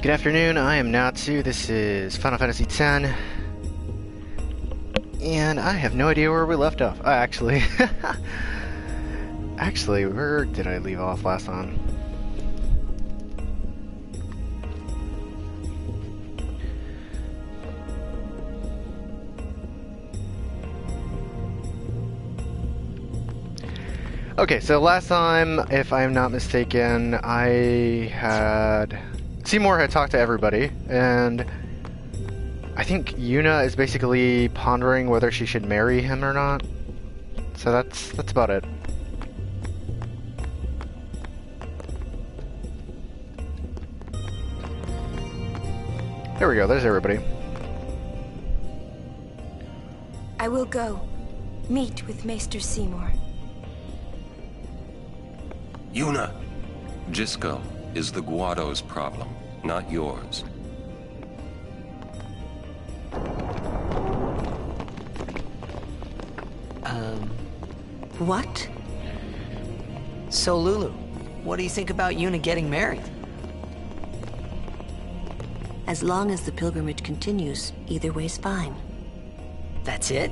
Good afternoon, I am Natsu, this is Final Fantasy X, and I have no idea where we left off. Actually, where did I leave off last time? Okay, so last time, if I am not mistaken, Seymour had talked to everybody, and I think Yuna is basically pondering whether she should marry him or not. So that's about it. There we go, there's everybody. I will go meet with Maester Seymour. Yuna, Jisco is the Guado's problem, not yours. What? So Lulu, what do you think about Yuna getting married? As long as the pilgrimage continues, either way's fine. That's it?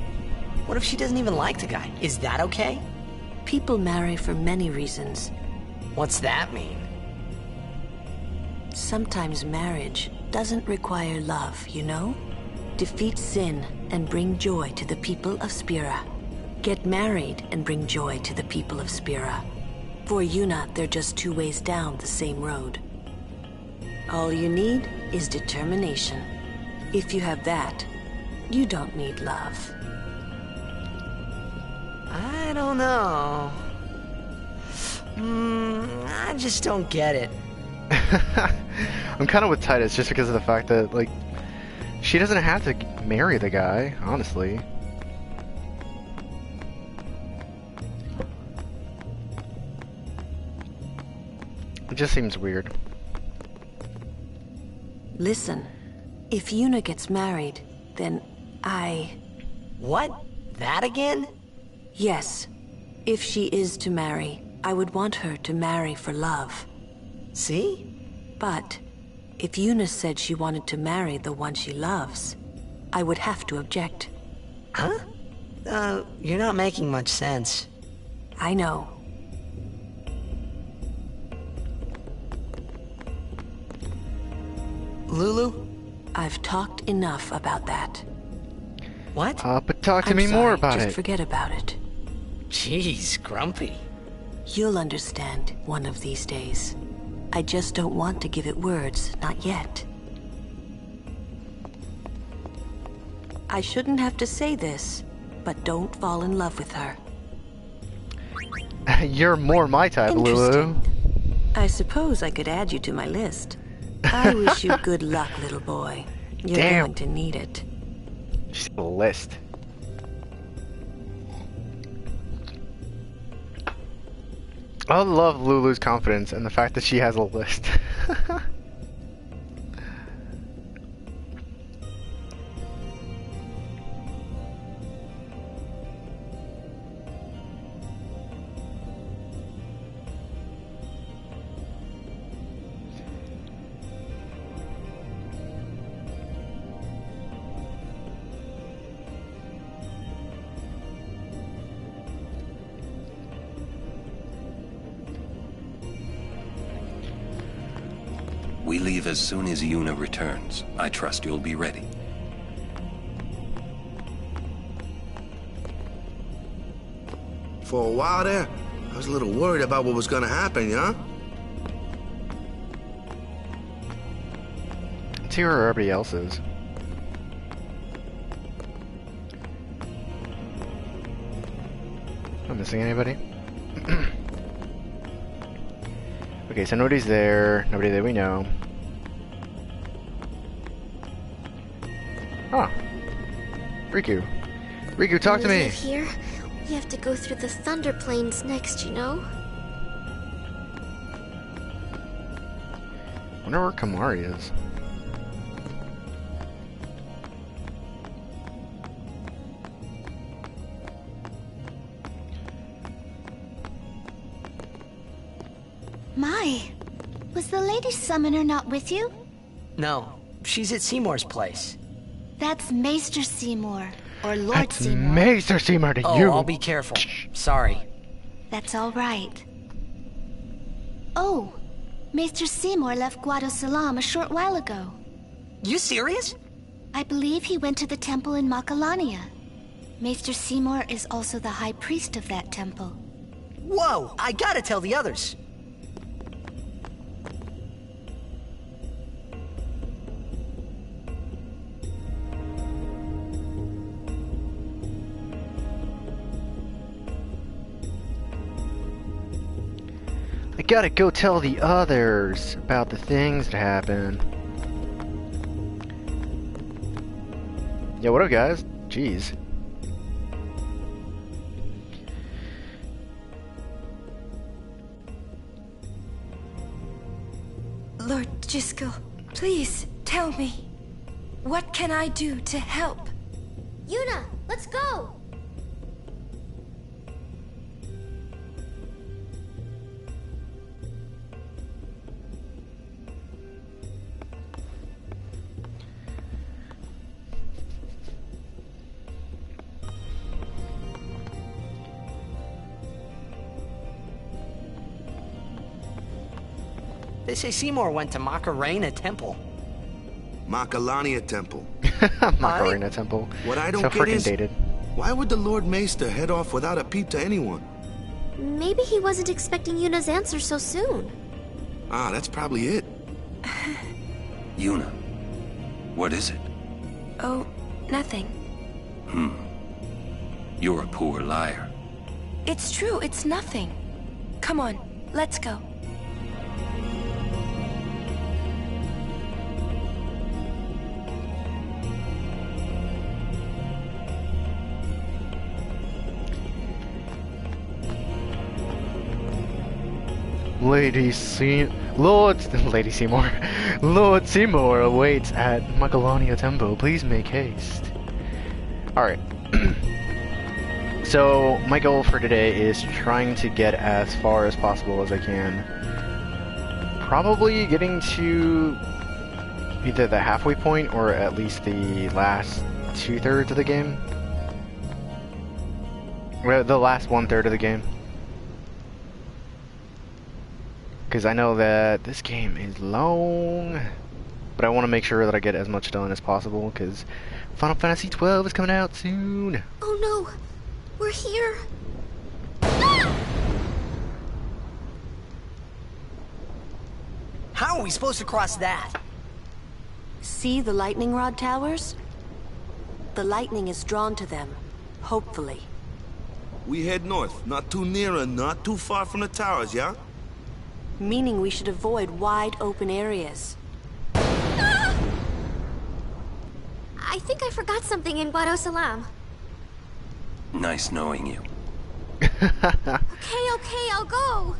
What if she doesn't even like the guy? Is that okay? People marry for many reasons. What's that mean? Sometimes marriage doesn't require love, you know? Defeat sin and bring joy to the people of Spira. Get married and bring joy to the people of Spira. For Yuna, they're just two ways down the same road. All you need is determination. If you have that, you don't need love. I don't know. I just don't get it. I'm kind of with Titus just because of the fact that, like, she doesn't have to marry the guy, honestly. It just seems weird. Listen, if Yuna gets married, then What? That again? Yes. If she is to marry, I would want her to marry for love. See? But if Yuna said she wanted to marry the one she loves, I would have to object. Huh? You're not making much sense. I know. Lulu? I've talked enough about that. What? But talk to I'm me sorry, more about just it. forget about it. Jeez, grumpy. You'll understand one of these days. I just don't want to give it words, not yet. I shouldn't have to say this, but don't fall in love with her. You're more my type, Lulu. I suppose I could add you to my list. I wish you good luck, little boy. You're Damn. going to need it. She's got a list. I love Lulu's confidence and the fact that she has a list. We leave as soon as Yuna returns. I trust you'll be ready. For a while there, I was a little worried about what was gonna happen, yeah? Let's see where everybody else is. Am I missing anybody? Okay, so nobody's there. Nobody that we know. Ah, Riku. Riku, talk to When we me. live here, we have to go through the Thunder Plains next, you know? Wonder where Kamari is. My, was the Lady Summoner not with you? No, she's at Seymour's place. That's Maester Seymour, or Lord That's Seymour. Maester Seymour to Oh, you. I'll be careful. Sorry. That's all right. Oh, Maester Seymour left Guado Salam a short while ago. You serious? I believe he went to the temple in Makalania. Maester Seymour is also the high priest of that temple. Whoa, I gotta tell the others. I gotta go tell the others about the things that happen. Yo, what up, guys? Jeez. Lord Jiskel, please tell me. What can I do to help? Yuna, let's go! They say Seymour went to Macarena Temple. Makalania Temple. Macarena Temple. What I don't so get freaking is, dated. why would the Lord Maester head off without a peep to anyone? Maybe he wasn't expecting Yuna's answer so soon. Ah, that's probably it. Yuna, what is it? Oh, nothing. You're a poor liar. It's true, it's nothing. Come on, let's go. Lady Seymour. Lord Seymour awaits at Makalania Temple. Please make haste. Alright. So, my goal for today is trying to get as far as possible as I can. Probably getting to either the halfway point or at least the last 2/3 of the game. Well, the last 1/3 of the game. Because I know that this game is long, but I want to make sure that I get as much done as possible, because Final Fantasy XII is coming out soon. Oh no, we're here. How are we supposed to cross that? See the lightning rod towers? The lightning is drawn to them, hopefully. We head north, not too near and not too far from the towers, yeah? Meaning we should avoid wide open areas. I think I forgot something in Guado Salam. Nice knowing you. Okay, I'll go.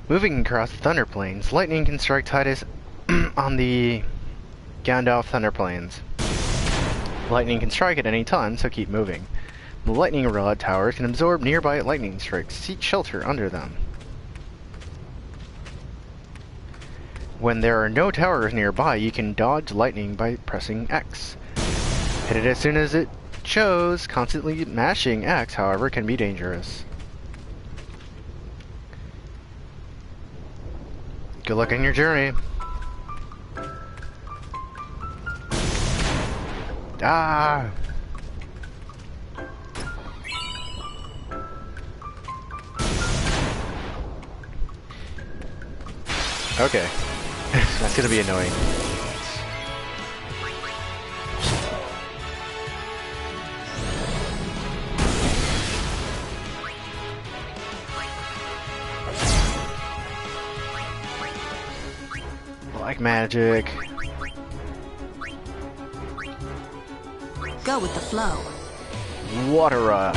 Moving across the Thunder Plains, lightning can strike Titus on the Gandalf Thunder Plains. Lightning can strike at any time, so keep moving. The lightning rod towers can absorb nearby lightning strikes. Seek shelter under them. When there are no towers nearby, you can dodge lightning by pressing X. Hit it as soon as it shows. Constantly mashing X, however, can be dangerous. Good luck on your journey. Ah! Okay. That's gonna be annoying. Black magic. Go with the flow. Water up.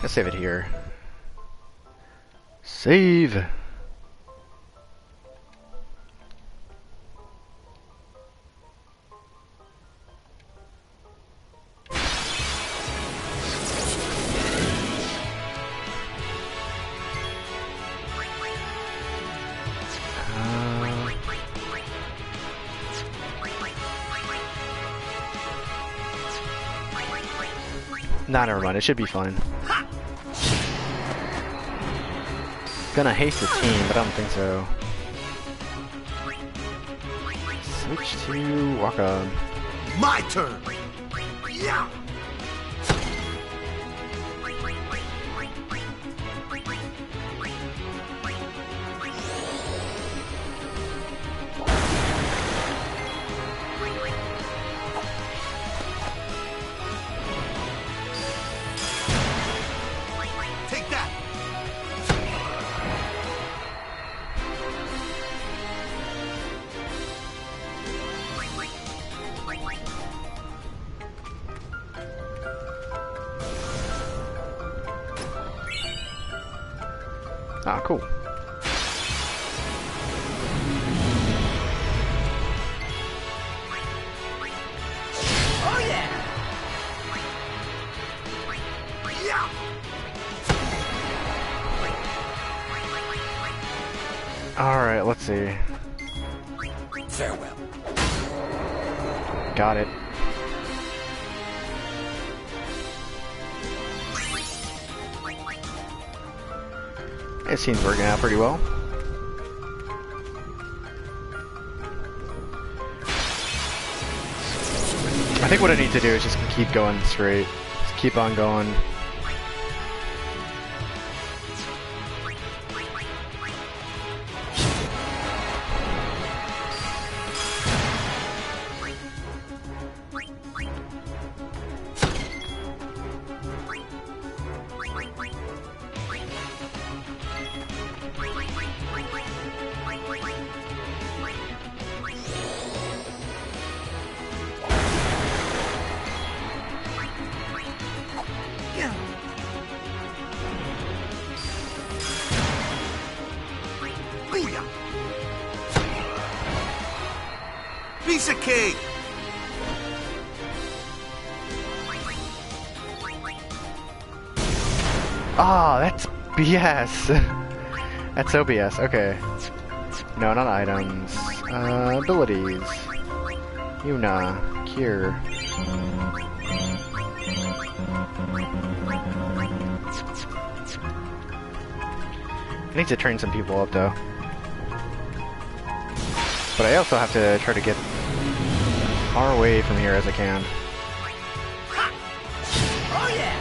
Let's save it here. Save. Nah, never mind. It should be fine. Gonna haste the team, but I don't think so. Switch to Waka. My turn. Yeah. Take that. Ah, cool. Oh yeah! Yeah. Alright, let's see. Farewell. Got it. It seems working out pretty well. I think what I need to do is just keep going straight. Just keep on going. Booyah. Piece of cake. Ah, that's BS. That's so BS. Okay. No, not items. Abilities. Yuna. Cure. I need to train some people up though. But I also have to try to get far away from here as I can. Oh yeah!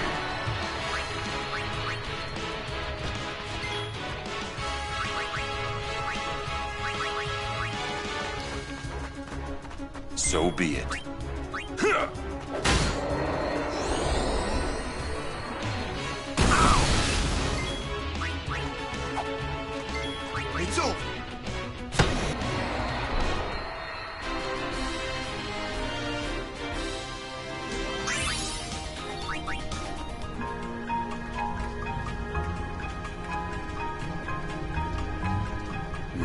So be it. It's over.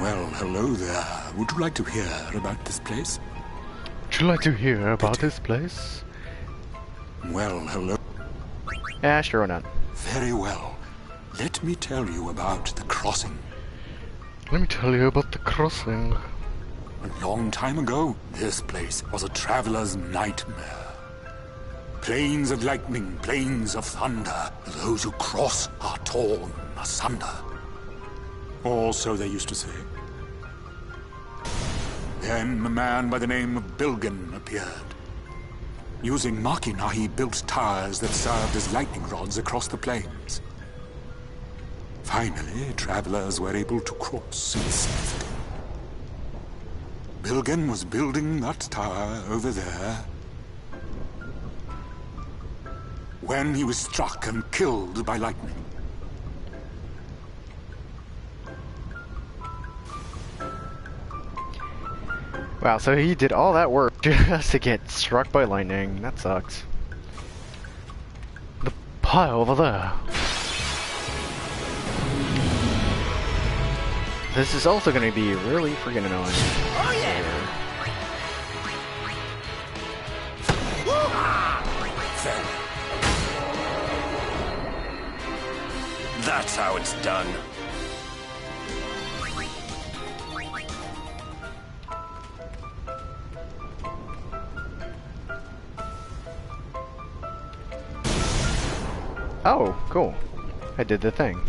Well, hello there. Would you like to hear about this place? Would you like to hear about this place? Well, hello. Yeah, sure, why not? Very well. Let me tell you about the crossing. Let me tell you about the crossing. A long time ago, this place was a traveler's nightmare. Plains of lightning, plains of thunder. Those who cross are torn asunder. Or so they used to say. Then a man by the name of Bilgan appeared. Using machina, he built towers that served as lightning rods across the plains. Finally, travelers were able to cross in safety. Bilgan was building that tower over there when he was struck and killed by lightning. Wow, so he did all that work just to get struck by lightning. That sucks. The pile over there. This is also going to be really freaking annoying. Oh yeah! That's how it's done. Oh, cool. I did the thing.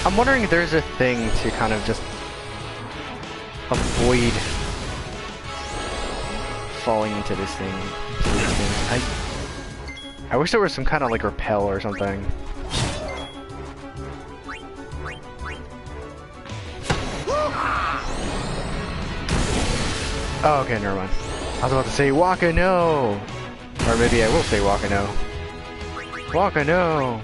I'm wondering if there's a thing to kind of just avoid falling into this thing. I wish there was some kind of like repel or something. Oh, okay, never mind. I was about to say Waka no! Or maybe I will say Waka no. Waka no!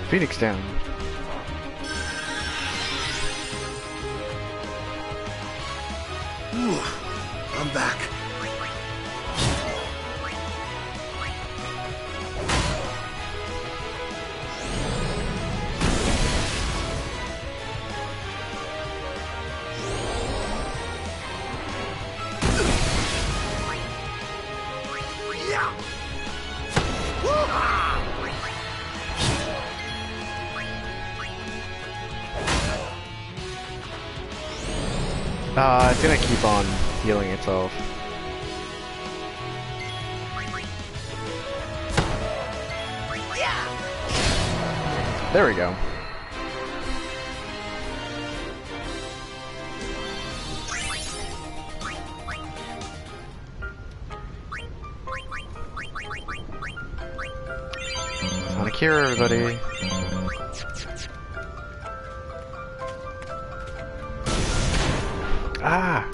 Phoenix down. Ooh, I'm back. It's gonna keep on healing itself. There we go. Wanna cure everybody. Ah!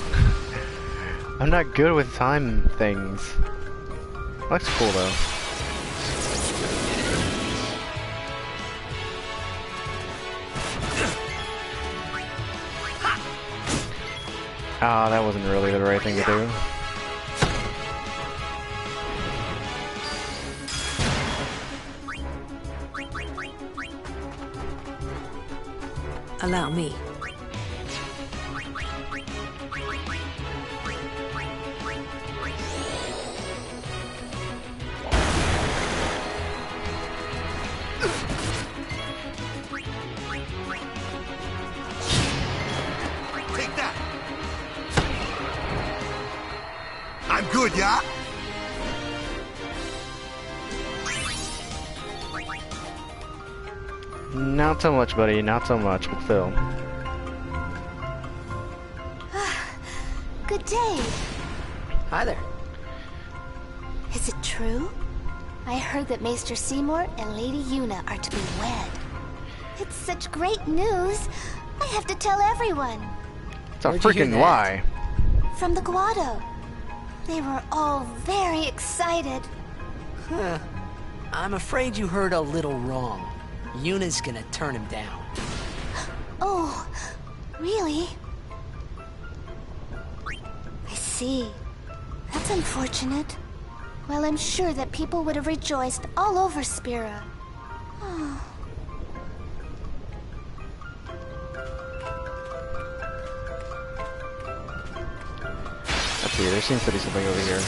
I'm not good with time things. That's cool though. Ah, that wasn't really the right thing to do. Allow me. Take that. I'm good, yeah? Not so much, buddy. Not so much, but still. Good day. Hi there. Is it true? I heard that Maester Seymour and Lady Yuna are to be wed. It's such great news. I have to tell everyone. It's a Where'd you hear freaking that? lie. From the Guado. They were all very excited. Huh. I'm afraid you heard a little wrong. Yuna's gonna turn him down. Oh, really? I see. That's unfortunate. Well, I'm sure that people would have rejoiced all over Spira. Oh. Let's see, there seems to be something over here.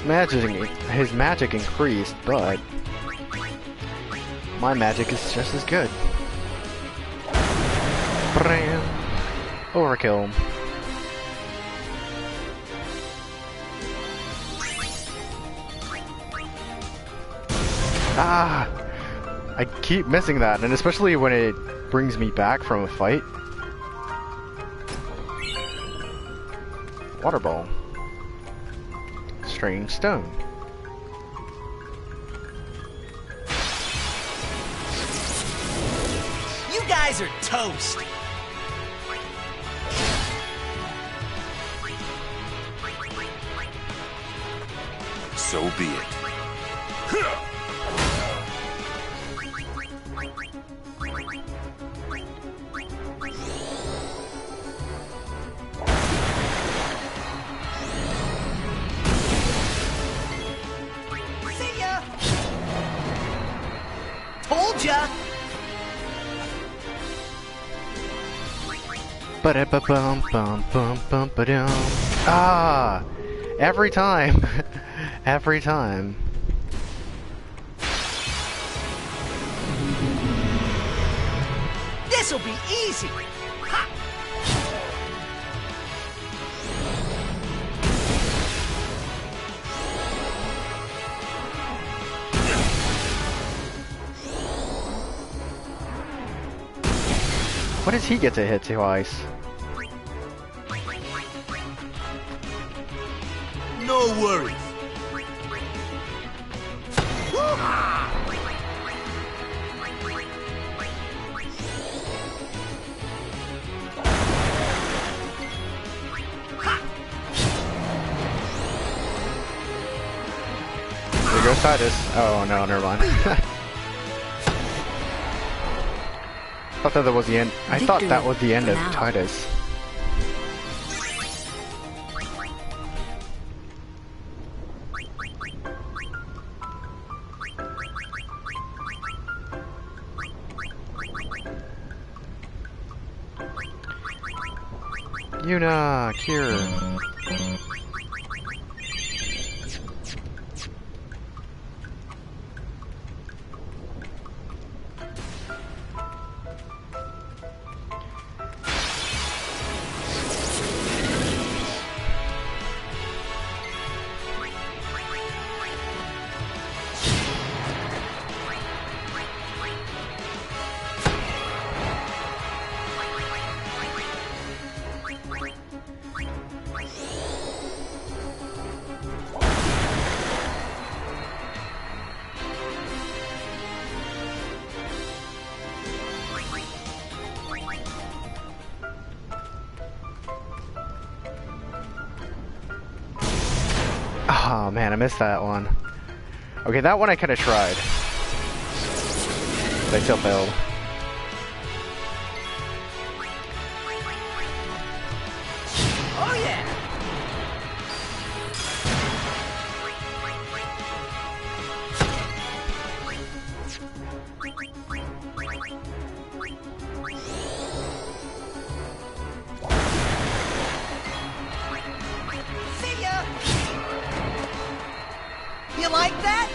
magic increased, but my magic is just as good. Bram. Overkill. Ah! I keep missing that, and especially when it brings me back from a fight. Water ball. Strange stone. You guys are toast. So be it. See ya. Told ya. Ba-da-ba-bum-bum-bum-bum-ba-dum. Ah! Every time. Every time. This'll be easy. Ha! What does he get to hit twice? No worries. There goes Titus. Oh no, never mind. I thought that was the end. I thought that was the end of Titus. Yuna, cure. Oh man, I missed that one. Okay, that one I kind of tried. But I still failed. Oh yeah. See ya. You like that?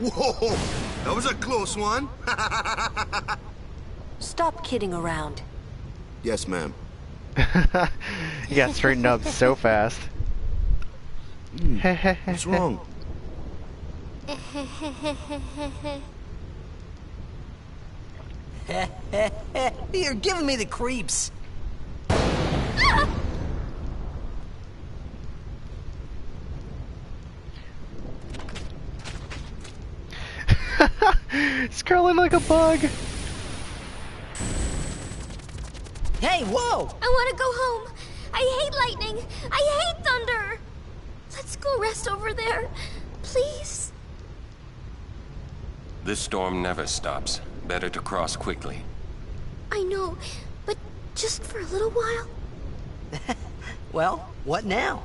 Whoa, that was a close one. Stop kidding around. Yes, ma'am. You got straightened up so fast. What's wrong? You're giving me the creeps. It's crawling like a bug. Hey, whoa! I want to go home. I hate lightning. I hate thunder. Let's go rest over there. Please. This storm never stops. Better to cross quickly. I know, but just for a little while. Well, what now?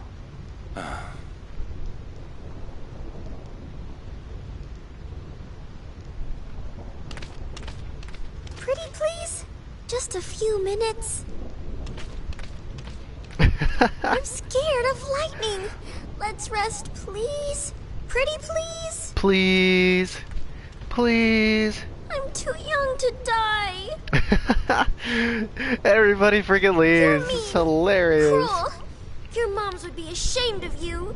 Pretty please? Just a few minutes. I'm scared of lightning. Let's rest, please. Pretty please? Please. Please. I'm too young to die. Everybody freaking leaves. You're mean, It's hilarious. Cruel. Your moms would be ashamed of you.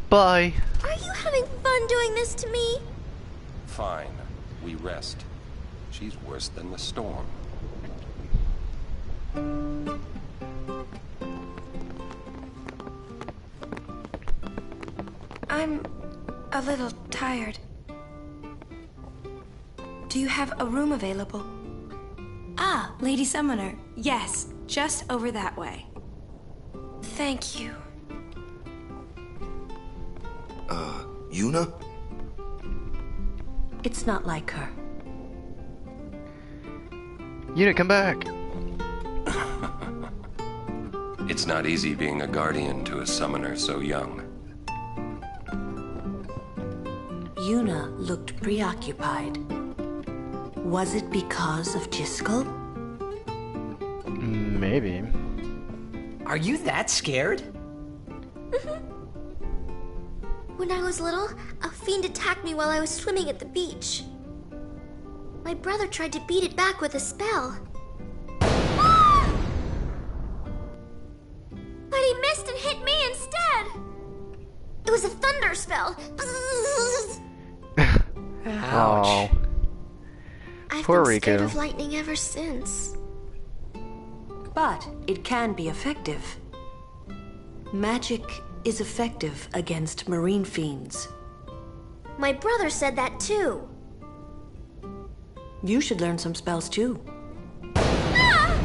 Bye. Are you having fun doing this to me? Fine. We rest. She's worse than the storm. I'm a little tired. Do you have a room available? Ah, Lady Summoner. Yes, just over that way. Thank you. Yuna? It's not like her. Yuna, come back. It's not easy being a guardian to a summoner so young. Yuna looked preoccupied. Was it because of Jiskel? Maybe. Are you that scared? When I was little, a fiend attacked me while I was swimming at the beach. My brother tried to beat it back with a spell. Ah! But he missed and hit me instead. It was a thunder spell. Oh. I've Poor been scared Riku. of lightning ever since. But it can be effective. Magic is effective against marine fiends. My brother said that too. You should learn some spells too. Ah!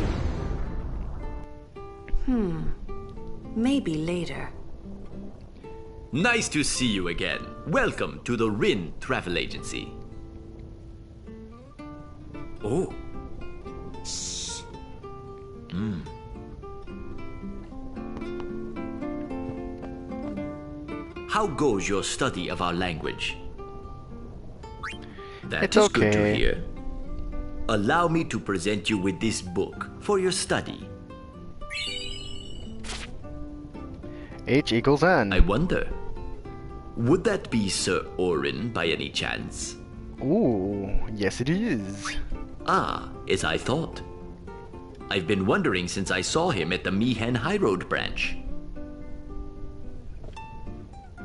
Maybe later. Nice to see you again. Welcome to the Rin Travel Agency. Oh. How goes your study of our language? That It's is good to okay. hear. Allow me to present you with this book for your study. H equals N. I wonder, would that be Sir Orin by any chance? Ooh, yes it is. Ah, as I thought. I've been wondering since I saw him at the Meehan High Road branch.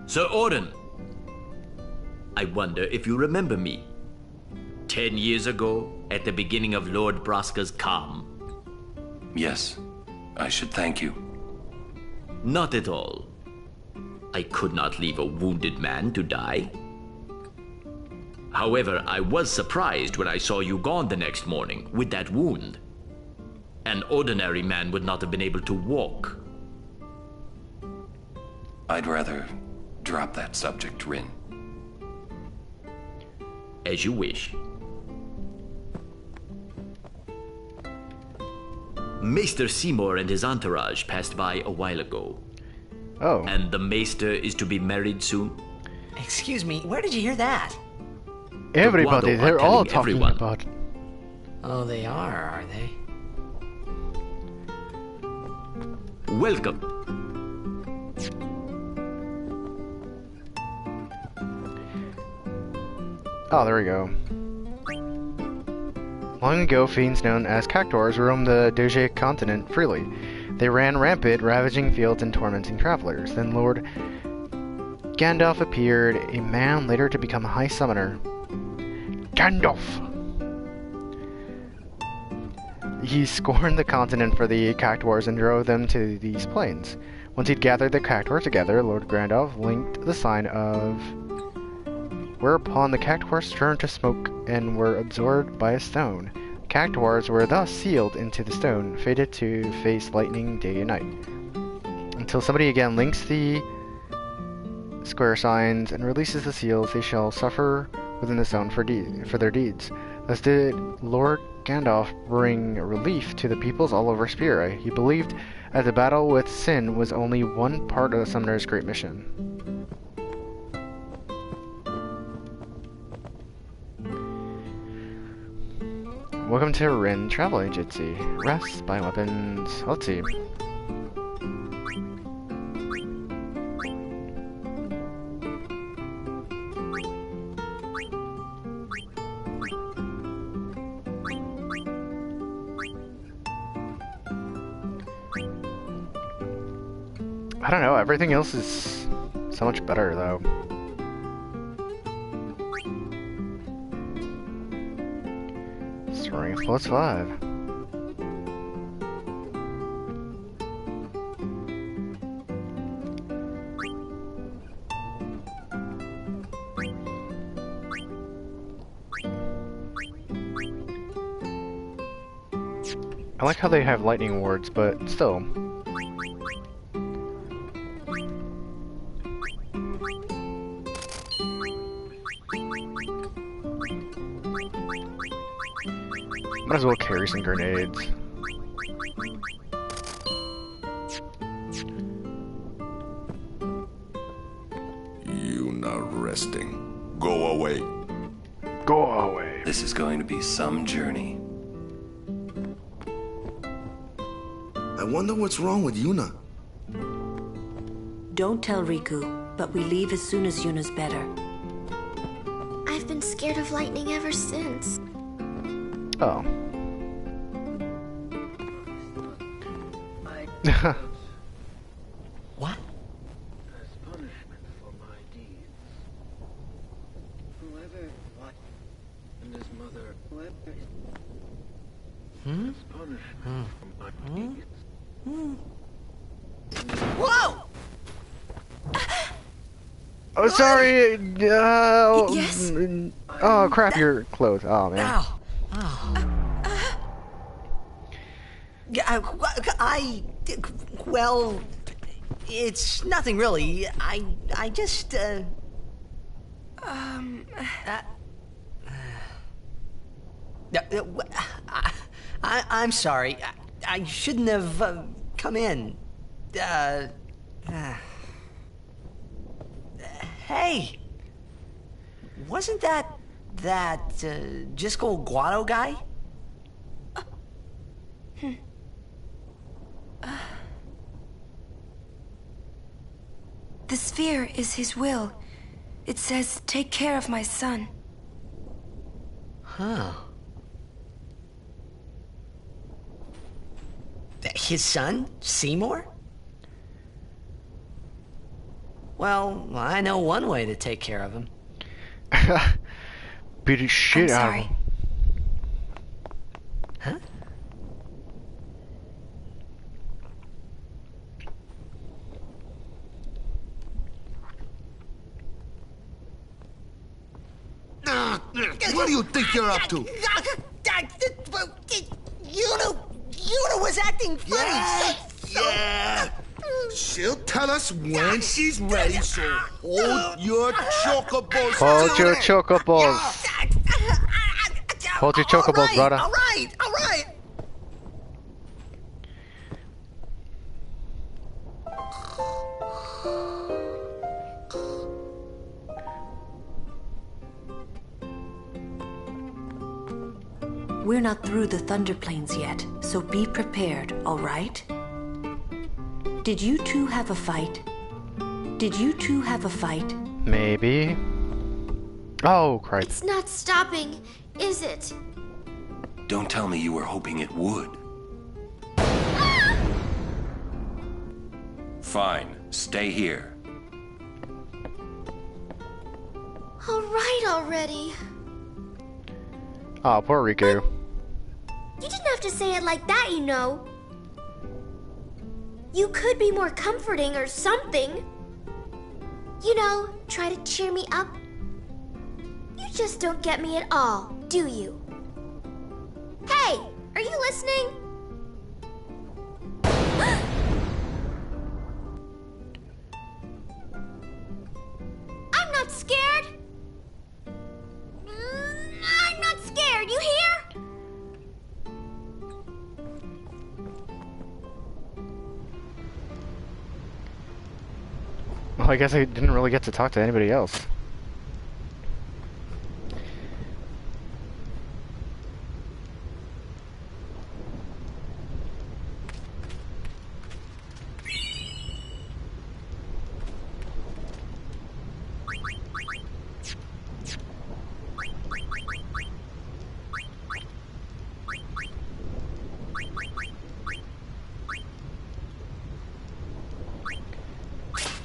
Sir Orin! I wonder if you remember me. 10 years ago, at the beginning of Lord Braska's calm. Yes, I should thank you. Not at all. I could not leave a wounded man to die. However, I was surprised when I saw you gone the next morning with that wound. An ordinary man would not have been able to walk. I'd rather drop that subject, Rin. As you wish. Maester Seymour and his entourage passed by a while ago. Oh. And the Maester is to be married soon? Excuse me, where did you hear that? Everybody, Guado are they're all telling talking everyone. about. Oh, they are they? Welcome. Oh, there we go. Long ago, fiends known as cactuars roamed the Doge continent freely. They ran rampant, ravaging fields and tormenting travelers. Then Lord Gandalf appeared, a man later to become a High Summoner. Gandalf! He scorned the continent for the cactuars and drove them to these plains. Once he'd gathered the cactuars together, Lord Gandalf linked the sign of whereupon the cactuars turned to smoke and were absorbed by a stone. Cactuars were thus sealed into the stone, fated to face lightning day and night. Until somebody again links the square signs and releases the seals, they shall suffer within the stone for their deeds. Thus did Lord Gandalf bring relief to the peoples all over Spira. He believed that the battle with sin was only one part of the Summoner's great mission. Welcome to Rin Travel Agency. Rest, buy weapons. Let's see. I don't know, everything else is so much better though. Strength plus 5. I like how they have lightning wards, but still. Might as well carry some grenades. You not resting. Go away. Go away. This is going to be some journey. I wonder what's wrong with Yuna. Don't tell Riku, but we leave as soon as Yuna's better. I've been scared of lightning ever since. Oh. What? As punishment for my deeds. Whoever what and his mother whoever as punishment for my deeds. Whoa! Oh, sorry. Yes? Oh crap! You're close. Oh man. Ow. Oh. Yeah, well, it's nothing really. I just, I'm sorry. I shouldn't have come in. Hey, wasn't that Jisco Guado guy? The sphere is his will. It says, take care of my son. Huh. His son, Seymour? Well, I know one way to take care of him. Beat the shit I'm out of sorry. him. Huh? What do you think you're up to? Yuna was acting funny. Yeah. She'll tell us when she's ready, so hold your chocobos. Hold your chocobos. Hold your chocobos, brother. All right. We're not through the Thunder Plains yet, so be prepared, all right? Did you two have a fight? Maybe. Oh, Christ. It's not stopping, is it? Don't tell me you were hoping it would. Fine, stay here. All right already. Oh, poor Riku. You didn't have to say it like that, you know. You could be more comforting or something. You know, try to cheer me up. just don't get me at all, do you? Hey, are you listening? I'm not scared. I'm not scared, you hear? Well, I guess I didn't really get to talk to anybody else.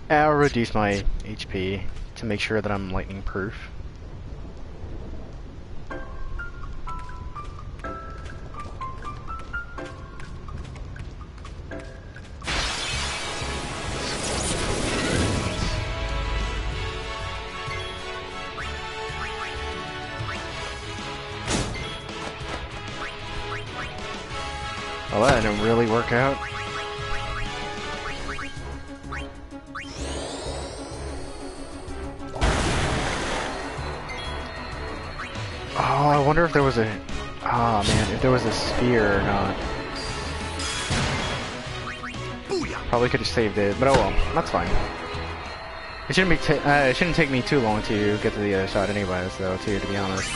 I'll reduce my HP to make sure that I'm lightning proof. Oh, that didn't really work out. Oh, I wonder if there was a... Oh man, if there was a sphere or not. Probably could have saved it, but oh well, that's fine. It shouldn't be. It shouldn't take me too long to get to the other side, anyways, though. Too, to be honest.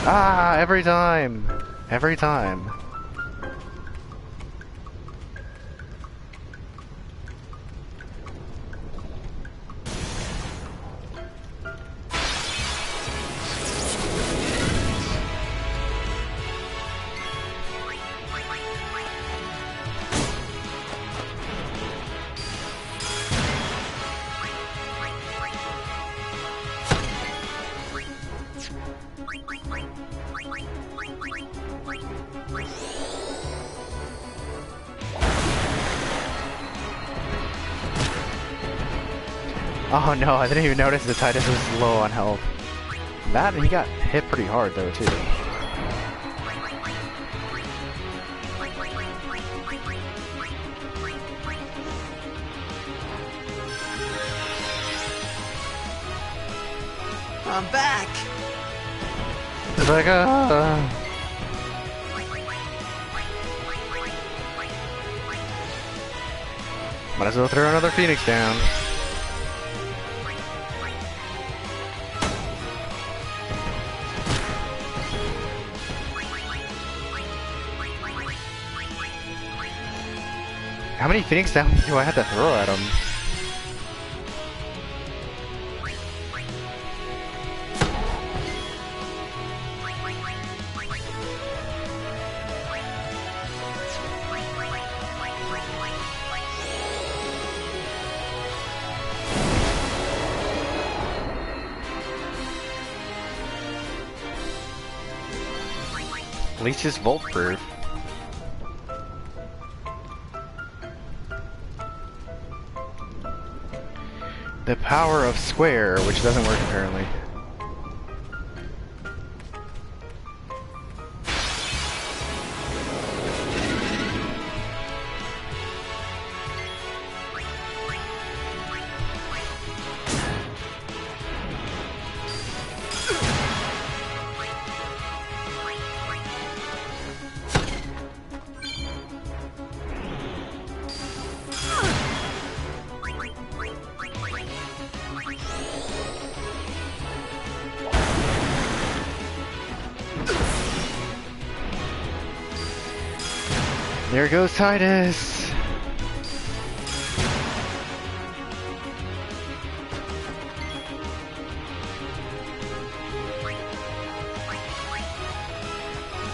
Ah, every time, every time. Oh no, I didn't even notice the Titus was low on health. That, and he got hit pretty hard though, too. I'm back! It's like, might as well throw another Phoenix down. How many Phoenix down do I have to throw at him? At least it's volt proof. The power of square, which doesn't work apparently. There goes Titus!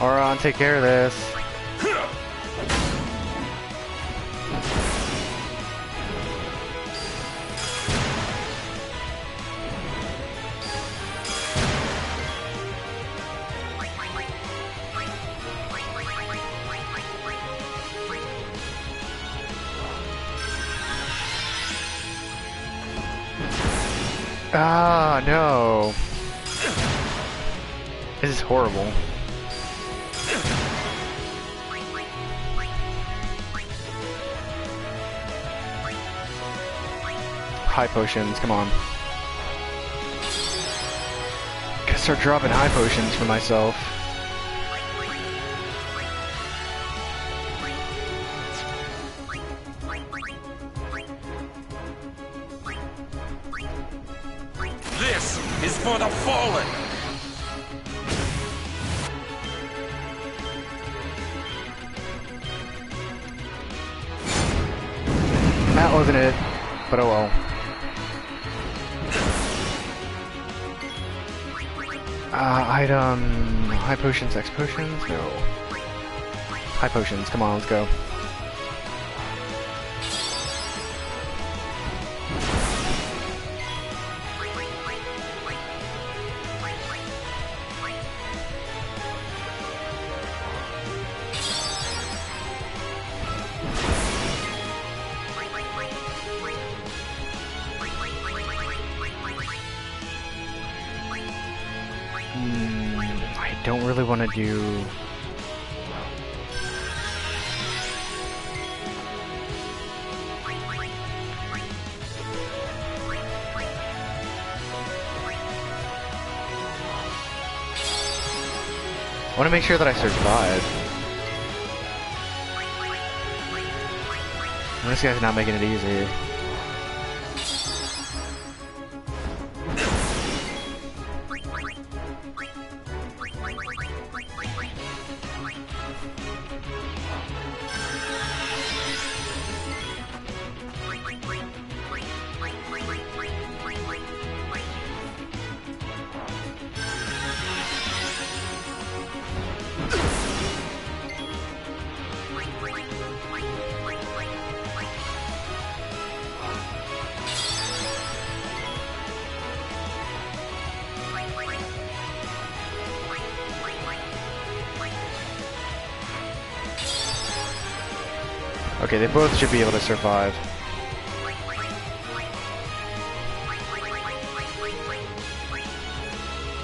Auron, take care of this. Ah, no. This is horrible. High potions, come on. Gotta start dropping high potions for myself. This is for the fallen! That wasn't it, but oh well. Item... High potions, X potions? No. High potions, come on, let's go. I don't really want to do... I want to make sure that I survive. And this guy's not making it easy. Okay, they both should be able to survive.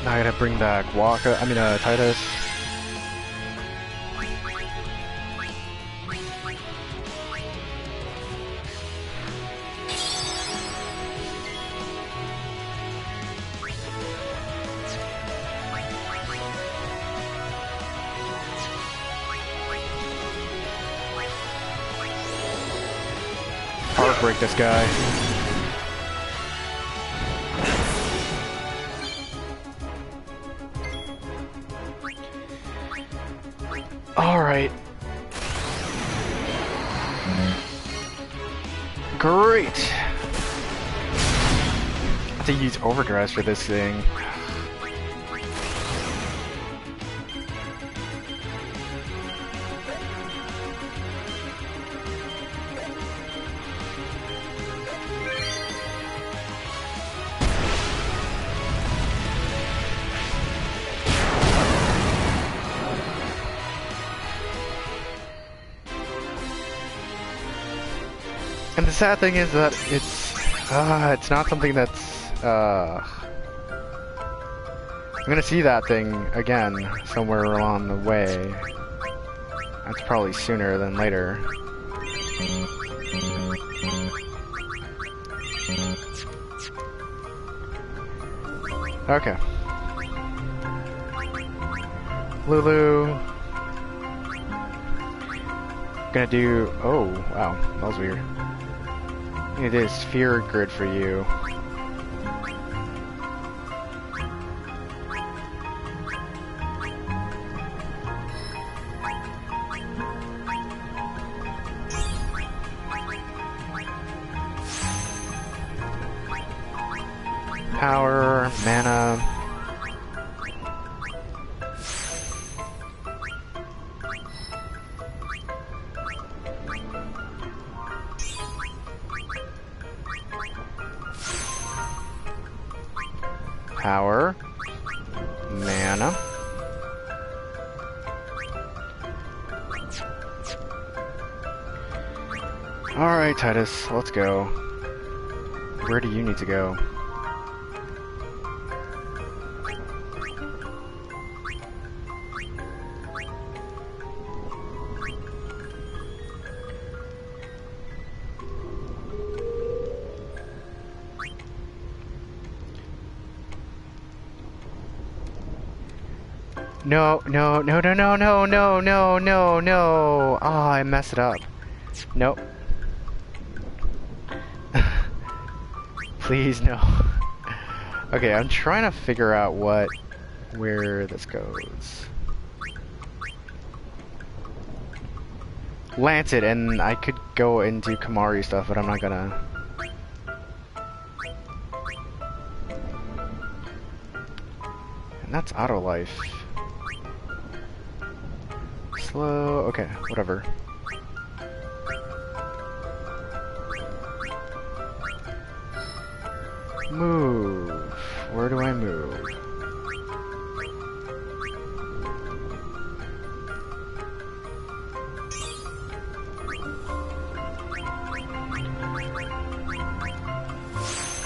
Now I gotta bring back Titus. Break this guy. All right. Great. I have to use overdress for this thing. And the sad thing is that it's not something that's, I'm gonna see that thing again somewhere along the way. That's probably sooner than later. Okay. Lulu. Gonna do, oh, wow, that was weird. It is sphere grid for you. Power, mana. Power, mana. Alright, Titus, let's go. Where do you need to go? No, no, no, no, no, no, no, no, no, no. Ah, I messed it up. Nope. Please, no. Okay, I'm trying to figure out where this goes. Lance it, and I could go and do Kamari stuff, but I'm not gonna. And that's auto life. Slow. Okay, whatever. Move. Where do I move?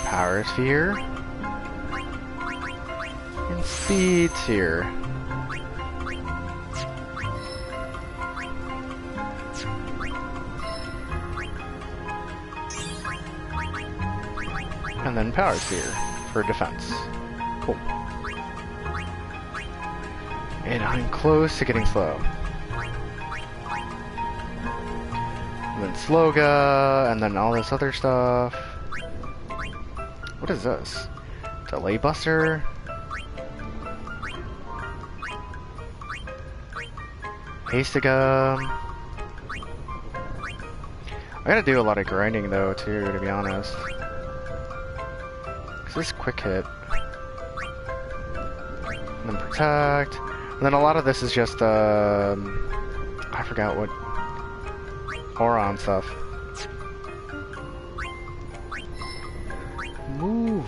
Power sphere. And speed sphere. And then power sphere for defense. Cool. And I'm close to getting slow. And then Sloga, and then all this other stuff. What is this? Delay buster? Hastaga. I gotta do a lot of grinding though too, to be honest. This quick hit. And then protect. And then a lot of this is just, I forgot what. Auron stuff. Move.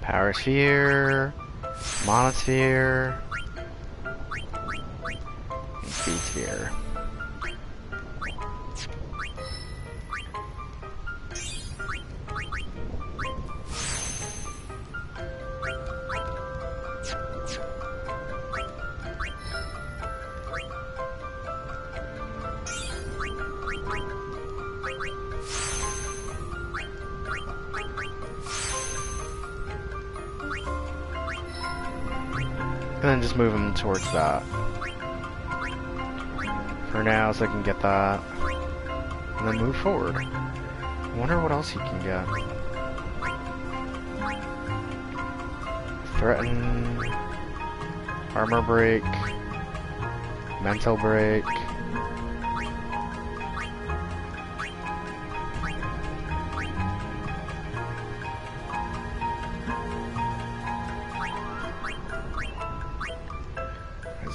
Power sphere, monosphere, and speed sphere. And then just move him towards that. For now, so I can get that. And then move forward. I wonder what else he can get. Threaten. Armor break. Mental break.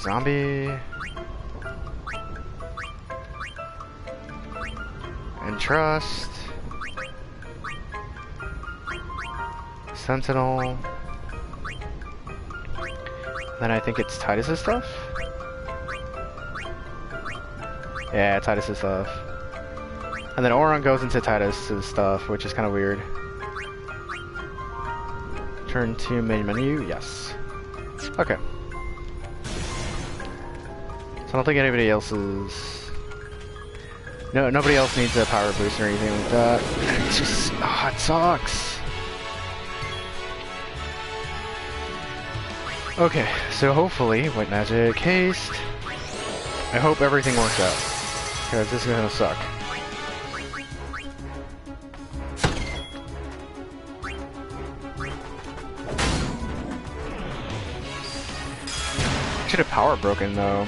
Zombie. And trust. Sentinel. Then I think it's Titus's stuff. Yeah, Titus's stuff. And then Auron goes into Titus's stuff, which is kind of weird. Turn to main menu, yes. Okay. I don't think anybody else is... No, nobody else needs a power boost or anything like that. It's just... Oh, it sucks. Okay, so hopefully, White Magic, Haste. I hope everything works out. Because this is gonna suck. Should have power broken though.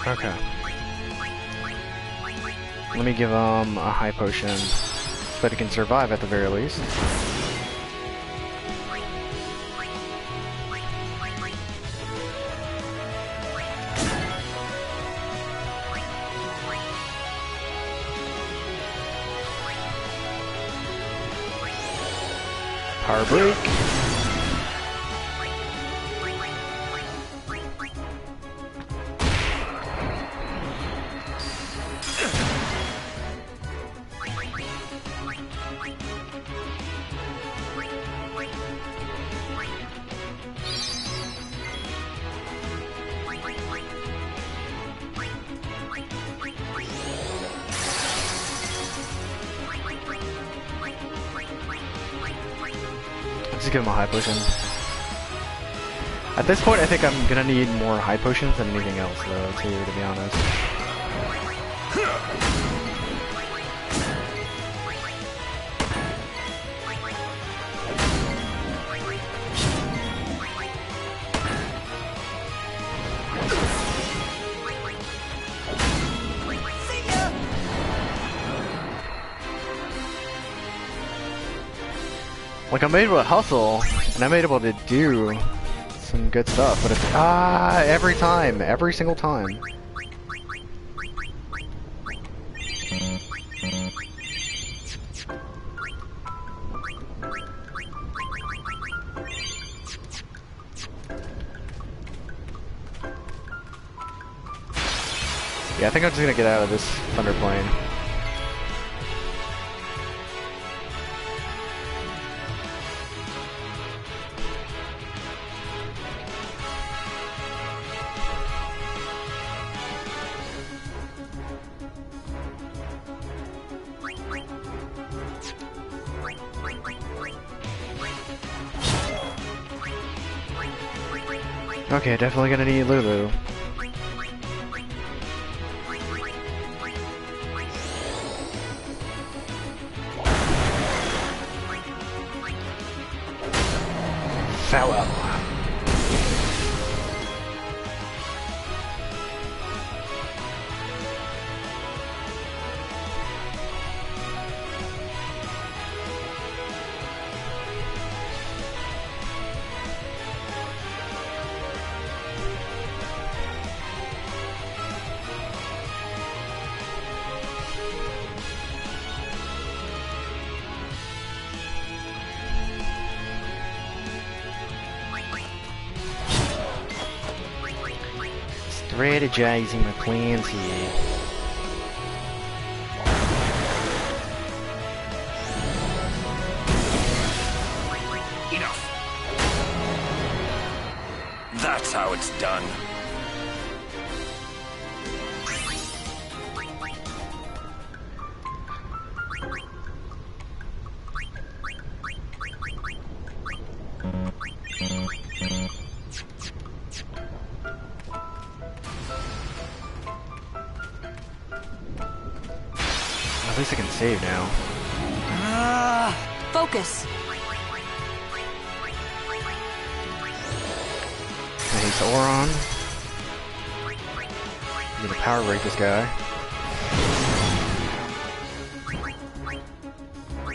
Okay. Let me give him a high potion so that he can survive at the very least. Power break. Just give him a high potion. At this point, I think I'm gonna need more high potions than anything else, though, too, to be honest. Like, I'm able to hustle, and I'm able to do some good stuff, but it's, every time, every single time. Yeah, I think I'm just gonna get out of this thunder plane. Okay, definitely gonna need Lulu. Farewell. Strategizing my plans here. Enough. That's how it's done. At least I can save now. Focus. Nice Auron. I'm gonna power break this guy.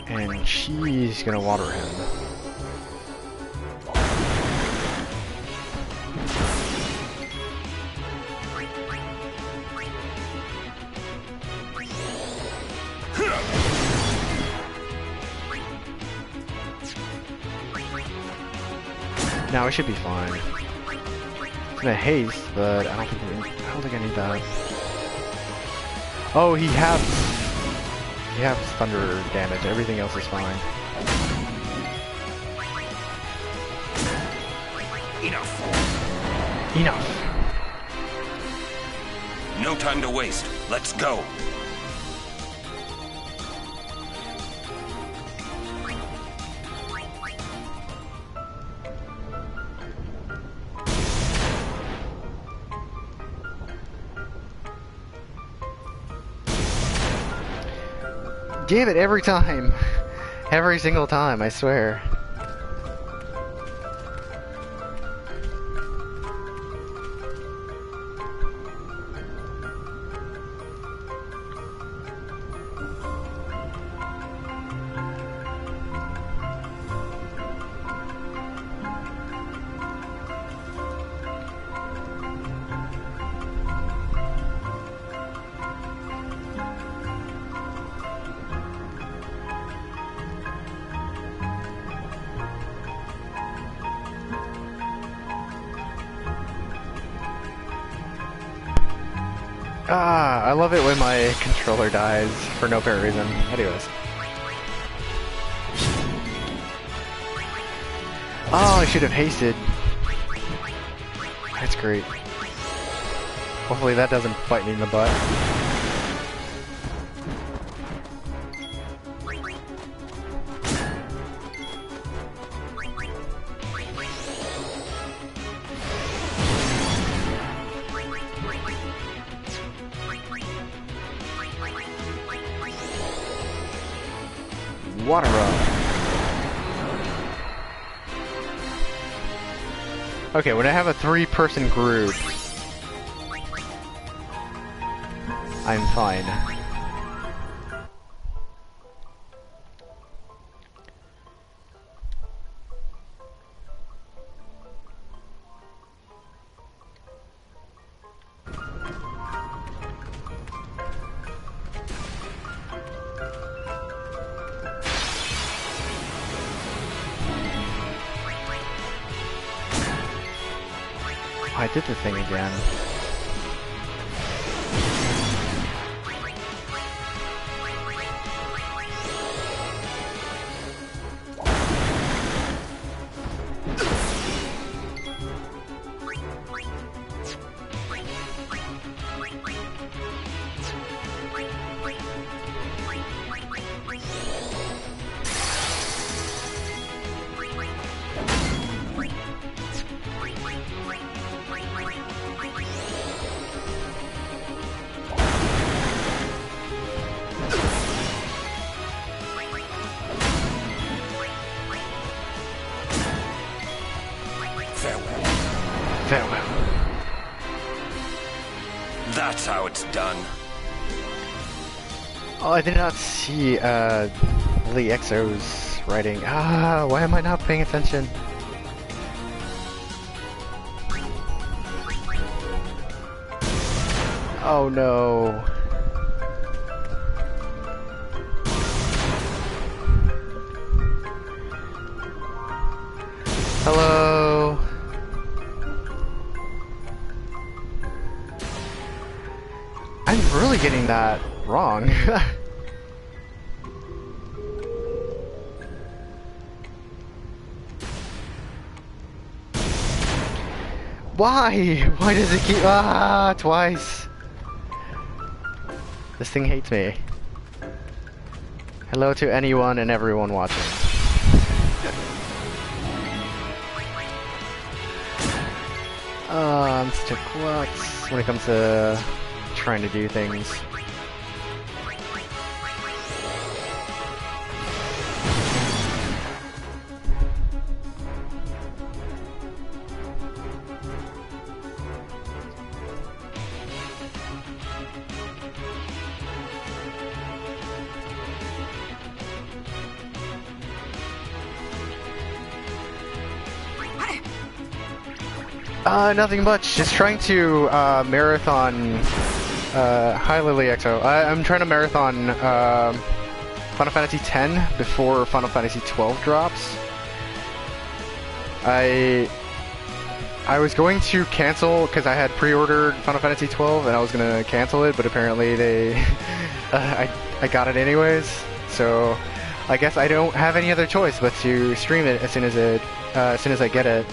And she's gonna water him. Now I should be fine. It's gonna haste, but I don't think I need that. Oh, he has thunder damage. Everything else is fine. Enough. Enough. No time to waste. Let's go. Damn it, every time. Every single time, I swear. Ah, I love it when my controller dies for no apparent reason. Anyways. Oh, I should have hasted. That's great. Hopefully that doesn't bite me in the butt. Water run. Okay, when I have a 3-person group, I'm fine. I did the thing again. Farewell. That's how it's done. Oh, I did not see Lee Exo's writing. Ah, why am I not paying attention? Oh no. Hello. I'm really getting that wrong. Why? Why does it keep twice? This thing hates me. Hello to anyone and everyone watching. I'm such a klutz when it comes to trying to do things. Nothing much. Just trying to marathon. Hi, Lily XO. I'm trying to marathon Final Fantasy X before Final Fantasy XII drops. I was going to cancel because I had pre-ordered Final Fantasy XII and I was gonna cancel it, but apparently they I got it anyways. So I guess I don't have any other choice but to stream it as soon as I get it.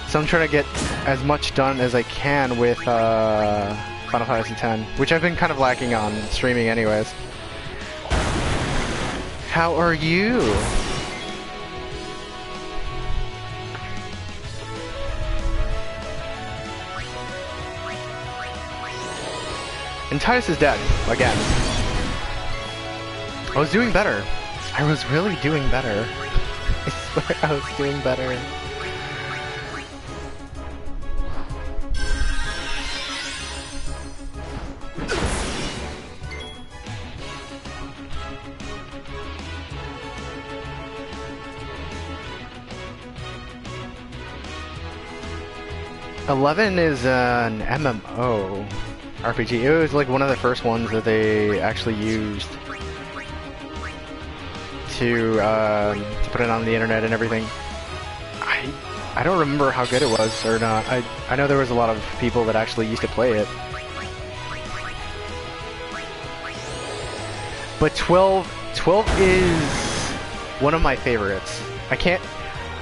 So I'm trying to get as much done as I can with Final Fantasy X, which I've been kind of lacking on streaming anyways. How are you? And Titus is dead, again. I was doing better. I was really doing better. I swear I was doing better. $11 is an MMO RPG. It was like one of the first ones that they actually used to put it on the internet and everything. I don't remember how good it was or not. I know there was a lot of people that actually used to play it. But 12 is one of my favorites. I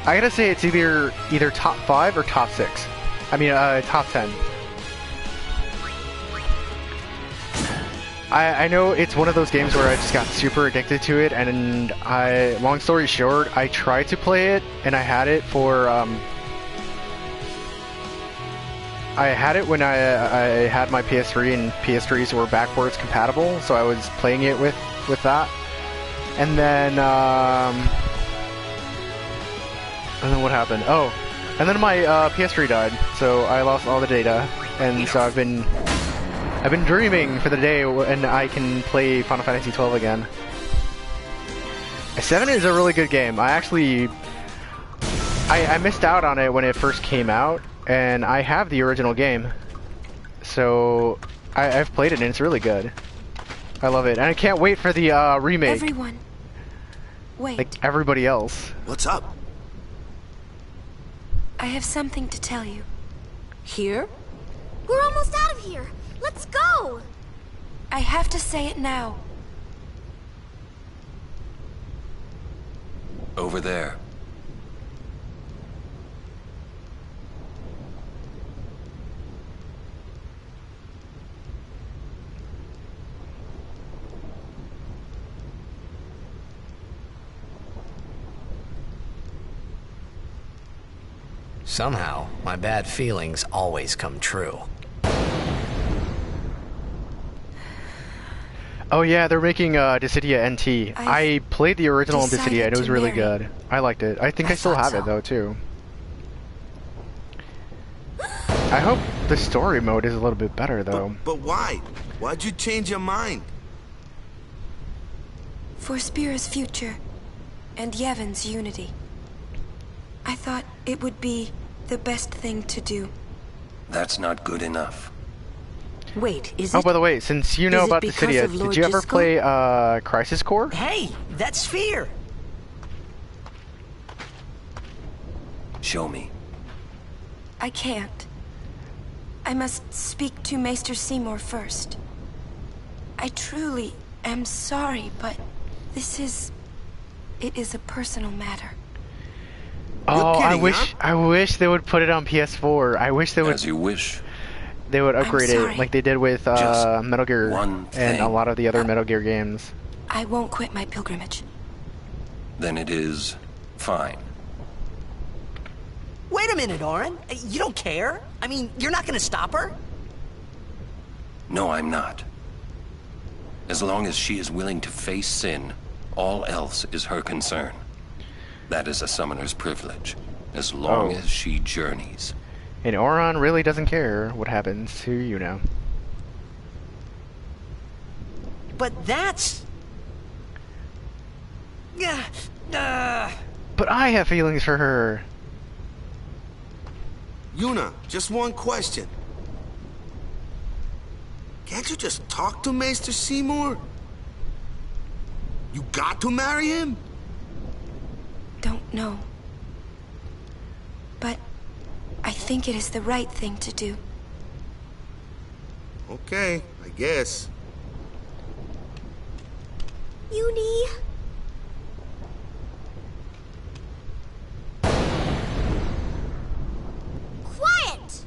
gotta say it's either top 5 or top 6. I mean, top 10. I know it's one of those games where I just got super addicted to it, and long story short, I tried to play it, and I had it for, I had it when I had my PS3, and PS3s were backwards compatible, so I was playing it with that. And then what happened? Oh, and then my PS3 died, so I lost all the data, and so I've been dreaming for the day when I can play Final Fantasy XII again. 7 is a really good game. I missed out on it when it first came out, and I have the original game, so I've played it and it's really good. I love it, and I can't wait for the remake. Everyone, wait. Like everybody else. What's up? I have something to tell you. Here? We're almost out of here. Let's go! I have to say it now. Over there. Somehow, my bad feelings always come true. Oh yeah, they're making Dissidia NT. I played the original Dissidia and it was really good. I liked it. I think I still have it though too. I hope the story mode is a little bit better though. But why? Why'd you change your mind? For Spira's future and Yevon's unity. I thought it would be the best thing to do. That's not good enough. Wait, is it? Oh, by the way, since you know about Dissidia, did you ever play Crisis Core? Hey, that sphere! Show me. I can't. I must speak to Maester Seymour first. I truly am sorry, but it is a personal matter. Oh, kidding, I wish they would put it on PS4. I wish they would. As you wish. They would upgrade it like they did with Metal Gear and a lot of the other Metal Gear games. I won't quit my pilgrimage. Then it is fine. Wait a minute, Auron. You don't care? I mean, you're not gonna stop her? No, I'm not. As long as she is willing to face sin, all else is her concern. That is a summoner's privilege, as long as she journeys. And Auron really doesn't care what happens to Yuna. But that's... But I have feelings for her. Yuna, just one question. Can't you just talk to Maester Seymour? You got to marry him? Don't know. But I think it is the right thing to do. Okay, I guess. Uni. Quiet!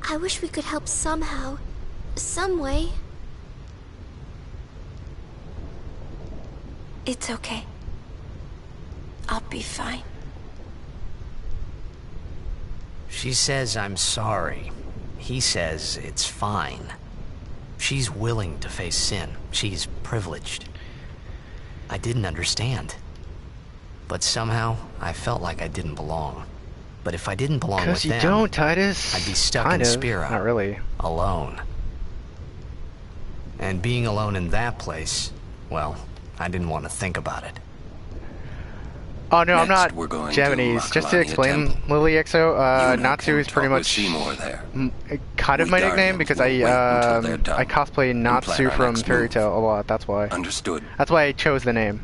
I wish we could help somehow. Some way. It's okay. I'll be fine. She says I'm sorry. He says it's fine. She's willing to face sin. She's privileged. I didn't understand. But somehow, I felt like I didn't belong. But if I didn't belong with them... Because you don't, Titus. I'd be stuck in Spira. Not really. Alone. And being alone in that place, well, I didn't want to think about it. Oh no, Next, I'm not we're going Japanese. to Just to Makalania explain, Temple. Lily EXO, Yuna Natsu can is pretty talk with much Seymour there. kind of We my nickname Guardians because will wait until they're done I cosplay and Natsu plan our from next Fairy move. Tail a lot. That's why. Understood. That's why I chose the name.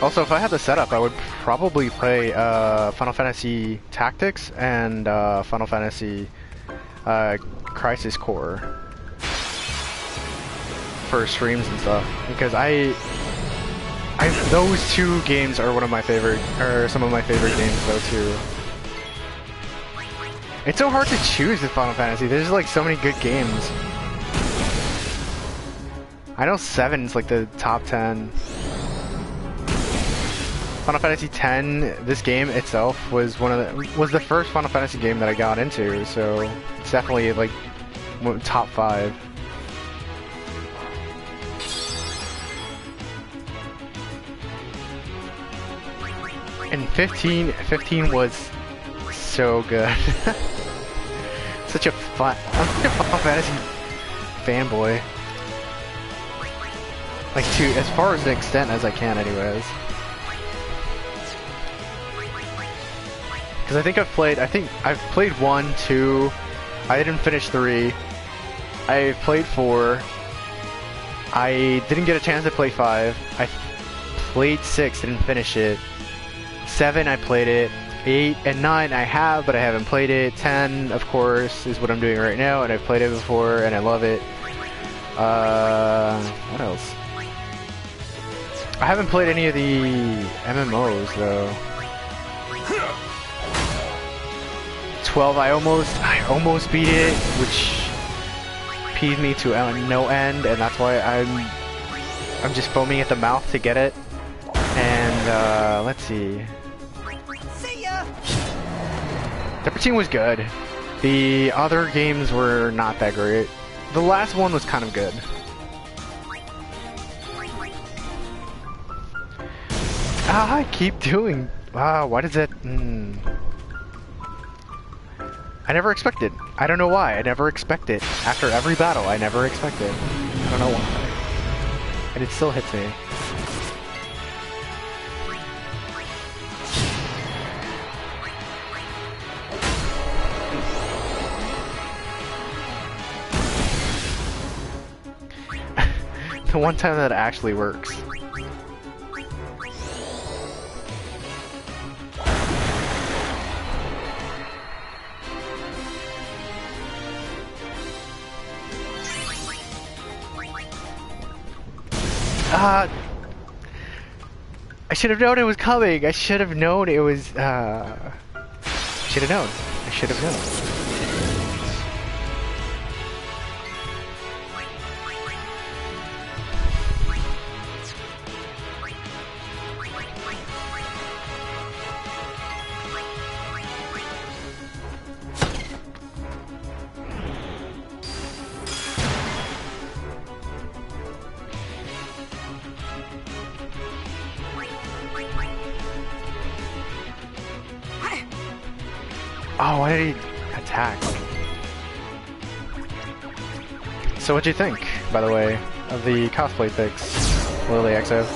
Also, if I had the setup, I would probably play Final Fantasy Tactics and Final Fantasy Crisis Core for streams and stuff, because those two games are some of my favorite games though too. It's so hard to choose with Final Fantasy. There's like so many good games. I know 7's like the top 10. Final Fantasy X, this game itself was the first Final Fantasy game that I got into, so it's definitely like top 5. And 15 was so good. I'm such a Final Fantasy fanboy. Like as far as the extent as I can, anyways. Because I think I've played 1, 2, I didn't finish 3, I played 4, I didn't get a chance to play 5, I played 6, didn't finish it, 7 I played it, 8 and 9 I have, but I haven't played it, 10 of course is what I'm doing right now, and I've played it before, and I love it. What else? I haven't played any of the MMOs though. 12, I almost beat it, which peeved me to no end, and that's why I'm just foaming at the mouth to get it. And let's see. See ya. 13 was good. The other games were not that great. The last one was kind of good. I keep doing. Why does that? I never expected. I don't know why. I never expect it. After every battle, I never expect it. I don't know why. And it still hits me. The one time that actually works. I should have known it was coming. I should have known it was, should have known. I should have known. Oh, why did he attack? So what'd you think, by the way, of the cosplay pics, Lily XO?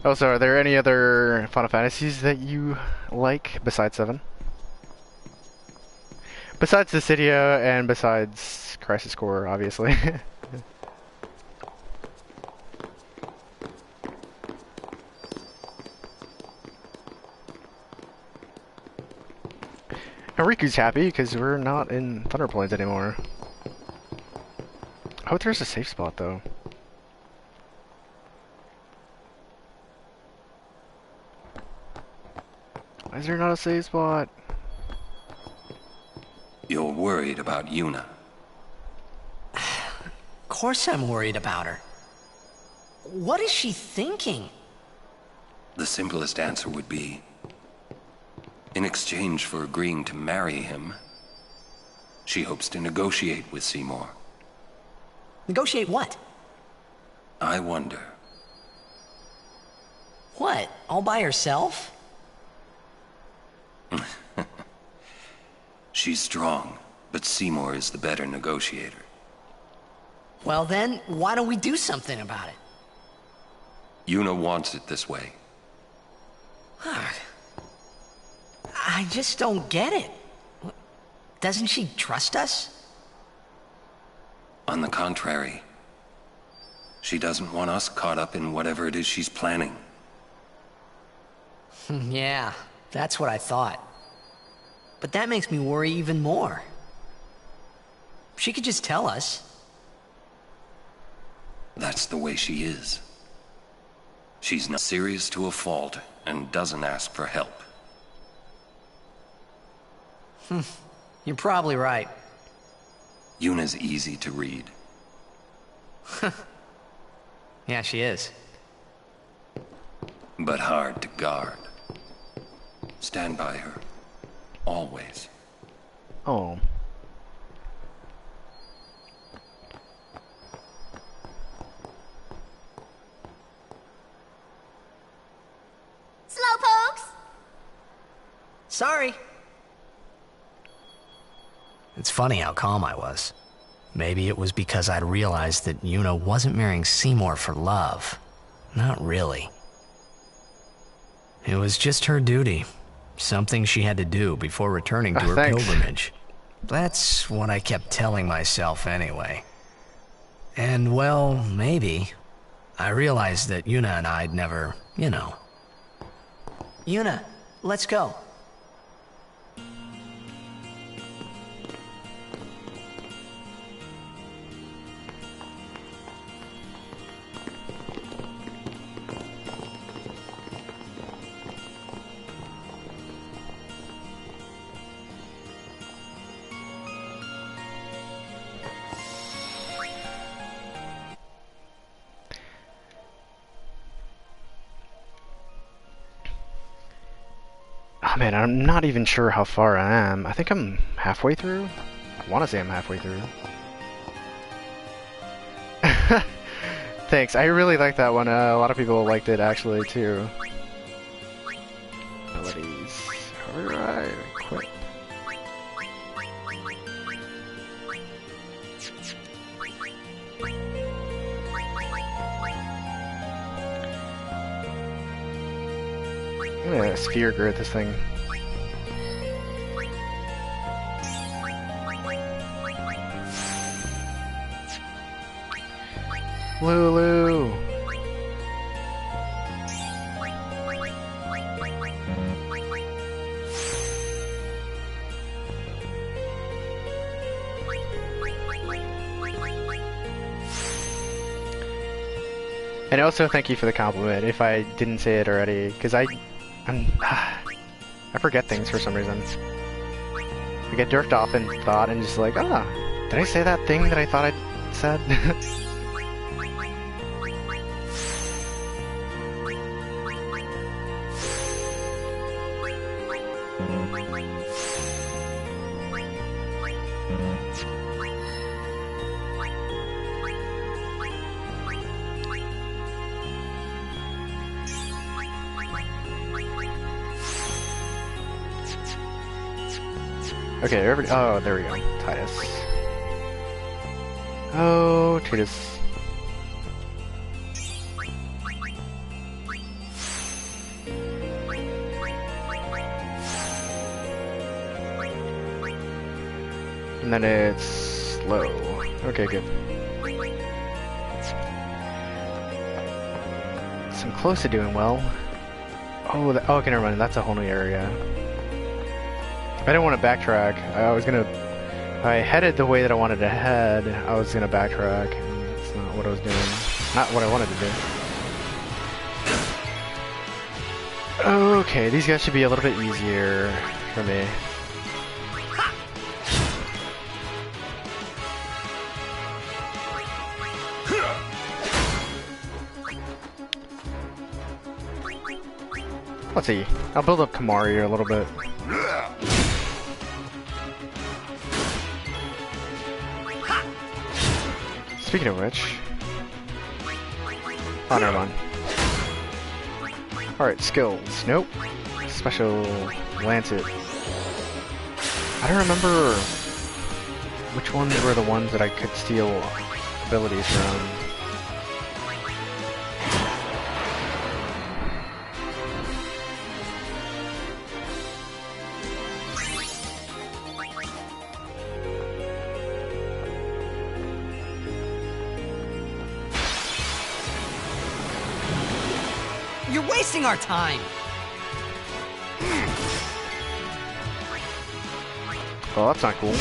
Also, are there any other Final Fantasies that you like besides 7? Besides Dissidia and besides Crisis Core, obviously. And Riku's happy because we're not in Thunder Plains anymore. I hope there's a safe spot though. Why is there not a save spot? You're worried about Yuna. Of course I'm worried about her. What is she thinking? The simplest answer would be, In exchange for agreeing to marry him, she hopes to negotiate with Seymour. Negotiate what? I wonder. What? All by herself? She's strong, but Seymour is the better negotiator. Well then, why don't we do something about it? Yuna wants it this way. I just don't get it. Doesn't she trust us? On the contrary, she doesn't want us caught up in whatever it is she's planning. Yeah, that's what I thought. But that makes me worry even more. She could just tell us. That's the way she is. She's not serious to a fault and doesn't ask for help. You're probably right. Yuna's easy to read. Yeah, she is. But hard to guard. Stand by her. Always. Oh. Slowpokes! Sorry. It's funny how calm I was. Maybe it was because I'd realized that Yuna wasn't marrying Seymour for love. Not really. It was just her duty. Something she had to do before returning to her pilgrimage. That's what I kept telling myself anyway. And well, maybe. I realized that Yuna and I'd never, you know. Yuna, let's go. Oh man, I'm not even sure how far I am. I think I'm halfway through. I want to say I'm halfway through. Thanks, I really like that one. A lot of people liked it actually too. Abilities. Alright, equip. I'm gonna sphere grid this thing. Lulu! And also thank you for the compliment if I didn't say it already, because I forget things for some reason. I get jerked off in thought and just like, did I say that thing that I thought I said? Okay, everybody. Oh, there we go. Titus. Oh, Titus. And then it's slow. Okay, good. So I'm close to doing well. Oh, okay, never mind. That's a whole new area. I didn't want to backtrack. I headed the way that I wanted to head. I was gonna backtrack, and that's not what I was doing. Not what I wanted to do. Okay, these guys should be a little bit easier for me. Let's see. I'll build up Kamari a little bit. Speaking of which... Oh, never mind. Alright, skills. Nope. Special Lancet. I don't remember which ones were the ones that I could steal abilities from. You're wasting our time! Oh, that's not cool.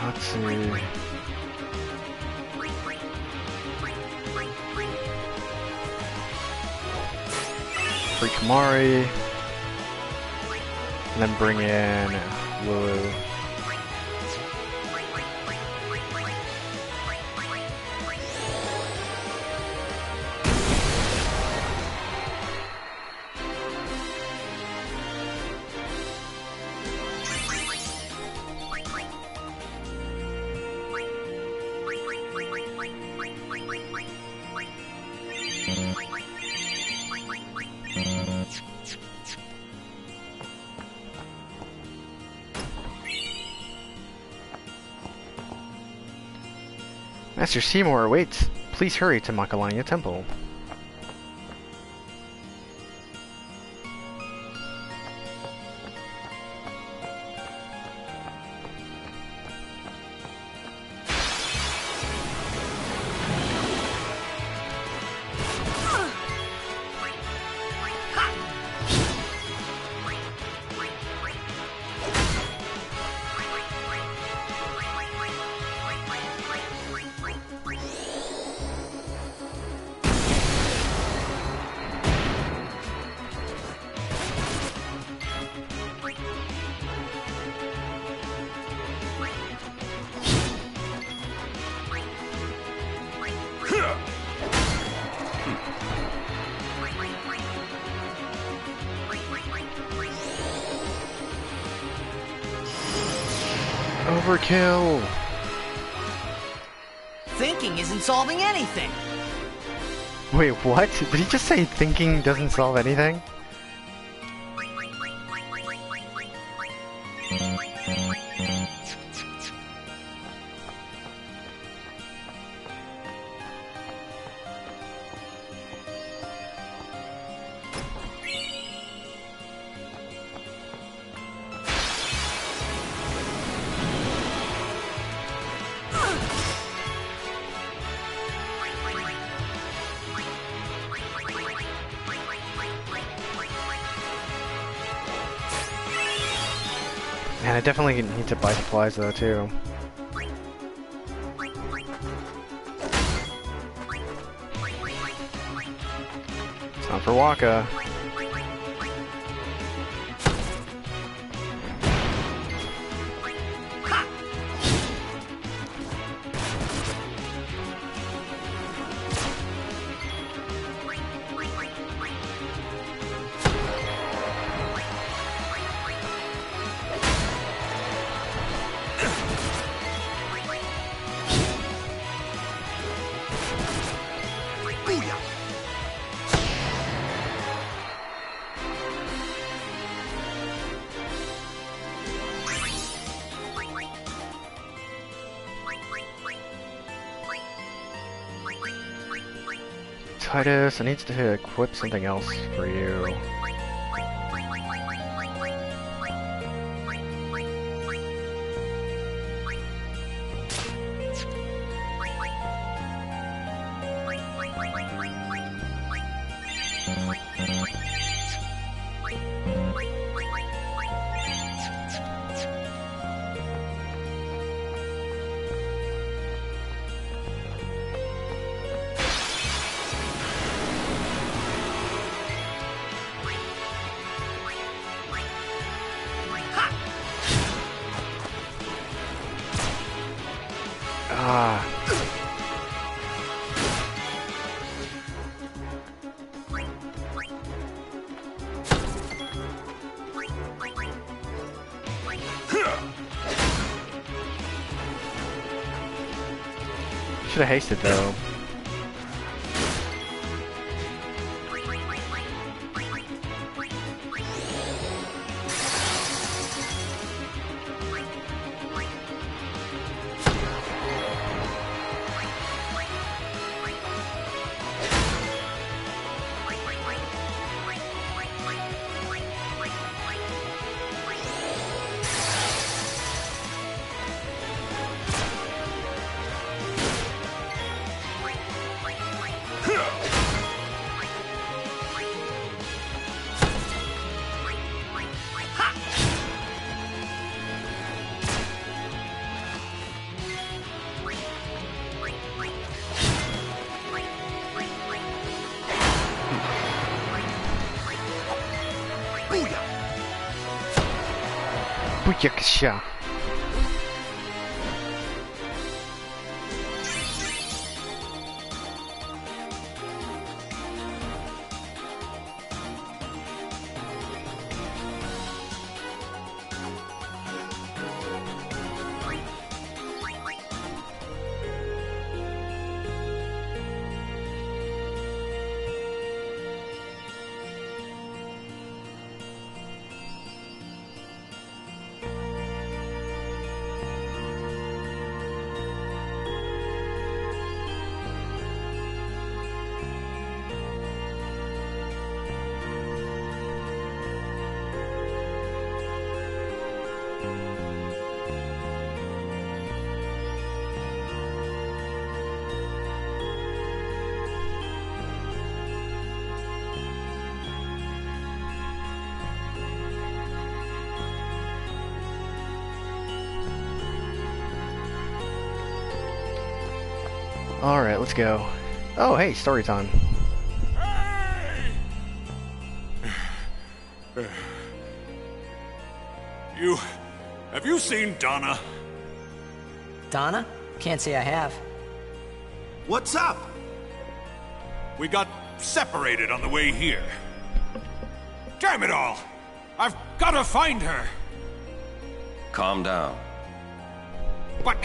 Let's see. Free Kamari. And then bring in Lulu. Master Seymour awaits. Please hurry to Makalania Temple. Overkill! Thinking isn't solving anything! Wait, what? Did he just say thinking doesn't solve anything? Man, I definitely need to buy supplies though, too. It's not for Waka. Titus, I need to equip something else for you. Should have hasted though. Booyakasha. Alright, let's go. Oh, hey, story time. Have you seen Donna? Donna? Can't say I have. What's up? We got separated on the way here. Damn it all! I've gotta find her! Calm down. But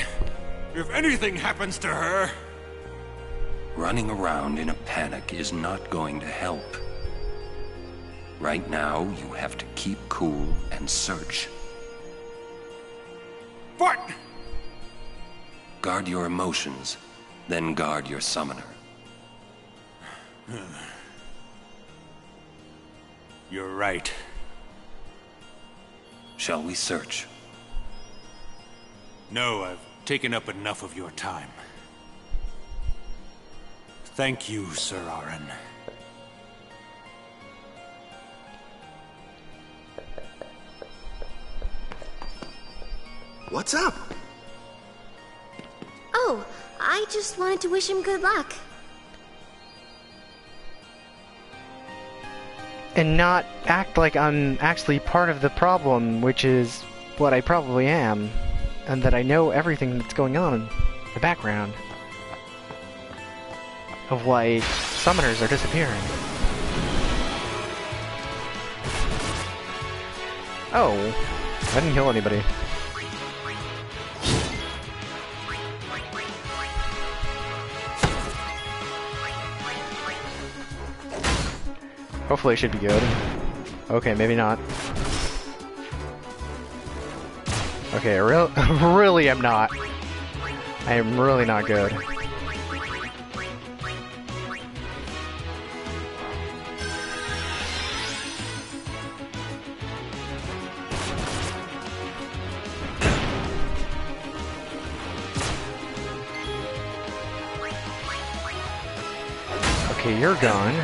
if anything happens to her... Running around in a panic is not going to help. Right now, you have to keep cool and search. But... Guard your emotions, then guard your summoner. You're right. Shall we search? No, I've taken up enough of your time. Thank you, Sir Aaron. What's up? Oh, I just wanted to wish him good luck. And not act like I'm actually part of the problem, which is what I probably am. And that I know everything that's going on in the background. Of why summoners are disappearing. Oh, I didn't kill anybody. Hopefully it should be good. Okay, maybe not. Okay, really I'm not. I am really not good. Okay, you're gone.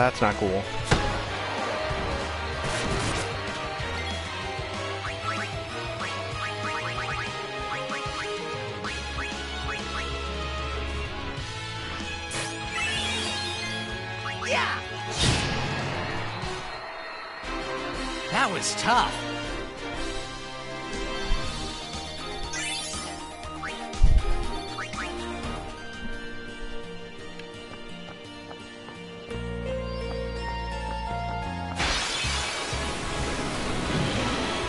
That's not cool. Yeah! That was tough.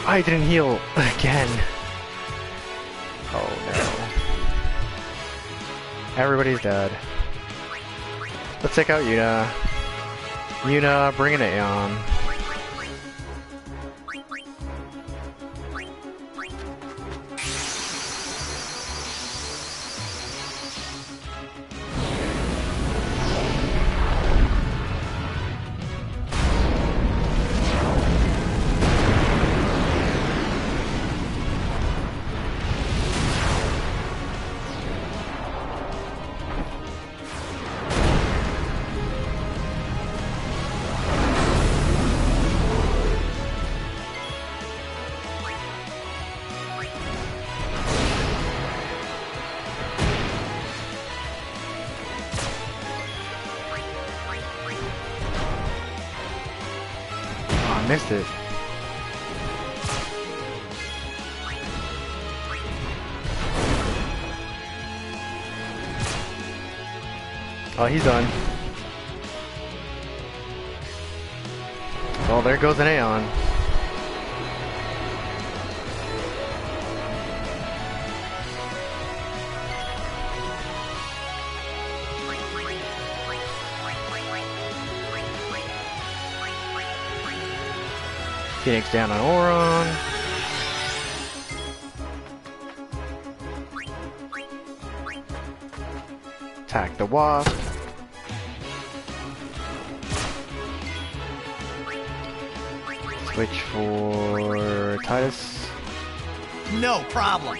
I didn't heal again. Oh no. Everybody's dead. Let's take out Yuna. Yuna, bring an Aeon. Missed it. Oh, he's done. Well, there goes an Aeon. Phoenix down on Auron. Attack the Wasp. Switch for Titus. No problem.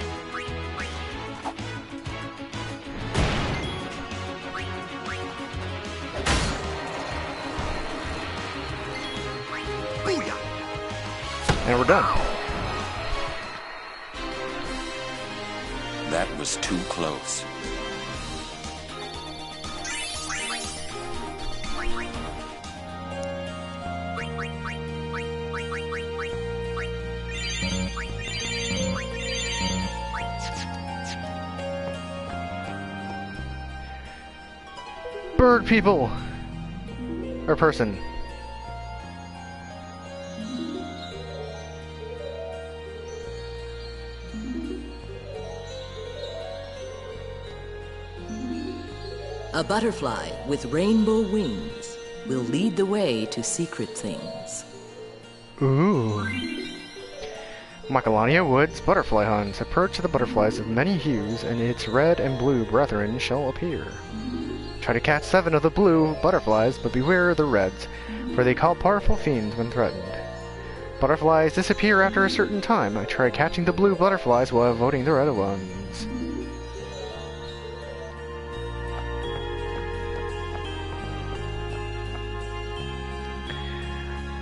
And we're done. That was too close. Bird people! Or person. A butterfly with rainbow wings will lead the way to secret things. Ooh. Macalania Woods Butterfly Hunt. Approach the butterflies of many hues, and its red and blue brethren shall appear. Try to catch 7 of the blue butterflies, but beware of the reds, for they call powerful fiends when threatened. Butterflies disappear after a certain time. I try catching the blue butterflies while avoiding the red ones.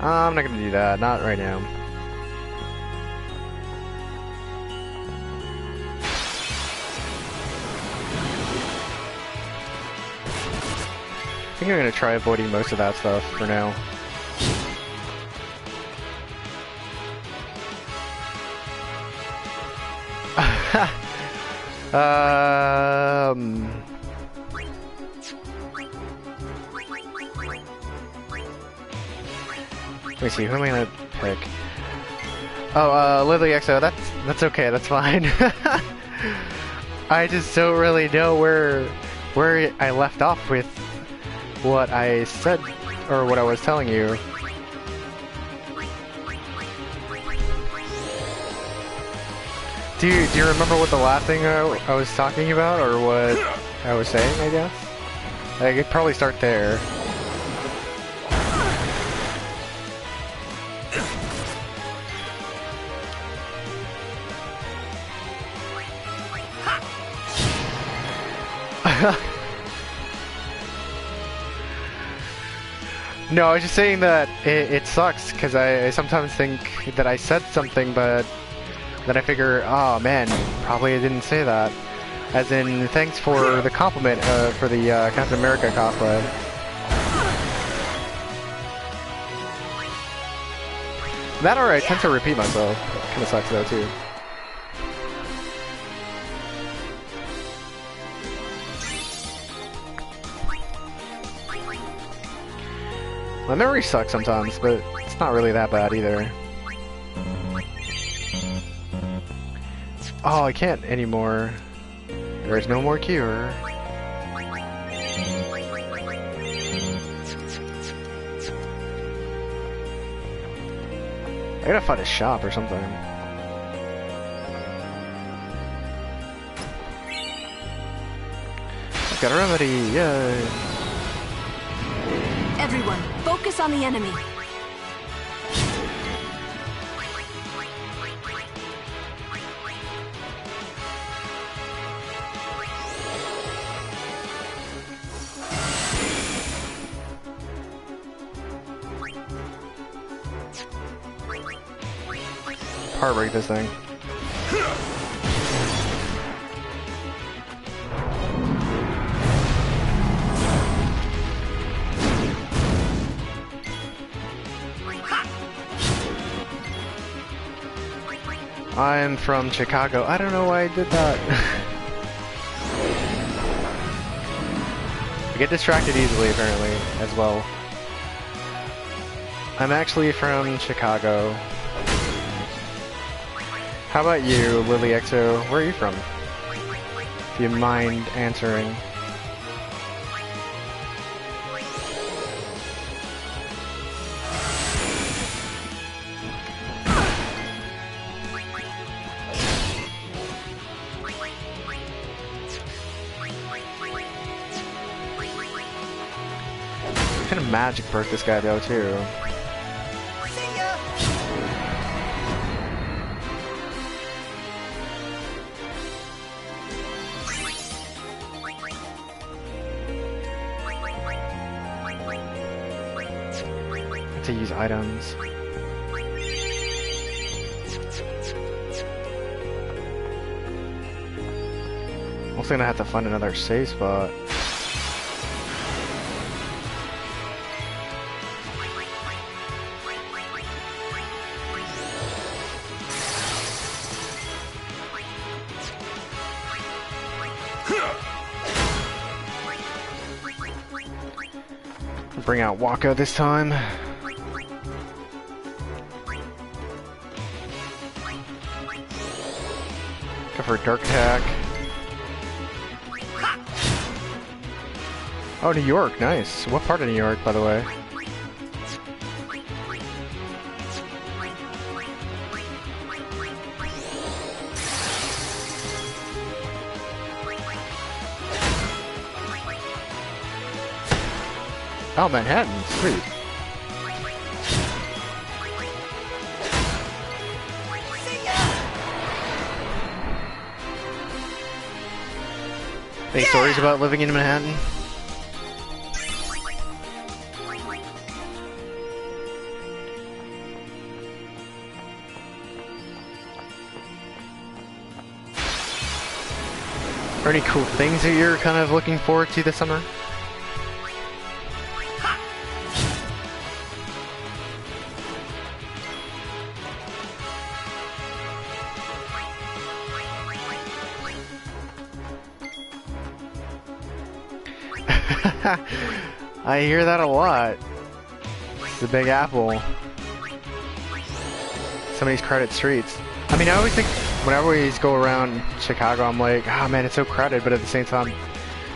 I'm not gonna do that, not right now. I think I'm gonna try avoiding most of that stuff for now. Let me see, who am I gonna pick? Oh, Lily XO, that's okay, that's fine. I just don't really know where I left off with what I said, or what I was telling you. Do you remember what the last thing I was talking about, or what I was saying, I guess? I could probably start there. No, I was just saying that it sucks, because I sometimes think that I said something, but then I figure, oh man, probably I didn't say that. As in, thanks for the compliment for the Captain America cosplay. That or I tend to repeat myself. Kinda sucks though, too. My memory sucks sometimes, but it's not really that bad either. Oh, I can't anymore. There is no more cure. I gotta find a shop or something. I've got a remedy, yay! Everyone, focus on the enemy. Heartbreak this thing. I'm from Chicago. I don't know why I did that. I get distracted easily, apparently, as well. I'm actually from Chicago. How about you, Lily XO? Where are you from? If you mind answering. What kind of magic broke this guy though, too? To use items. Also gonna have to find another save spot. Bring out Waka this time. Go for a dark attack. Oh, New York, nice. What part of New York, by the way? Oh, Manhattan, sweet. Any stories about living in Manhattan? Are any cool things that you're kind of looking forward to this summer? I hear that a lot. It's the Big Apple. Some of these crowded streets. I mean, I always think, when I always go around Chicago, I'm like, oh man, it's so crowded, but at the same time,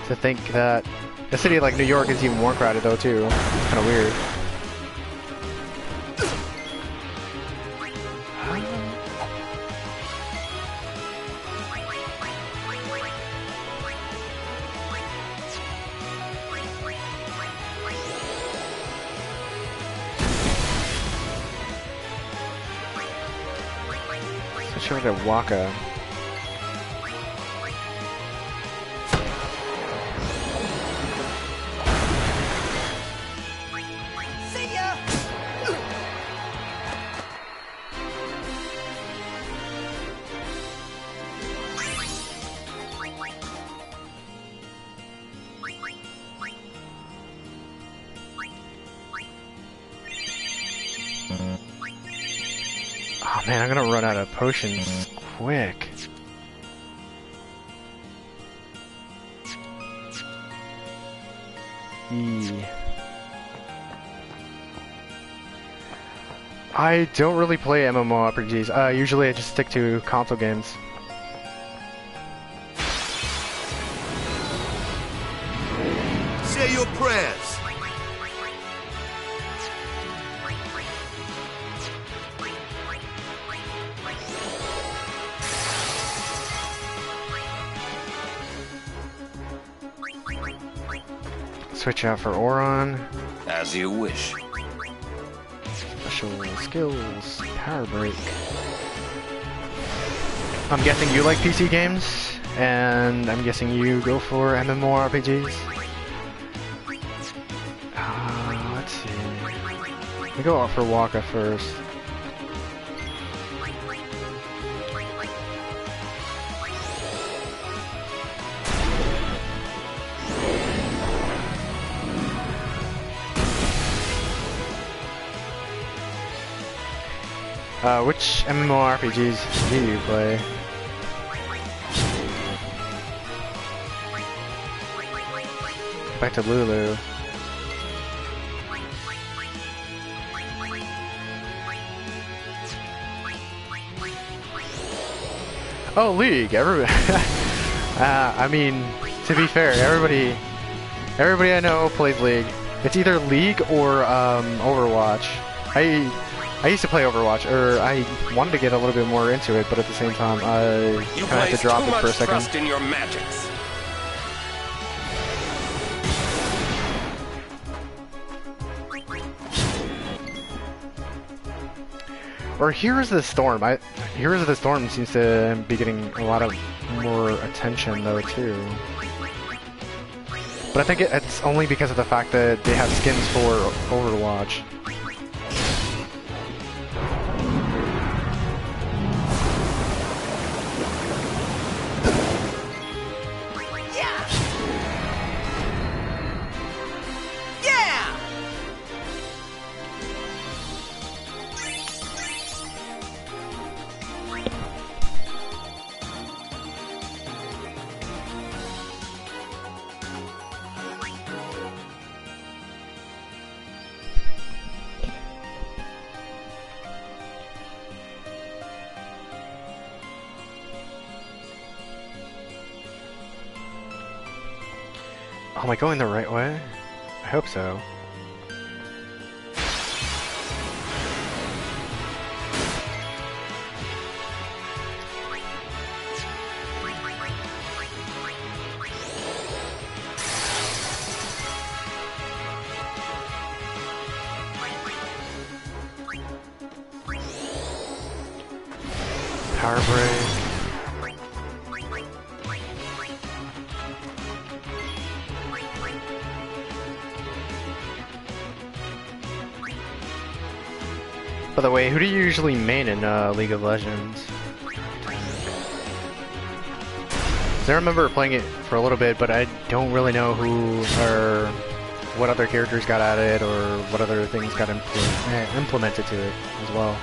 to think that a city like New York is even more crowded though too. Kind of weird. Switch over to Waka. Oh man, I'm gonna run out of potions quick. I don't really play MMORPGs. Usually I just stick to console games. switch out for Oron. As you wish. Special skills, power break. I'm guessing you like PC games, and I'm guessing you go for MMORPGs. Let's see. Let me go out for Waka first. Which MMORPGs do you play? Back to Lulu. Oh, League. Everybody. I mean, to be fair, everybody I know plays League. It's either League or Overwatch. I used to play Overwatch, or I wanted to get a little bit more into it, but at the same time, I kind of had to drop it for a second. Trust in your magics. Or Heroes of the Storm. Heroes of the Storm seems to be getting a lot of more attention though too. But I think it's only because of the fact that they have skins for Overwatch. Am I going the right way? I hope so. Power break. By the way, who do you usually main in League of Legends? I remember playing it for a little bit, but I don't really know who or what other characters got added or what other things got implemented to it as well.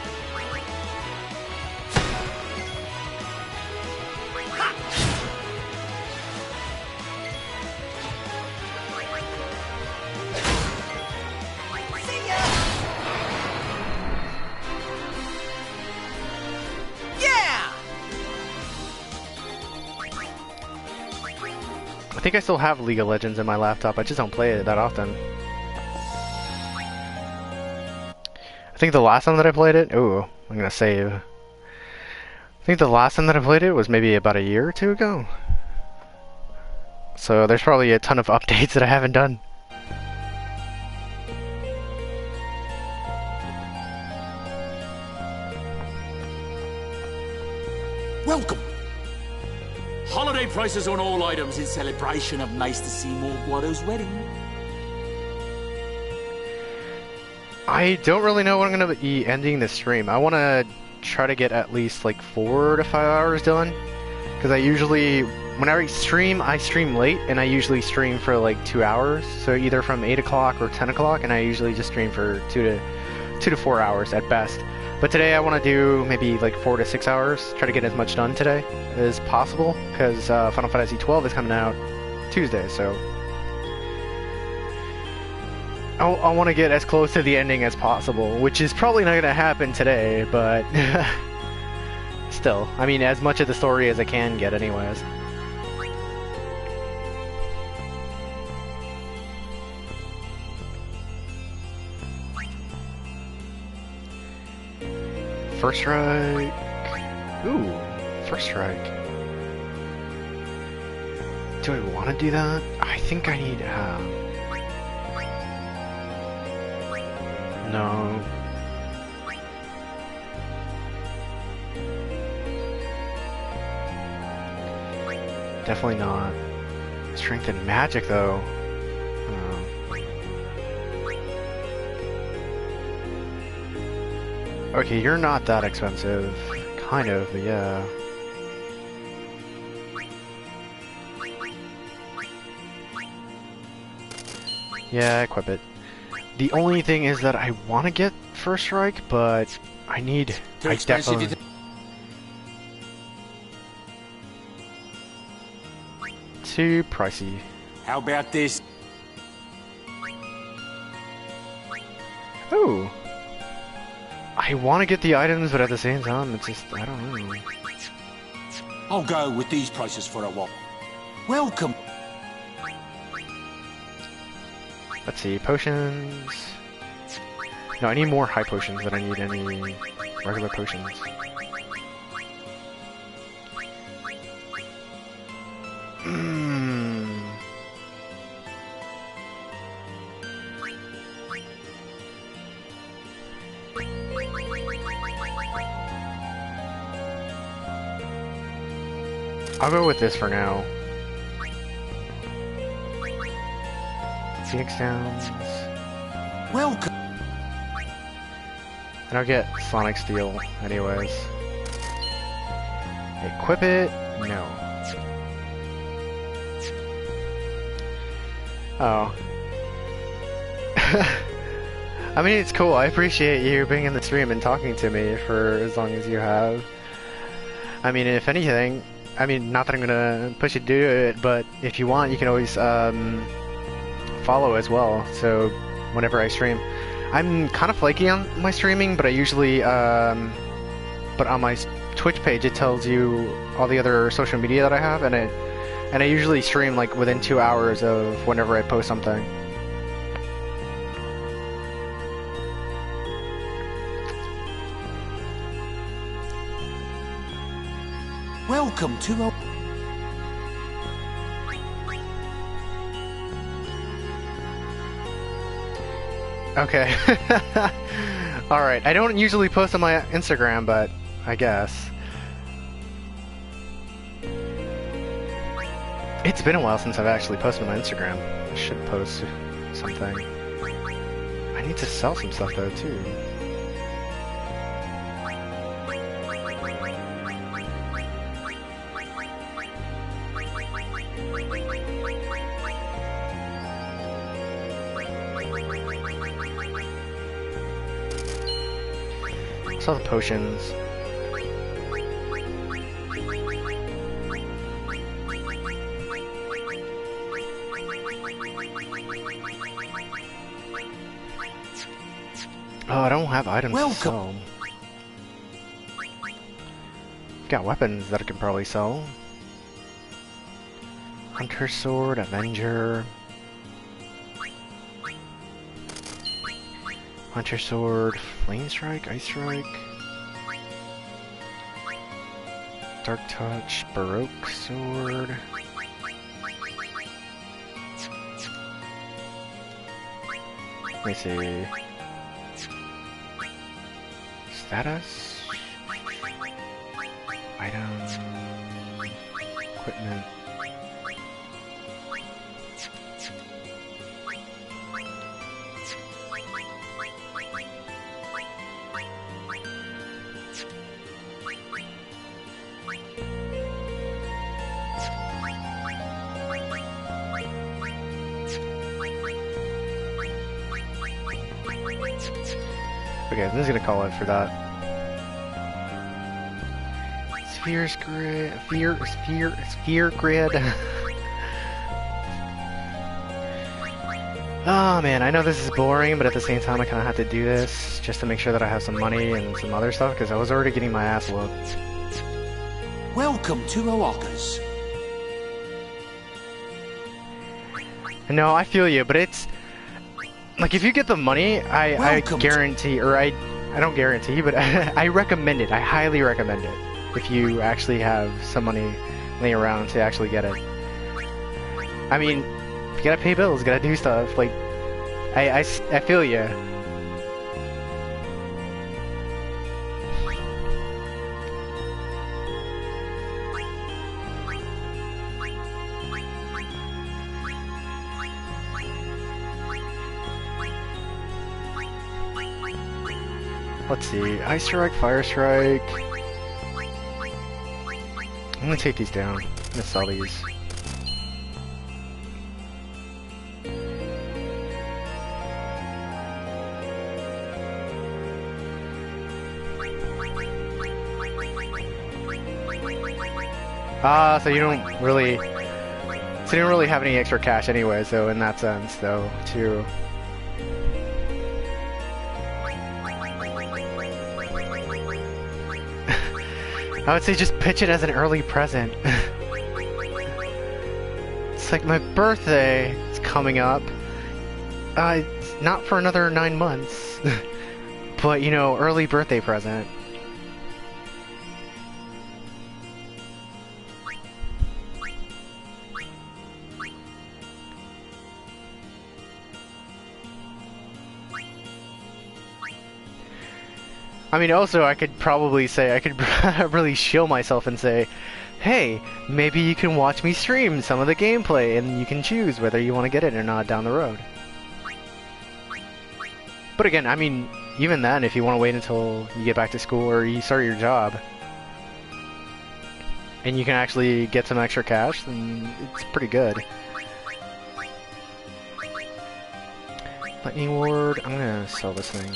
I think I still have League of Legends in my laptop, I just don't play it that often. I think the last time that I played it, ooh, I'm gonna save. I think the last time that I played it was maybe about a year or two ago. So there's probably a ton of updates that I haven't done. Welcome! Holiday prices on all items in celebration of Maester Seymour Guado's wedding. I don't really know when I'm going to be ending the stream. I want to try to get at least like 4 to 5 hours done. Because I usually, when I stream late, and I usually stream for like 2 hours. So either from 8 o'clock or 10 o'clock, and I usually just stream for 2 to 4 hours at best. But today I want to do maybe like 4 to 6 hours, try to get as much done today as possible, because Final Fantasy XII is coming out Tuesday, so I want to get as close to the ending as possible, which is probably not going to happen today, but still, I mean, as much of the story as I can get anyways. First strike. Ooh, first strike. Do I want to do that? I think I need. No. Definitely not. Strength and magic, though. Okay, you're not that expensive. Kind of, but yeah. Yeah, equip it. The only thing is that I want to get First Strike, but I need... I definitely... Too pricey. How about this? Ooh. I want to get the items, but at the same time, it's just... I don't know. I'll go with these prices for a while. Welcome. Let's see, potions... No, I need more high potions than I need any regular potions. I'll go with this for now. Phoenix Downs. Welcome. And I'll get Sonic Steel anyways. Equip it? No. Oh. I mean, it's cool. I appreciate you being in the stream and talking to me for as long as you have. I mean, if anything, I mean, not that I'm gonna push you to do it, but if you want, you can always follow as well. So whenever I stream, I'm kind of flaky on my streaming, but I usually, but on my Twitch page, it tells you all the other social media that I have, and I usually stream like within 2 hours of whenever I post something. Welcome to a... Okay. Alright, I don't usually post on my Instagram, but I guess. It's been a while since I've actually posted on my Instagram. I should post something. I need to sell some stuff though, too. Sell the potions. Oh, I don't have items to sell. Got weapons that I can probably sell. Hunter Sword, Avenger. Hunter Sword, Flame Strike, Ice Strike. Dark Touch, Baroque Sword. Let me see. Status. Items. Equipment. Okay, I'm just gonna call it for that. Sphere's grid, sphere grid. Oh man, I know this is boring, but at the same time I kind of have to do this just to make sure that I have some money and some other stuff, because I was already getting my ass whooped. Welcome to Oaka's. No, I feel you, but it's... Like, if you get the money, I guarantee, or I don't guarantee, but I recommend it. I highly recommend it. If you actually have some money laying around to actually get it. I mean, you gotta pay bills, you gotta do stuff. Like, I feel you. Let's see. Ice Strike, Fire Strike. I'm gonna take these down. I'm gonna sell these. So you don't really... So you don't really have any extra cash anyway, so in that sense, though, too. I would say just pitch it as an early present. It's like my birthday is coming up. It's not for another 9 months. But, you know, early birthday present. I mean, also, I could probably say, I could really shill myself and say, hey, maybe you can watch me stream some of the gameplay and you can choose whether you want to get it or not down the road. But again, I mean, even then, if you want to wait until you get back to school or you start your job and you can actually get some extra cash, then it's pretty good. Lightning Ward, I'm gonna sell this thing.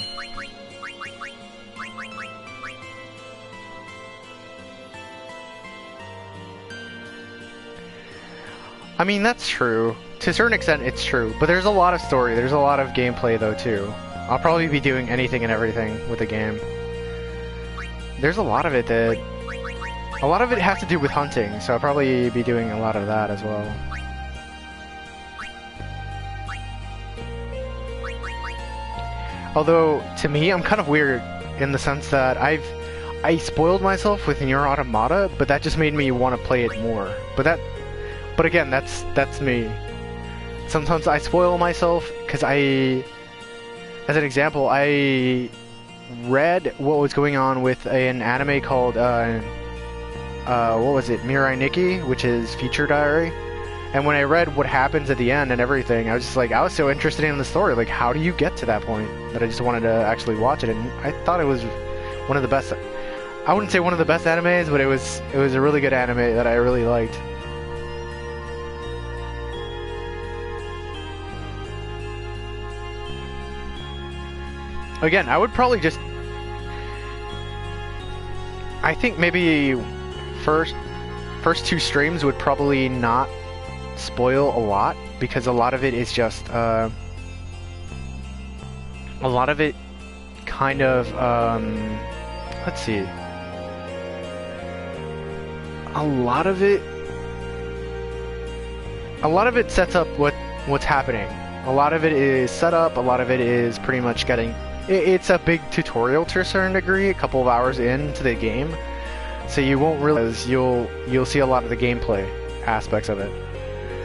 I mean, that's true. To a certain extent, it's true. But there's a lot of story. There's a lot of gameplay, though, too. I'll probably be doing anything and everything with the game. There's a lot of it that... A lot of it has to do with hunting, so I'll probably be doing a lot of that as well. Although, to me, I'm kind of weird in the sense that I spoiled myself with Nier Automata, but that just made me want to play it more. But again, that's me. Sometimes I spoil myself because as an example, I read what was going on with an anime called, what was it, Mirai Nikki, which is Feature Diary. And when I read what happens at the end and everything, I was just like, I was so interested in the story. Like, how do you get to that point? That I just wanted to actually watch it, and I thought it was one of the best. I wouldn't say one of the best animes, but it was a really good anime that I really liked. Again, I would probably just... I think maybe first 2 streams would probably not spoil a lot, because a lot of it is just... a lot of it kind of... let's see. A lot of it sets up what's happening. A lot of it is set up, a lot of it is pretty much getting... It's a big tutorial to a certain degree, a couple of hours into the game, so you won't realize you'll see a lot of the gameplay aspects of it.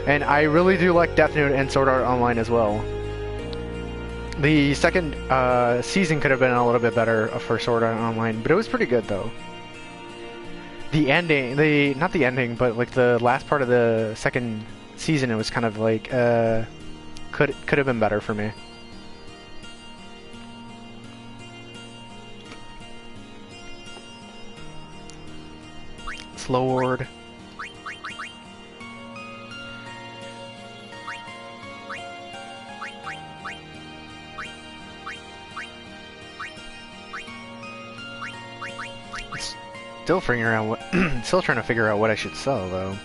And I really do like Death Note and Sword Art Online as well. The second season could have been a little bit better for Sword Art Online, but it was pretty good though. The ending, not the ending, but like the last part of the second season, it was kind of like could have been better for me. Slow Ward. Still trying to figure out what I should sell though.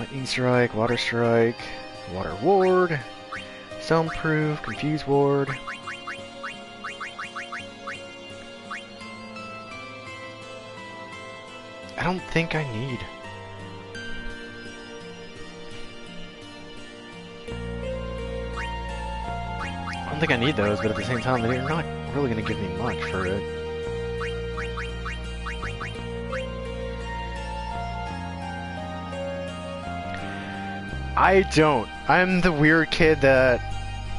Lightning Strike, Water Strike, Water Ward, Soundproof, Confuse Ward. I don't think I need. I don't think I need those, but at the same time, they're not really going to give me much for it. I don't. I'm the weird kid that,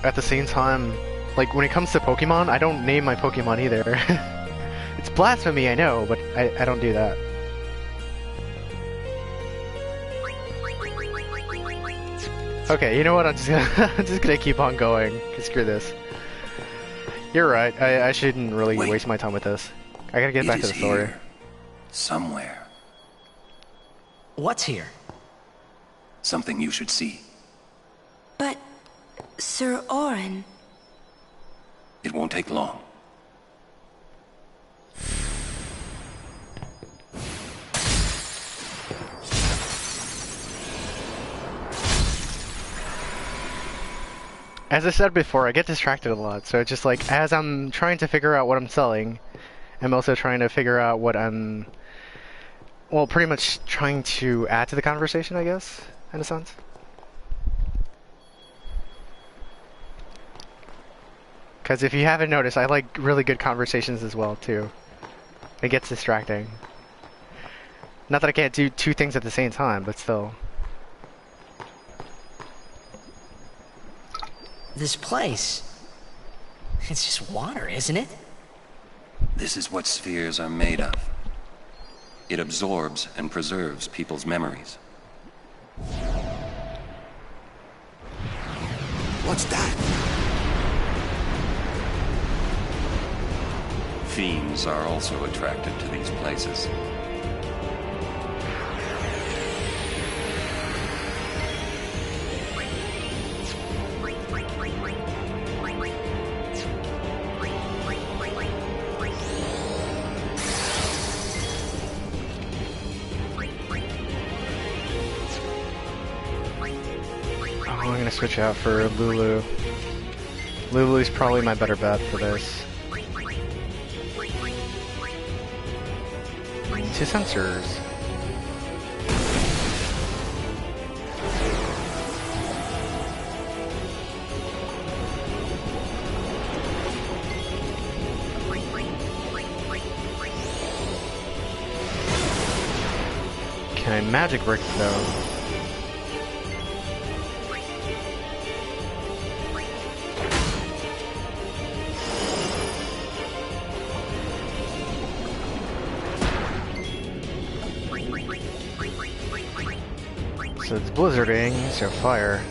at the same time, like, when it comes to Pokemon, I don't name my Pokemon either. It's blasphemy, I know, but I don't do that. Okay, you know what? I'm just gonna keep on going. Screw this. You're right. I shouldn't really waste my time with this. I gotta get back to the story. Here, somewhere. What's here? Something you should see. But, Sir Orin... It won't take long. As I said before, I get distracted a lot, so it's just like, as I'm trying to figure out what I'm selling, I'm also trying to figure out what I'm... Well, pretty much trying to add to the conversation, I guess, in a sense. Because if you haven't noticed, I like really good conversations as well, too. It gets distracting. Not that I can't do two things at the same time, but still. This place... It's just water, isn't it? This is what spheres are made of. It absorbs and preserves people's memories. What's that? Fiends are also attracted to these places. I'm gonna switch out for Lulu. Lulu's probably my better bet for this. 2 sensors. Can I magic brick though? So it's blizzarding, so fire.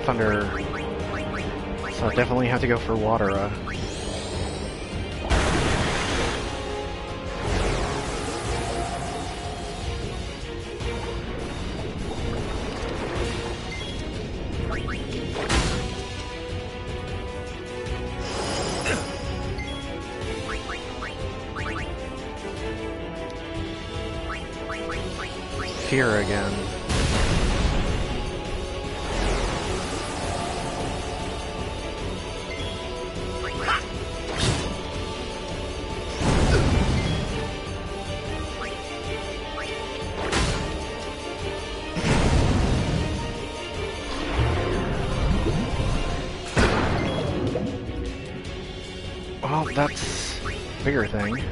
Thunder. So I definitely have to go for water. Fear again. Well, that's a bigger thing.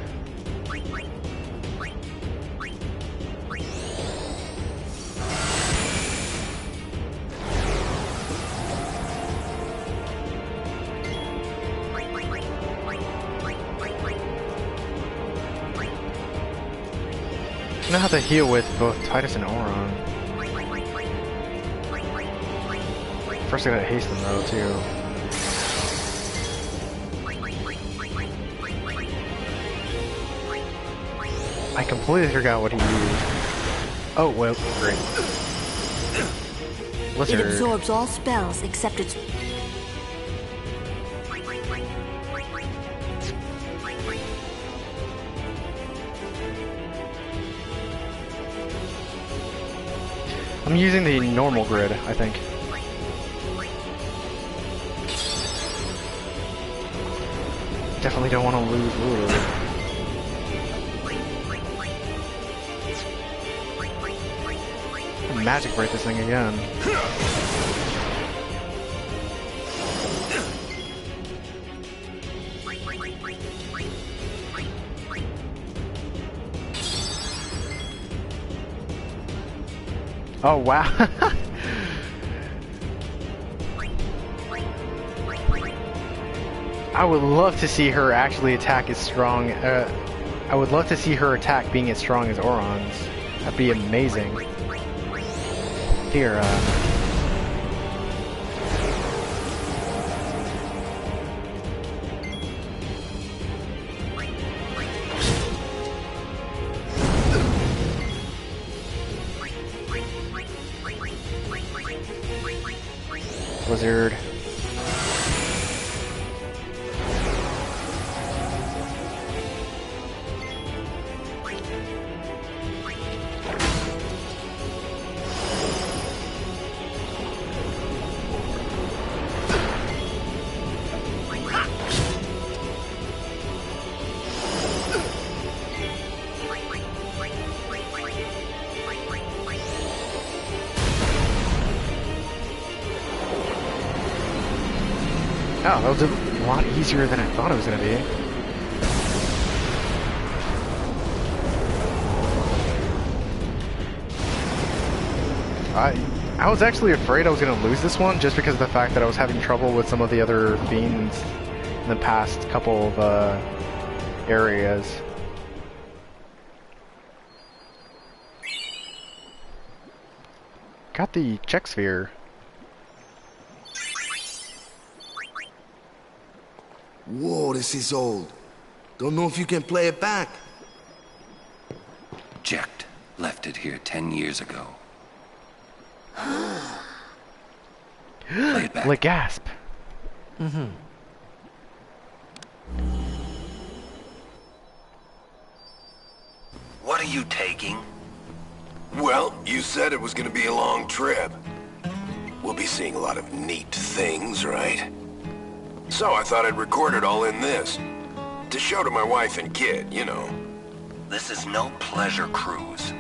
I know how to heal with both Titus and Auron. First I gotta hasten though, too. I completely forgot what he used. Oh, well, great. Blizzard. It absorbs all spells except its... I'm using the normal grid, I think. Definitely don't want to lose Lulu. Magic break this thing again. Oh wow. I would love to see her actually attack as strong. I would love to see her attack being as strong as Auron's. That'd be amazing. Here, Blizzard. Oh, that was a lot easier than I thought it was going to be. I was actually afraid I was going to lose this one just because of the fact that I was having trouble with some of the other fiends in the past couple of areas. Got the check sphere. Whoa, this is old. Don't know if you can play it back. Jecht left it here 10 years ago. Play it back. Like gasp. Mm-hmm. What are you taking? Well, you said it was gonna be a long trip. We'll be seeing a lot of neat things, right? So I thought I'd record it all in this. To show to my wife and kid, you know. This is no pleasure cruise.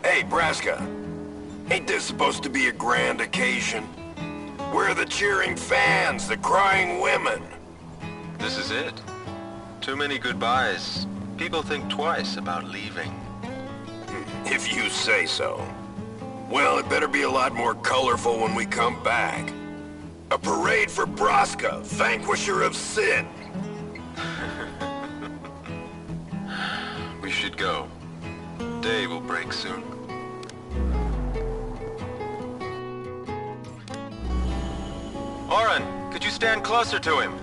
Hey, Braska. Ain't this supposed to be a grand occasion? We're the cheering fans, the crying women. This is it. Too many goodbyes. People think twice about leaving. If you say so. Well, it better be a lot more colorful when we come back. A parade for Braska, vanquisher of sin. We should go. Day will break soon. Auron, could you stand closer to him?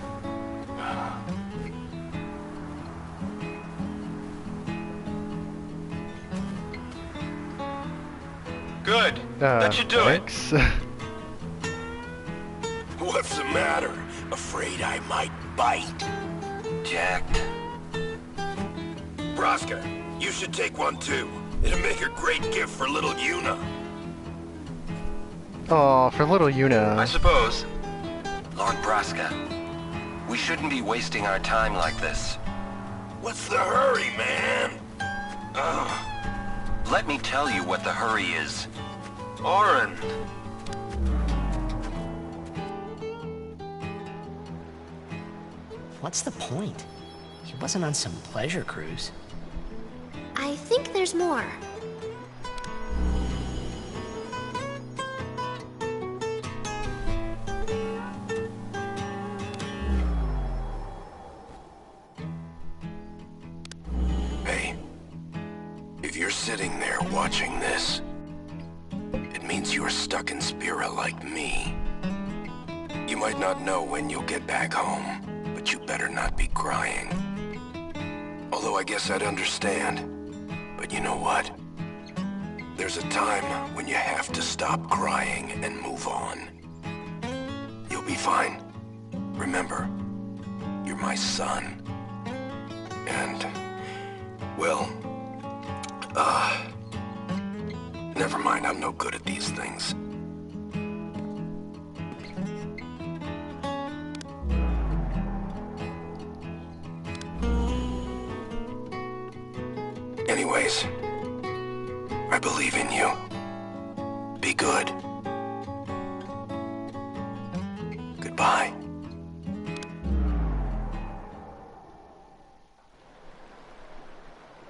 Good. That should do it. What's the matter? Afraid I might bite? Jacked. Braska, you should take one too. It'll make a great gift for little Yuna. Oh, for little Yuna. I suppose. Lord Braska, we shouldn't be wasting our time like this. What's the hurry, man? Let me tell you what the hurry is. Auron. What's the point? He wasn't on some pleasure cruise. I think there's more. Hey, if you're sitting there watching this, it means you're stuck in Spira like me. You might not know when you'll get back home, but you better not be crying. Although I guess I'd understand. But you know what? There's a time when you have to stop crying and move on. You'll be fine. Remember, you're my son. And, well, never mind, I'm no good at these things. Anyways, I believe in you. Be good. Goodbye.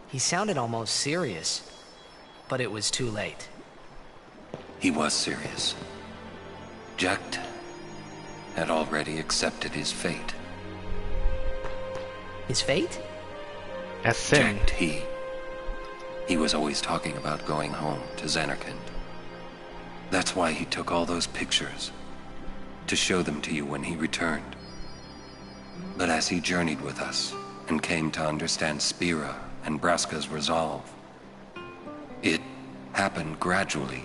He sounded almost serious, but it was too late. He was serious. Jecht had already accepted his fate. His fate? As Sin. Jacked he was always talking about going home to Xanarkand. That's why he took all those pictures, to show them to you when he returned. But as he journeyed with us and came to understand Spira and Braska's resolve, it happened gradually,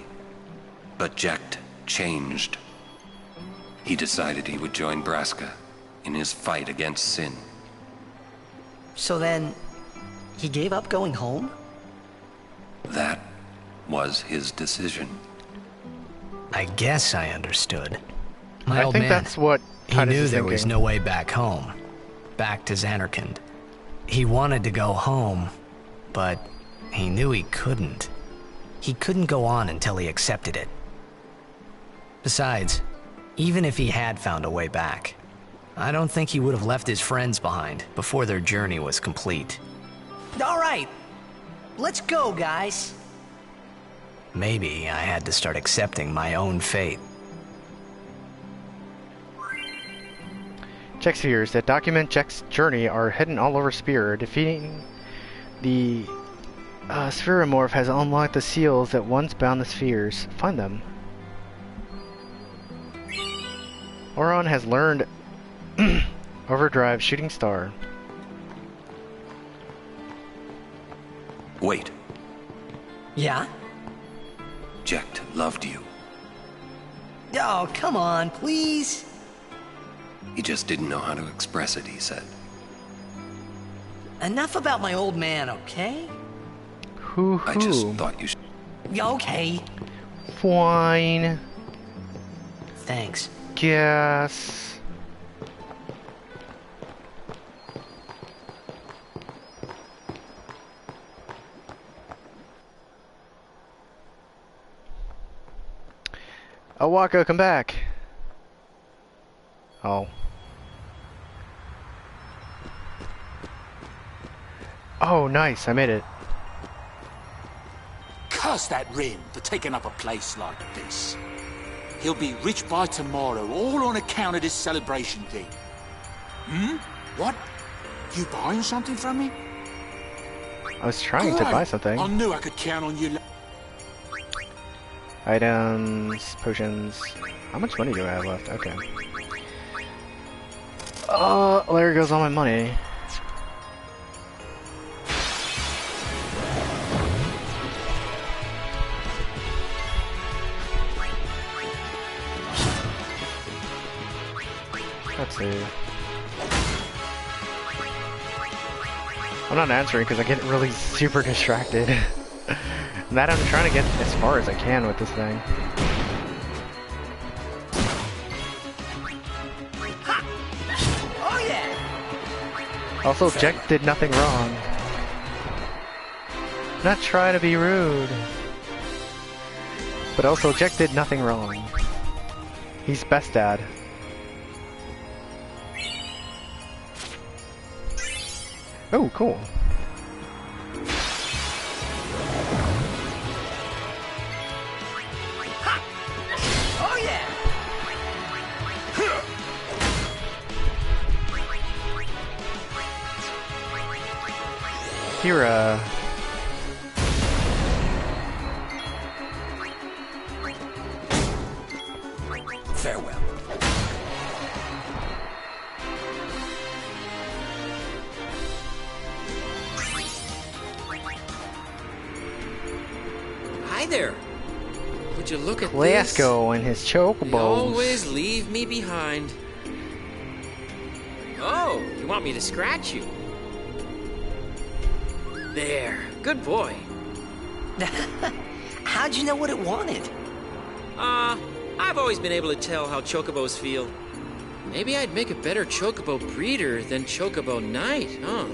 but Jacked changed. He decided he would join Braska in his fight against Sin. So then, he gave up going home? That was his decision. I guess I understood. My I old think man, that's what he Titus knew is there was thinking. no way back home. Back to Xanarkand. He wanted to go home, but he knew he couldn't. He couldn't go on until he accepted it. Besides, even if he had found a way back, I don't think he would have left his friends behind before their journey was complete. All right, let's go, guys. Maybe I had to start accepting my own fate. Check spheres that document Jack's journey are hidden all over Sphere. Defeating the Spheromorph has unlocked the seals that once bound the spheres. Find them. Oron has learned Overdrive Shooting Star. Wait, Yeah? Jacked loved you. Oh, come on, please. He just didn't know how to express it, he said. Enough about my old man, okay? Hoo hoo. I just thought you should. Okay. Fine. Thanks. Guess. Oh, Waka, come back. Oh. Oh, nice. I made it. Curse that Rin for taking up a place like this. He'll be rich by tomorrow, all on account of this celebration thing. Hmm? What? You buying something from me? I was trying to Great. buy something. I knew I could count on you. Items, potions. How much money do I have left? Okay. There goes all my money. Let's see. I'm not answering because I get really super distracted. And that I'm trying to get as far as I can with this thing. Oh yeah. Also, Jack did nothing wrong. Not trying to be rude. But also, Jack did nothing wrong. He's best dad. Oh, cool. Oh yeah. Kira. Farewell. Hi there. Would you look at this? Glasgow and his You chocobos. always leave me behind. Oh, you want me to scratch you? There. Good boy. How'd you know what it wanted? I've always been able to tell how chocobos feel. Maybe I'd make a better chocobo breeder than chocobo knight, huh?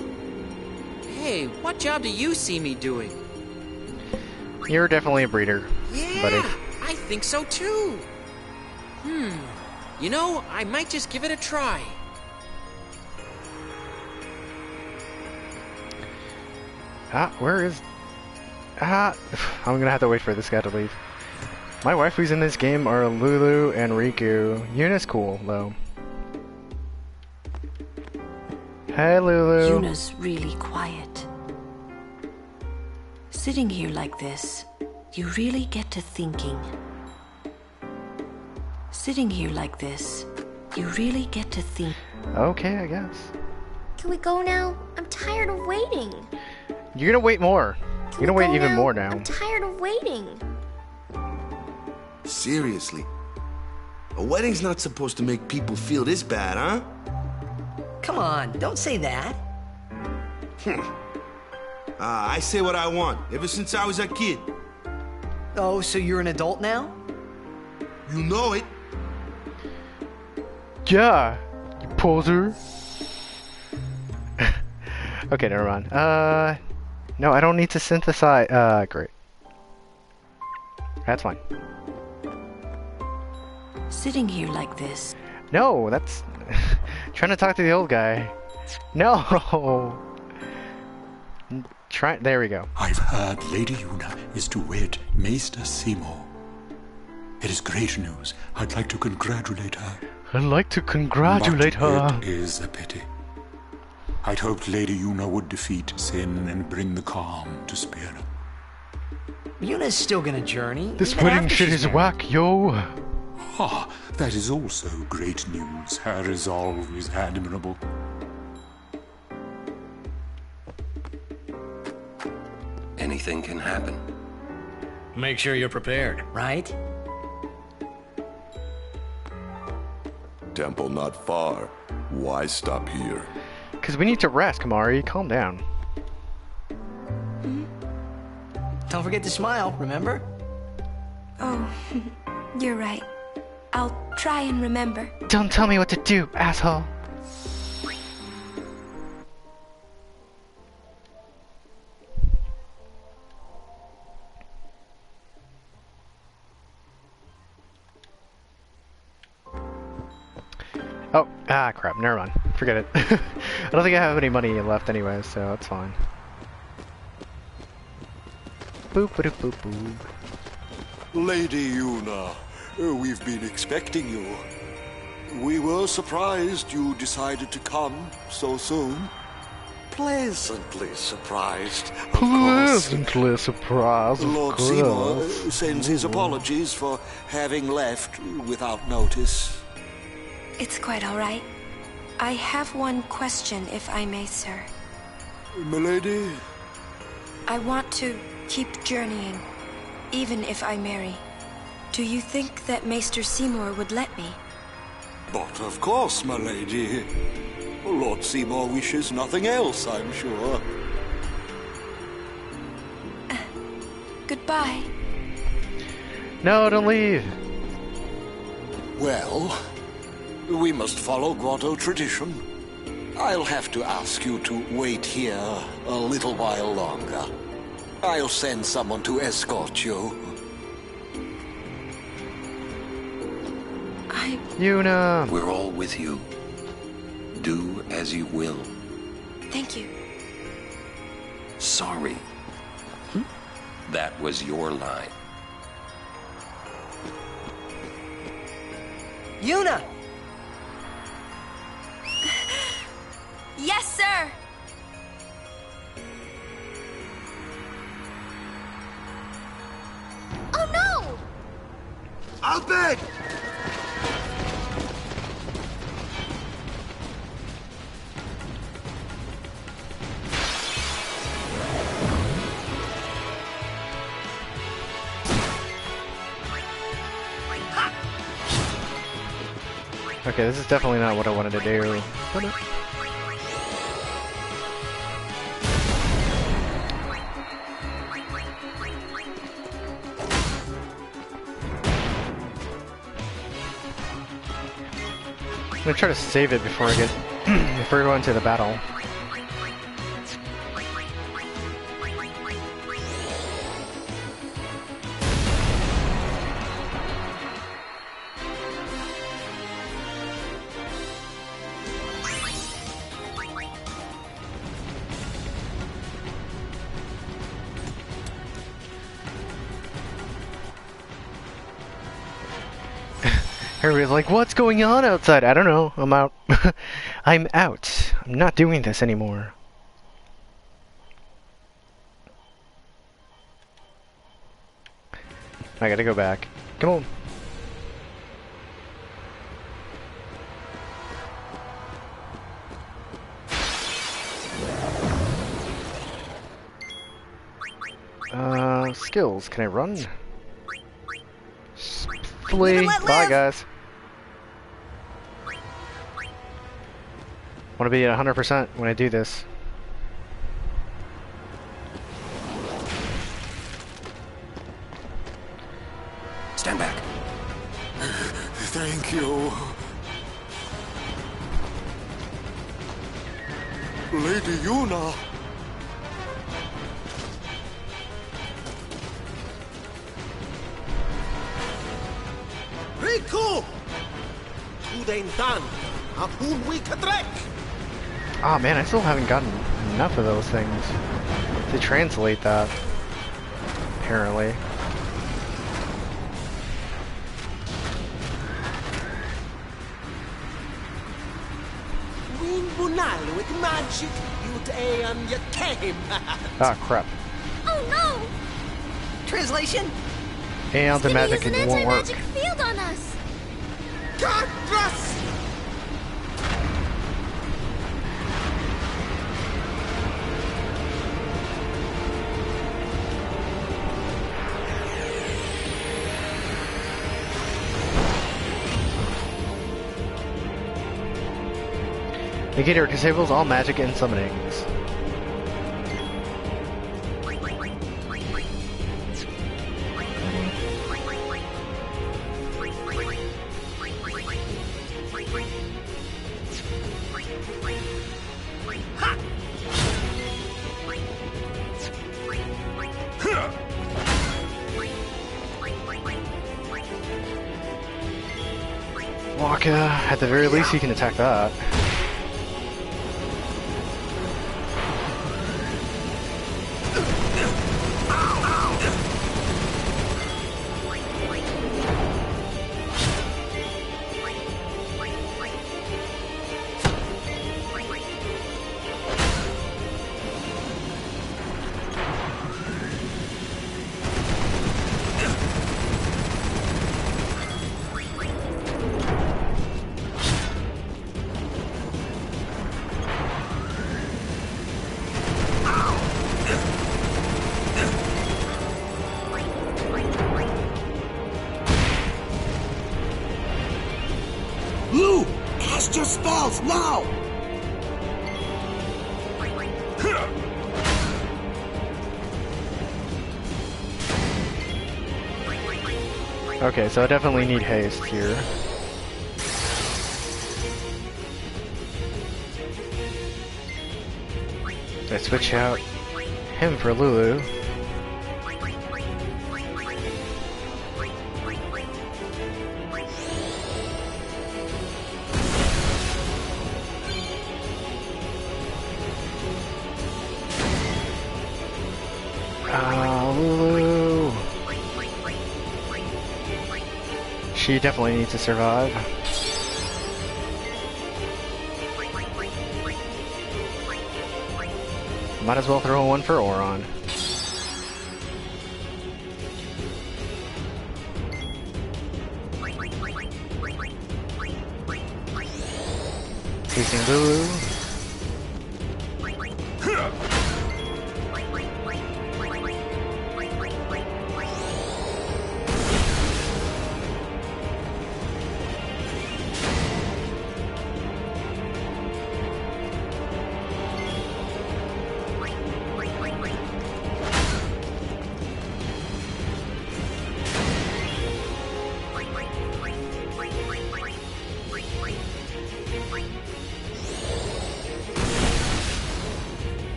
Hey, what job do you see me doing? You're definitely a breeder, Yeah, buddy. I think so too. You know, I might just give it a try. Where is... I'm gonna have to wait for this guy to leave. My waifus in this game are Lulu and Riku. Yuna's cool, though. Hey, Lulu. Yuna's really quiet. Sitting here like this, you really get to thinking. Sitting here like this, you really get to think. Okay, I guess. Can we go now? I'm tired of waiting. You're gonna wait more. You're gonna wait even more now. I'm tired of waiting. Seriously. A wedding's not supposed to make people feel this bad, huh? Come on, don't say that. I say what I want, ever since I was a kid. Oh, so you're an adult now? You know it. Yeah, you poser. Okay, never mind. No, I don't need to synthesize. Great. That's fine. Sitting here like this. No, that's trying to talk to the old guy. No. Try. There we go. I've heard Lady Yuna is to wed Maester Seymour. It is great news. I'd like to congratulate her. I'd like to congratulate her. It is a pity. I'd hoped Lady Yuna would defeat sin and bring the calm to Spira. Yuna's still gonna journey. This even wedding after shit she's is married. whack, yo. Ah, that is also great news. Her resolve is admirable. Anything can happen. Make sure you're prepared, right? Temple not far. Why stop here? Because we need to rest, Kamari. Calm down. Don't forget to smile, remember? Oh, you're right. I'll try and remember. Don't tell me what to do, asshole. Oh, crap, never mind. Forget it. I don't think I have any money left anyway, so that's fine. Boop ba boop boop. Lady Yuna, we've been expecting you. We were surprised you decided to come so soon. Pleasantly surprised, of course. Pleasantly surprised, of Lord course. Seymour sends his apologies for having left without notice. It's quite all right. I have one question, if I may, sir. Milady? I want to keep journeying, even if I marry. Do you think that Maester Seymour would let me? But of course, my lady. Lord Seymour wishes nothing else, I'm sure. Goodbye. No, don't leave. Well, we must follow Grotto tradition. I'll have to ask you to wait here a little while longer. I'll send someone to escort you. Yuna! We're all with you. Do as you will. Thank you. Sorry. That was your line. Yuna! Yes, sir! Oh no! I'll bet! Okay, this is definitely not what I wanted to do. I'm gonna try to save it before I get before we go into the battle. Everybody's like, what's going on outside? I don't know. I'm out. I'm out. I'm not doing this anymore. I gotta go back. Come on. Skills. Can I run? Flee. Bye, guys. Want to be at 100% when I do this. Stand back. Thank you. Lady Yuna. Riku! Ah, man, I still haven't gotten enough of those things to translate that, apparently. Ah, crap. Oh no! Translation? And the magic Use an won't work. anti-magic field on us! Negator disables all magic and summonings. Waka, at the very least, you can attack that. Lou! Cast your spells, now! Okay, so I definitely need haste here. I switch out him for Lulu. Lulu. She definitely needs to survive. Might as well throw one for Oron. Facing Lulu.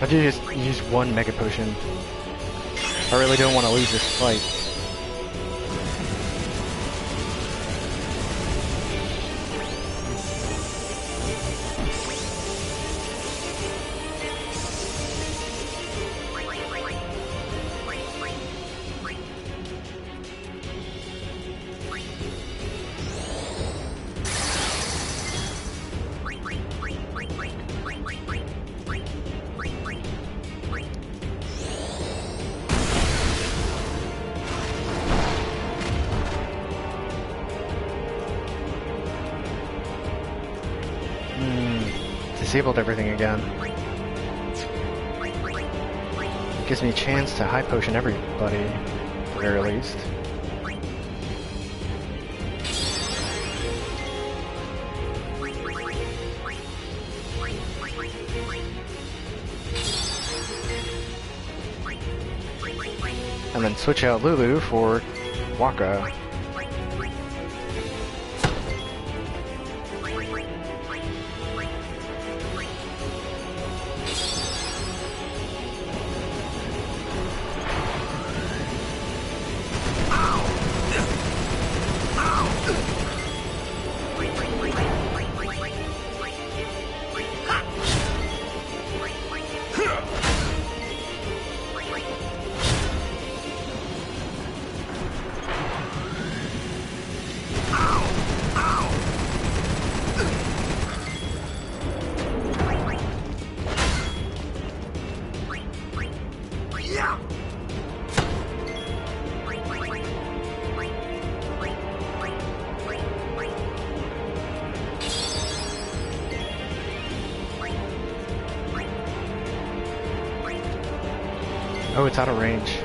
I do just use one Mega Potion. I really don't want to lose this fight. disabled everything again. Gives me a chance to high potion everybody, at the very least. And then switch out Lulu for Waka. Oh, it's out of range.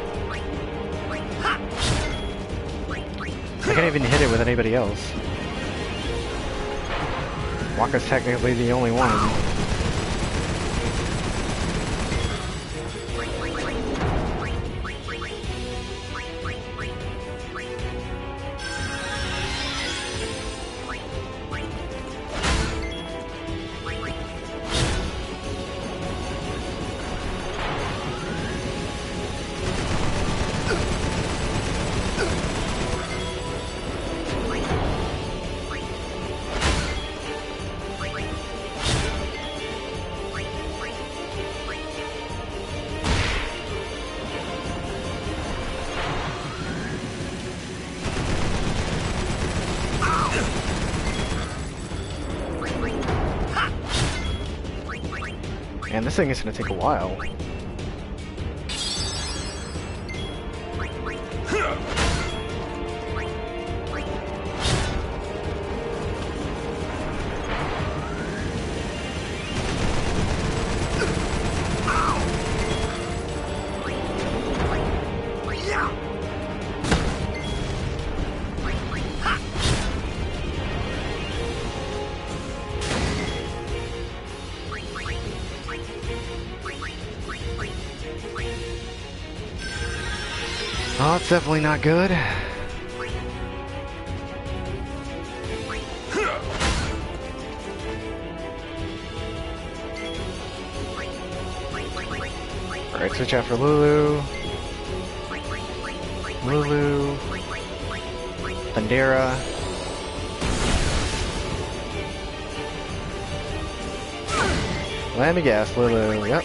I can't even hit it with anybody else. Waka's technically the only one. And this thing is going to take a while. Oh, it's definitely not good. Alright, switch out for Lulu. Lulu. Thundera. Let me guess, Lulu, yep.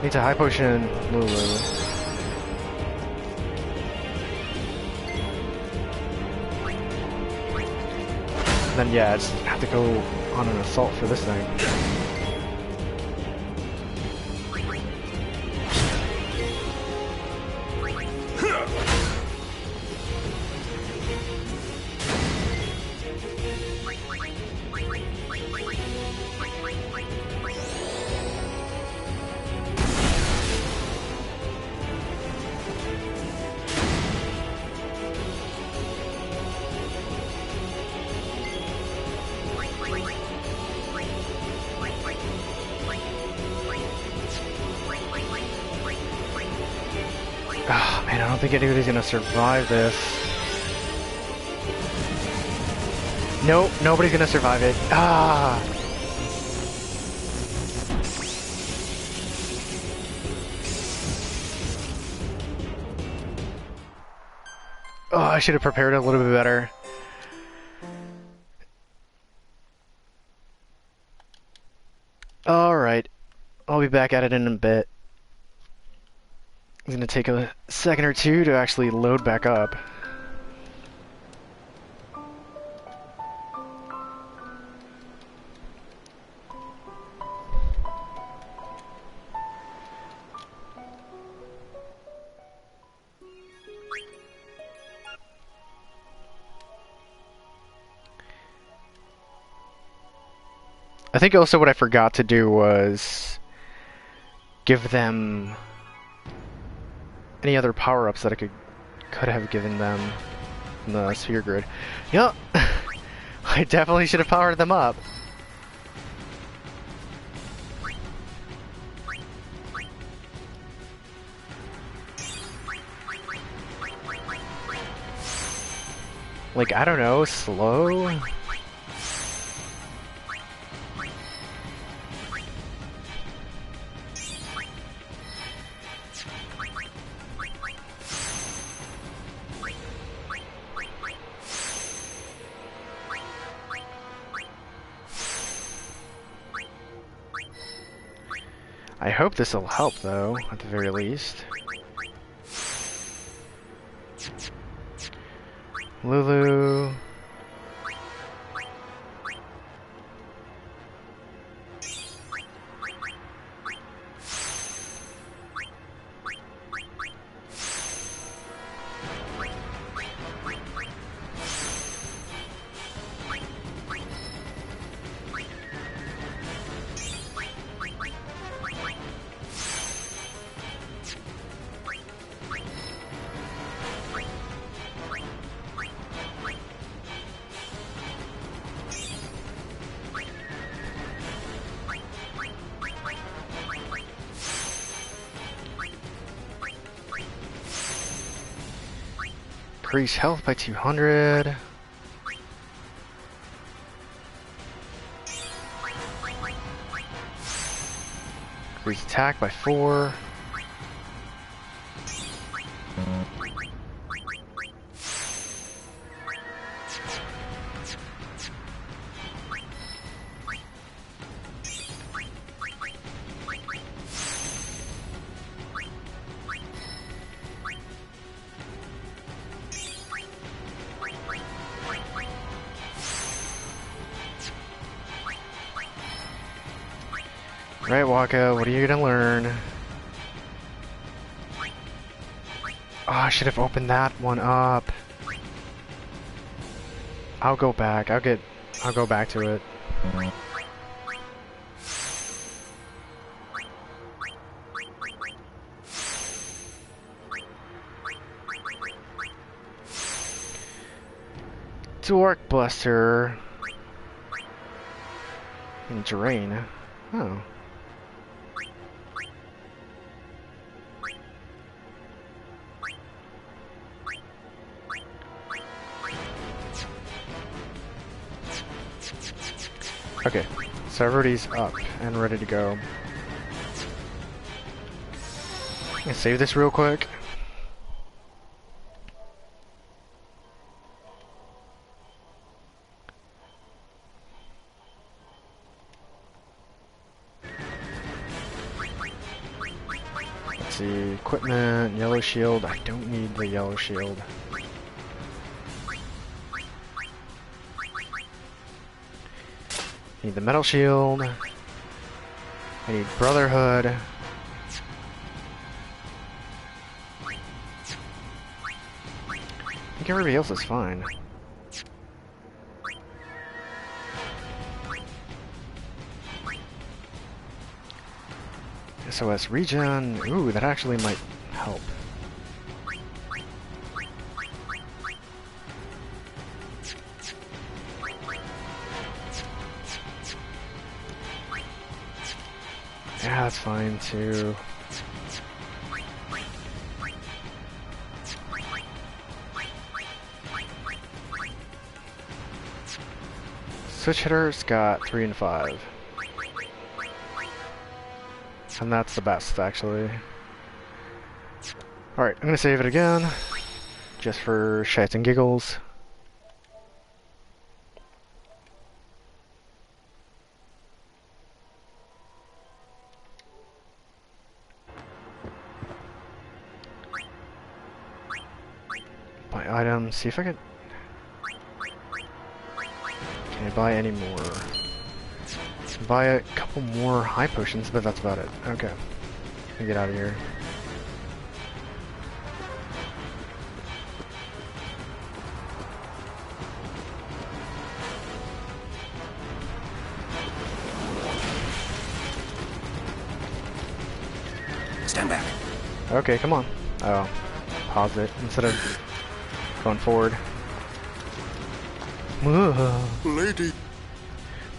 Needs a high potion, Lulu. Then yeah, I just have to go on an assault for this thing. Oh, man, I don't think anybody's gonna survive this. Nope, nobody's gonna survive it. Ah! Oh, I should have prepared a little bit better. Alright, I'll be back at it in a bit. It's gonna take a second or two to actually load back up. I think also what I forgot to do was give them any other power-ups that I could have given them in the sphere grid. Yup, I definitely should have powered them up. Like, I don't know, slow? I hope this will help, though, at the very least. Lulu. Increase health by 200. Increase attack by 4. Right, Waka, what are you gonna learn? Oh, I should have opened that one up. I'll go back. I'll go back to it. Dork Buster. And Drain. Oh. Okay, so everybody's up and ready to go. I'm gonna save this real quick. Let's see, equipment, yellow shield. I don't need the yellow shield. Need the metal shield. I need Brotherhood. I think everybody else is fine. SOS regen. Ooh, that actually might help. Yeah, that's fine too. Switch hitters got 3 and 5. And that's the best, actually. Alright, I'm gonna save it again. Just for shits and giggles. my items. See if I could. Can I buy any more? Buy a couple more high potions, but that's about it. Okay. Let me get out of here. Stand back. Okay, come on. Oh, pause it instead of going forward. Lady.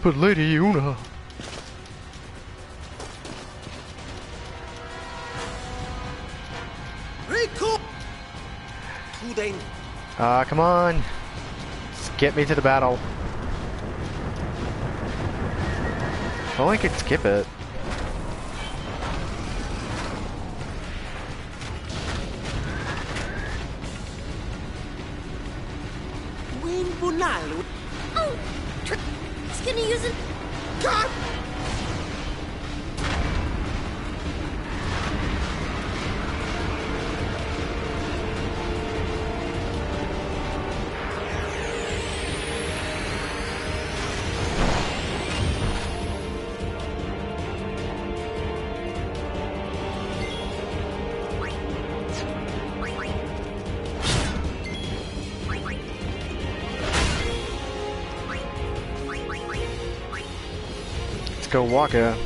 But Lady Una. Rico. Come on. Just get me to the battle. If only I could skip it. Oh! He's gonna use it. God! Go Waka.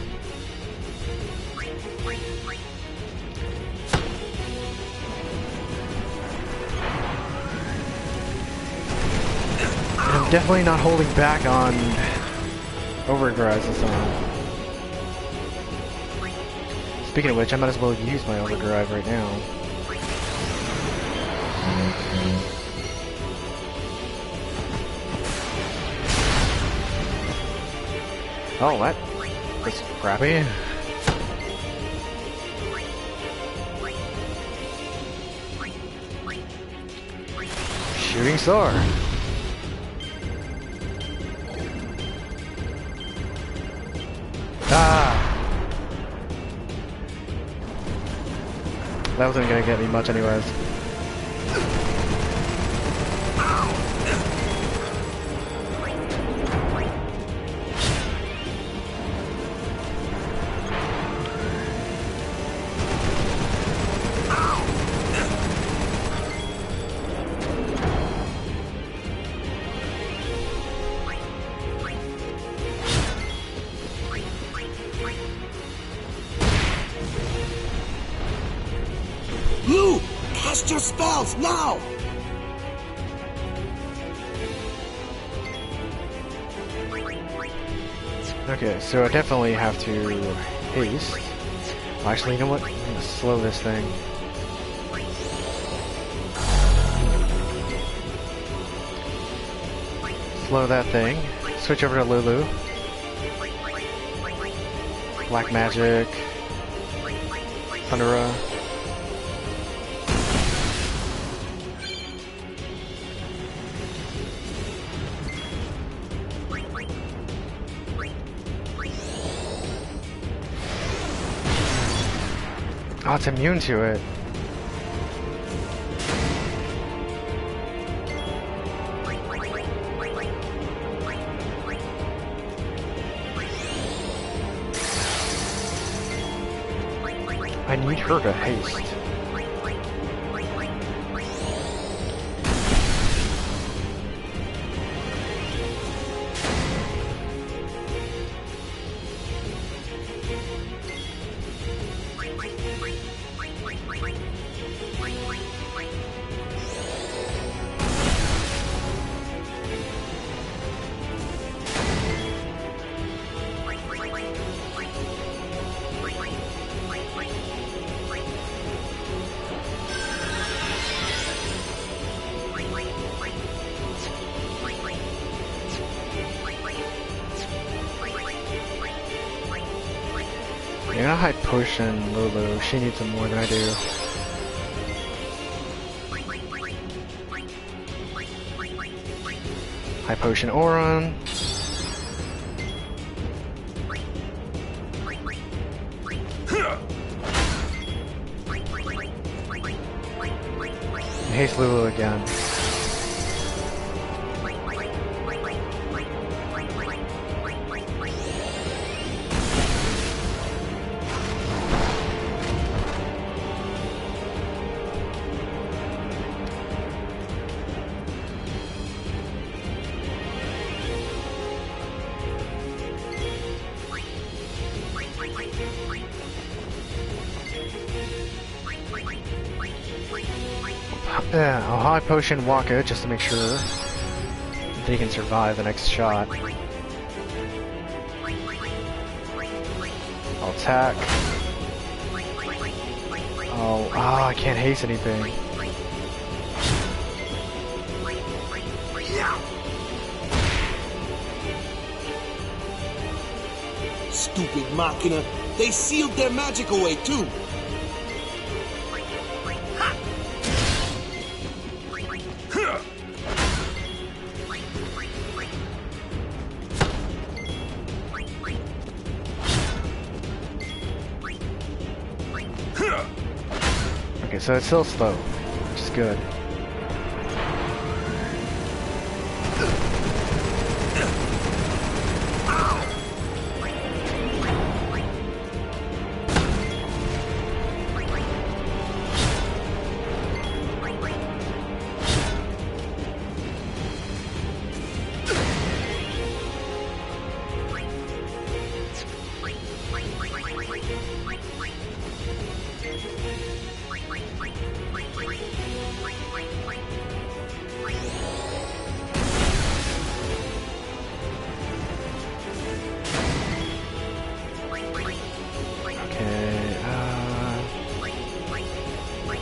I'm definitely not holding back on overdrives this time. Speaking of which, I might as well use my overdrive right now. Oh, what? That's crappy. Shooting star. Ah! That wasn't gonna get me much anyways. Lou! Cast your spells, now! Okay, so I definitely have to haste. Actually, you know what? I'm gonna slow this thing. Slow that thing. Switch over to Lulu. Black Magic. Thundera. Oh, it's immune to it. I need her to haste. You're gonna high potion Lulu. She needs it more than I do. High potion Auron. Haste Lulu again. Yeah, I'll high potion Waka just to make sure they can survive the next shot. I'll attack. Oh, I can't haste anything. Stupid Machina. They sealed their magic away, too. Okay, so it's still slow, which is good.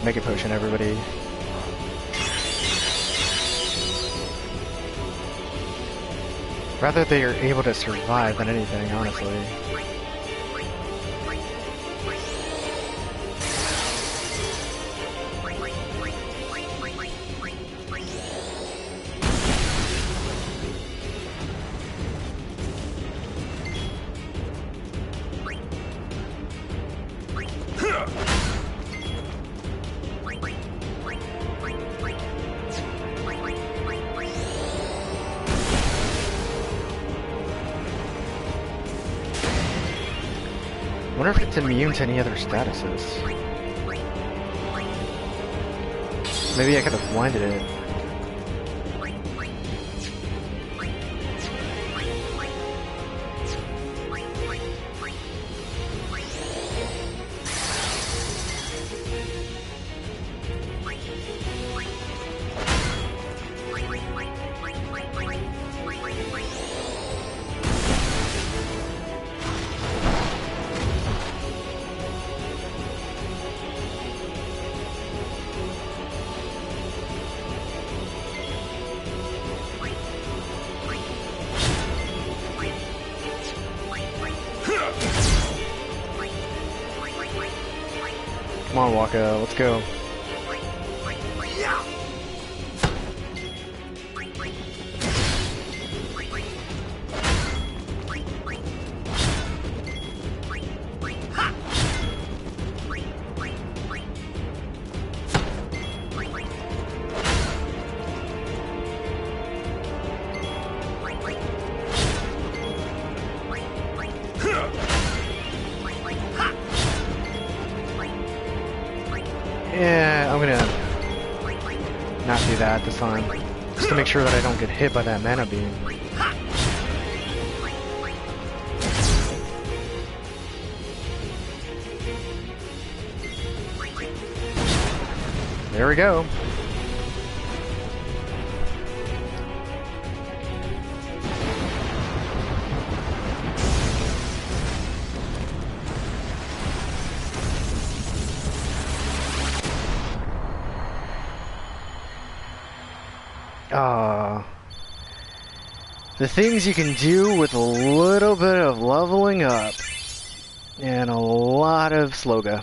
Make a potion, everybody. Rather they are able to survive than anything, honestly. I wonder if it's immune to any other statuses. Maybe I could have blinded it. Come on, Waka, let's go. Yeah, I'm gonna not do that this time. Just to make sure that I don't get hit by that mana beam. There we go. The things you can do with a little bit of leveling up and a lot of sloga.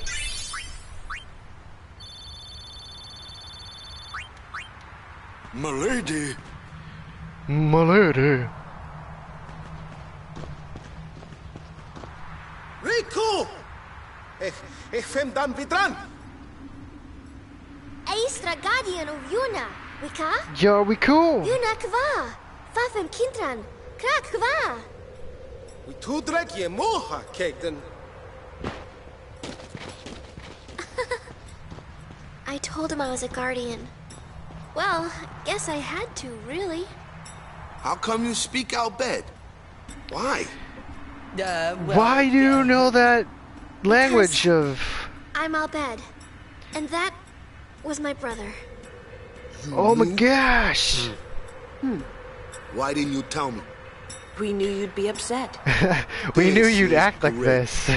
Milady. Milady. Riku! Ich fem dan vidran. Aistra guardian of Yuna, Wika? Yo, we cool. Yuna kva. Fafem kintran. Krak kva. We tudrek je moha kekten. I told him I was a guardian. Well, guess I had to, really. How come you speak Albed? Why? Well, why do you know that language of... I'm Albed. And that was my brother. Oh my gosh! Why didn't you tell me? We knew you'd be upset. We knew This you'd is act like great. this.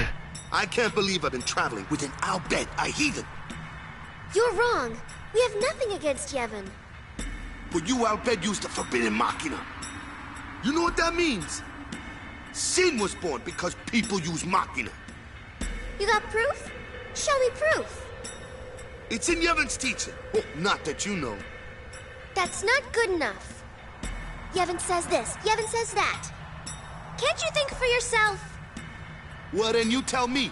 I can't believe I've been traveling with an Albed, a heathen. You're wrong. We have nothing against Yevon. But you Albed used the forbidden machina. You know what that means? Sin was born because people use machina. You got proof? Show me proof. It's in Yevon's teaching. Oh, not that you know. That's not good enough. Yevon says this, Yevon says that. Can't you think for yourself? Well, then you tell me.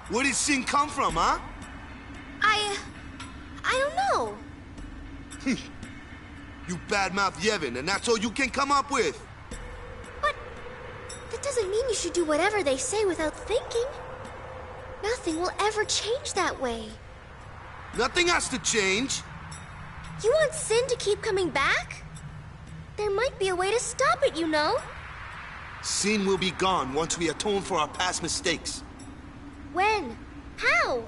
Where did sin come from, huh? I don't know. You badmouth Yevon, and that's all you can come up with. But that doesn't mean you should do whatever they say without thinking. Nothing will ever change that way. Nothing has to change. You want sin to keep coming back? There might be a way to stop it, you know. Sin will be gone once we atone for our past mistakes. When? How?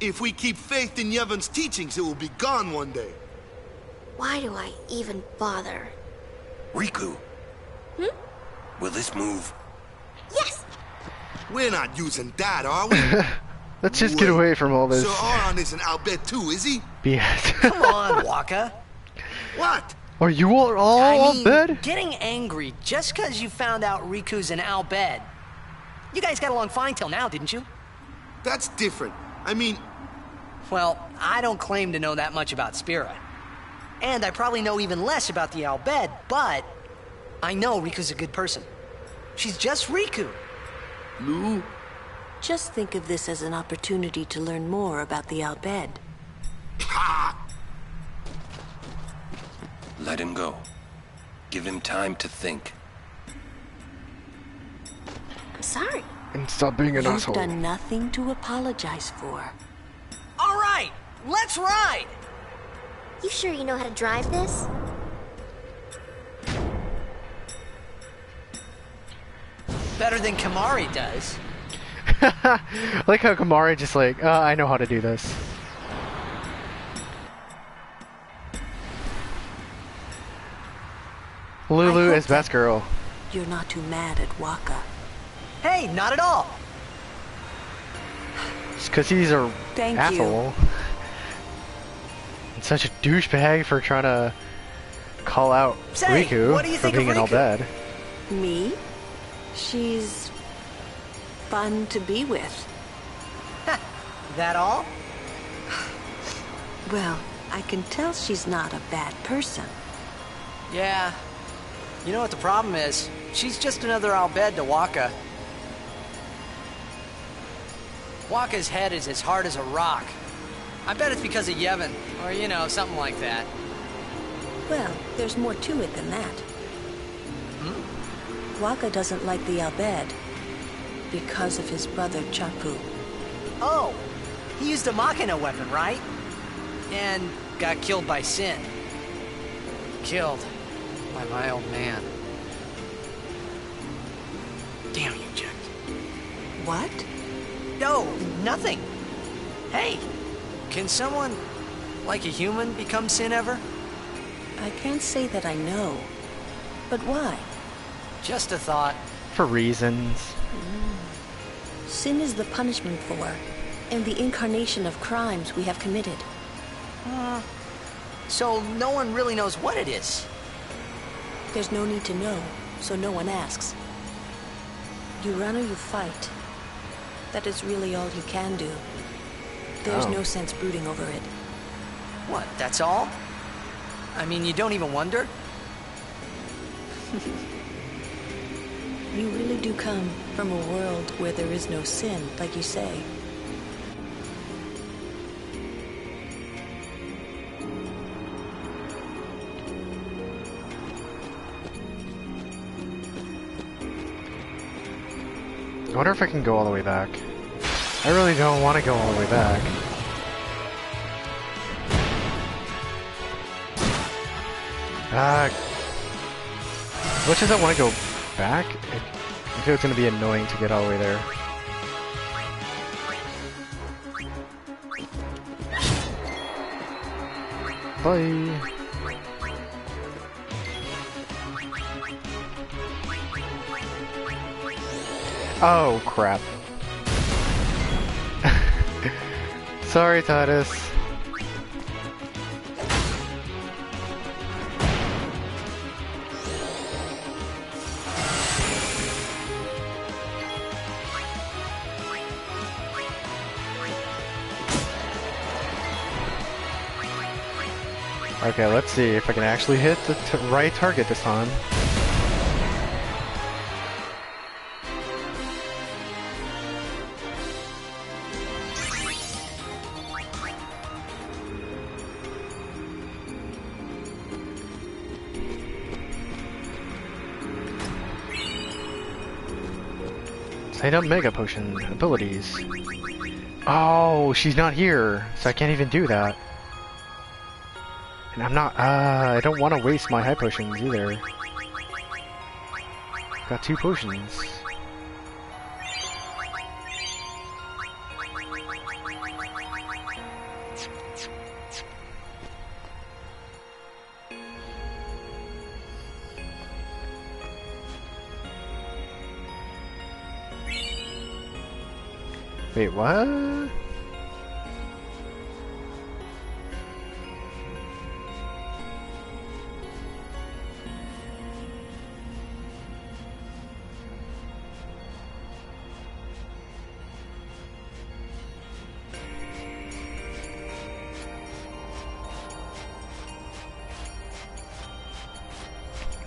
If we keep faith in Yevon's teachings, it will be gone one day. Why do I even bother? Riku. Will this move? Yes! We're not using that, are we? Let's just get away from all this. So Aron isn't Albed too, is he? BS. Come on, Waka. What? Are you all I mean, bed? getting angry just because you found out Riku's an Albed. You guys got along fine till now, didn't you? That's different. I mean... Well, I don't claim to know that much about Spira. And I probably know even less about the Albed, but I know Riku's a good person. She's just Riku. Lou? Just think of this as an opportunity to learn more about the Albed. Let him go. Give him time to think. I'm sorry. And stop being an You've asshole. done nothing to apologize for. All right, let's ride! You sure you know how to drive this? Better than Kamari does. I like how Kamari just like, I know how to do this. Lulu is best girl. You're not too mad at Waka. Hey, not at all. Just because he's a Thank asshole. And such a douchebag for trying to call out Say, Riku what do you for think of being an all Riku? bad. Me? She's fun to be with. That all? Well, I can tell she's not a bad person. Yeah. You know what the problem is? She's just another Albed to Waka. Waka's head is as hard as a rock. I bet it's because of Yevon, or you know, something like that. Well, there's more to it than that. Waka doesn't like the Albed because of his brother Chapu. Oh, he used a Machina weapon, right? And got killed by Sin. Killed by my old man. Damn you, Jack. What? No, nothing. Hey, can someone, like a human, become Sin ever? I can't say that I know. But why? Just a thought. For reasons. Sin is the punishment for, and the incarnation of crimes we have committed. So no one really knows what it is. There's no need to know, so no one asks. You run or you fight. That is really all you can do. There's Oh. no sense brooding over it. What, that's all? I mean, you don't even wonder? You really do come from a world where there is no sin, like you say. I wonder if I can go all the way back. I really don't want to go all the way back. Much as I want to go back, I feel it's going to be annoying to get all the way there. Bye. Oh, crap. Sorry, Titus. Okay, let's see if I can actually hit the right target this time. Light up Mega Potion abilities. Oh, she's not here, so I can't even do that. And I'm not, I don't want to waste my high potions either. Got 2 potions. Wait, what?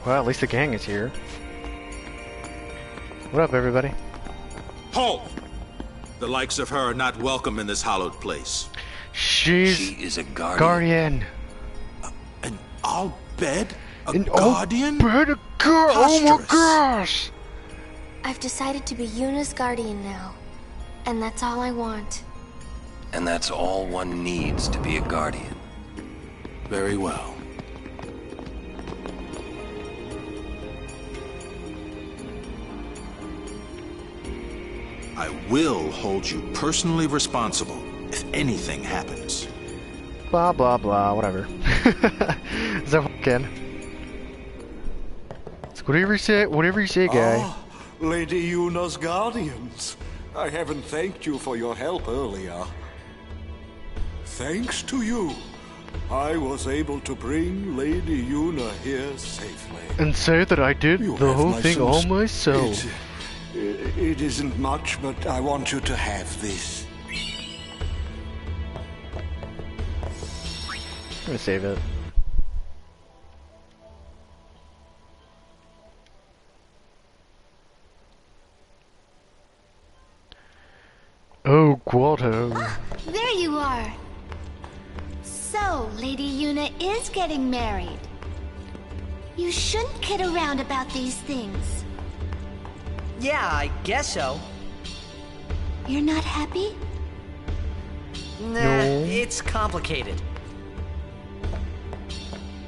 Well, at least the gang is here. What up, everybody? Halt! The likes of her are not welcome in this hallowed place. She is a guardian. An Al-Bhed? An guardian? Al-Bhed? A oh my gosh! I've decided to be Yuna's guardian now. And that's all I want. And that's all one needs to be a guardian. Very well. I will hold you personally responsible if anything happens. Blah, blah, blah, whatever. Is that again? It's whatever you say, guy. Ah, Lady Yuna's guardians. I haven't thanked you for your help earlier. Thanks to you, I was able to bring Lady Yuna here safely. And say that I did the whole thing all myself. It isn't much, but I want you to have this. I'm gonna save it. Oh, Gualto. There you are. So, Lady Yuna is getting married. You shouldn't kid around about these things. Yeah, I guess so. You're not happy? Nah, No. It's complicated.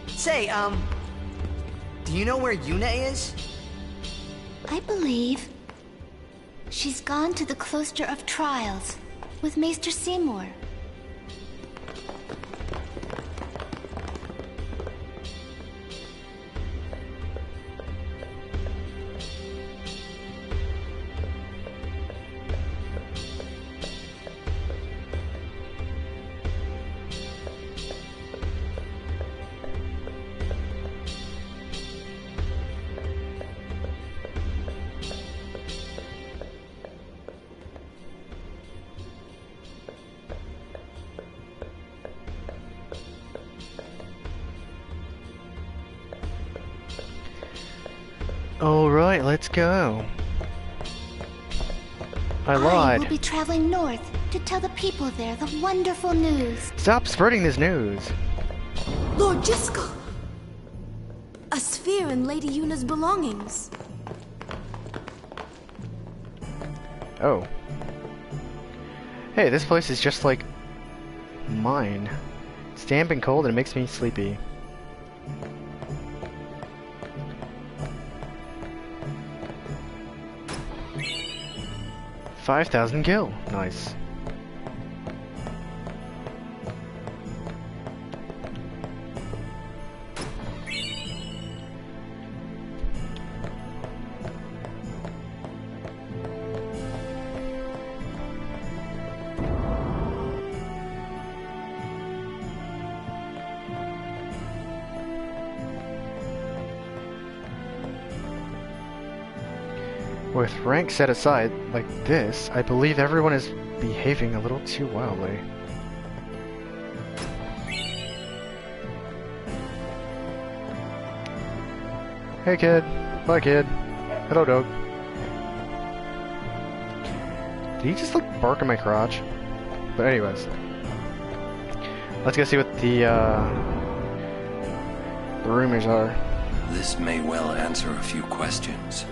Say, do you know where Yuna is? I believe she's gone to the Cloister of Trials with Maester Seymour. Alright, let's go. I I lied. will be traveling north to tell the people there the wonderful news. Stop spreading this news. Lord Jiskel! A sphere in Lady Yuna's belongings. Oh. Hey, this place is just like mine. It's damp and cold and it makes me sleepy. $5,000 gil. Nice. With rank set aside like this, I believe everyone is behaving a little too wildly. Hey kid. Bye kid. Hello dog. Did he just like bark in my crotch? But anyways. Let's go see what the rumors are. This may well answer a few questions.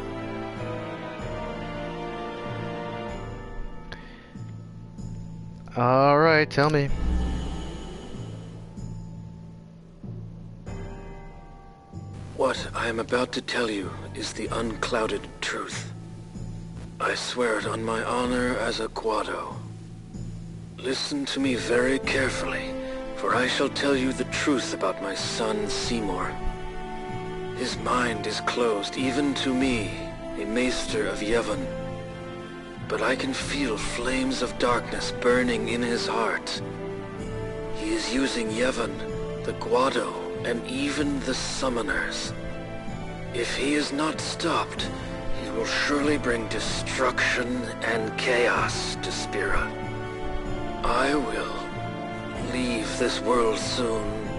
Alright, tell me. What I am about to tell you is the unclouded truth. I swear it on my honor as a Guado. Listen to me very carefully, for I shall tell you the truth about my son Seymour. His mind is closed even to me, a maester of Yevon. But I can feel flames of darkness burning in his heart. He is using Yevon, the Guado, and even the summoners. If he is not stopped, he will surely bring destruction and chaos to Spira. I will leave this world soon,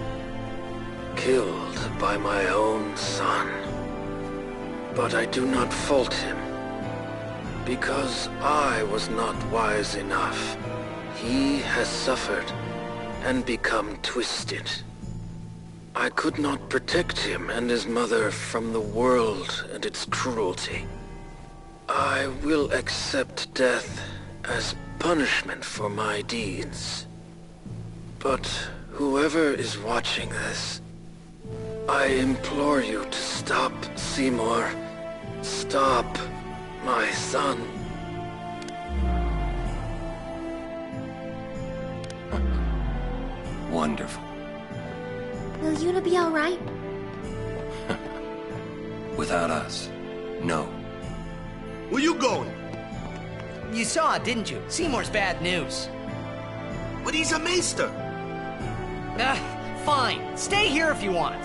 killed by my own son. But I do not fault him. Because I was not wise enough, he has suffered and become twisted. I could not protect him and his mother from the world and its cruelty. I will accept death as punishment for my deeds. But whoever is watching this, I implore you to stop Seymour. Stop my son. Wonderful. Will Yuna be alright? Without us, no. Where you going? You saw it, didn't you? Seymour's bad news. But he's a maester. Fine. Stay here if you want.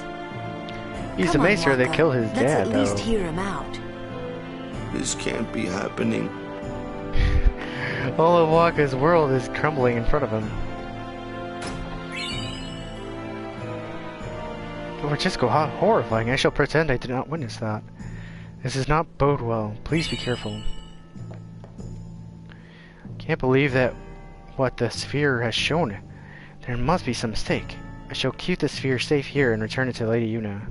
He's Come a on, maester that Waka. killed his Let's dad, at least though. hear him out. This can't be happening. All of Waka's world is crumbling in front of him. Oh, Francisco, how horrifying. I shall pretend I did not witness that. This does not bode well. Please be careful. Can't believe that what the sphere has shown. There must be some mistake. I shall keep the sphere safe here and return it to Lady Yuna.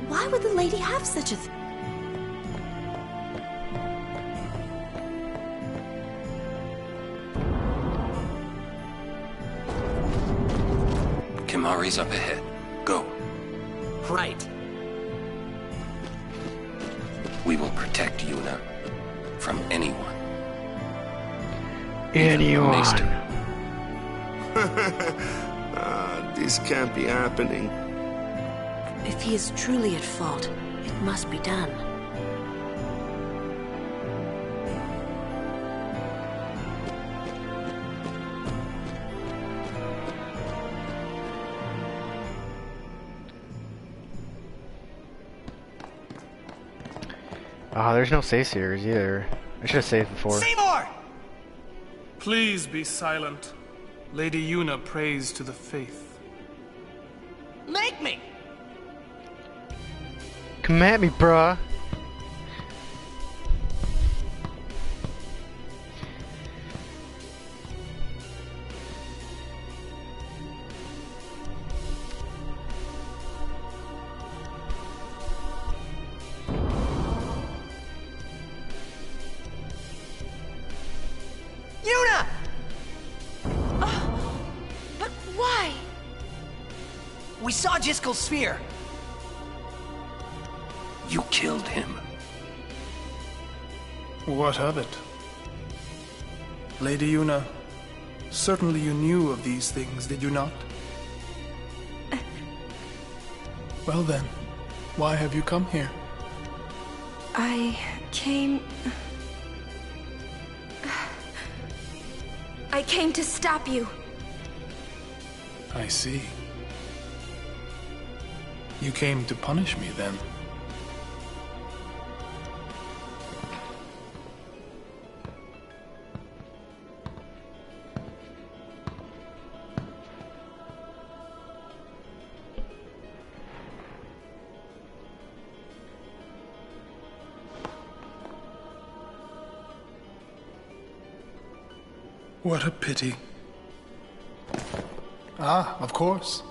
Why would the lady have such a thing? Kimari's up ahead. Go. Right. We will protect Yuna from anyone. Anyone. This can't be happening. If he is truly at fault, it must be done. Ah, there's no save series either. I should have saved before. Seymour! Please be silent. Lady Yuna prays to the faith. Make me! Come at me, bruh. Yuna! But why? We saw Jiskel's sphere. You killed him. What of it? Lady Yuna, certainly you knew of these things, did you not? Well then, why have you come here? I came to stop you. I see. You came to punish me, then? What a pity. Ah, of course.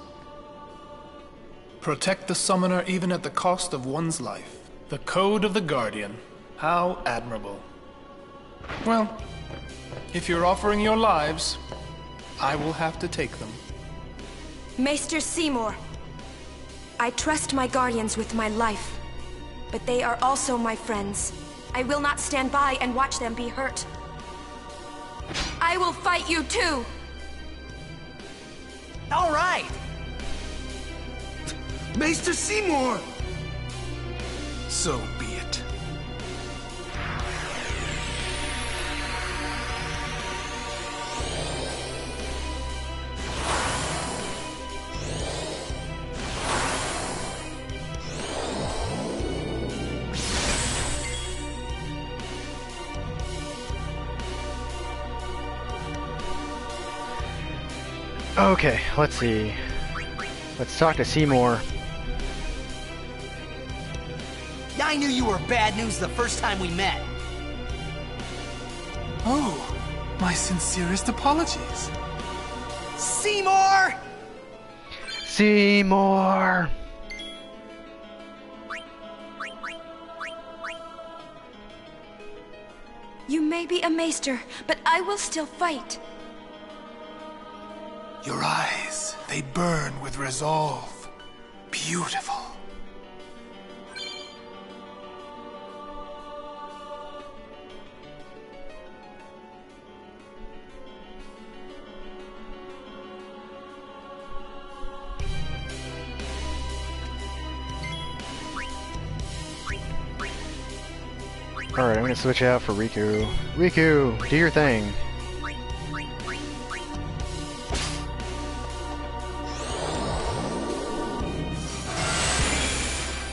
Protect the summoner even at the cost of one's life. The code of the Guardian. How admirable. Well, if you're offering your lives, I will have to take them. Maester Seymour, I trust my guardians with my life, but they are also my friends. I will not stand by and watch them be hurt. I will fight you too! All right! Maester Seymour! So be it. Okay, let's see. Let's talk to Seymour. I knew you were bad news the first time we met. Oh, my sincerest apologies. Seymour! Seymour! You may be a maester, but I will still fight. Your eyes, they burn with resolve. Beautiful. Alright, I'm gonna switch out for Riku. Riku, do your thing.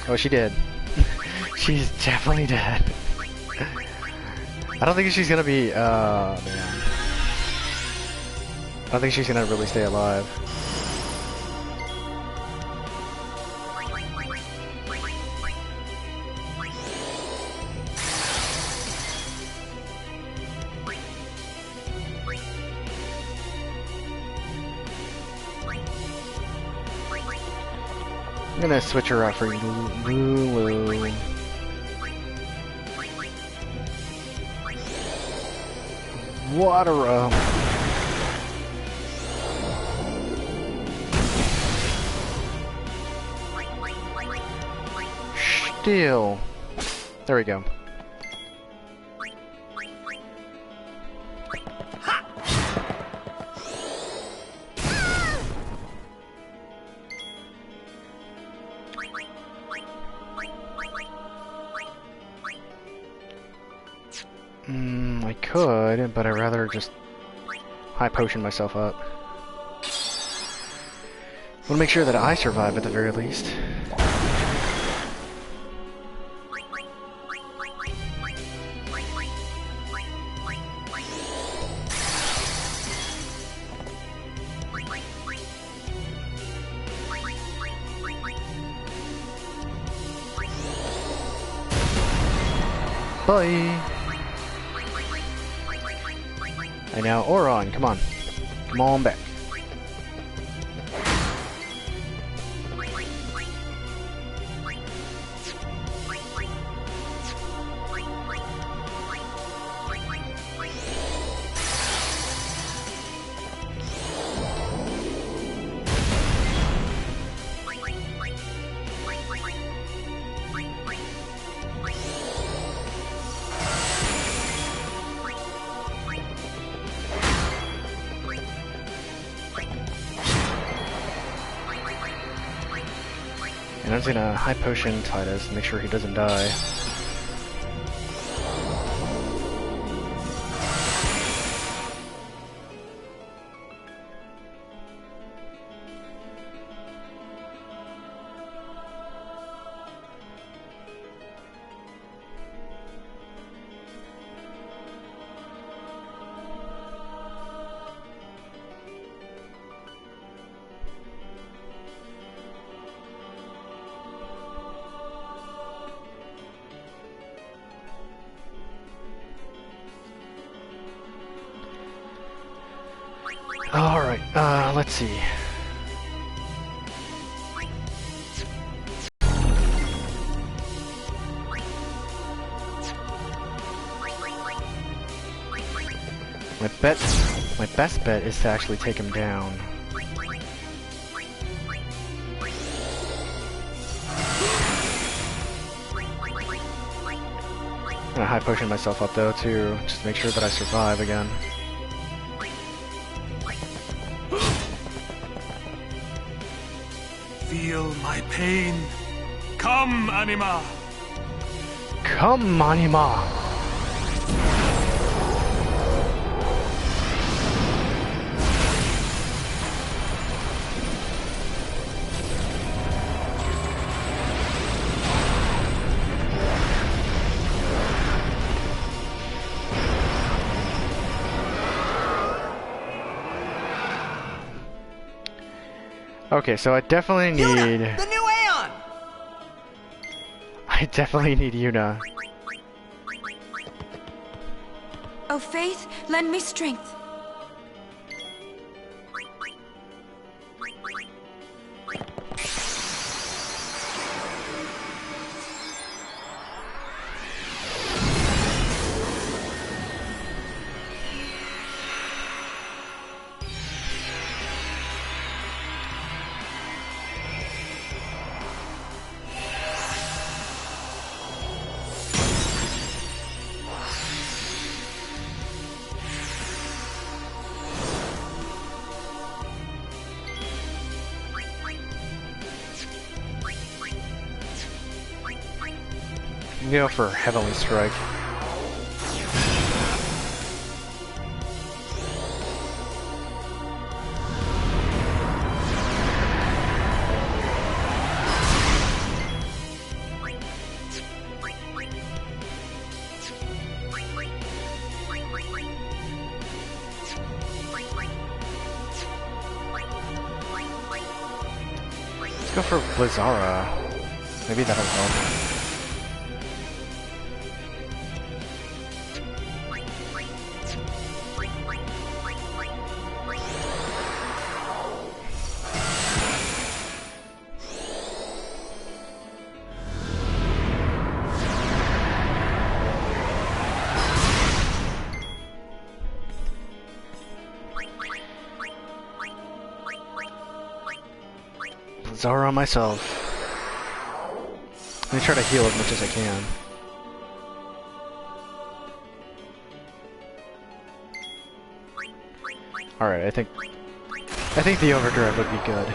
Oh, she did. She's definitely dead. I don't think she's gonna be, man. I don't think she's gonna really stay alive. I'm gonna switch her out for Lulu. Water. Still. There we go. I could, but I'd rather just high potion myself up. I want to make sure that I survive at the very least. Bye! And now Oron, come on. Come on back. And I'm just gonna high potion Titus, make sure he doesn't die. Alright, let's see. My best bet is to actually take him down. I'm gonna high potion myself up though too, just to make sure that I survive again. Feel my pain. Come, Anima! Come, Anima! Okay, so I definitely need... Yuna, the new Aeon! I definitely need Yuna. Oh, Faith, lend me strength. Go for Heavenly Strike. Let's go for Blizzara. Maybe that'll help. Zara myself. Let me try to heal as much as I can. Alright, I think the overdrive would be good.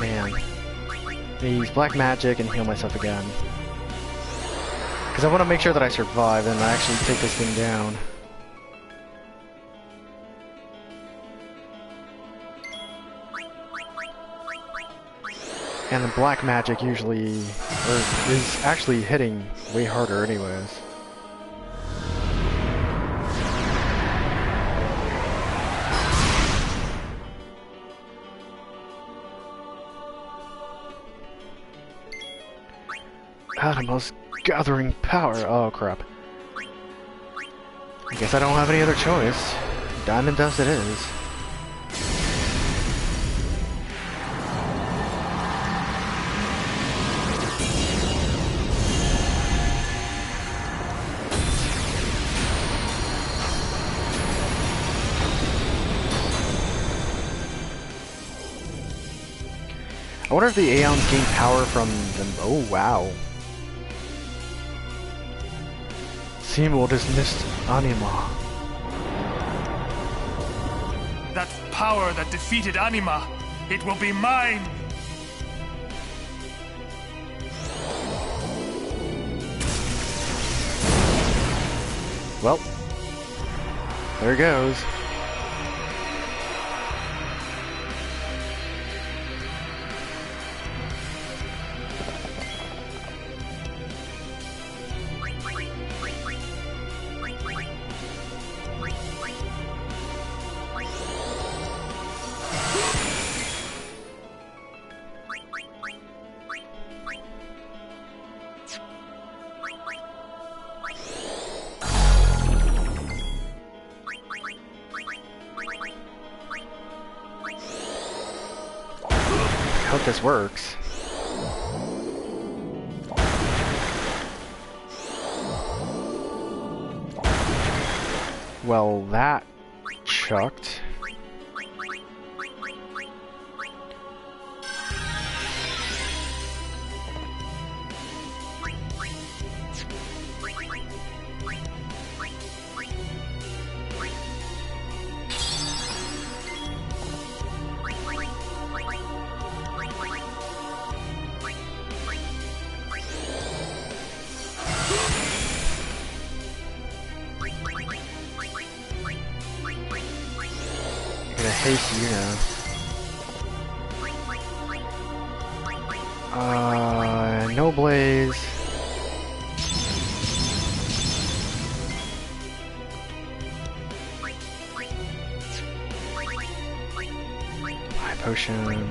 Man. I use black magic and heal myself again. Because I want to make sure that I survive and I actually take this thing down. And the black magic usually is actually hitting way harder anyways. Animals gathering power. Oh crap. I guess I don't have any other choice. Diamond dust it is. I wonder if the Aeons gain power from them. Oh, wow. Seymour dismissed Anima. That power that defeated Anima, it will be mine! Well, there goes. I hope this works. Well, that chucked. Haste Yuna. No blaze. High potion.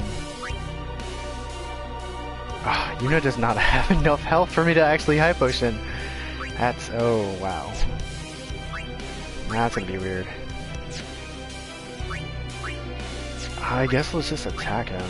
Yuna does not have enough health for me to actually high potion. That's, oh wow. That's gonna be weird. I guess let's just attack him.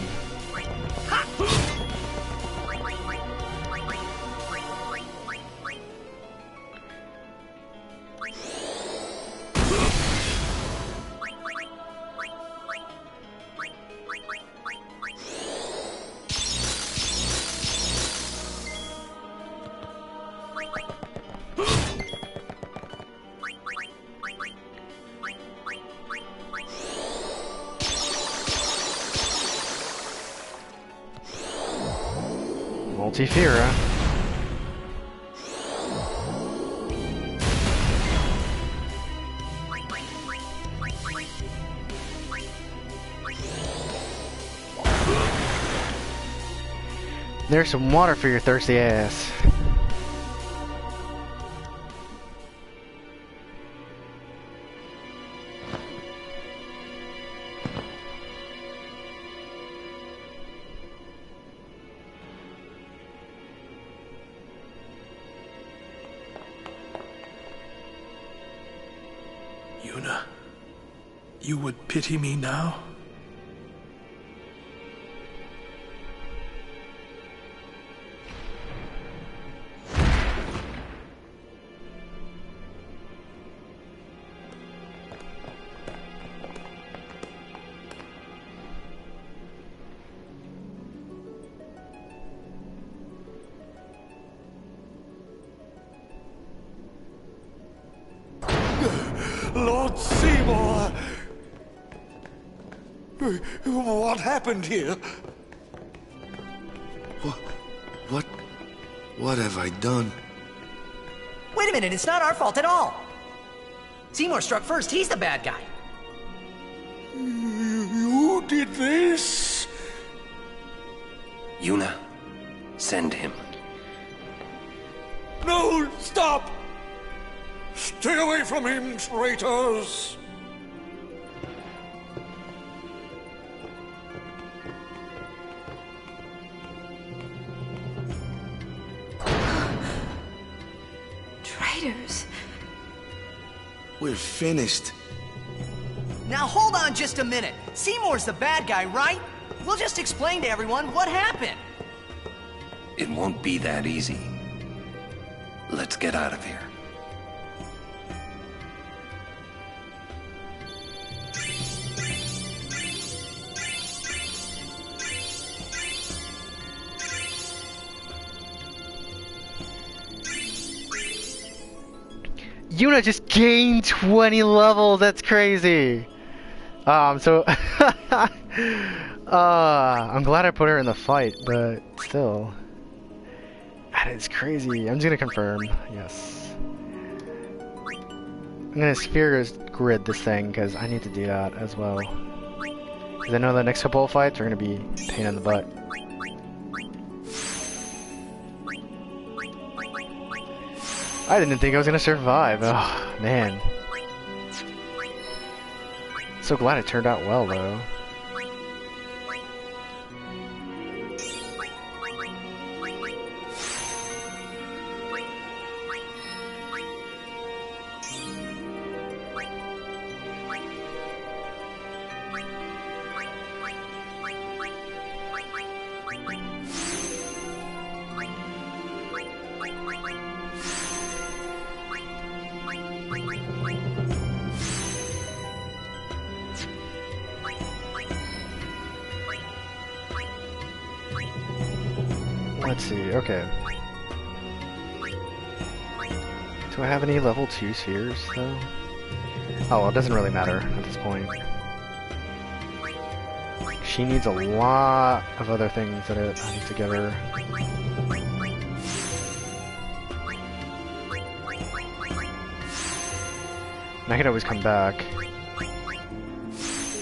Multifera. There's some water for your thirsty ass. Yuna, you would pity me now? Lord Seymour! What happened here? What have I done? Wait a minute, it's not our fault at all. Seymour struck first, he's the bad guy. You did this? Yuna, send him. No, stop! Stay away from him, traitors! Traitors. We're finished. Now hold on just a minute. Seymour's the bad guy, right? We'll just explain to everyone what happened. It won't be that easy. Let's get out of here. Yuna just gained 20 levels. That's crazy. So I'm glad I put her in the fight, but still, that is crazy. I'm just gonna confirm. Yes. I'm gonna sphere grid this thing because I need to do that as well. Because I know the next couple of fights are gonna be a pain in the butt. I didn't think I was gonna survive. Oh man. So glad it turned out well though. Let's see, okay. Do I have any level 2 spheres, though? Oh, well, it doesn't really matter at this point. She needs a lot of other things that I need to give her. And I could always come back.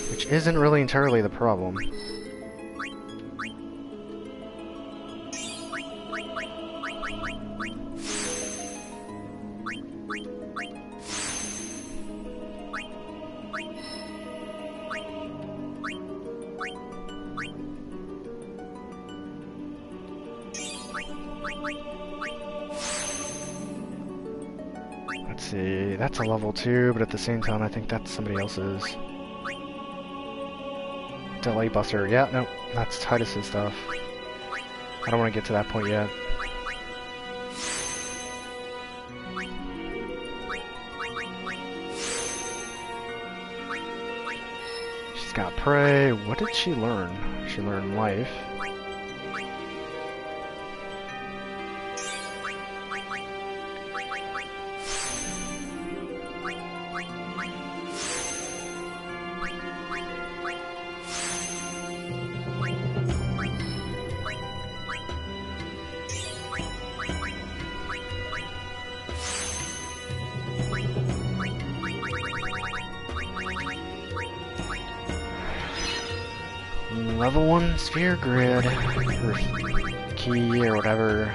Which isn't really entirely the problem. Let's see, that's a level 2, but at the same time I think that's somebody else's. Delay Buster, yeah, no, that's Titus's stuff. I don't want to get to that point yet. She's got Prey, what did she learn? She learned Life. Level 1 sphere grid, or key, or whatever.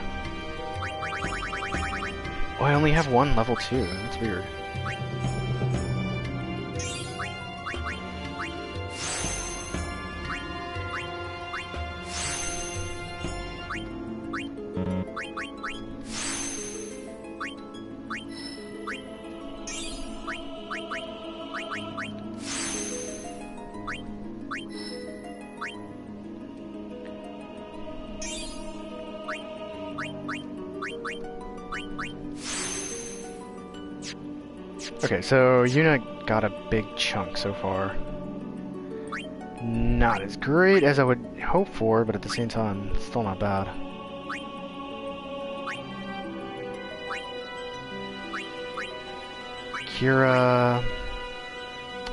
Oh, I only have one level 2, that's weird. Okay, so Yuna got a big chunk so far. Not as great as I would hope for, but at the same time, still not bad. Kira,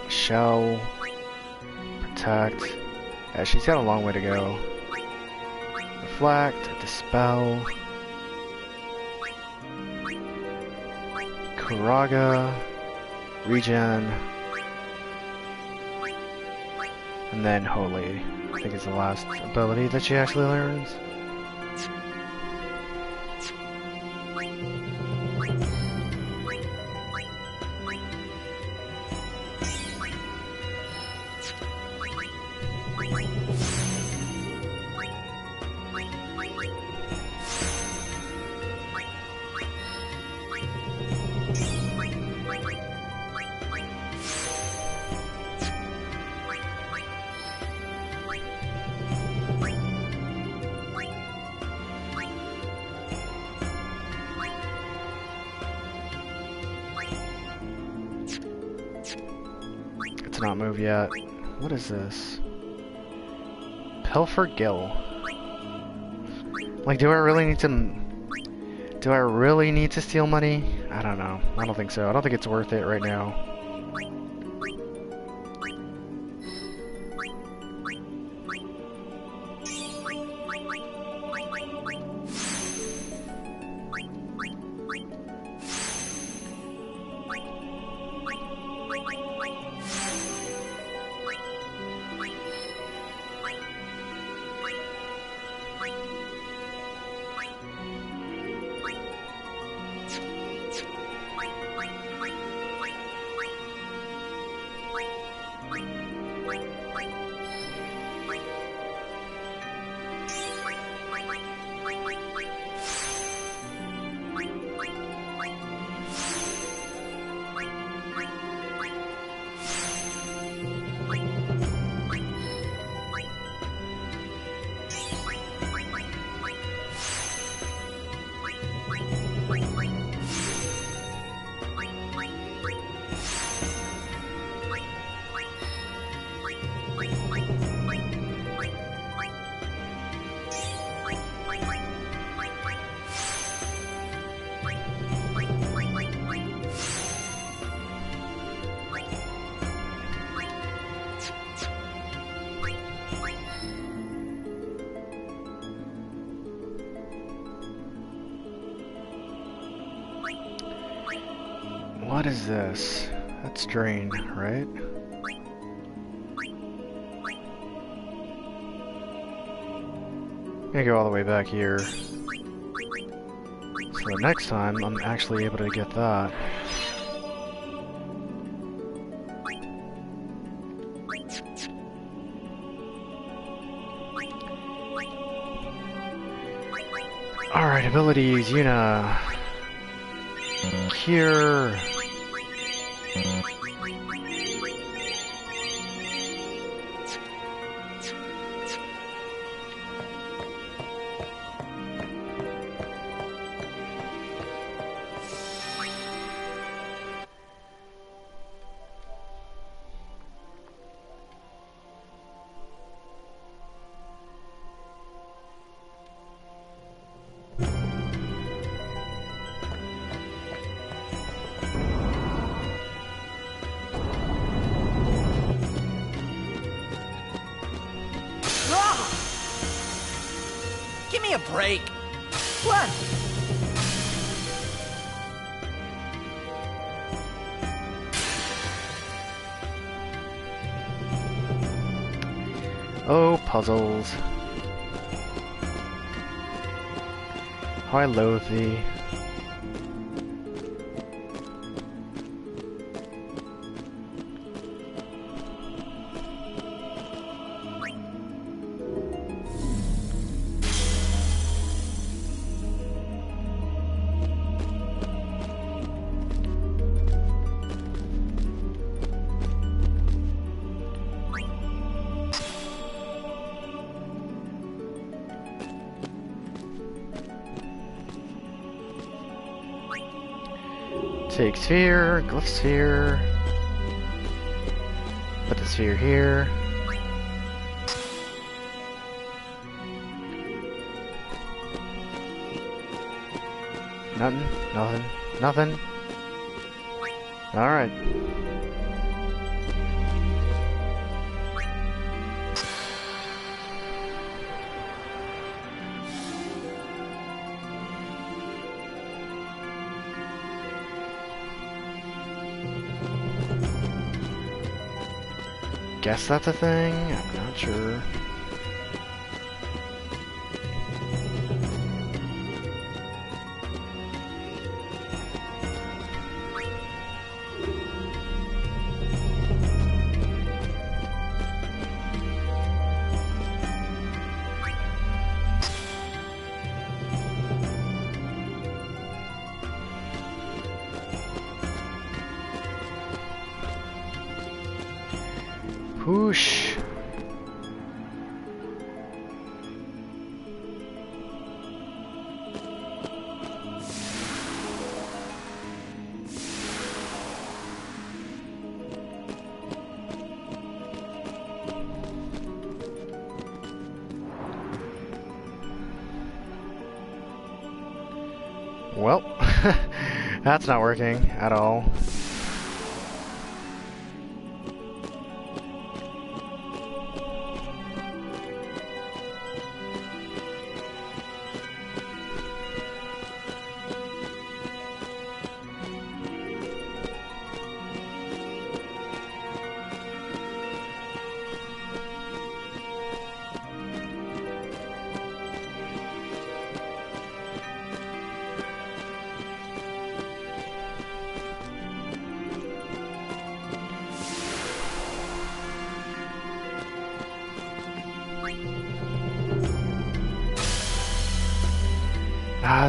Shell, Protect. Yeah, she's got a long way to go. Reflect, Dispel, Kuraga, Regen, and then Holy, I think is the last ability that she actually learns. Not move yet. What is this? Pilfer Gill. Like, do I really need to steal money? I don't know. I don't think so. I don't think it's worth it right now. What is this? That's drain, right? I'm gonna go all the way back here. So next time, I'm actually able to get that. Alright, abilities, Yuna. Cure. Give me a break. What? Oh, puzzles. How I loathe thee. Take sphere, glyph sphere. Put the sphere here. Nothing, nothing, nothing. Alright. Guess that's a thing? I'm not sure. Whoosh. Well, That's not working at all.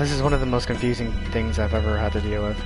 This is one of the most confusing things I've ever had to deal with.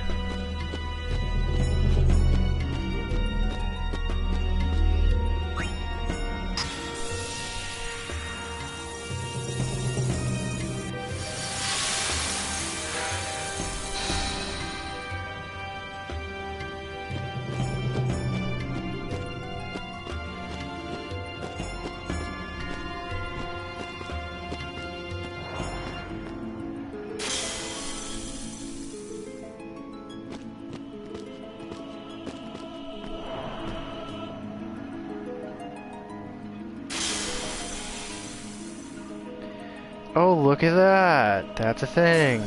Oh, look at that! That's a thing!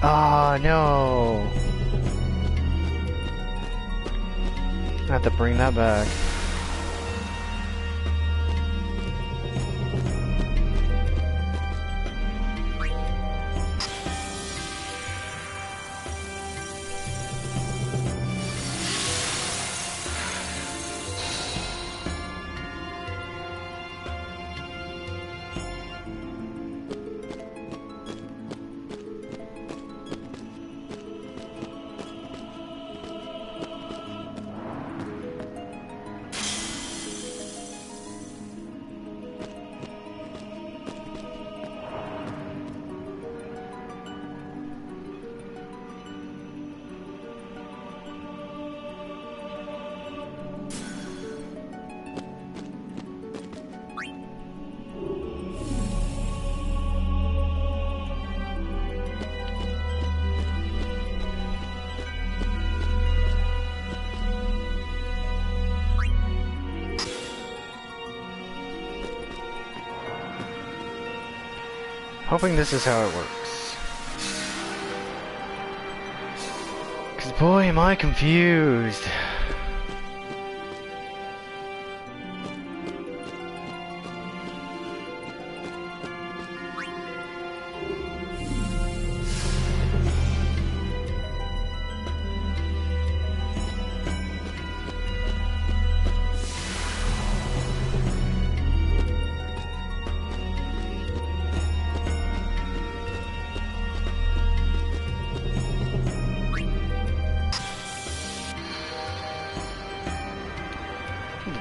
Oh no! I have to bring that back. Hoping this is how it works. 'Cause boy, am I confused.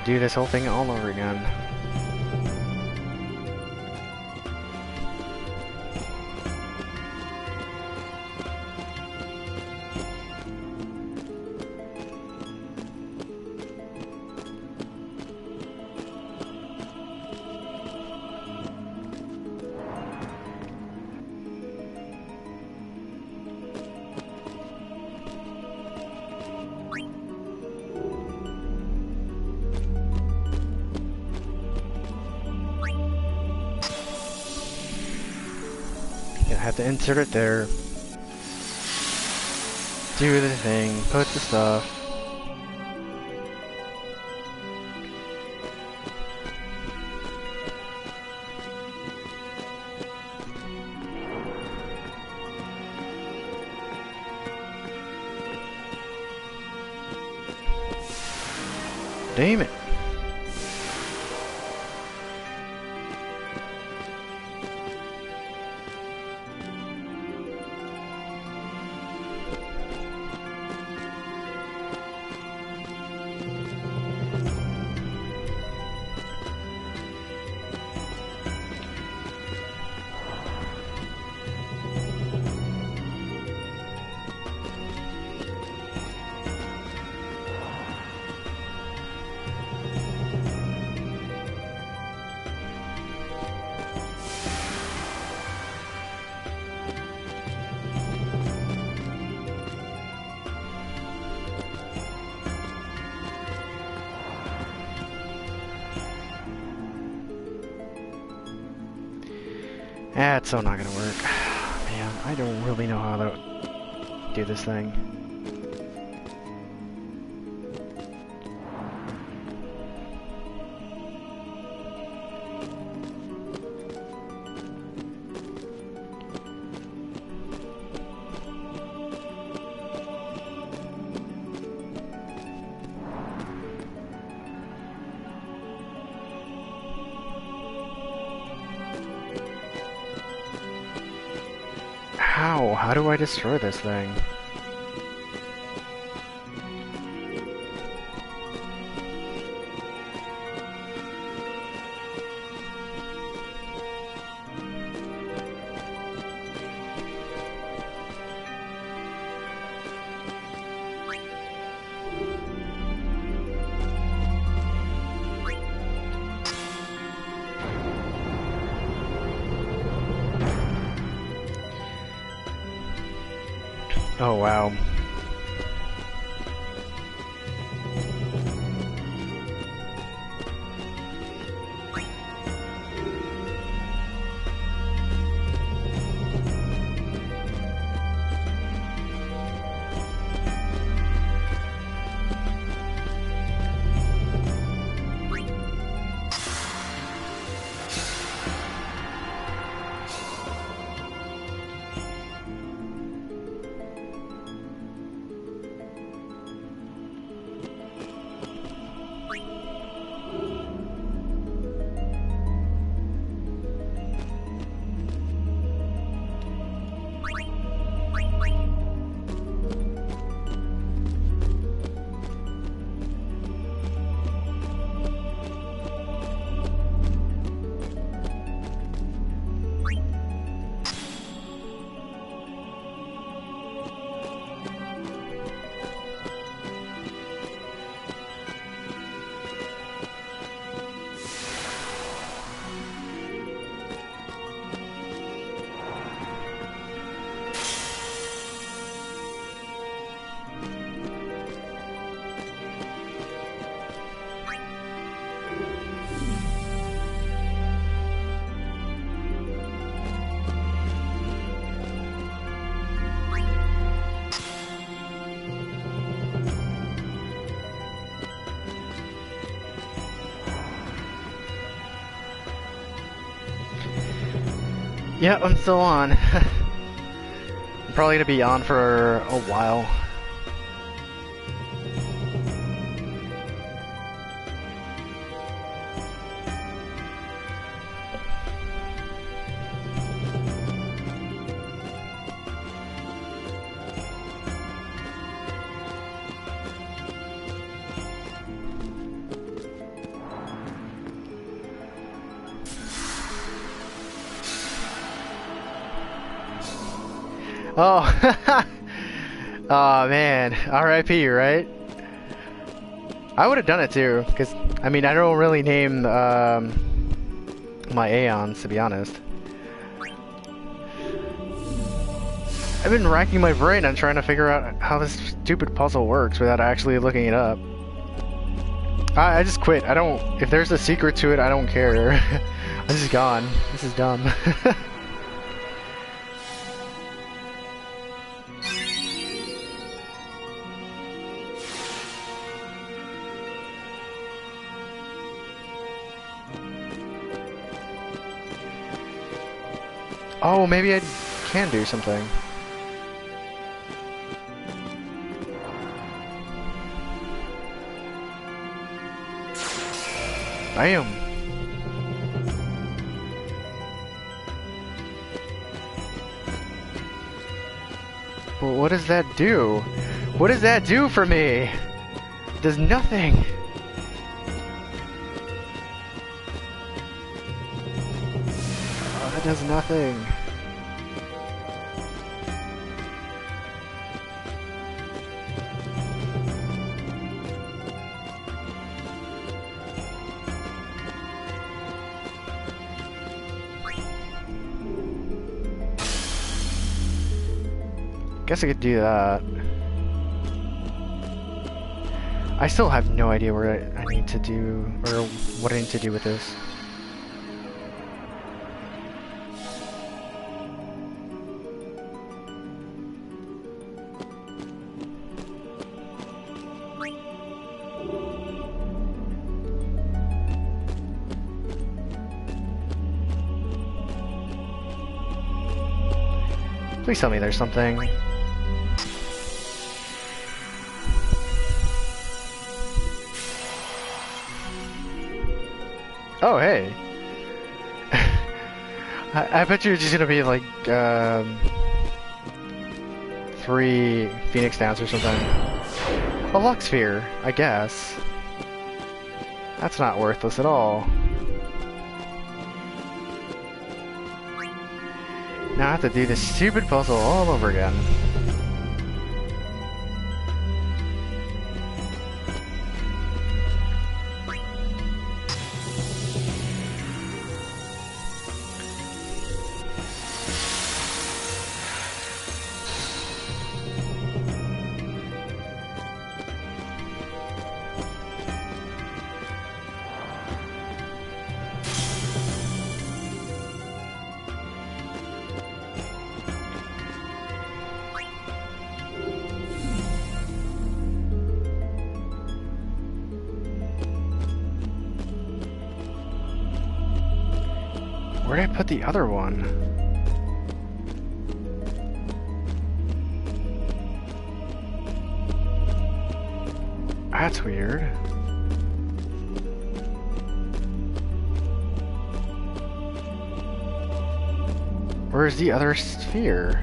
Do this whole thing all over again. Have to insert it there. Do the thing, put the stuff. Damn it. That's so not gonna work. Man, I don't really know how to do this thing. How? How do I destroy this thing? Oh wow. Yep, I'm still on. I'm probably gonna be on for a while. Oh, oh man, R.I.P. Right? I would have done it too, because I mean I don't really name my Aeons, to be honest. I've been racking my brain on trying to figure out how this stupid puzzle works without actually looking it up. I just quit. I don't. If there's a secret to it, I don't care. I'm just gone. This is dumb. Oh, maybe I can do something. Bam! Well, what does that do? What does that do for me? Does nothing. Oh, that does nothing. Guess I could do that. I still have no idea where I need to do, or what I need to do with this. Please tell me there's something. Oh, hey. I bet you're just gonna be like, 3 Phoenix Downs or something. A Lux Sphere, I guess. That's not worthless at all. Now I have to do this stupid puzzle all over again. Where did I put the other one? That's weird. Where's the other sphere?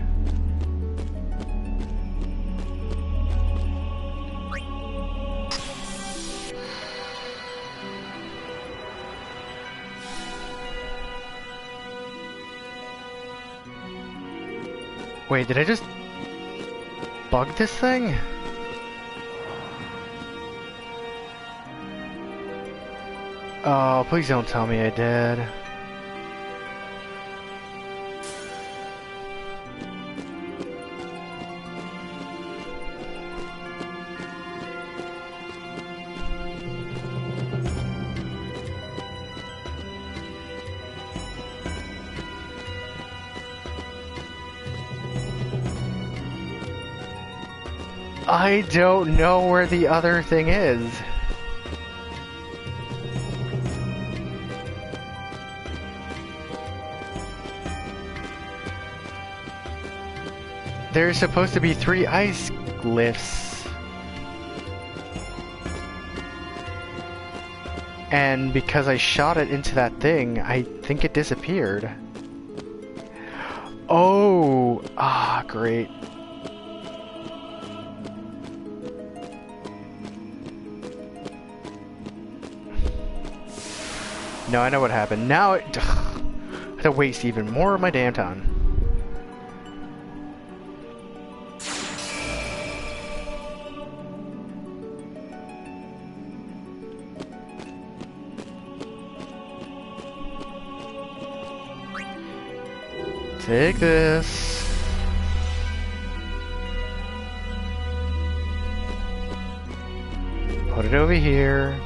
Wait, did I just bug this thing? Oh, please don't tell me I did. I don't know where the other thing is. There's supposed to be 3 ice glyphs. And because I shot it into that thing, I think it disappeared. Oh, great. No, I know what happened. Now I have to waste even more of my damn time. Take this. Put it over here.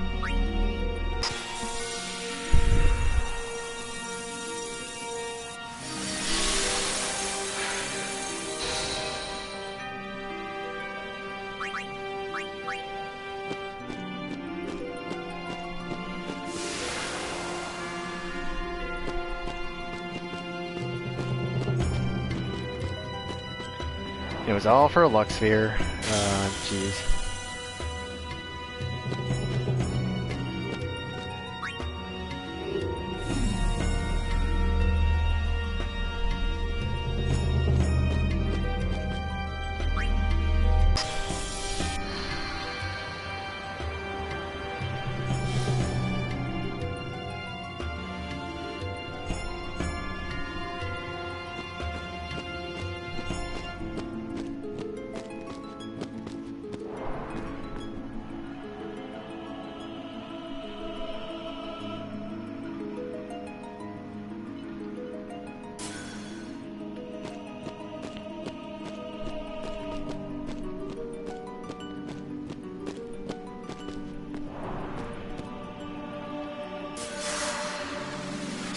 It was all for a Lux Sphere. Jeez.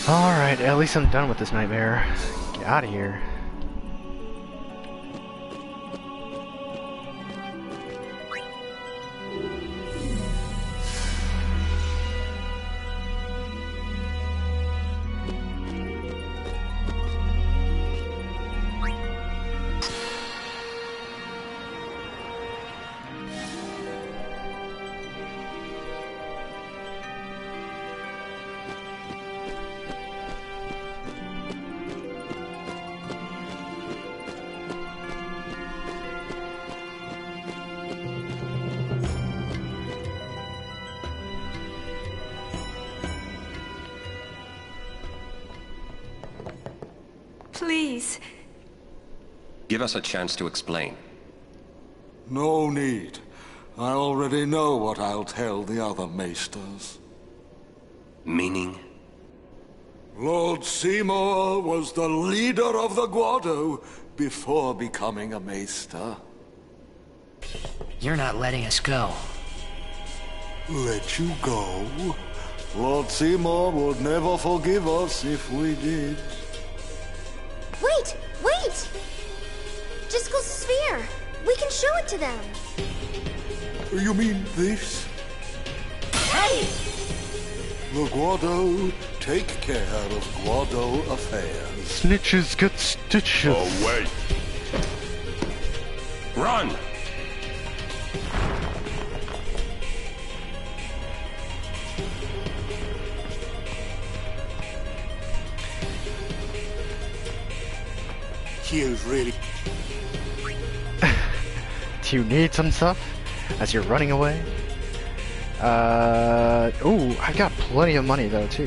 Alright, at least I'm done with this nightmare. Get out of here. Please. Give us a chance to explain. No need. I already know what I'll tell the other maesters. Meaning? Lord Seymour was the leader of the Guado before becoming a maester. You're not letting us go. Let you go? Lord Seymour would never forgive us if we did. Wait! Wait! Jiskel's sphere! We can show it to them! You mean this? Hey! The Guado take care of Guado affairs. Snitches get stitches. Oh, wait. Run! He's really... Do you need some stuff as you're running away? Ooh, I got plenty of money though too,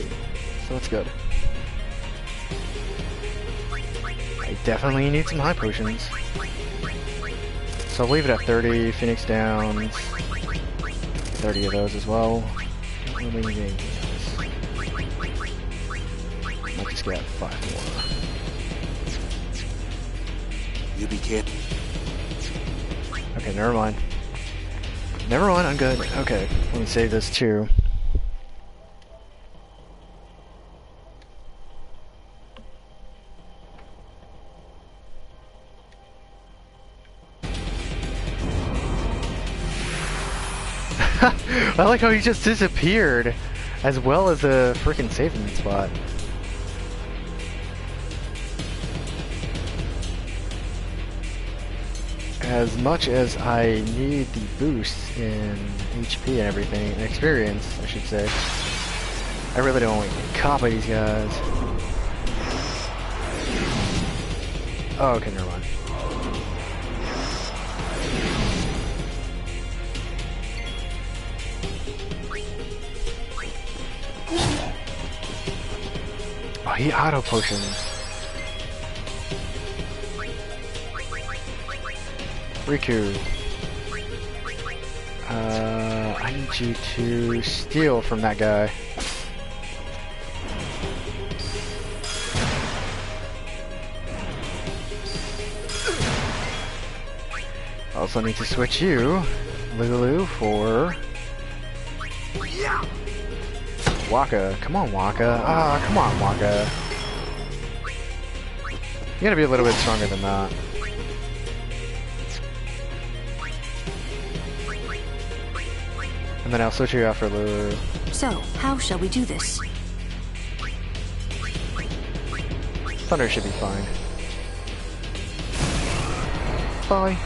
so that's good. I definitely need some high potions. So I'll leave it at 30, Phoenix Downs, 30 of those as well. Don't really need anything else. I'll just get 5 more. You be careful. Okay, never mind. Never mind, I'm good. Okay, let me save this too. I like how he just disappeared, as well as a freaking saving spot. As much as I need the boost in HP and everything, and experience, I should say, I really don't want to get caught by these guys. Oh, okay, never mind. Oh, he auto potions. Riku. I need you to steal from that guy. Also need to switch you, Lulu, for Waka. Come on, Waka. Ah, come on, Waka. You gotta be a little bit stronger than that. And then I'll switch you out for Lulu. So, how shall we do this? Thunder should be fine. Bye.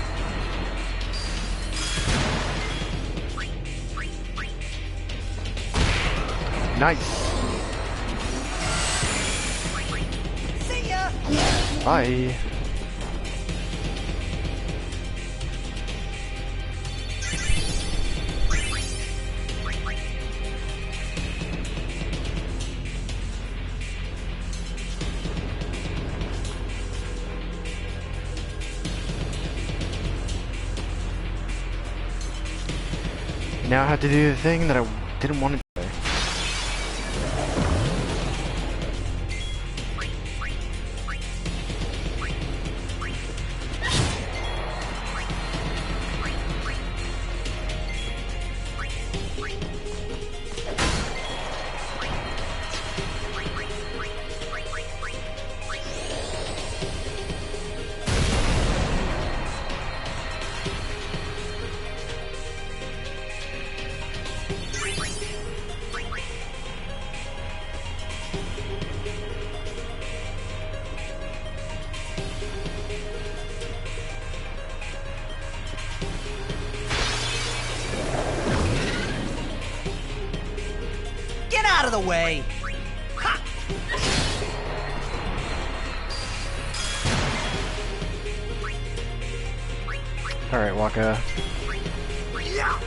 Nice. See ya. Bye. Now I have to do the thing that I didn't want to do. out of the way! Alright, Waka. Yeah.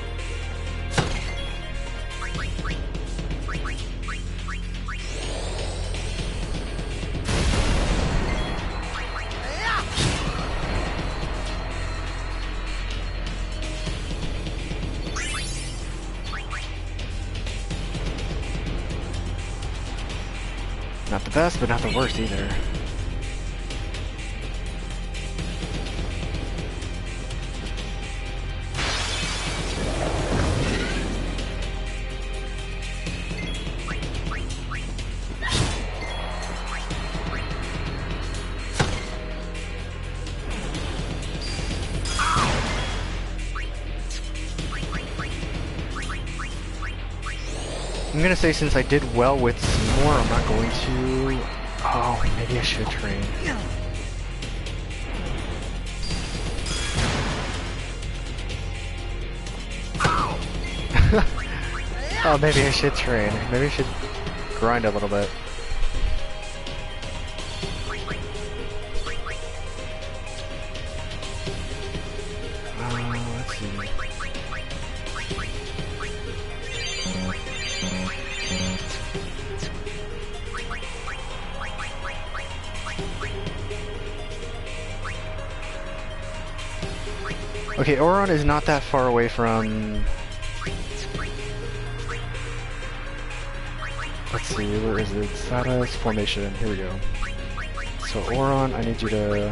Not the best, but not the worst either. I'm gonna say since I did well with Seymour, I'm not going to... Oh, maybe I should train. Oh, maybe I should train. Maybe I should grind a little bit. Let's see. Okay, Oron is not that far away from... Let's see, where is it? Status, formation, here we go. So Oron, I need you to...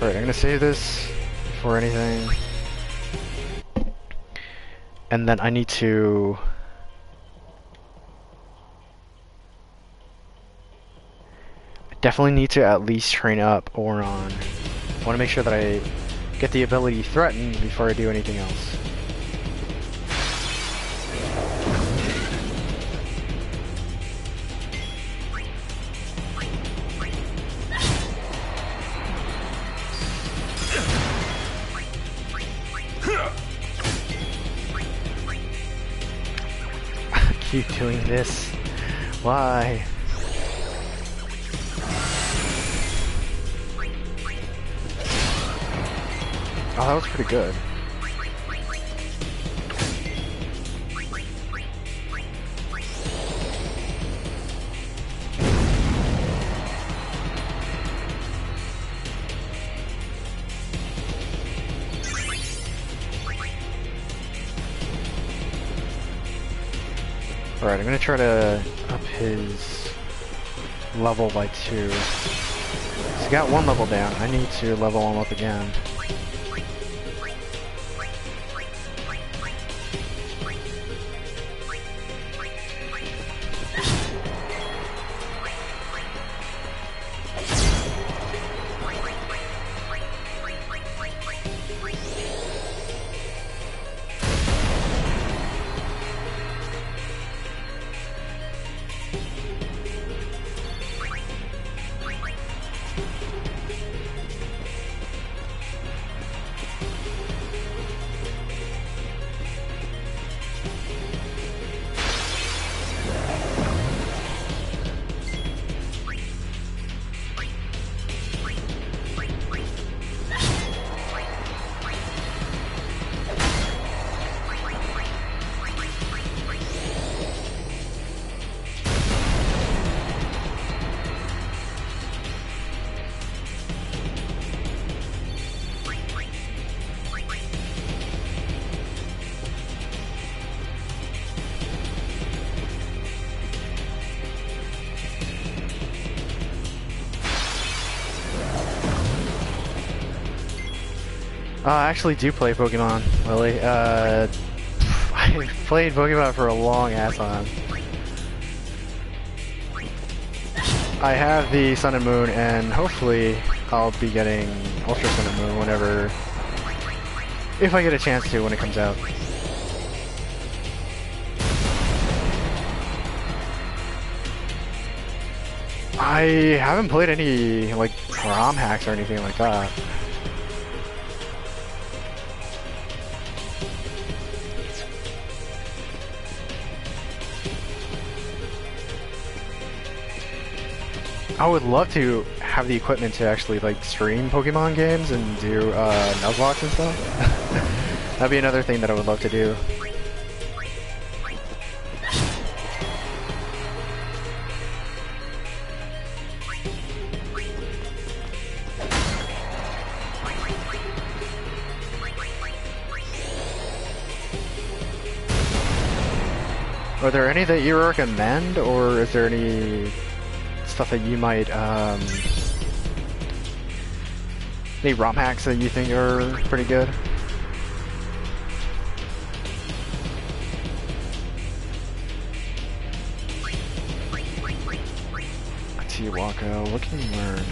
Alright, I'm gonna save this before anything. And then I need to... I definitely need to at least train up Oron. I want to make sure that I get the ability threatened before I do anything else. I keep doing this. Why? Oh, that was pretty good. Alright, I'm gonna try to up his level by 2. He's got 1 level down. I need to level him up again. I actually do play Pokemon, Lily. I've played Pokemon for a long ass time. I have the Sun and Moon, and hopefully I'll be getting Ultra Sun and Moon whenever... if I get a chance to when it comes out. I haven't played any, like, ROM hacks or anything like that. I would love to have the equipment to actually like stream Pokemon games and do Nuzlocke and stuff. That'd be another thing that I would love to do. Are there any that you recommend, or is there any stuff that you might, any ROM hacks that you think are pretty good? Tiwaka, what can you learn?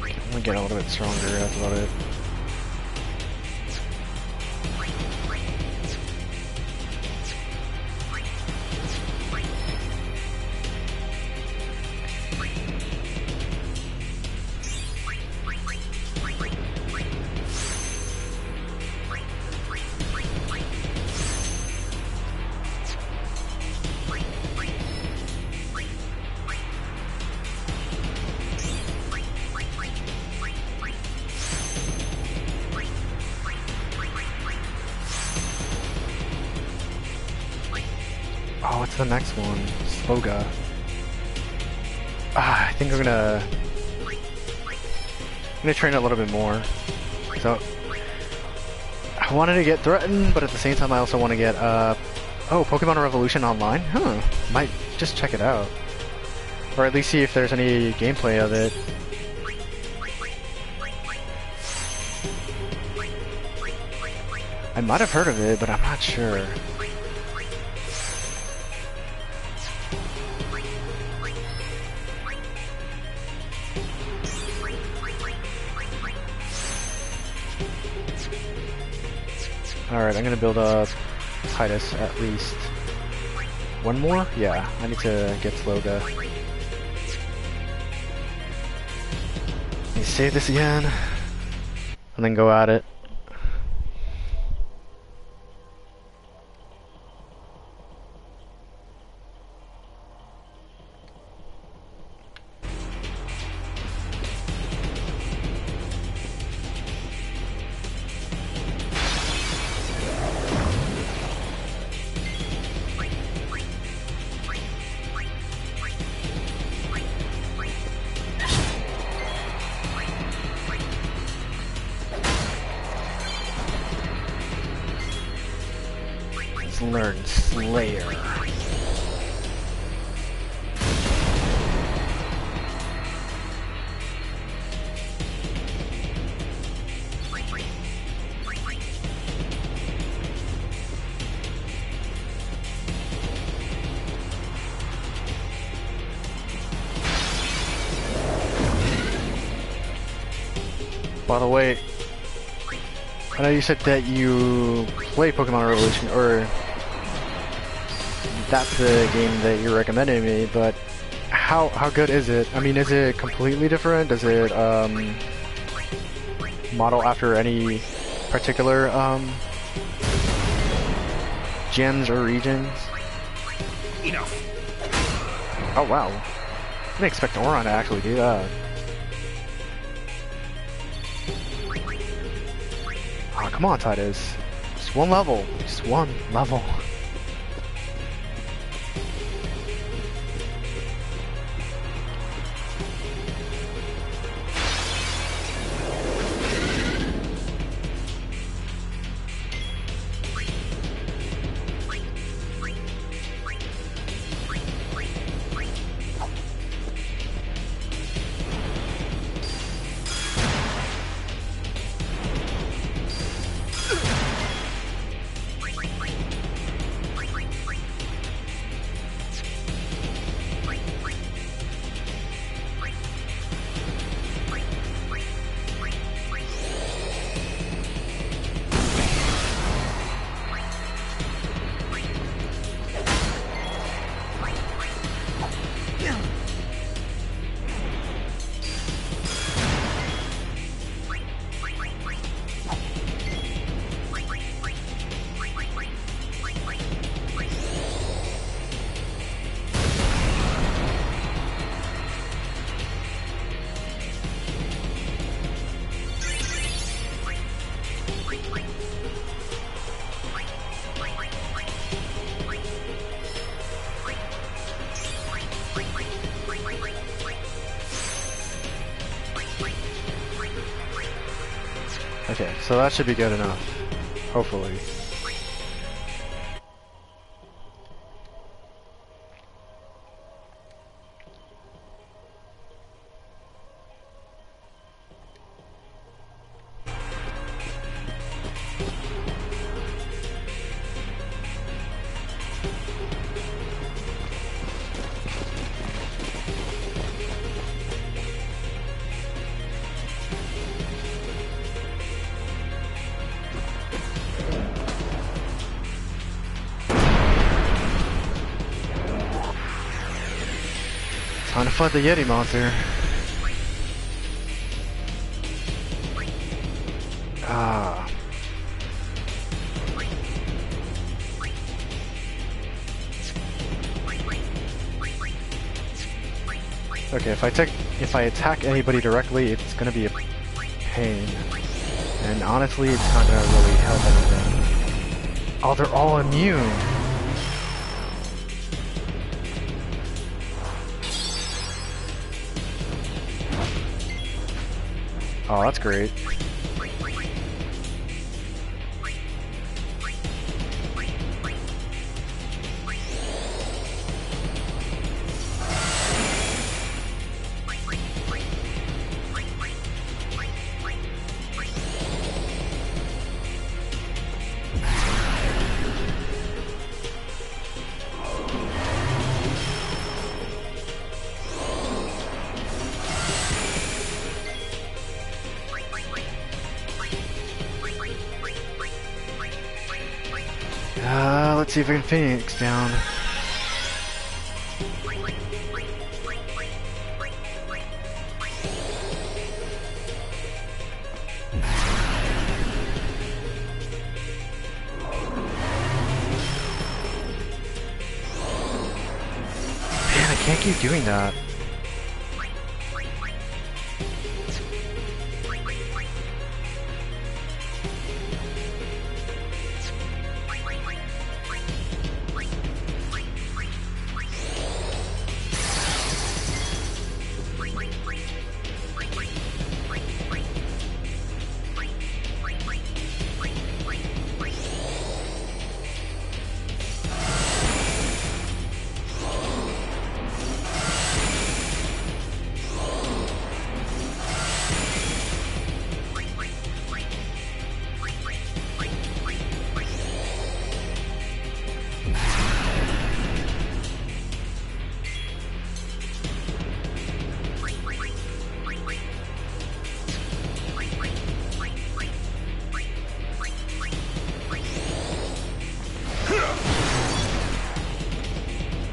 I'm gonna get a little bit stronger, that's about it. Oh, what's the next one? Sloga. I think I'm gonna train a little bit more. So I wanted to get Threatened, but at the same time I also want to get oh, Pokemon Revolution Online? Huh. Might just check it out. Or at least see if there's any gameplay of it. I might have heard of it, but I'm not sure. Alright, I'm gonna build up Titus at least. One more? Yeah, I need to get Sloga. Let me save this again, and then go at it. Learn Slayer. By the way, I know you said that you play Pokemon Revolution, or that's the game that you're recommending me, but how good is it? I mean, is it completely different? Does it model after any particular gens or regions? Enough. Oh wow. I didn't expect Oron to actually do that. Oh, come on, Titus. Just one level. Just one level. Okay, so that should be good enough. Hopefully. Time to fight the Yeti monster. Ah. Okay, if I attack anybody directly, it's gonna be a pain. And honestly, it's not gonna really help anything. Oh, they're all immune. Oh, that's great. Let's see if I can Phoenix down. Man, I can't keep doing that.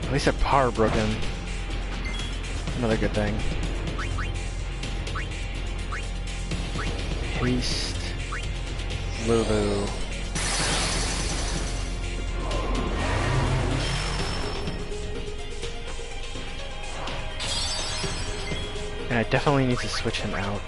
At least that power broken. Another good thing. Haste. Lulu. And I definitely need to switch him out.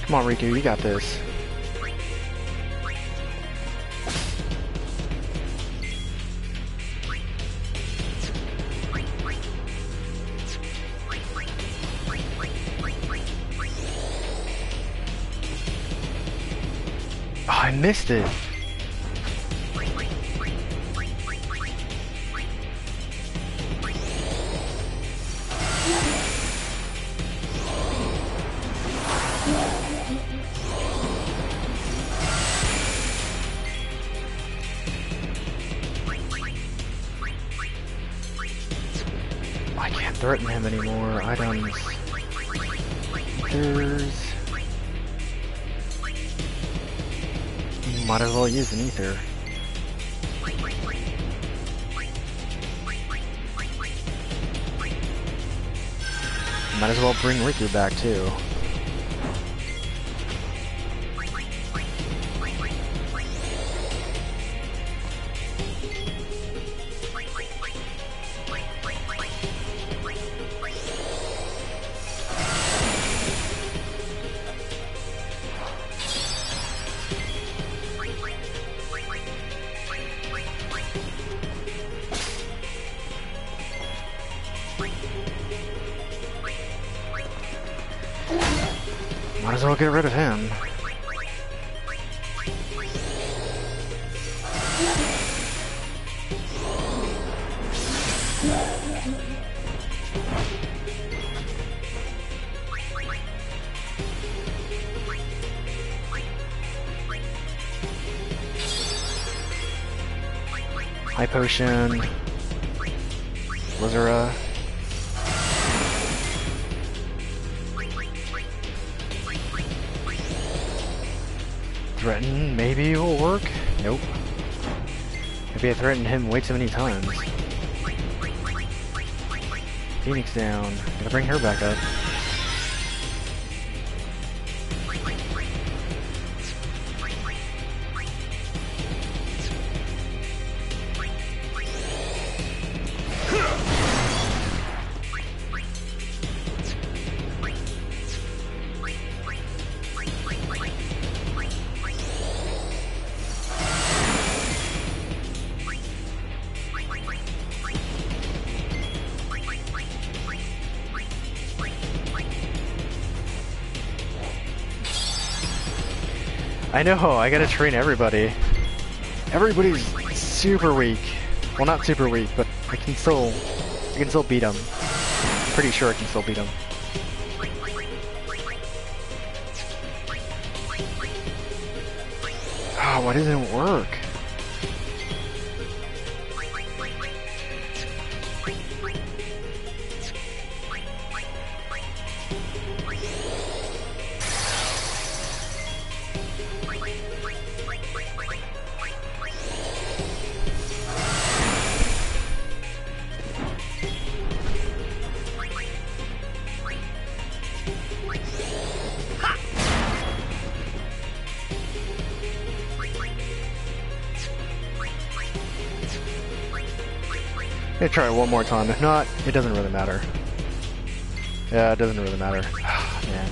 Come on, Riku, you got this. Oh, I missed it. I can't threaten him anymore. Items. Ethers. Might as well use an ether. Might as well bring Riku back too. Might as well get rid of him. High Potion. Blizzara. Threaten, maybe it will work? Nope. Maybe I threatened him way too many times. Phoenix down. Gotta bring her back up. I know, I gotta train everybody. Everybody's super weak. Well, not super weak, but I can still beat them. Pretty sure I can still beat them. Oh, why doesn't it work? I'm gonna try it one more time. If not, it doesn't really matter. Yeah, it doesn't really matter. Man.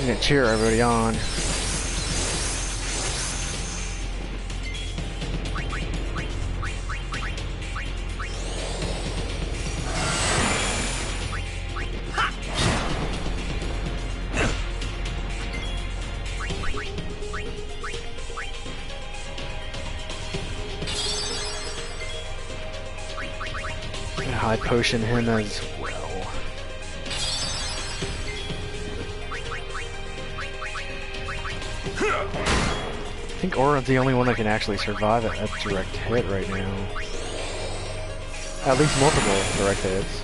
I'm gonna cheer everybody on. High potion him as well. I think Auron's the only one that can actually survive a direct hit right now. At least multiple direct hits.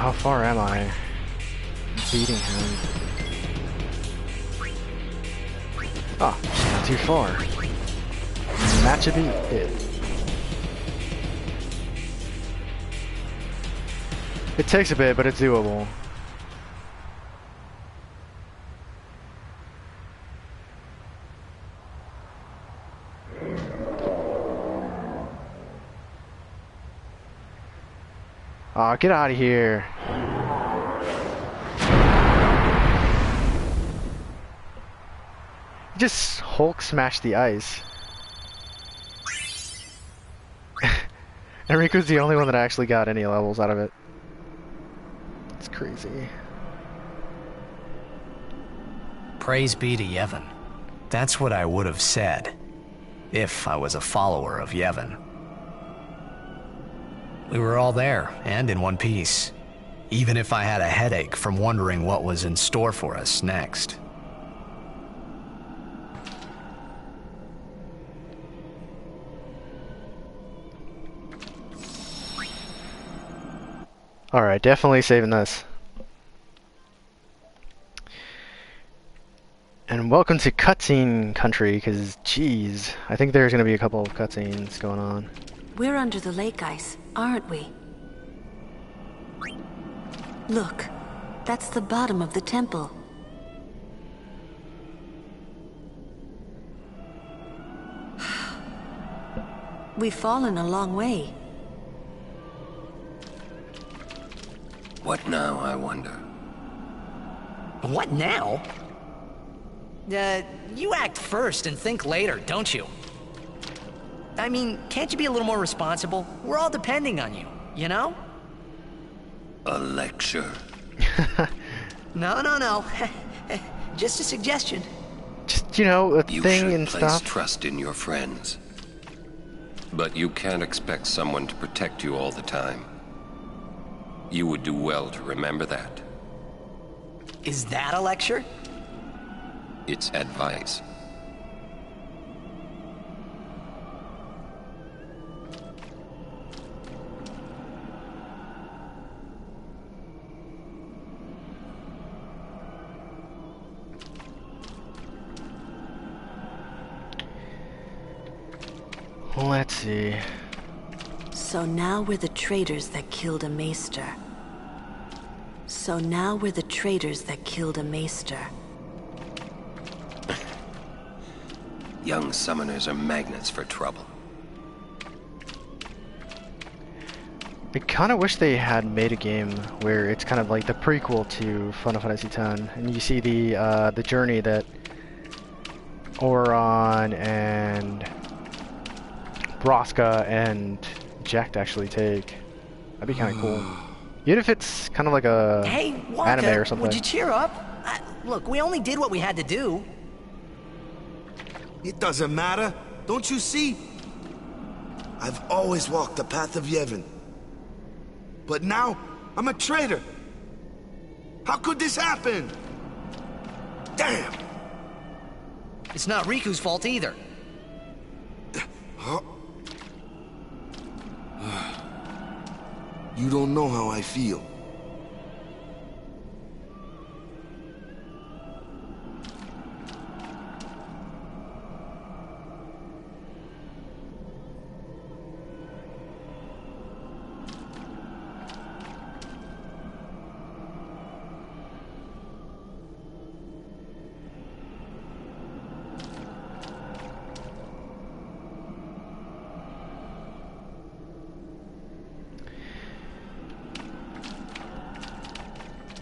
how far am I? Beating him. Oh, not too far. Match a beat. It takes a bit, but it's doable. Aw, get out of here. Just Hulk smashed the ice. And Riku's the only one that actually got any levels out of it. It's crazy. Praise be to Yevon. That's what I would have said, if I was a follower of Yevon. We were all there, and in one piece. Even if I had a headache from wondering what was in store for us next. Alright, definitely saving this. And welcome to cutscene country, because, geez, I think there's going to be a couple of cutscenes going on. We're under the lake ice, aren't we? Look, that's the bottom of the temple. We've fallen a long way. What now, I wonder? What now? You act first and think later, don't you? I mean, can't you be a little more responsible? We're all depending on you, you know? A lecture? No. Just a suggestion. Just, you know, a thing and You should place stuff. trust in your friends. But you can't expect someone to protect you all the time. You would do well to remember that. Is that a lecture? It's advice. Let's see. So now we're the traitors that killed a maester. Young summoners are magnets for trouble. I kind of wish they had made a game where it's kind of like the prequel to Final Fantasy X, and you see the journey that Auron and Broska and Jack actually take. That'd be kind of cool. Even if it's kind of like a anime or something. Would you cheer up? Look, we only did what we had to do. It doesn't matter. Don't you see? I've always walked the path of Yevon. But now, I'm a traitor. How could this happen? Damn! It's not Riku's fault either. Huh? You don't know how I feel.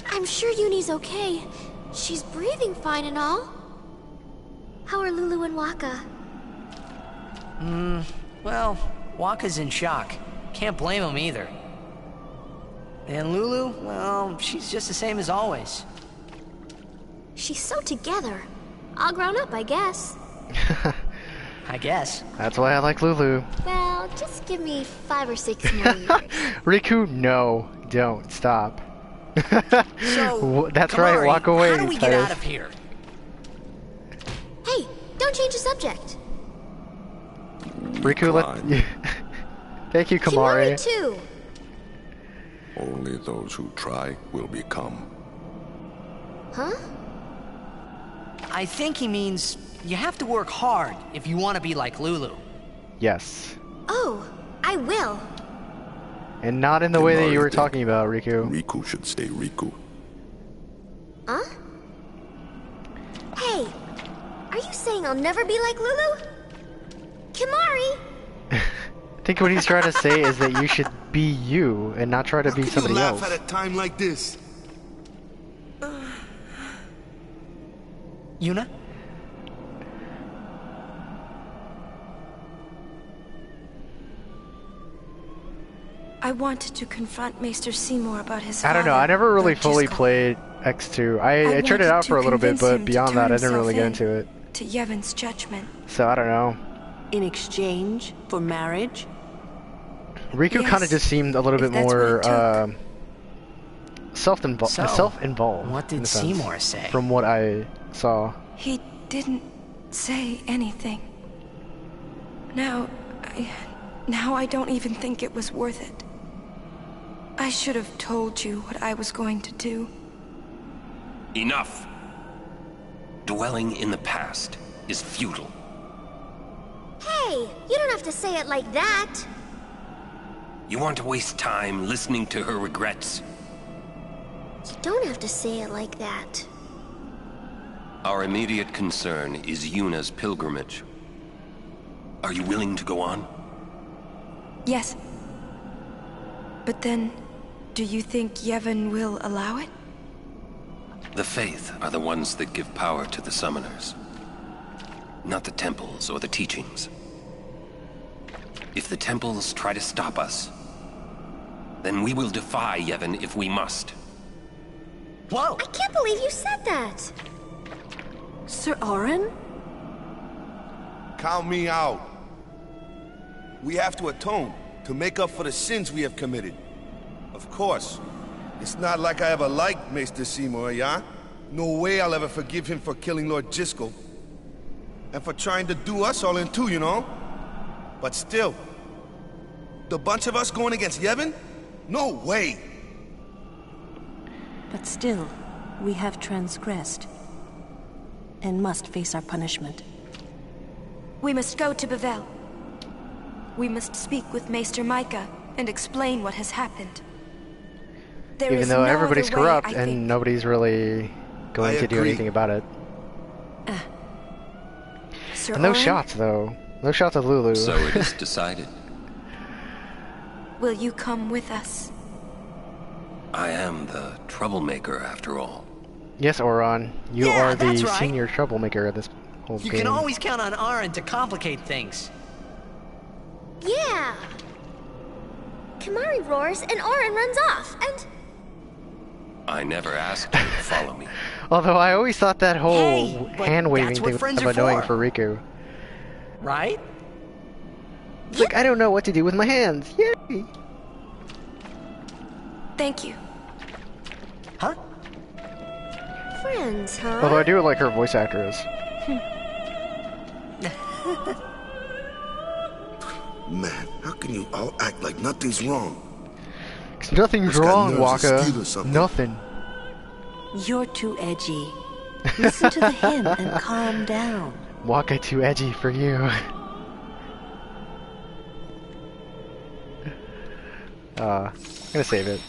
I'm sure Uni's okay. She's breathing fine and all. How are Lulu and Waka? Well, Waka's in shock. Can't blame him either. And Lulu, well, she's just the same as always. She's so together. All grown up, I guess. I guess. That's why I like Lulu. Well, just give me 5 or 6 more years. Riku, no, don't stop. So, that's Kamari, right. Walk away. How do we get out of here? Hey, don't change the subject. Riku, let. Thank you, Kamari. Kimari too. Only those who try will become. Huh? I think he means you have to work hard if you want to be like Lulu. Yes. Oh, I will. And not in the way that you were talking about, Riku. Riku should stay Riku. Huh? Hey, are you saying I'll never be like Lulu? Kimari! I think what he's trying to say is that you should be you and not try to be somebody else. Laugh at a time like this. Yuna? I wanted to confront Maester Seymour about his I don't know, father, I never really Lord fully Gisco. played X2. I tried it wanted out to for a little bit, convince but him to beyond turn that I didn't really get himself into it. To Yevon's judgment. So I don't know. In exchange for marriage? Riku Yes, kind of just seemed a little bit that's what it more took. self-involved. What in did a sense, Seymour say? From what I saw. He didn't say anything. Now I don't even think it was worth it. I should have told you what I was going to do. Enough! Dwelling in the past is futile. Hey, you don't have to say it like that. You want to waste time listening to her regrets? You don't have to say it like that. Our immediate concern is Yuna's pilgrimage. Are you willing to go on? Yes. But then, do you think Yevon will allow it? The Faith are the ones that give power to the summoners. Not the temples or the teachings. If the temples try to stop us, then we will defy Yevon if we must. Whoa! I can't believe you said that. Sir Auron? Count me out. We have to atone, to make up for the sins we have committed. Of course. It's not like I ever liked Maester Seymour, yeah? No way I'll ever forgive him for killing Lord Gisco. And for trying to do us all in two, you know? But still, the bunch of us going against Yevon? No way! But still, we have transgressed. And must face our punishment. We must go to Bevel. We must speak with Maester Micah and explain what has happened. There Even is though no everybody's other way, corrupt I and think. nobody's really going to do anything about it. Sir And no Auron, shots, though. No shots of Lulu. So it is decided. will you come with us? I am the troublemaker, after all. Yes, Auron. You Yeah, are the that's right. senior troublemaker of this whole You game. can always count on Auron to complicate things. Yeah. Kimari roars and Auron runs off, and... I never asked you to follow me. Although I always thought that whole Hey, but hand-waving that's what thing was friends kind of are annoying for. for Riku. Right? It's like, I don't know what to do with my hands. Yay! Thank you. Huh? Friends, huh? Although I do like her voice actress. Man, how can you all act like nothing's wrong? 'Cause nothing's Just got wrong, nerves Waka. askew or something. Nothing. You're too edgy. Listen to the hymn and calm down. Waka too edgy for you. I'm gonna save it.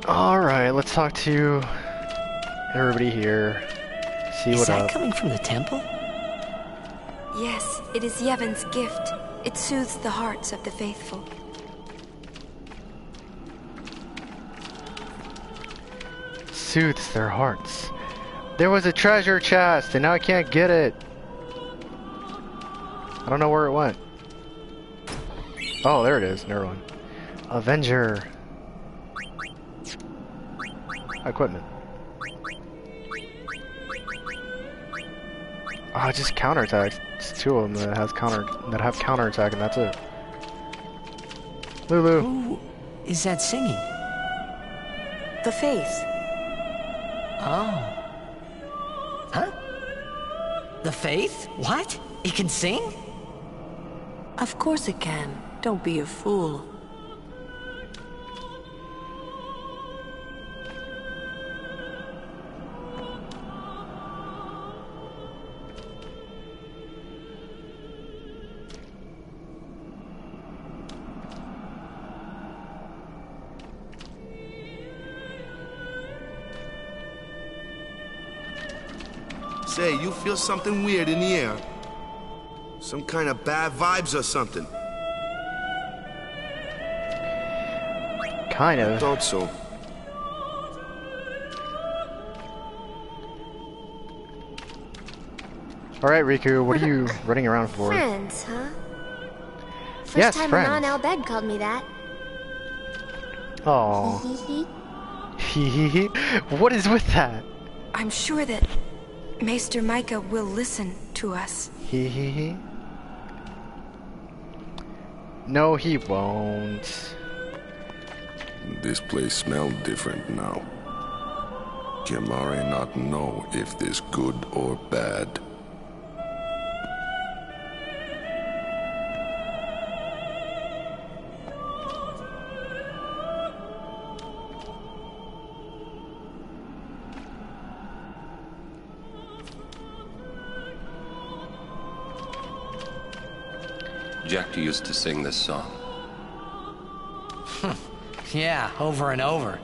Alright, let's talk to everybody here. See Is what that up. coming from the temple? Yes, it is Yevon's gift. It soothes the hearts of the faithful. Soothes their hearts. There was a treasure chest, and now I can't get it. I don't know where it went. Oh, there it is. Never mind. Avenger. Equipment. Oh, it just counterattacks. It's two of them that have counterattack, and that's it. Lulu. Who is that singing? The Faith. Oh. Huh? The Faith? What? It can sing? Of course it can. Don't be a fool. Say, you feel something weird in the air? Some kind of bad vibes or something? Kind of. I thought so. Alright, Riku, what are you running around for? Friends, huh? First Yes, time friends. a non-Al-Bed called me that. Oh. What is with that? I'm sure that Maester Micah will listen to us. No, he won't. This place smells different now. Can Mari not know if this good or bad? Jack used to sing this song. Yeah, over and over.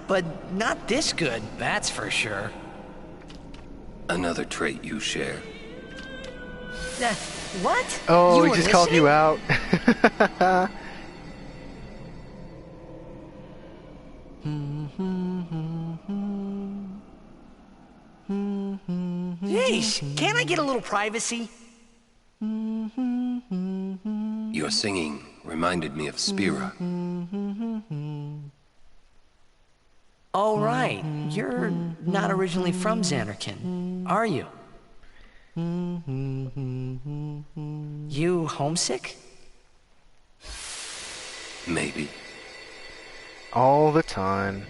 But not this good, that's for sure. Another trait you share. What? Oh, You he were just called you out. Jeez, can't I get a little privacy? Your singing reminded me of Spira. Oh, right. You're not originally from Xanarkand, are you? You homesick? Maybe. All the time.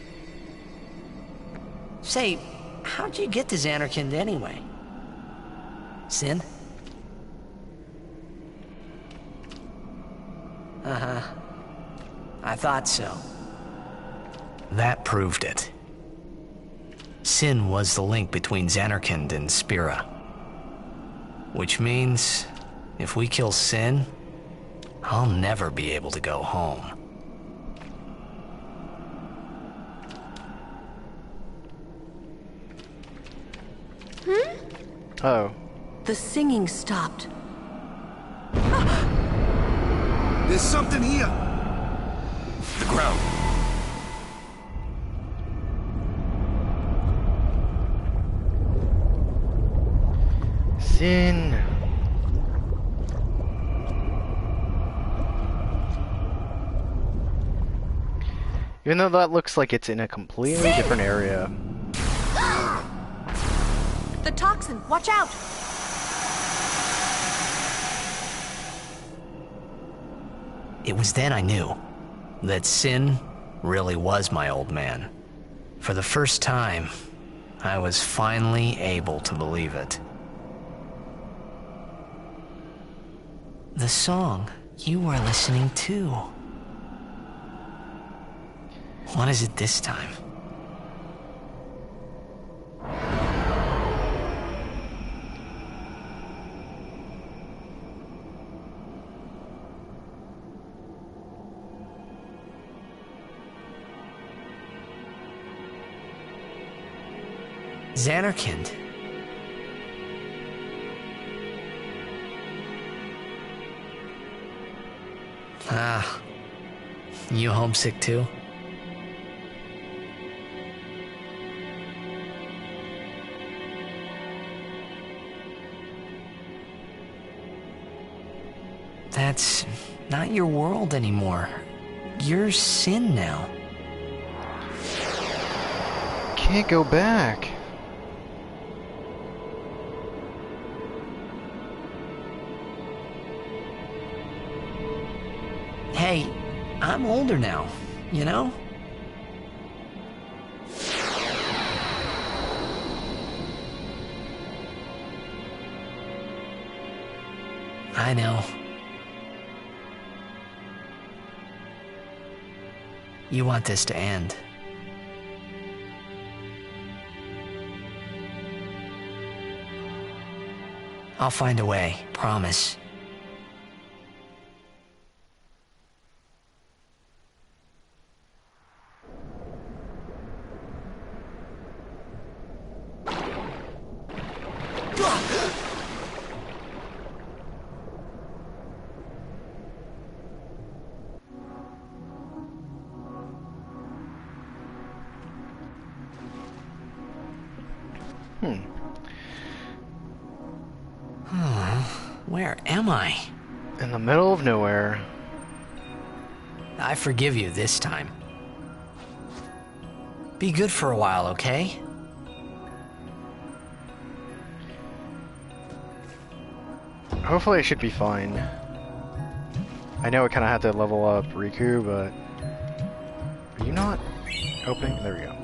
Say, how'd you get to Xanarkand anyway? Sin? Uh-huh. I thought so. That proved it. Sin was the link between Xanarkand and Spira. Which means, if we kill Sin, I'll never be able to go home. Oh. The singing stopped. There's something here. The ground. Sin. Even though that looks like it's in a completely different area. The toxin, watch out! It was then I knew that Sin really was my old man. For the first time, I was finally able to believe it. The song you were listening to. What is it this time? Xanarkand. Ah, you homesick too? That's not your world anymore. You're Sin now. Can't go back. Hey, I'm older now, you know? I know. You want this to end. I'll find a way, promise. Where am I? In the middle of nowhere. I forgive you this time. Be good for a while, okay? Hopefully it should be fine. I know I kind of had to level up Riku, but... Are you not opening? There we go.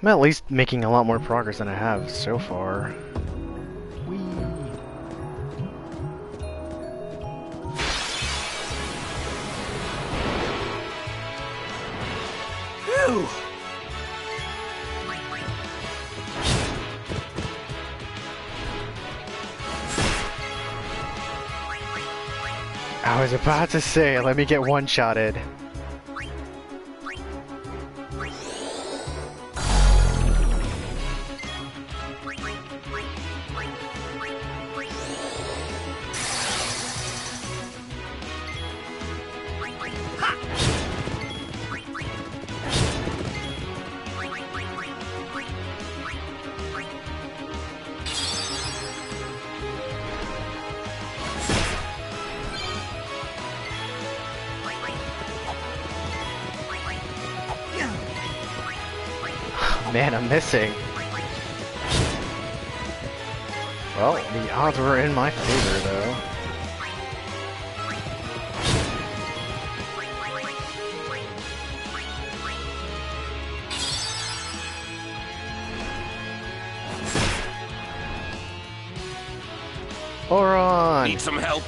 I'm at least making a lot more progress than I have so far. Whee! Phew! I was about to say, let me get one-shotted. Man, I'm missing. Well, the odds were in my favor, though. Oron! Need some help?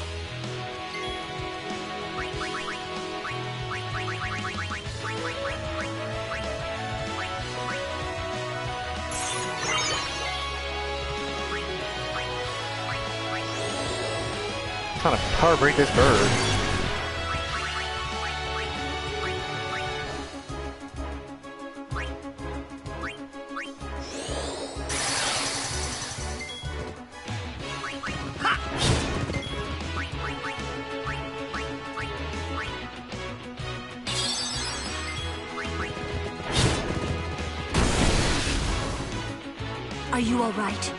Trying to power break this bird. Are you all right?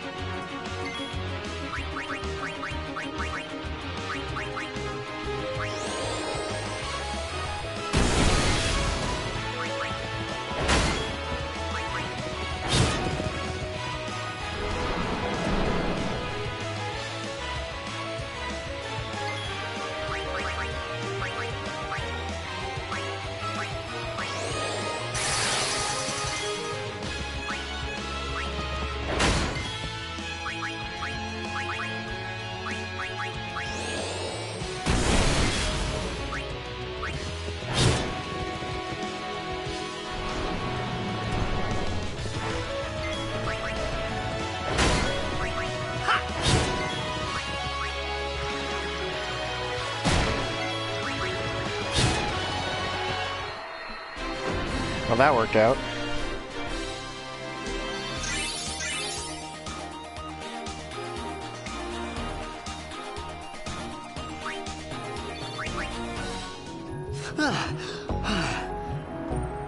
Well, that worked out.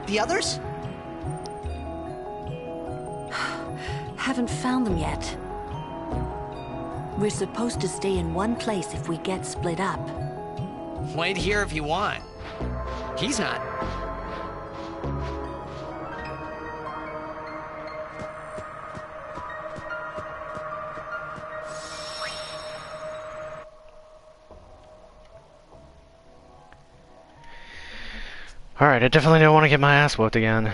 The others? Haven't found them yet. We're supposed to stay in one place if we get split up. Wait here if you want. He's not. Alright, I definitely don't want to get my ass whooped again.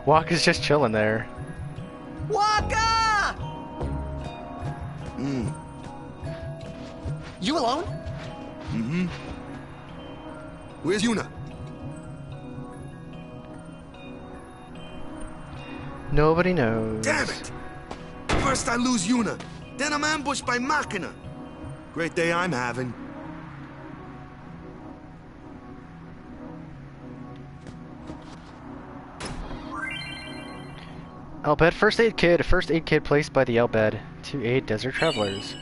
Waka's just chilling there. Waka! You alone? Mm-hmm. Where's Yuna? Nobody knows. Damn it! First I lose Yuna, then I'm ambushed by Machina. Great day I'm having. Albed first aid kit. A first aid kit placed by the Albed to aid desert travelers.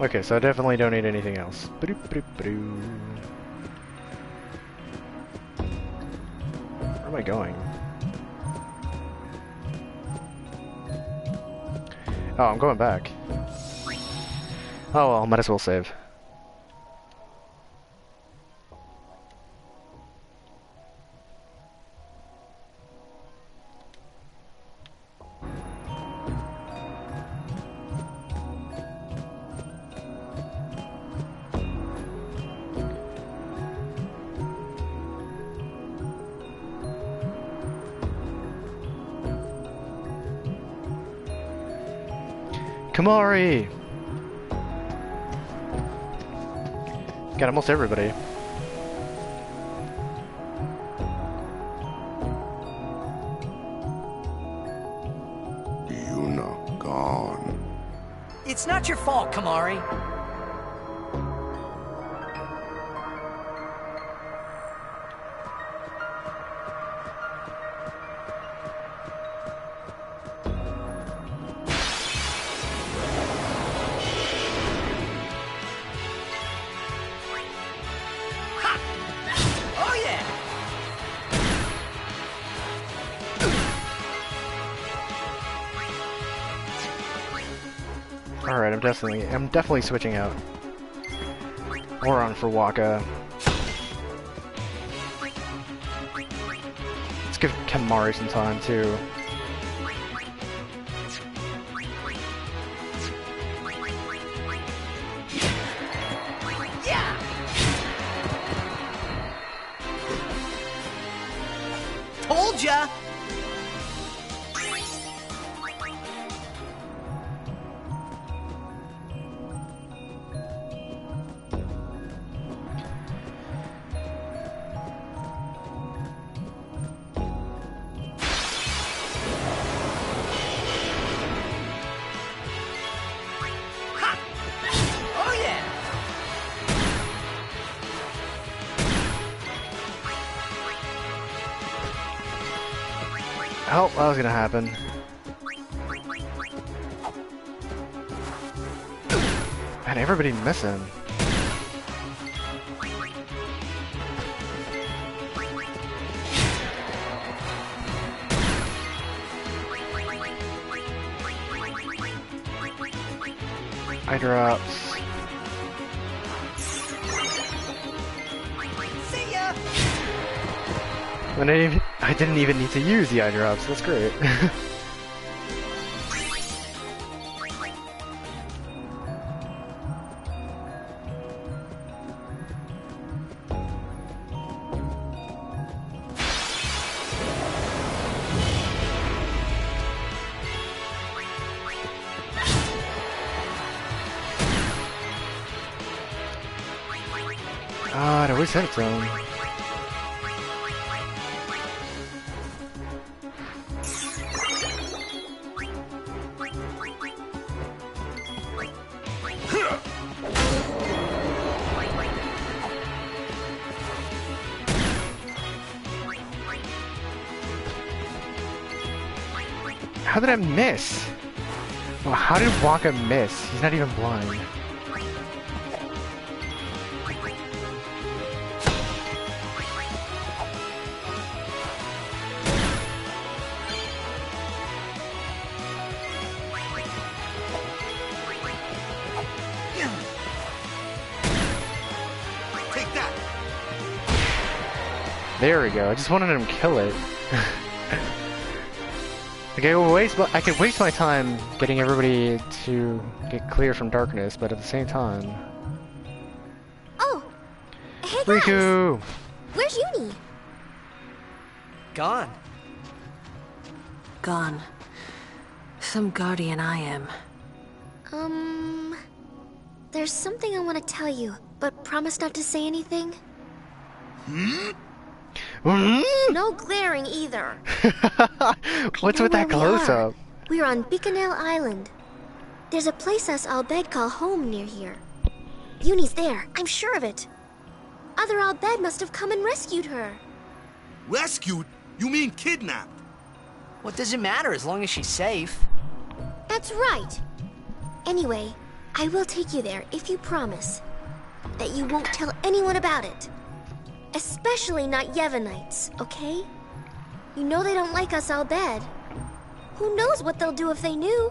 Okay, so I definitely don't need anything else. Where am I going? Oh, I'm going back. Oh well, might as well save. Kamari! Got almost everybody. Yuna gone. It's not your fault, Kamari. Alright, I'm definitely switching out. Or on for Waka. Let's give Kamari some time too. Yeah. Told ya. Oh, that was gonna happen. Man, everybody missing. Eye drops. See ya. And I didn't even need to use the eye drops. That's great. Ah, it always had its own. How did I miss? Well, how did Waka miss? He's not even blind. Take that. There we go. I just wanted him to kill it. Okay, I could waste my time getting everybody to get clear from darkness, but at the same time... Oh! Hey guys! Riku! Where's Uni? Gone. Gone. Some guardian I am. There's something I want to tell you, but promise not to say anything. No glaring either. What's with that close-up? We're on Bikanel Island. There's a place us Albed call home near here. Uni's there, I'm sure of it. Other Albed must have come and rescued her. Rescued? You mean kidnapped? What does it matter as long as she's safe? That's right. Anyway, I will take you there if you promise that you won't tell anyone about it. Especially not Yevonites, okay? You know they don't like us Albed. Who knows what they'll do if they knew?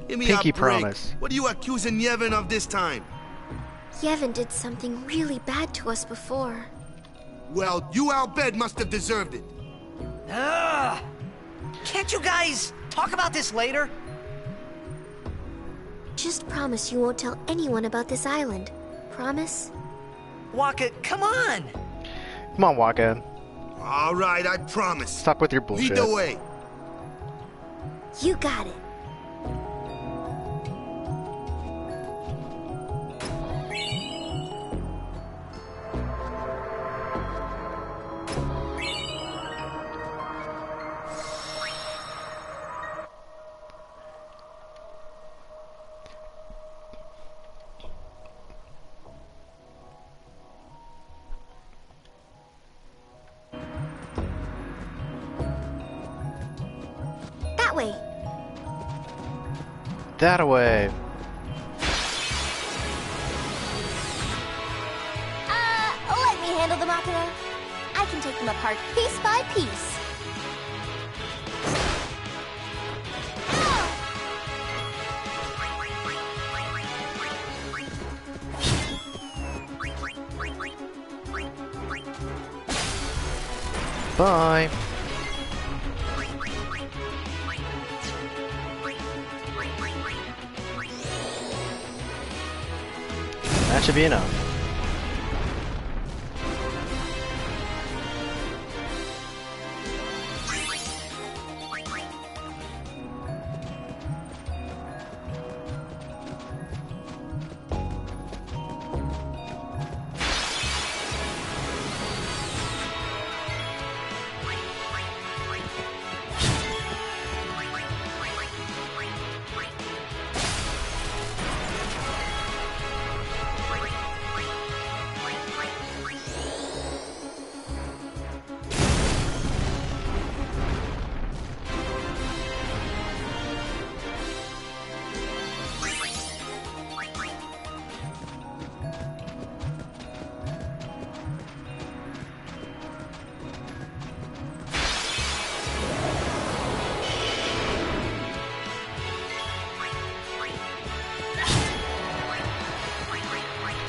Give me Pinky a break. promise. What are you accusing Yevon of this time? Yevon did something really bad to us before. Well, you Albed must have deserved it. Ugh! Can't you guys talk about this later? Just promise you won't tell anyone about this island. Promise? Waka, come on! Come on, Waka. All right, I promise. Stop with your bullshit. Lead the way. You got it. That way. That away. Let me handle the Machina. I can take them apart piece by piece. Bye. That should be enough.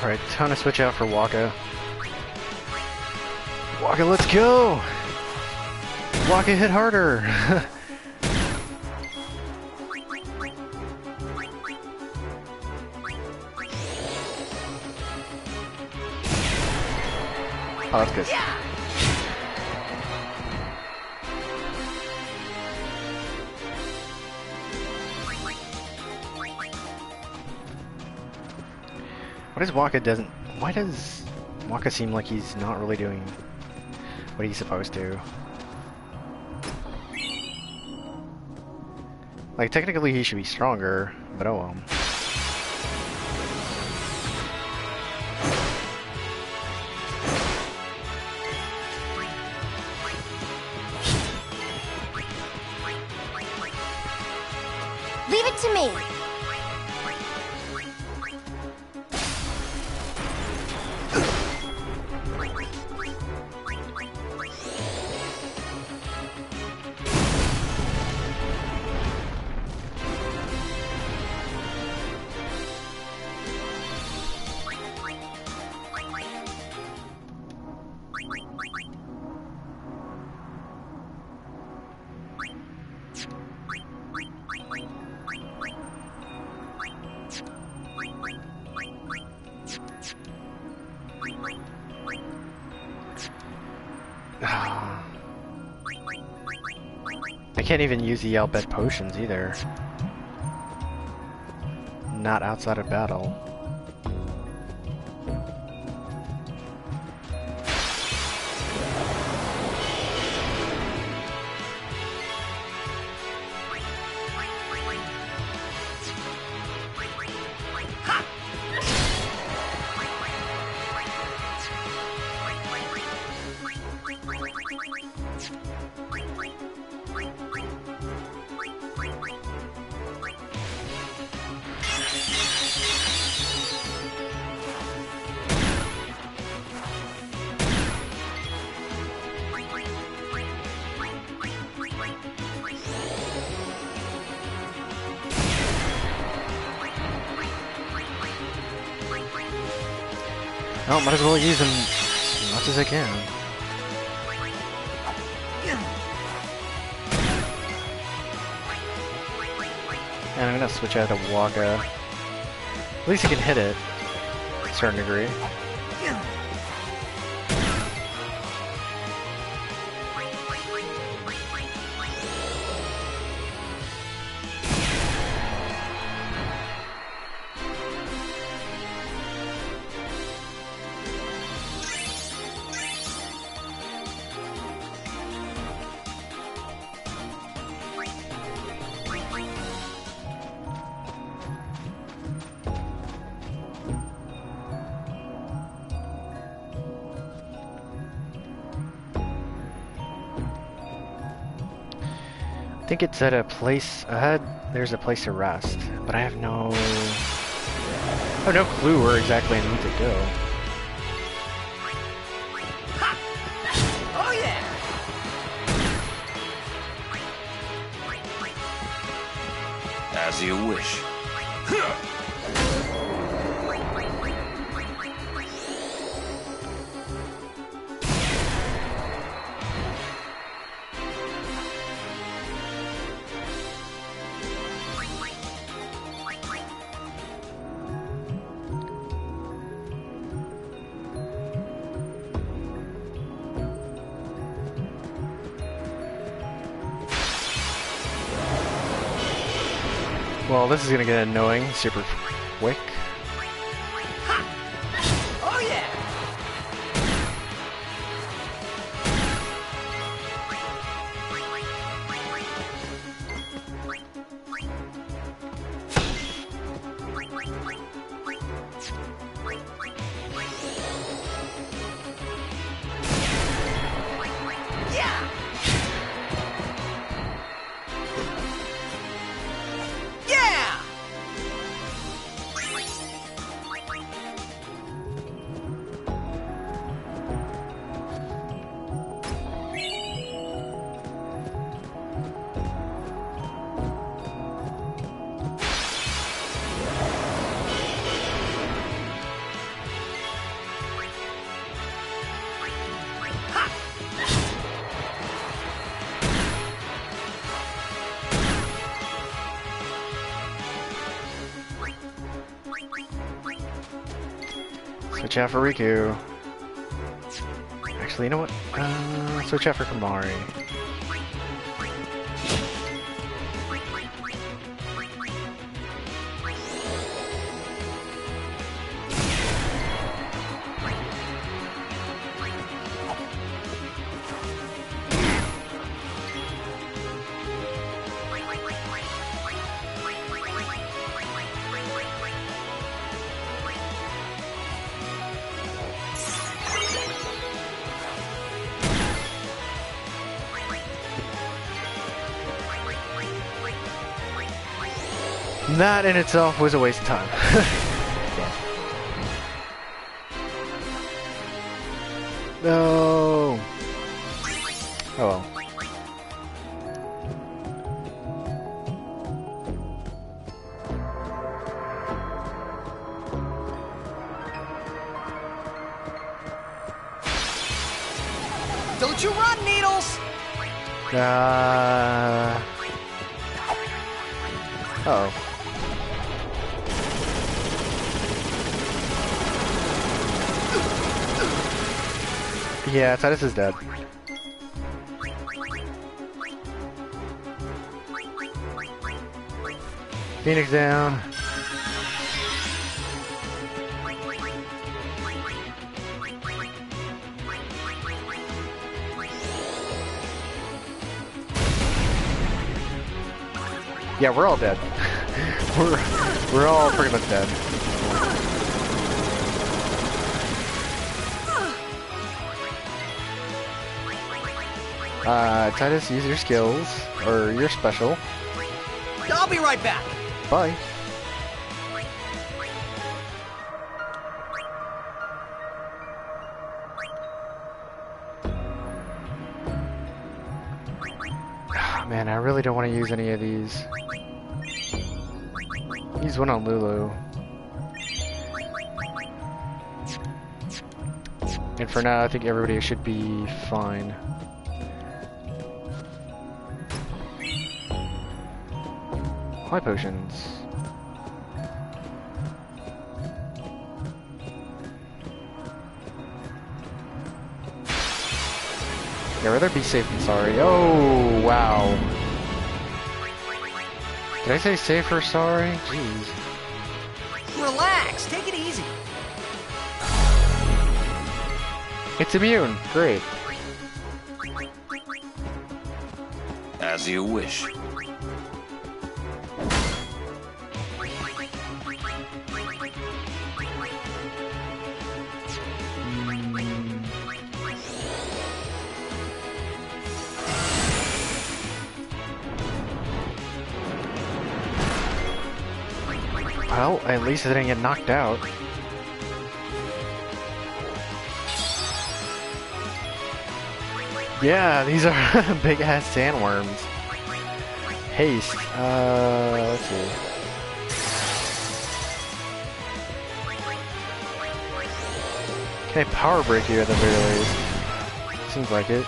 Alright, time to switch out for Waka. Waka, let's go! Waka, hit harder! Oh, that's good. Why does Waka seem like he's not really doing what he's supposed to? Like, technically he should be stronger, but oh well. it to me! I can't even use the Albed potions either. Not outside of battle. Oh, might as well use them as much as I can. And I'm gonna switch out to Waka. At least I can hit it to a certain degree. I think it's at a place ahead. There's a place to rest, but I have no clue where exactly I need to go. Oh yeah! As you wish. Well, this is gonna get annoying super quick. Oh yeah! Yeah! Yeah! Switch out for Riku. Actually, you know what? Switch out for Kamari. That in itself was a waste of time. No. Oh well. Don't you run, Needles! Uh-oh. Yeah, Titus is dead. Phoenix down. Yeah, we're all dead. we're all pretty much dead. Titus, use your skills, or your special. I'll be right back. Bye. Man, I really don't want to use any of these. Use one on Lulu. And for now, I think everybody should be fine. High potions. Yeah, rather be safe than sorry. Oh, wow. Did I say safe or sorry? Jeez. Relax, take it easy. It's immune. Great. As you wish. Well, at least I didn't get knocked out. Yeah, these are big-ass sandworms. Haste. Let's see. Can I power break you at the very least? Seems like it.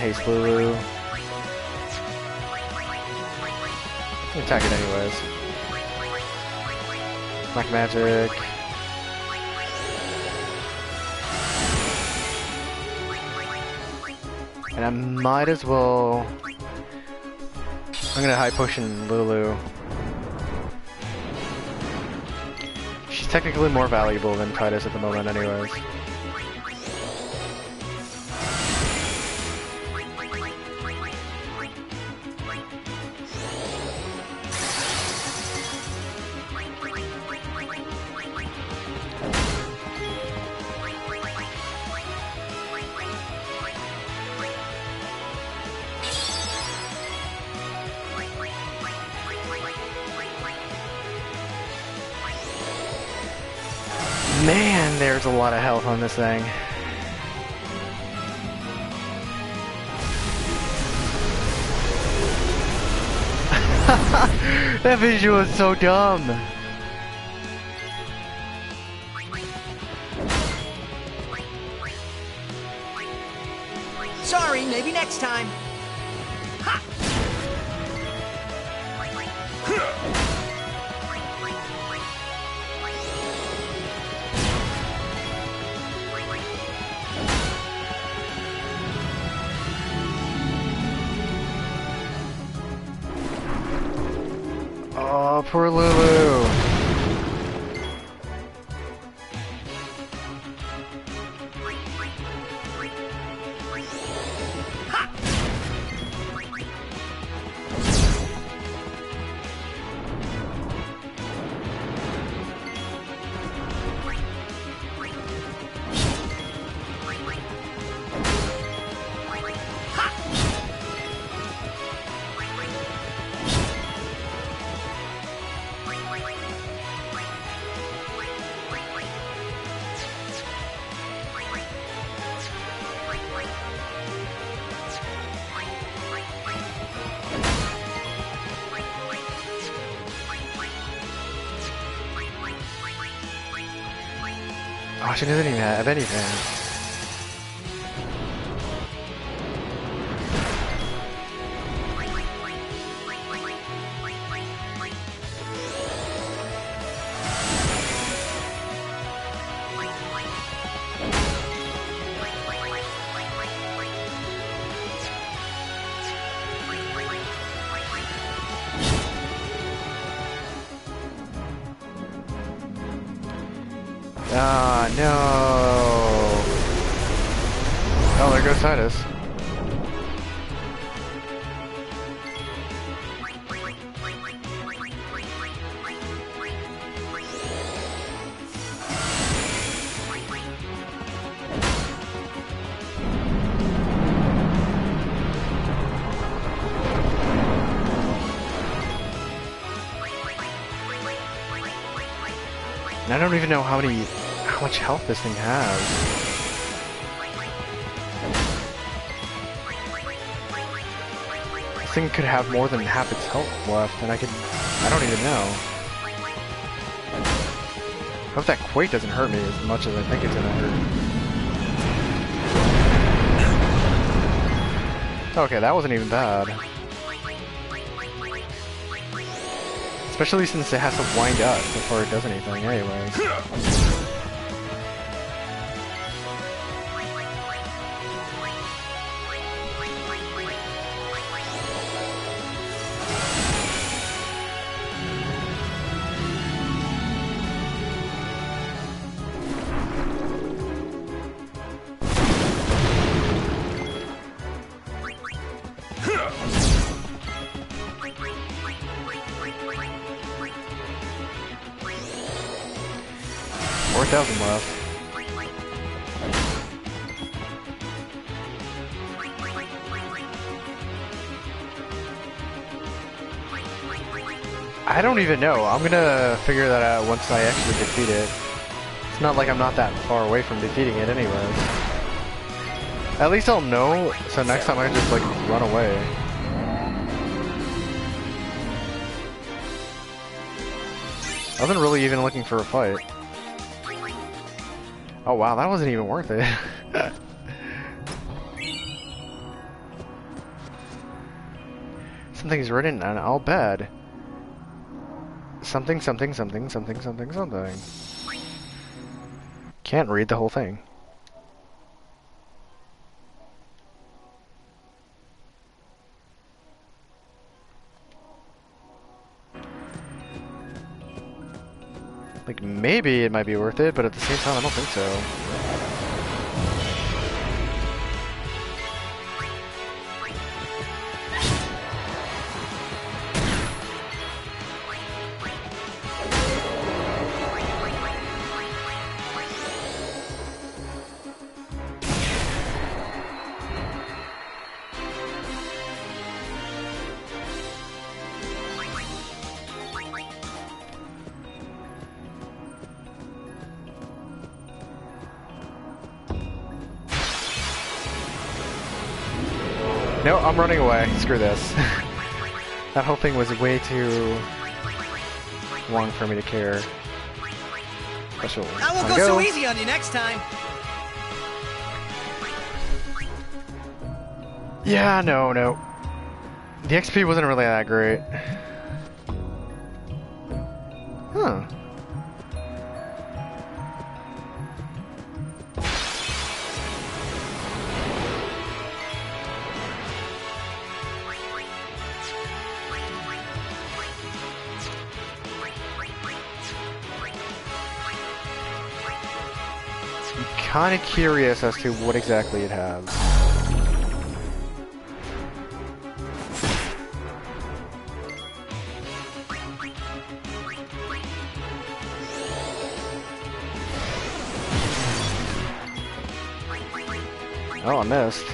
Haste Lulu. Attack it anyways. Black magic. And I might as well. I'm gonna high potion Lulu. She's technically more valuable than Titus at the moment, anyways. Man, there's a lot of health on this thing. That visual is so dumb. Sorry, maybe next time. Ha! Oh, poor Lulu. Oh, she doesn't even have anything. Ah, no. Oh, there goes Titus. And I don't even know how much health this thing has. This thing could have more than half its health left, and I don't even know. I hope that quake doesn't hurt me as much as I think it's gonna hurt. Okay, that wasn't even bad. Especially since it has to wind up before it does anything anyways. Left. I don't even know. I'm gonna figure that out once I actually defeat it. It's not like I'm not that far away from defeating it anyways. At least I'll know, so next time I can just like run away. I wasn't really even looking for a fight. Oh wow, that wasn't even worth it. Something's written on all bed. Something, something, something, something, something, something. Can't read the whole thing. Like, maybe it might be worth it, but at the same time, I don't think so. No, I'm running away. Screw this. That whole thing was way too long for me to care. Special. I won't go so easy on you next time. Yeah, no. The XP wasn't really that great. Huh. Kind of curious as to what exactly it has. Oh, I missed.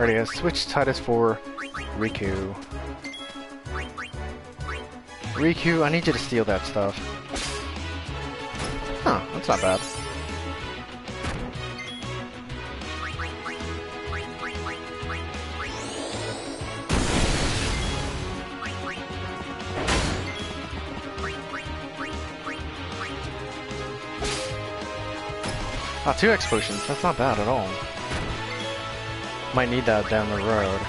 Alrighty, I switched Titus for Riku. Riku, I need you to steal that stuff. Huh, that's not bad. Ah, 2 explosions, that's not bad at all. Might need that down the road.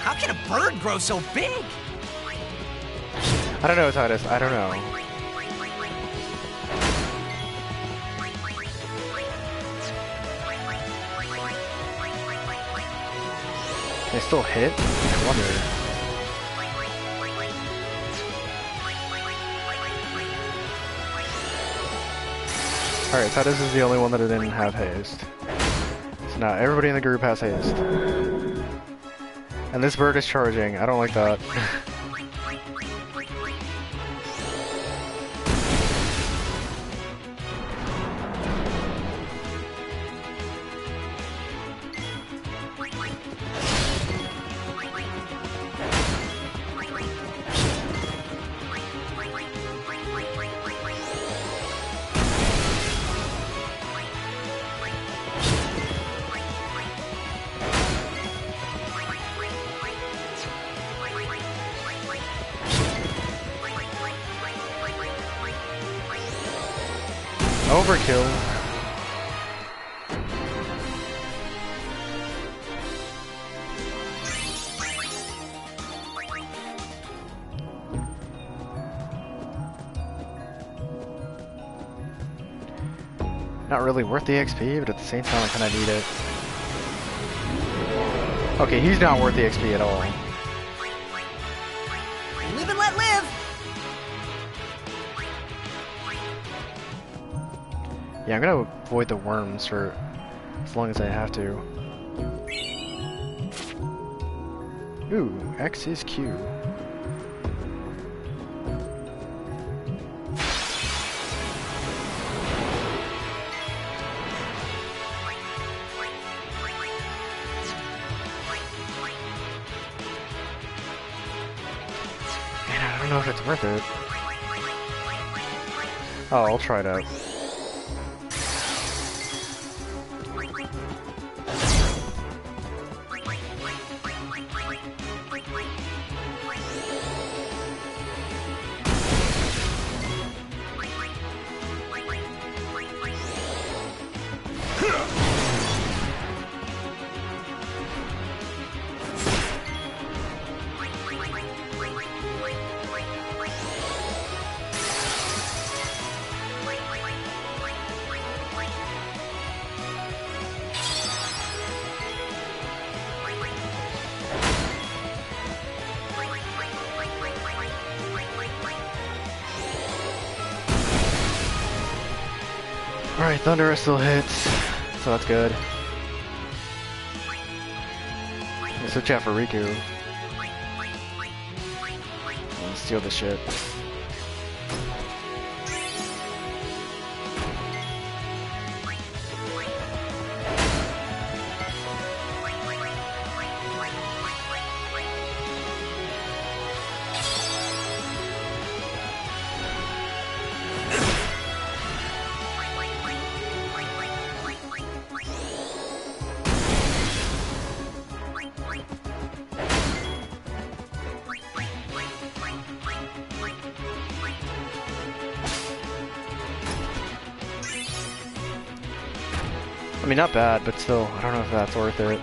How can a bird grow so big? I don't know, Titus, I don't know. Can I still hit? I wonder. Alright, Titus is the only one that didn't have haste. So now everybody in the group has haste. And this bird is charging. I don't like that. Overkill. Not really worth the XP, but at the same time I kinda need it. Okay, he's not worth the XP at all. Live and let live! Yeah, I'm gonna avoid the worms for as long as I have to. Ooh, X is Q. Man, I don't know if it's worth it. Oh, I'll try it out. Alright, Thunder still hits, so that's good. Let's switch out for Riku. And steal this shit. I mean, not bad, but still, I don't know if that's worth it.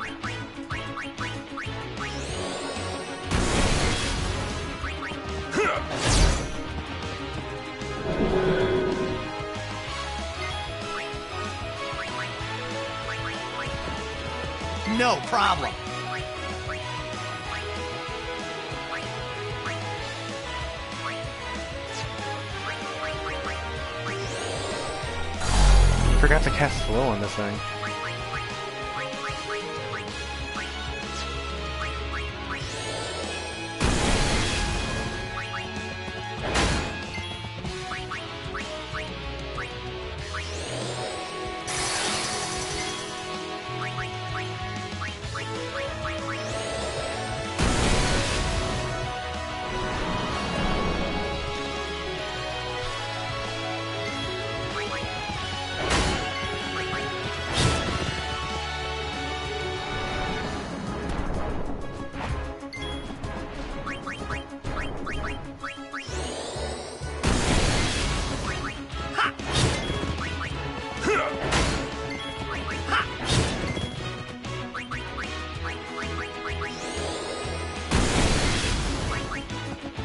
No problem. Forgot to cast slow on this thing.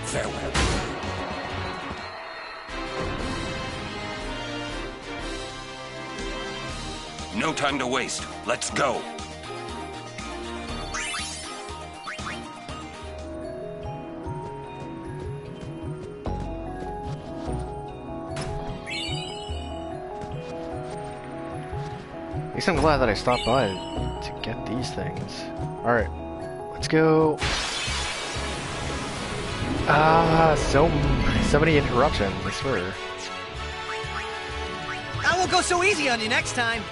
Farewell. No time to waste. Let's go. At least I'm glad that I stopped by to get these things. Alright, let's go. So many interruptions, I swear. I won't go so easy on you next time.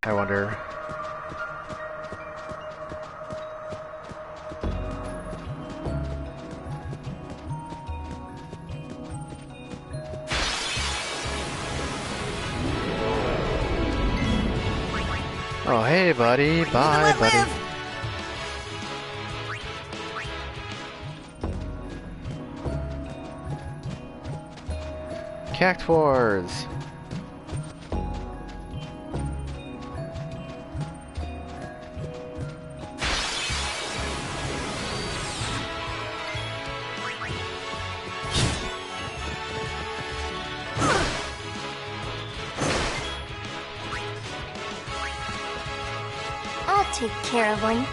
I wonder. Oh, hey, buddy. Bye, buddy. Cactuars. I'll take care of one.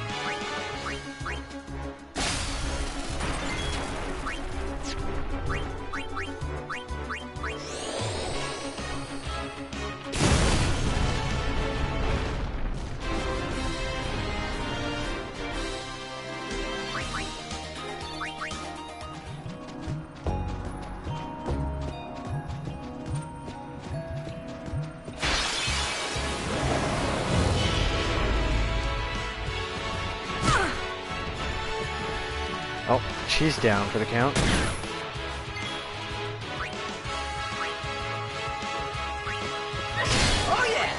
Oh, she's down for the count. Oh yeah!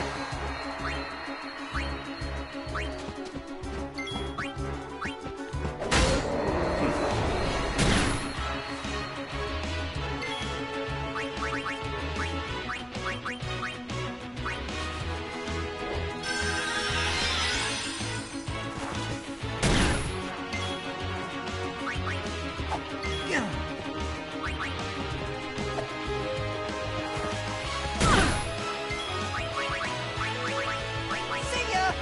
See ya!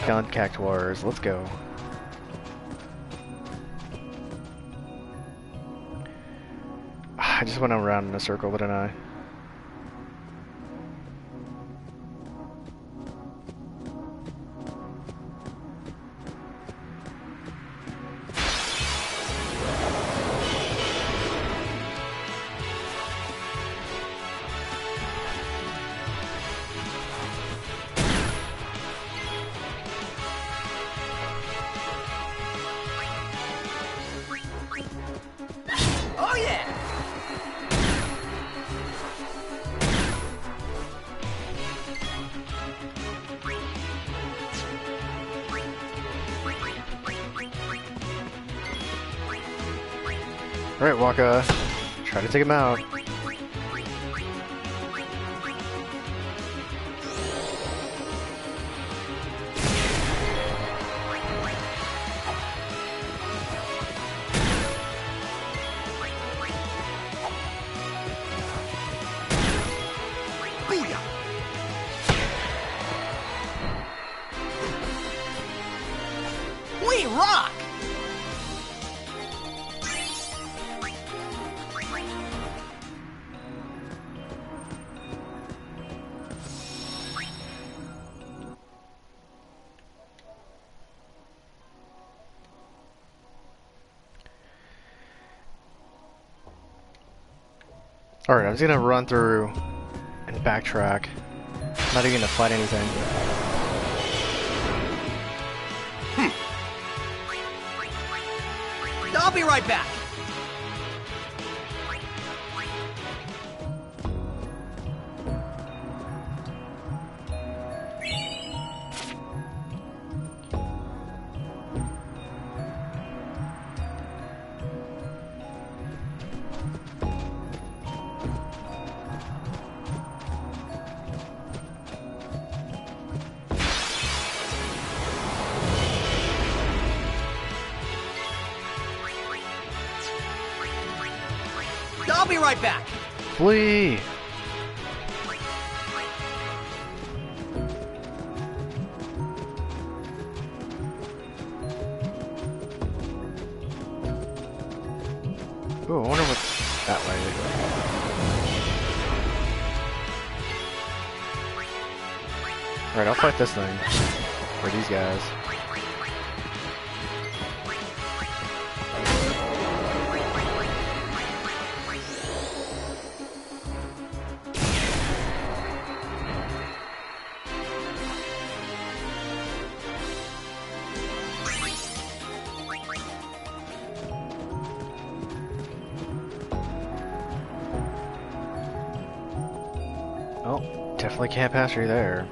Count Cactuars, let's go. I just went around in a circle, didn't I? Oh yeah! Alright, Waka. Try to take him out. Alright, I'm just gonna run through and backtrack. Not even gonna fight anything. I'll be right back. I'll be right back. Flee! Ooh, I wonder what's that way. Alright, I'll fight this thing. Or these guys. Oh, definitely can't pass through there.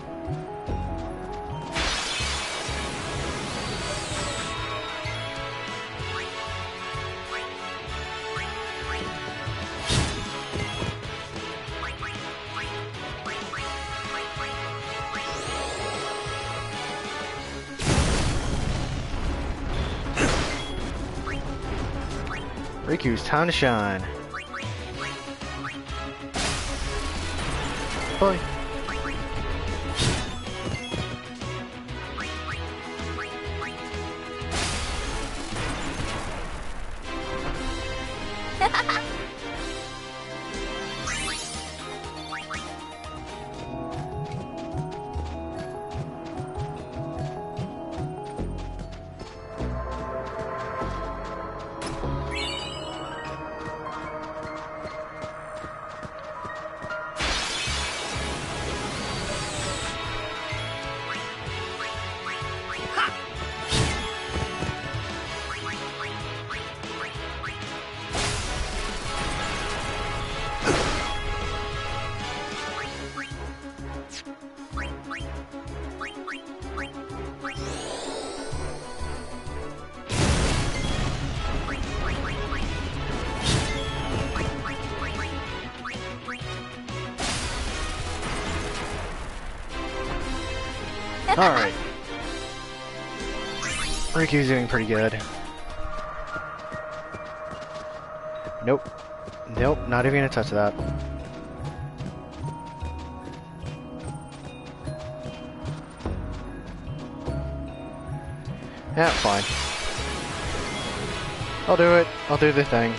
Riku's time to shine. Bye. Alright. Riku's doing pretty good. Nope. Nope, not even gonna touch that. Yeah, fine. I'll do it. I'll do the thing.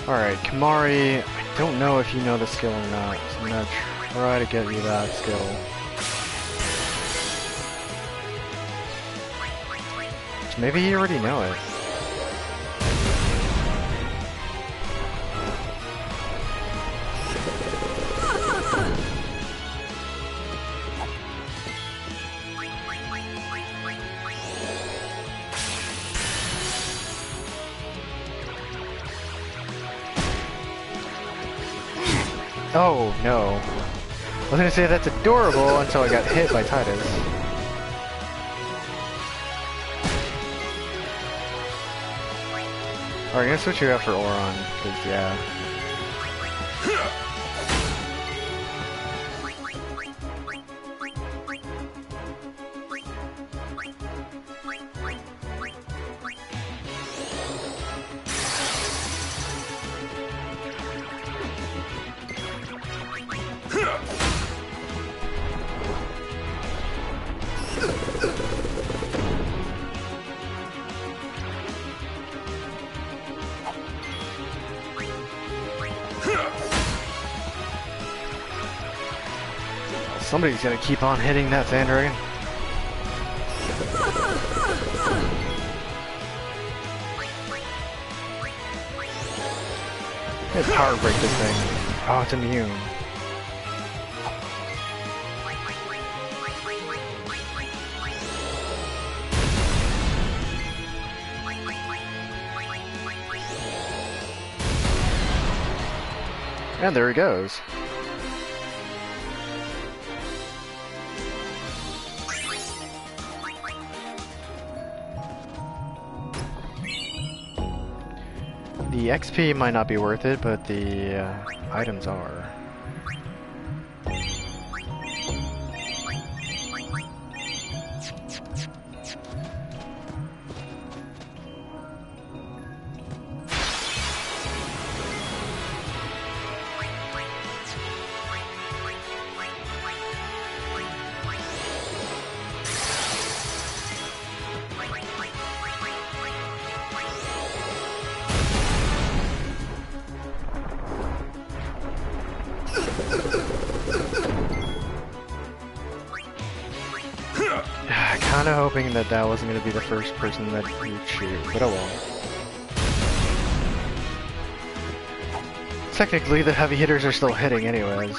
Alright, Kamari, I don't know if you know the skill or not, so I'm gonna try to get you that skill. Maybe you already know it. Oh, no. I was gonna say that's adorable until I got hit by Titus. Alright, I'm gonna switch you out for Auron, because, yeah. Somebody's gonna keep on hitting that sand dragon. Let's power break this thing. Oh, it's immune. And there he goes. The XP might not be worth it, but the items are. Kinda hoping that that wasn't gonna be the first person that you'd shoot, but oh well. Technically, the heavy hitters are still hitting anyways.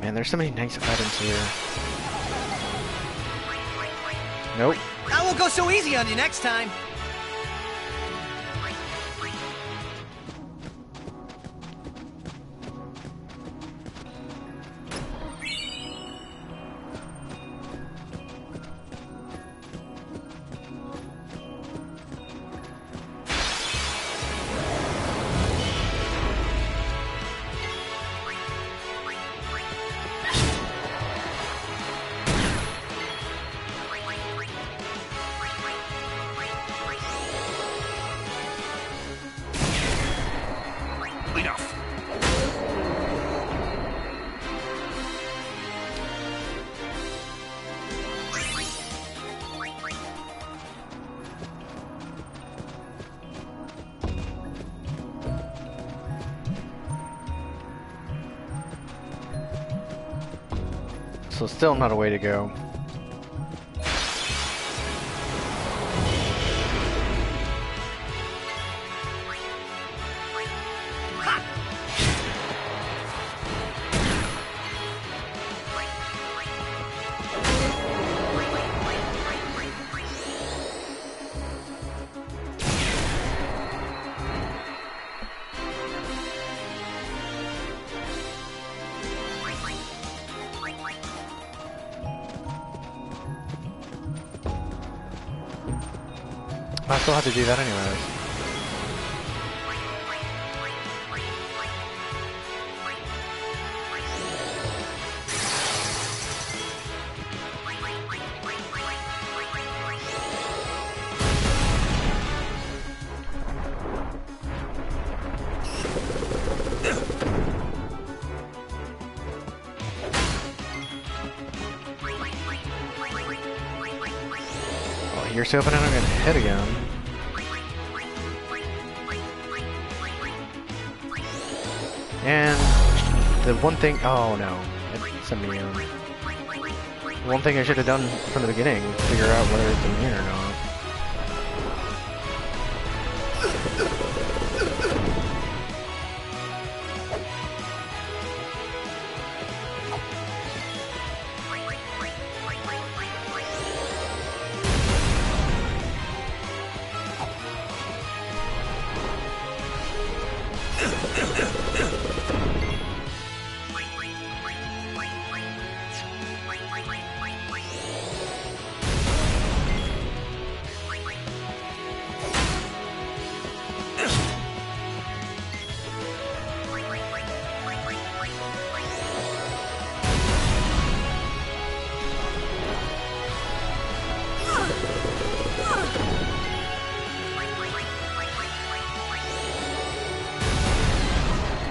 Man, there's so many nice items here. Nope. I won't go so easy on you next time. So still not a way to go. I still have to do that anyways. Oh, here's hoping I'm gonna hit again. And the one thing, oh no, it's immune. One thing I should have done from the beginning, figure out whether it's immune or not.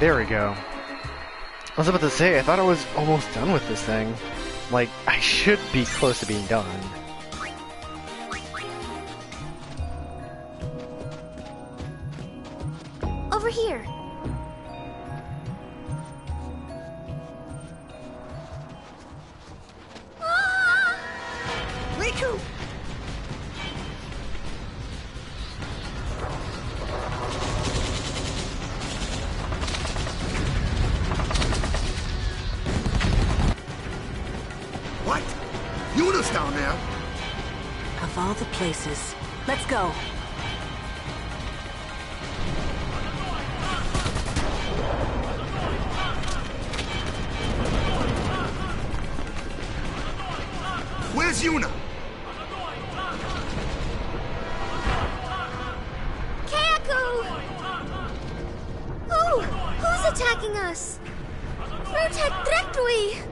There we go. I was about to say, I thought I was almost done with this thing. Like, I should be close to being done. Over here. Riku! What? Yuna's down there? Of all the places. Let's go. Where's Yuna? Kayaku! Who's attacking us? Protect Directly!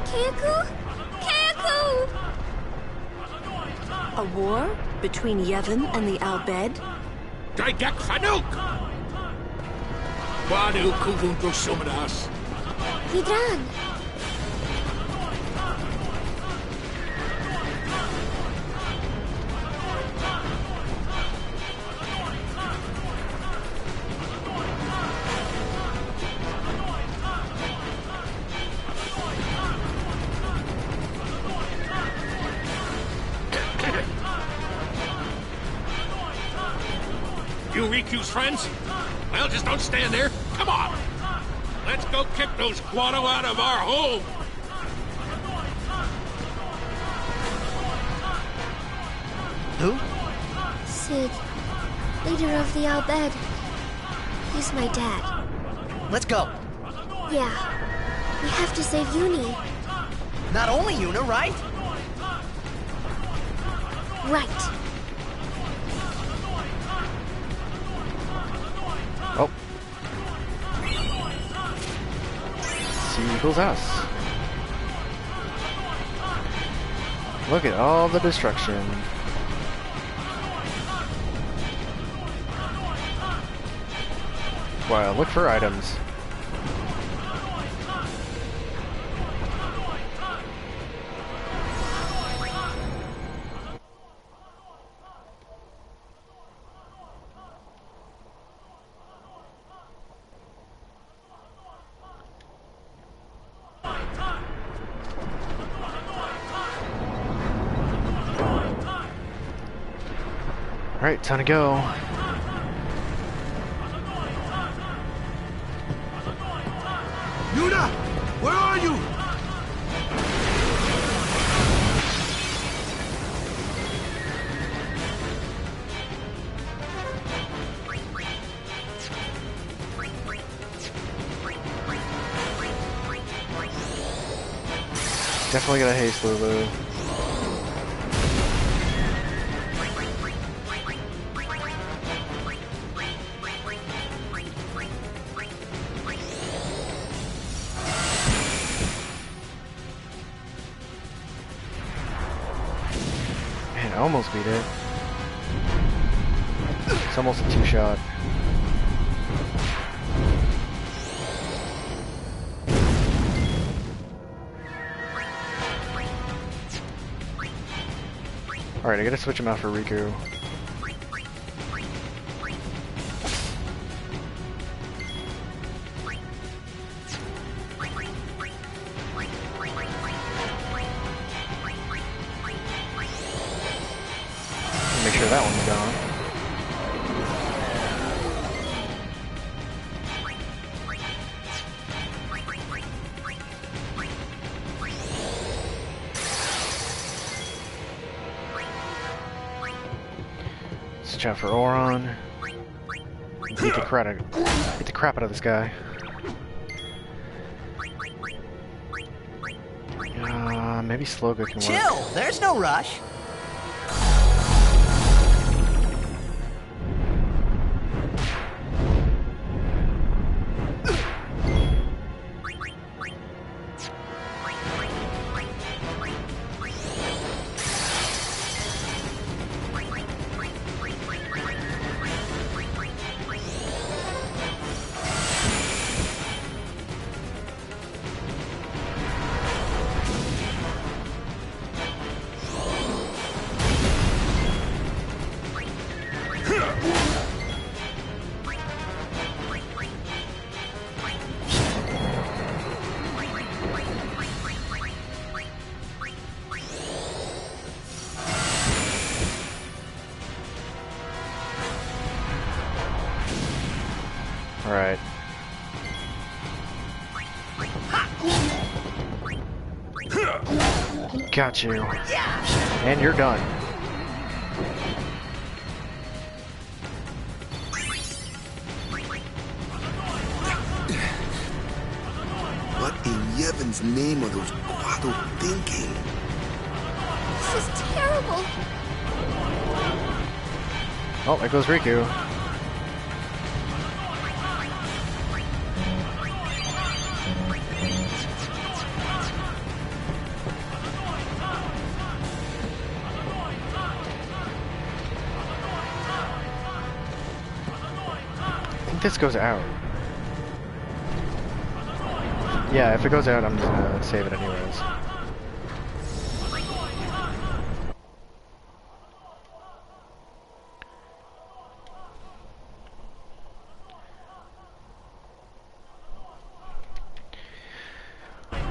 Kayaku? Kayaku! A war between Yevon and the Al Bhed? Daigak Fanuk! Wadu Kubunto Sumadas. Hidran! You Riku's friends? Well, just don't stand there. Come on! Let's go kick those Guado out of our home! Who? Sid, leader of the Al Bhed. He's my dad. Let's go. Yeah, we have to save Uni. Not only Yuna, right? Right. Oh. C equals S. Look at all the destruction. Wow, look for items. Alright, time to go. Yuna! Where are you? Definitely got a haste, Lulu. Man, I almost beat it. It's almost a two-shot. Alright, I gotta switch him out for Riku. that one's gone. Watch out for Oron. Beat the crap out of this guy. Maybe Sloga can work. Chill! There's no rush. Alright. Got you. And you're done. What in Yevon's name are those Quado thinking? This is terrible. Oh, there goes Riku. This goes out. Yeah, if it goes out, I'm just gonna save it anyways.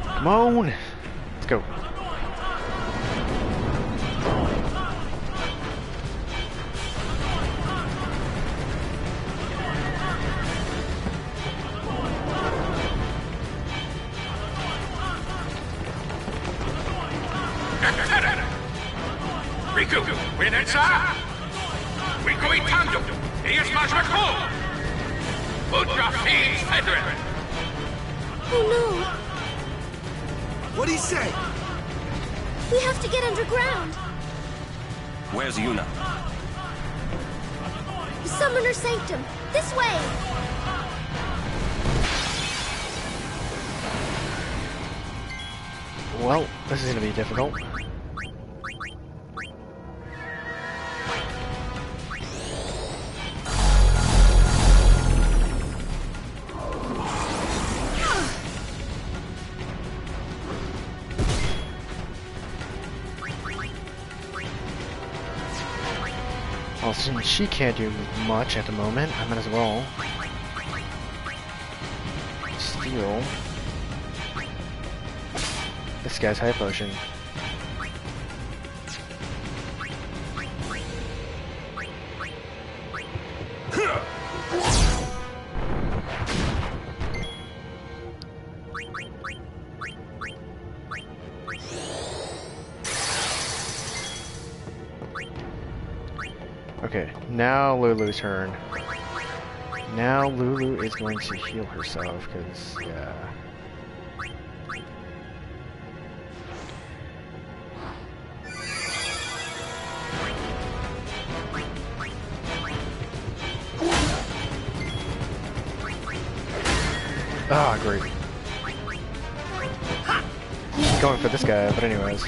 Come on! Let's go. Riku, Winetsa! Riku Itando! Eos Majmako! Udra Fiends Federate! Oh no! What'd he say? We have to get underground. Where's Yuna? The Summoner Sanctum. This way! Well, this is gonna be difficult. Well, since she can't do much at the moment, I might as well steal this guy's high potion. Okay, now Lulu's turn. Now Lulu is going to heal herself, because, yeah. Ah, great. Going for this guy, but anyways.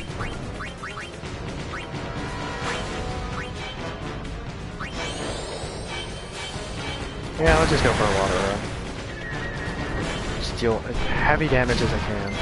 Yeah, let's just go for a water run. Just deal as heavy damage as I can.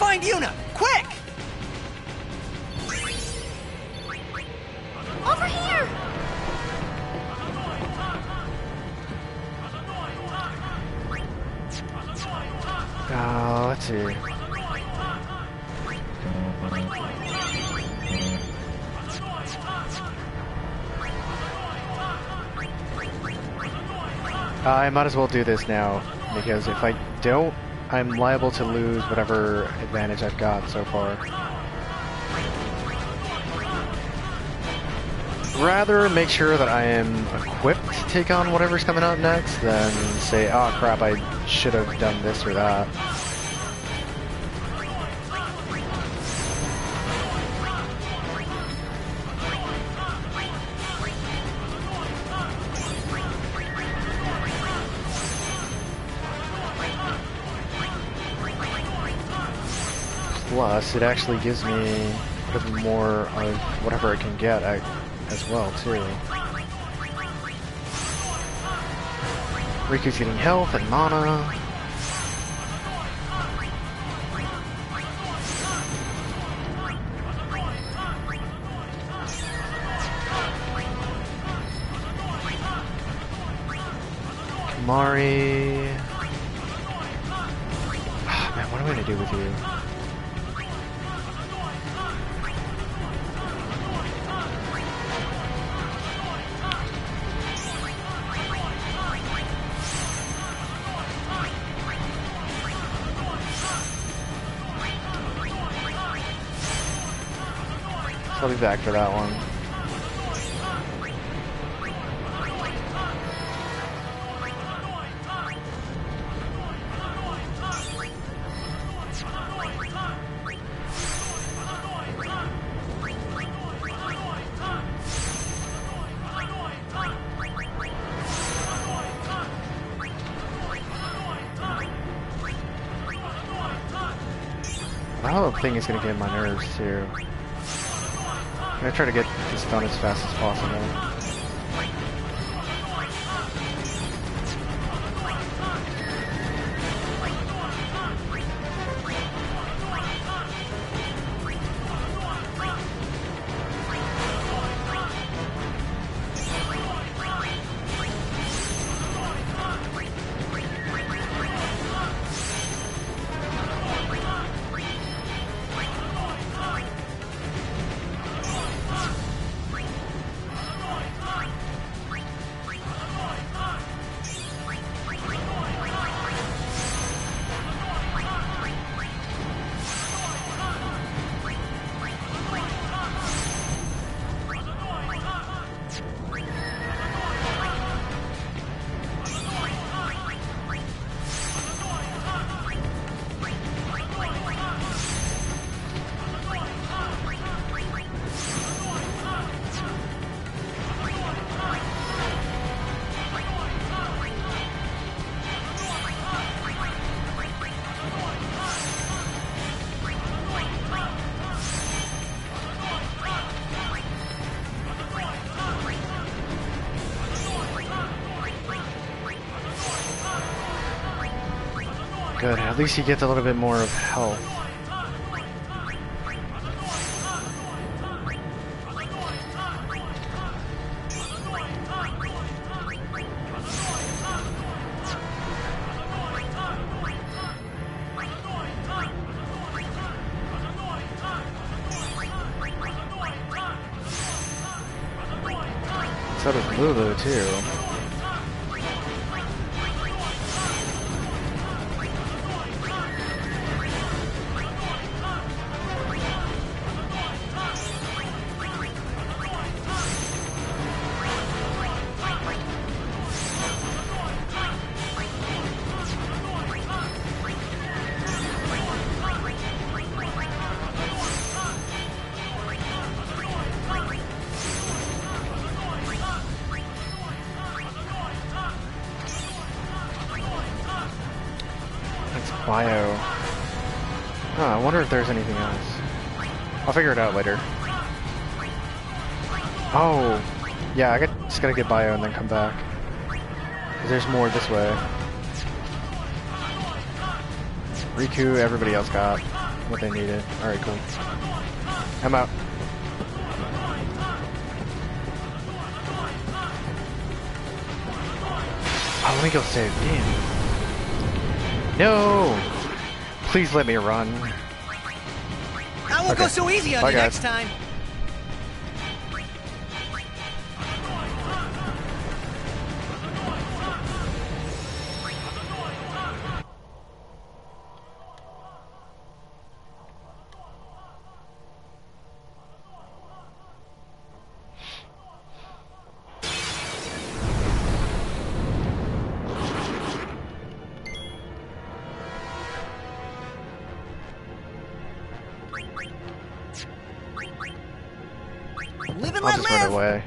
find Yuna! Quick! Over here! Let's see. I might as well do this now, because if I don't, I'm liable to lose whatever advantage I've got so far. Rather make sure that I am equipped to take on whatever's coming up next than say, oh crap, I should have done this or that. Plus, it actually gives me a bit more of whatever I can get as well, too. Riku's getting health and mana. Kamari. Oh, man, what am I gonna do with you? I'll be back for that one. The whole thing is gonna get my nerves too. I'm gonna try to get this done as fast as possible. Good, at least he gets a little bit more of health. So does Lulu too. Bio. Oh, I wonder if there's anything else. I'll figure it out later. Oh, yeah, just gotta get bio and then come back. There's more this way. Riku, everybody else got. what they needed. Alright, cool. I'm out. Oh, let me go save. Damn. No! Please let me run. I won't go so easy on you next time. I'll just run away.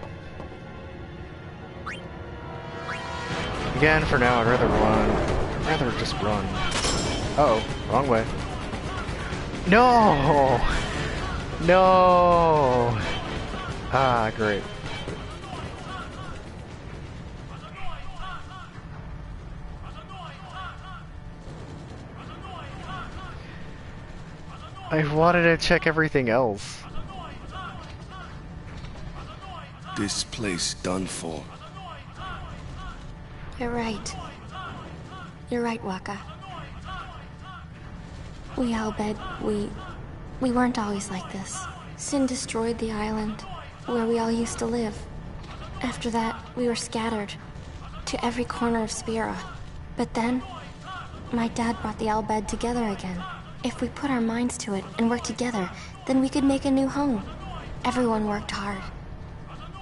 Again, for now, I'd rather run. I'd rather just run. Uh-oh, wrong way. No! No! Ah, great. I wanted to check everything else. This place done for. You're right. You're right, Waka. We Albed, we weren't always like this. Sin destroyed the island, where we all used to live. After that, we were scattered to every corner of Spira. But then, my dad brought the Albed together again. If we put our minds to it and worked together, then we could make a new home. Everyone worked hard.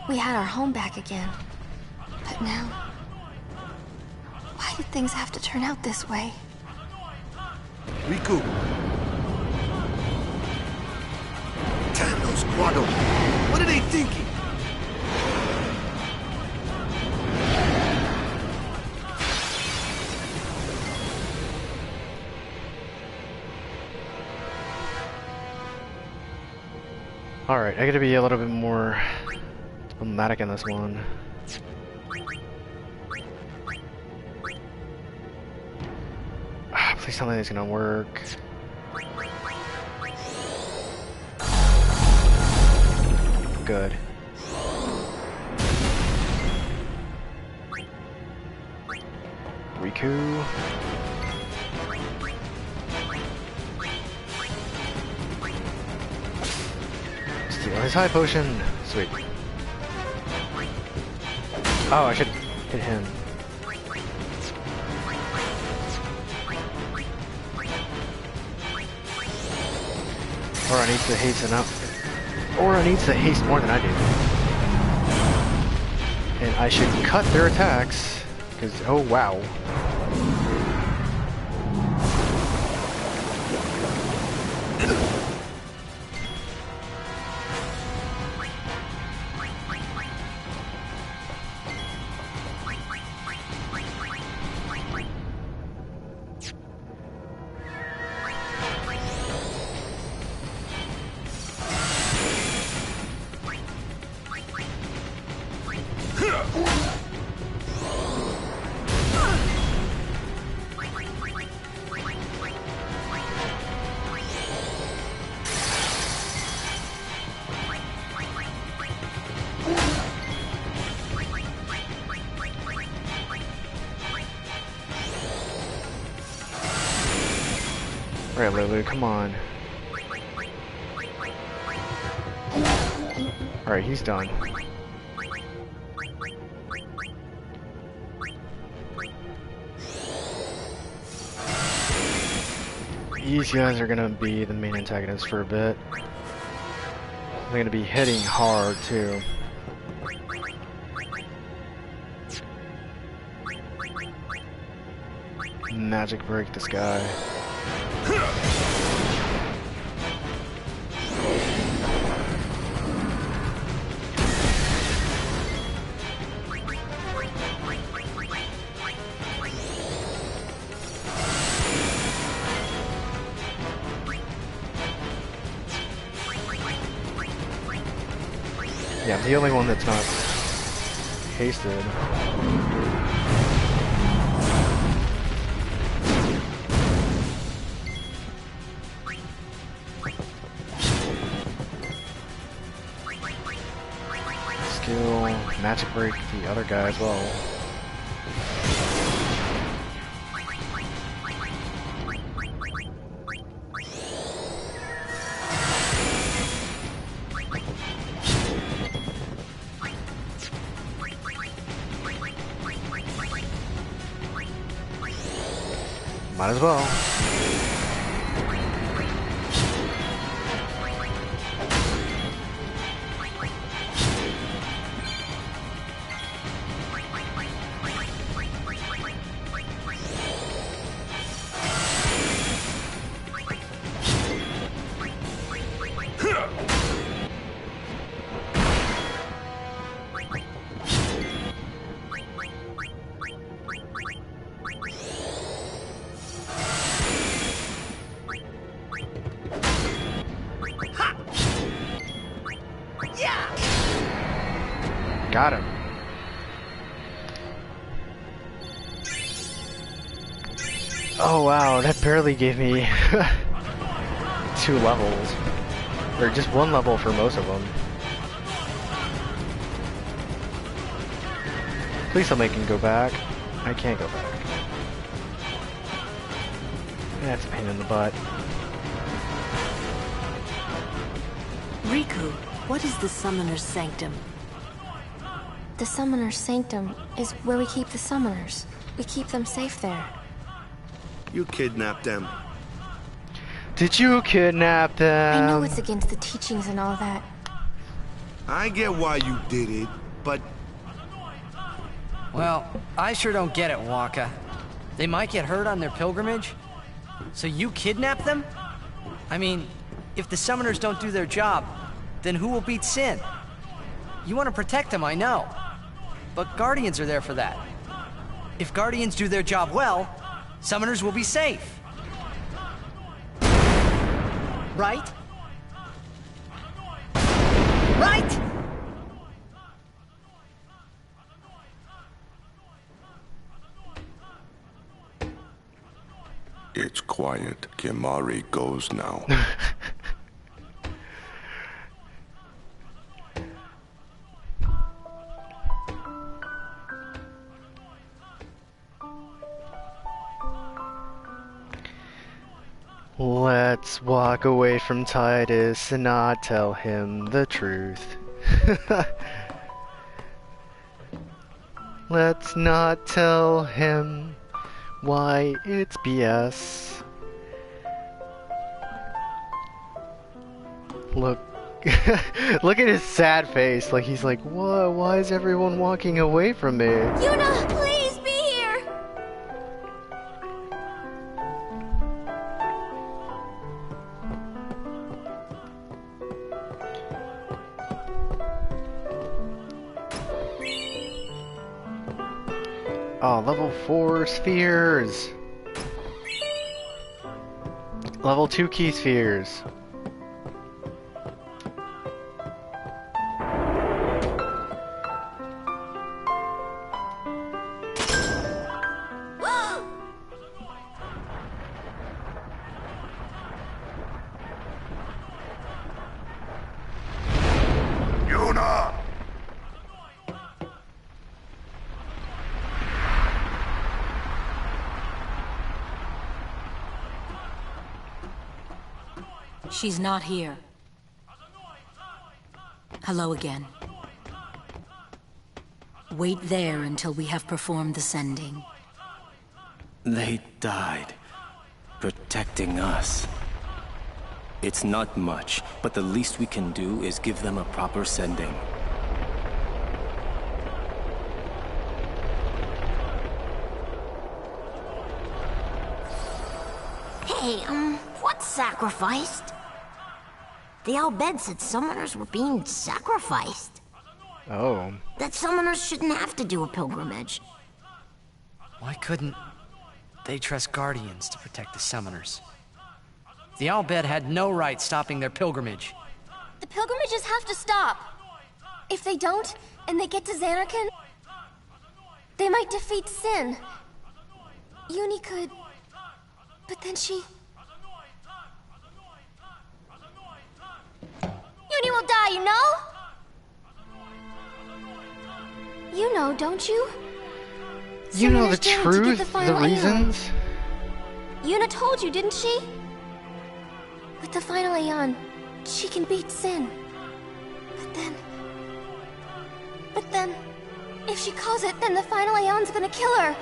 We had our home back again. But now... why did things have to turn out this way? Riku! Thanos, Guado! What are they thinking? Alright, I gotta be a little bit more diplomatic in this one. Please tell me this is gonna work. Good. Riku. Steal his high potion. Sweet. Oh, I should hit him. Aura needs to hasten up. Aura needs to haste more than I do. And I should cut their attacks, because, oh wow. Alright, Lulu, come on. Alright, he's done. These guys are gonna be the main antagonists for a bit. They're gonna be hitting hard, too. Magic break this guy. Yeah, I'm the only one that's not hasted. magic break the other guy as well. Might as well. Got him. Oh wow, that barely gave me 2 levels. Or just 1 level for most of them. Please tell me I can go back. I can't go back. That's a pain in the butt. Riku, what is the Summoner's Sanctum? The Summoner's Sanctum is where we keep the summoners. We keep them safe there. You kidnapped them. Did you kidnap them? I know it's against the teachings and all that. I get why you did it, but... Well, I sure don't get it, Waka. They might get hurt on their pilgrimage? So you kidnap them? I mean, if the summoners don't do their job, then who will beat Sin? You want to protect them, I know. But Guardians are there for that. If Guardians do their job well, summoners will be safe. Right? Right? It's quiet. Kimari goes now. Let's walk away from Titus and not tell him the truth. Let's not tell him why it's BS. Look, look at his sad face. Like he's like, "What? Why is everyone walking away from me?" Yuna, please be here! Oh, level 4 spheres. Level 2 key spheres. Yuna! She's not here. Hello again. Wait there until we have performed the sending. They died, protecting us. It's not much, but the least we can do is give them a proper sending. Hey, what's sacrificed? The Al Bhed said summoners were being sacrificed. Oh. That summoners shouldn't have to do a pilgrimage. Why couldn't they trust Guardians to protect the summoners? The Al Bhed had no right stopping their pilgrimage. The pilgrimages have to stop. If they don't, and they get to Xanarkand, they might defeat Sin. Uni could... But then she... Uni will die, you know? You know, don't you? You know the Summoner's daring to get truth, the the final Aeon. reasons. Yuna told you, didn't she? With the final Aeon, she can beat Sin. But then, if she calls it, then the final Aeon's gonna kill her.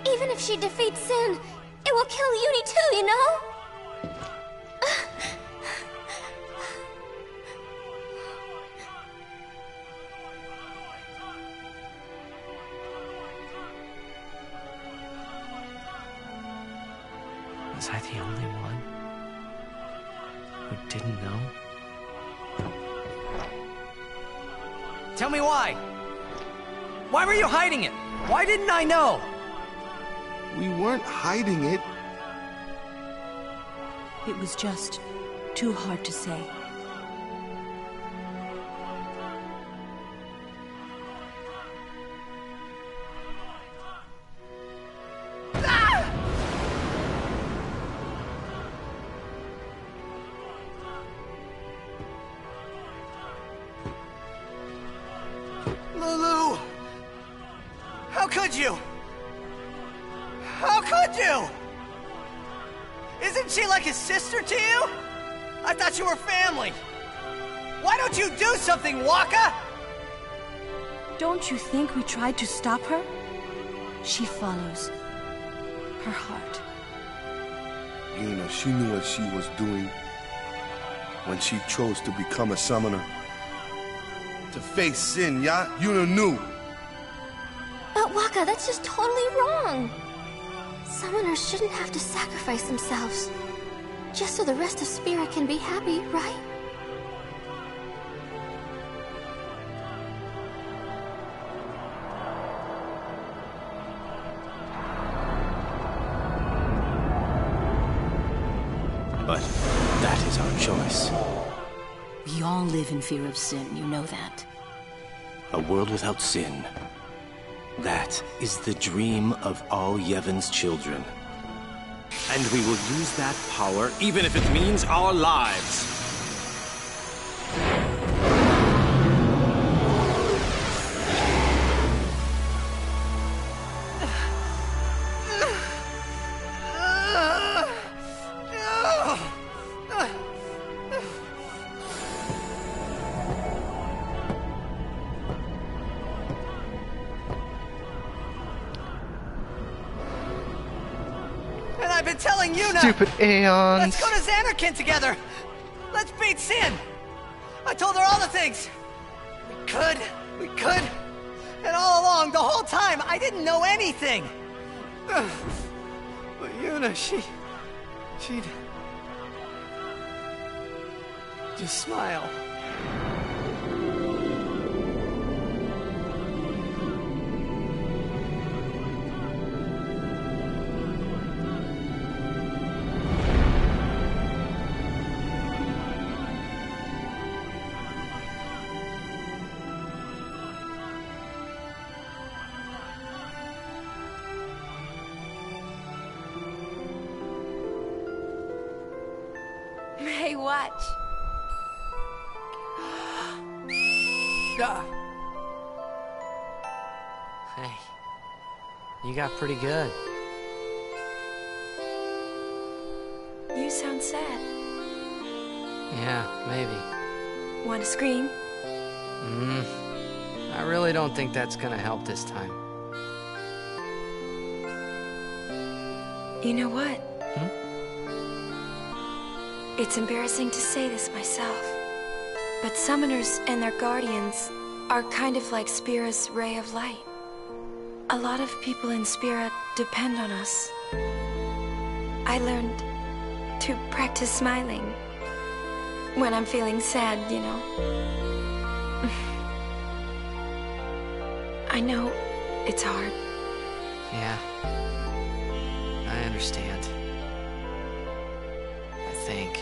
Even if she defeats Sin, it will kill Uni too, you know? Was I the only one who didn't know? Tell me why! Why were you hiding it? Why didn't I know? We weren't hiding it. It was just too hard to say. Lulu! How could you? How could you? Isn't she like a sister to you? I thought you were family. Why don't you do something, Waka? Don't you think we tried to stop her? She follows her heart. Yuna, she knew what she was doing when she chose to become a summoner. To face Sin, yeah? Yuna knew. But Waka, that's just totally wrong. Summoners shouldn't have to sacrifice themselves. Just so the rest of Spira can be happy, right? But that is our choice. We all live in fear of Sin, you know that. A world without sin. That is the dream of all Yevon's children. And we will use that power, even if it means our lives. And I've been telling Yuna! Stupid Aeons! Let's go to Xanarkin together! Let's beat Sin! I told her all the things! We could! And all along, the whole time, I didn't know anything! But Yuna, she'd just smile. Hey, watch. Hey, you got pretty good. You sound sad. Yeah, maybe. Want to scream? I really don't think that's gonna help this time. You know what? It's embarrassing to say this myself, but summoners and their guardians are kind of like Spira's ray of light. A lot of people in Spira depend on us. I learned to practice smiling when I'm feeling sad, you know. I know it's hard. Yeah, I understand. I think.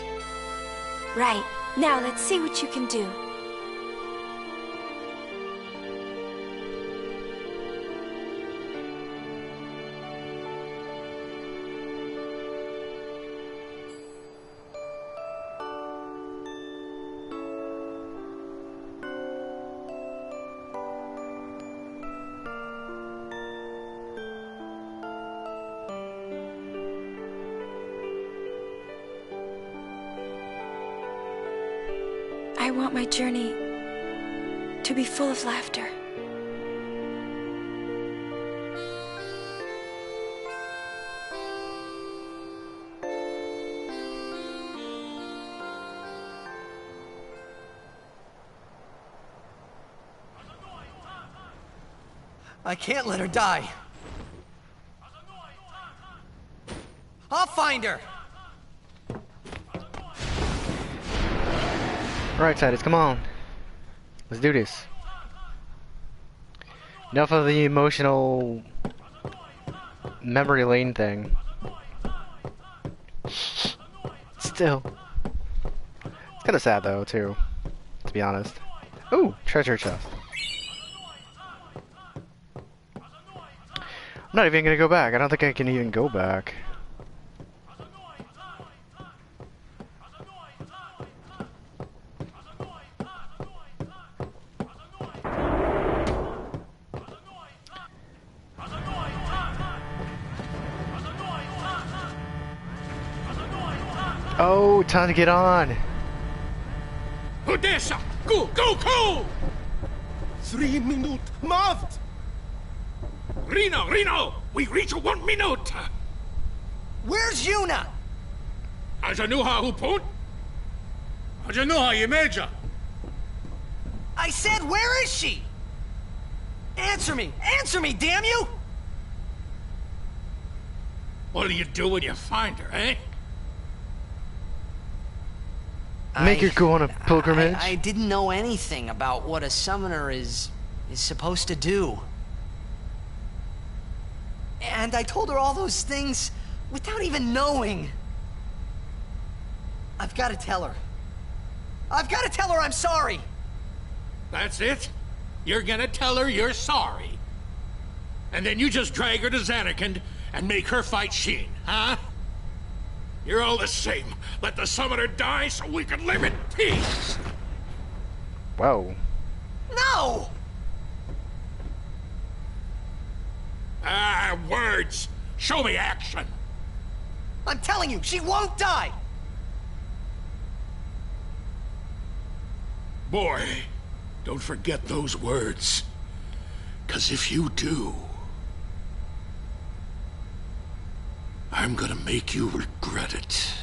Right. Now let's see what you can do. I want my journey to be full of laughter. I can't let her die. I'll find her! Alright, Titus, come on. Let's do this. Enough of the emotional memory lane thing. Still. It's kinda sad though, too. To be honest. Ooh, treasure chest. I'm not even gonna go back. I don't think I can even go back. Oh, time to get on. Odessa! Go, go, go! 3 minutes, Maft! Reno! We reach 1 minute! Where's Yuna? Ajanuha Hupun? Ajanuha Yemeja! I said, where is she? Answer me! Answer me, damn you! What do you do when you find her, eh? Make her go on a pilgrimage? I didn't know anything about what a summoner is supposed to do. And I told her all those things without even knowing. I've got to tell her. I've got to tell her I'm sorry. That's it? You're gonna tell her you're sorry. And then you just drag her to Zanarkand and make her fight Sheen, huh? You're all the same. Let the summoner die so we can live in peace. Whoa. No! Ah, words. Show me action. I'm telling you, she won't die! Boy, don't forget those words. 'Cause if you do, I'm gonna make you regret it.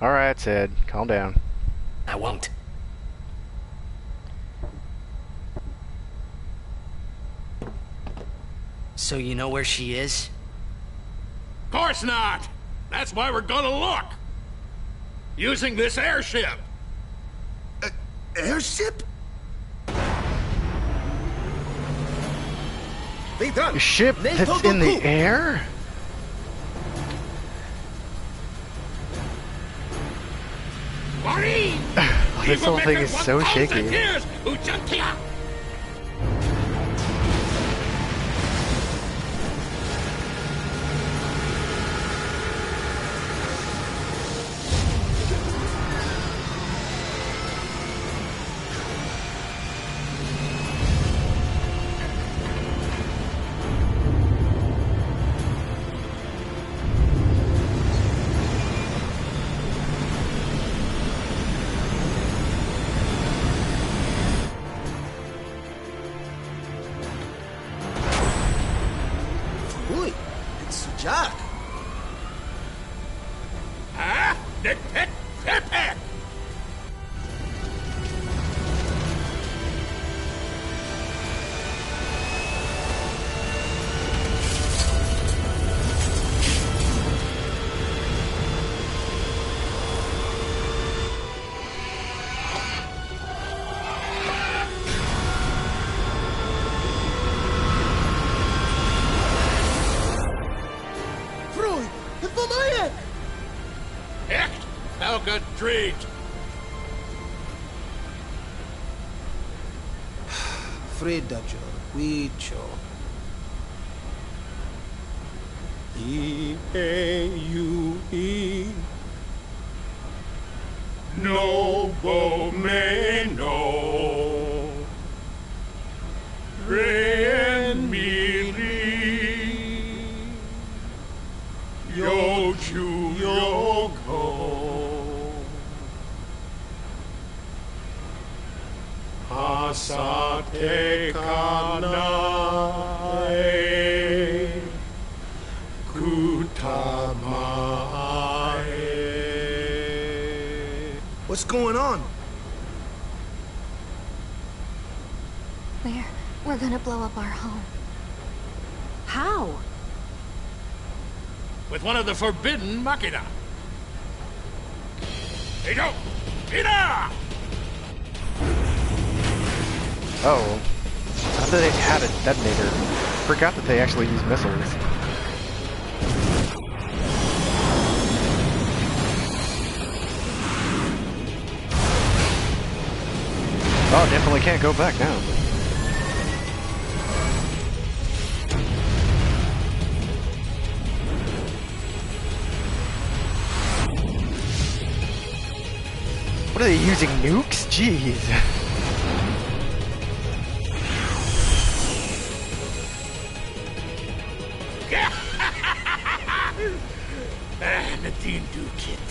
Alright, Sid. Calm down. I won't. So you know where she is? Of course not! That's why we're gonna look! Using this airship! Airship? A ship that's in the air? This whole thing is so shaky. Jack! Huh? Echt, welke treat! Freddaggio, Guiccio. E-A-U-E Nobo Meno Re Mi Ri Yo Chu Yo Ko ekanae kutamae. What's going on? We're gonna blow up our home. How? With one of the forbidden machina. Hey, go! Ina! Oh. I thought they had a detonator. Forgot that they actually use missiles. Oh, definitely can't go back now. What are they using, nukes? Jeez. Nadine Dukit.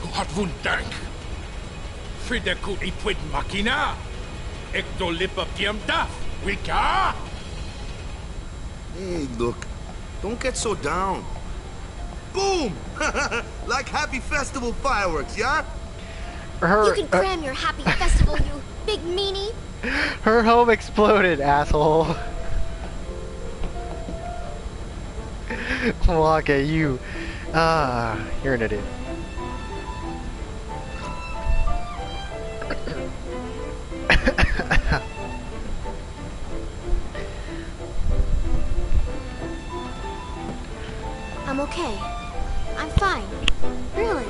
Wat wundank. Fridekut ipwid machina. Ekdolipa piemdaf. Wika? Hey, look. Don't get so down. Boom! Like happy festival fireworks, yeah? You can cram your happy festival, you big meanie. Her home exploded, asshole. Waka, you. You're an idiot. I'm okay. I'm fine. Really.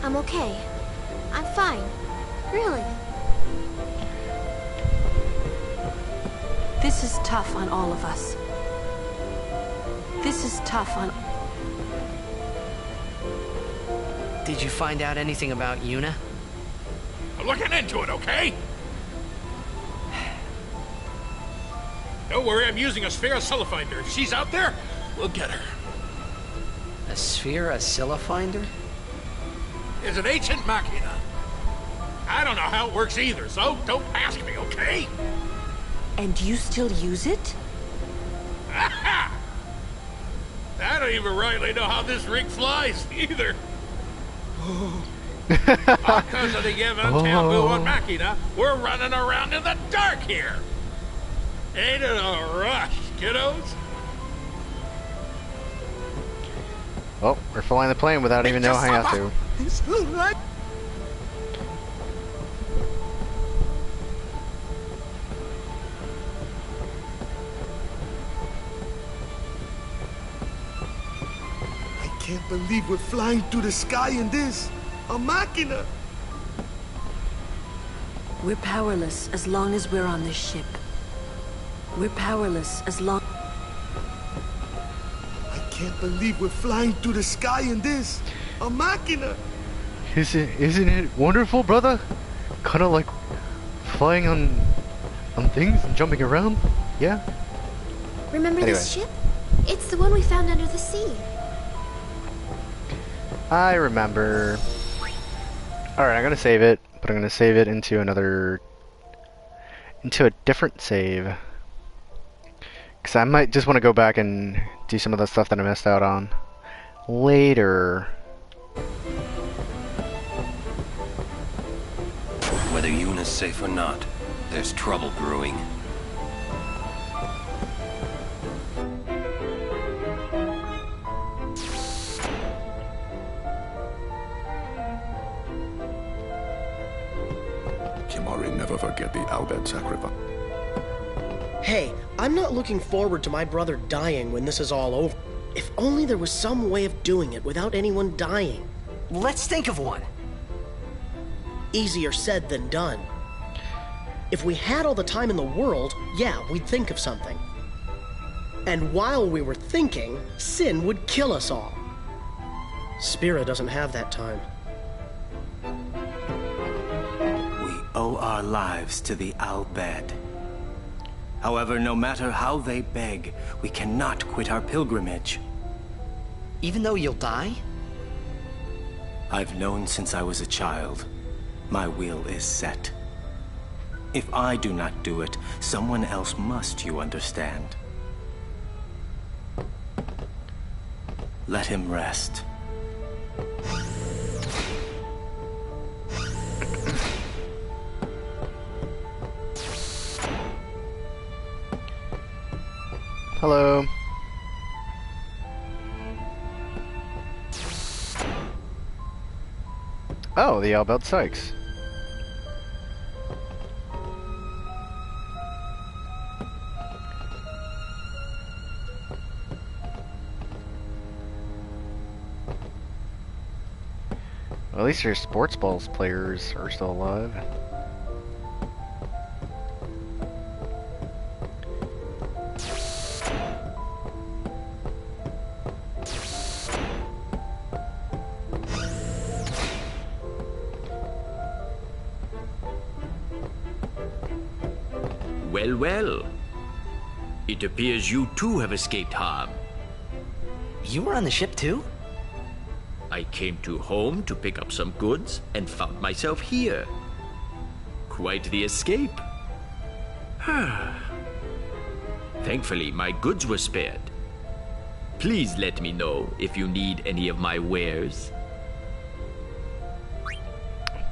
I'm okay. I'm fine. Really. This is tough on all of us. This is tough on... Did you find out anything about Yuna? I'm looking into it, okay? Don't worry, I'm using a sphere finder. If she's out there, we'll get her. A sphere finder? It's an ancient machina. I don't know how it works either, so don't ask me, okay? And you still use it? I don't even rightly know how this rig flies, either. Because of the given taboo on machina, we're running around in the dark here. Ain't it a rush, kiddos? Oh, we're flying the plane without even knowing how to. I can't believe we're flying through the sky in this. A machina. We're powerless as long as we're on this ship. We're powerless as long... I can't believe we're flying through the sky in this. A machina. Isn't it wonderful, brother? Kind of like flying on things and jumping around. Yeah. Remember this ship? It's the one we found under the sea. I remember. Alright, I'm gonna save it, but I'm gonna save it into a different save. Because I might just want to go back and do some of the stuff that I missed out on later. Whether Yuna's safe or not, there's trouble brewing. Kimari never forget the Albed sacrifice. Hey, I'm not looking forward to my brother dying when this is all over. If only there was some way of doing it without anyone dying. Let's think of one. Easier said than done. If we had all the time in the world, yeah, we'd think of something. And while we were thinking, sin would kill us all. Spira doesn't have that time. We owe our lives to the Albed. However, no matter how they beg, we cannot quit our pilgrimage. Even though you'll die? I've known since I was a child. My will is set. If I do not do it, someone else must, you understand. Let him rest. Hello. Oh, the Albert Sykes. Well, at least your sports balls players are still alive. Well, well. It appears you too have escaped harm. You were on the ship too? I came to home to pick up some goods and found myself here. Quite the escape. Thankfully, my goods were spared. Please let me know if you need any of my wares.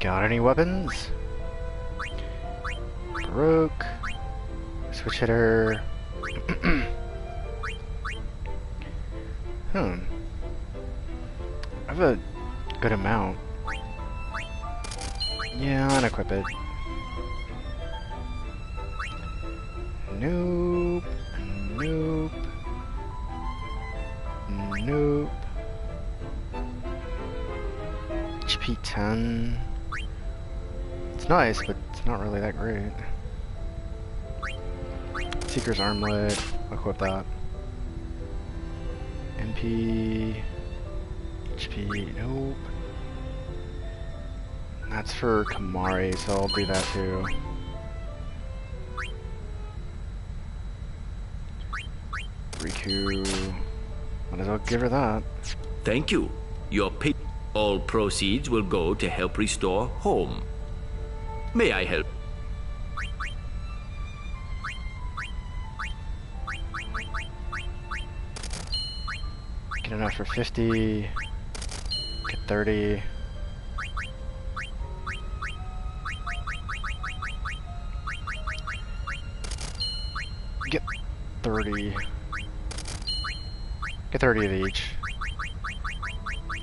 Got any weapons? Baroque. Switch hitter. I have a good amount. Yeah, I'll unequip it. Nope. Nope. Nope. HP 10. It's nice, but it's not really that great. Seeker's Armlet. Equip that. MP. HP. Nope. That's for Kamari, so I'll do that too. Riku. Might as well give her that. Thank you. All proceeds will go to help restore home. May I help? Get enough for 50. Get 30. Get 30. Get 30 of each.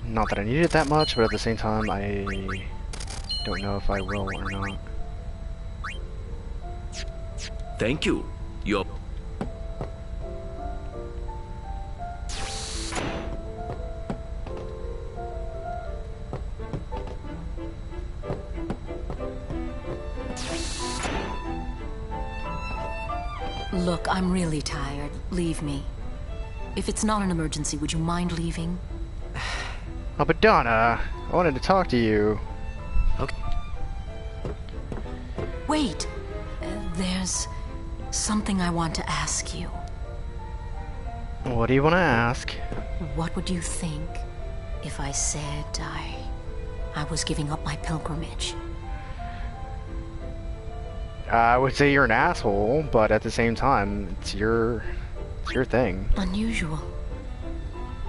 Not that I need it that much, but at the same time, I don't know if I will or not. Thank you. Look, I'm really tired. Leave me. If it's not an emergency, would you mind leaving? Oh, but Donna, I wanted to talk to you. Okay. Wait. There's something I want to ask you. What do you want to ask? What would you think if I said I was giving up my pilgrimage? I would say you're an asshole, but at the same time, it's your thing. Unusual.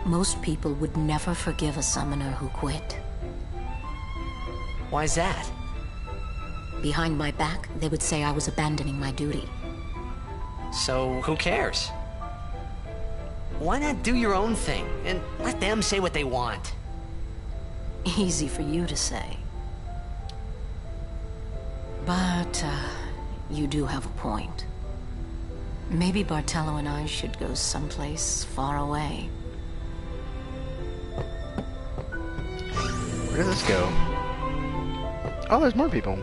Most people would never forgive a summoner who quit. Why's that? Behind my back, they would say I was abandoning my duty. So, who cares? Why not do your own thing, and let them say what they want? Easy for you to say. But, you do have a point. Maybe Bartello and I should go someplace far away. Where does this go? Oh, there's more people.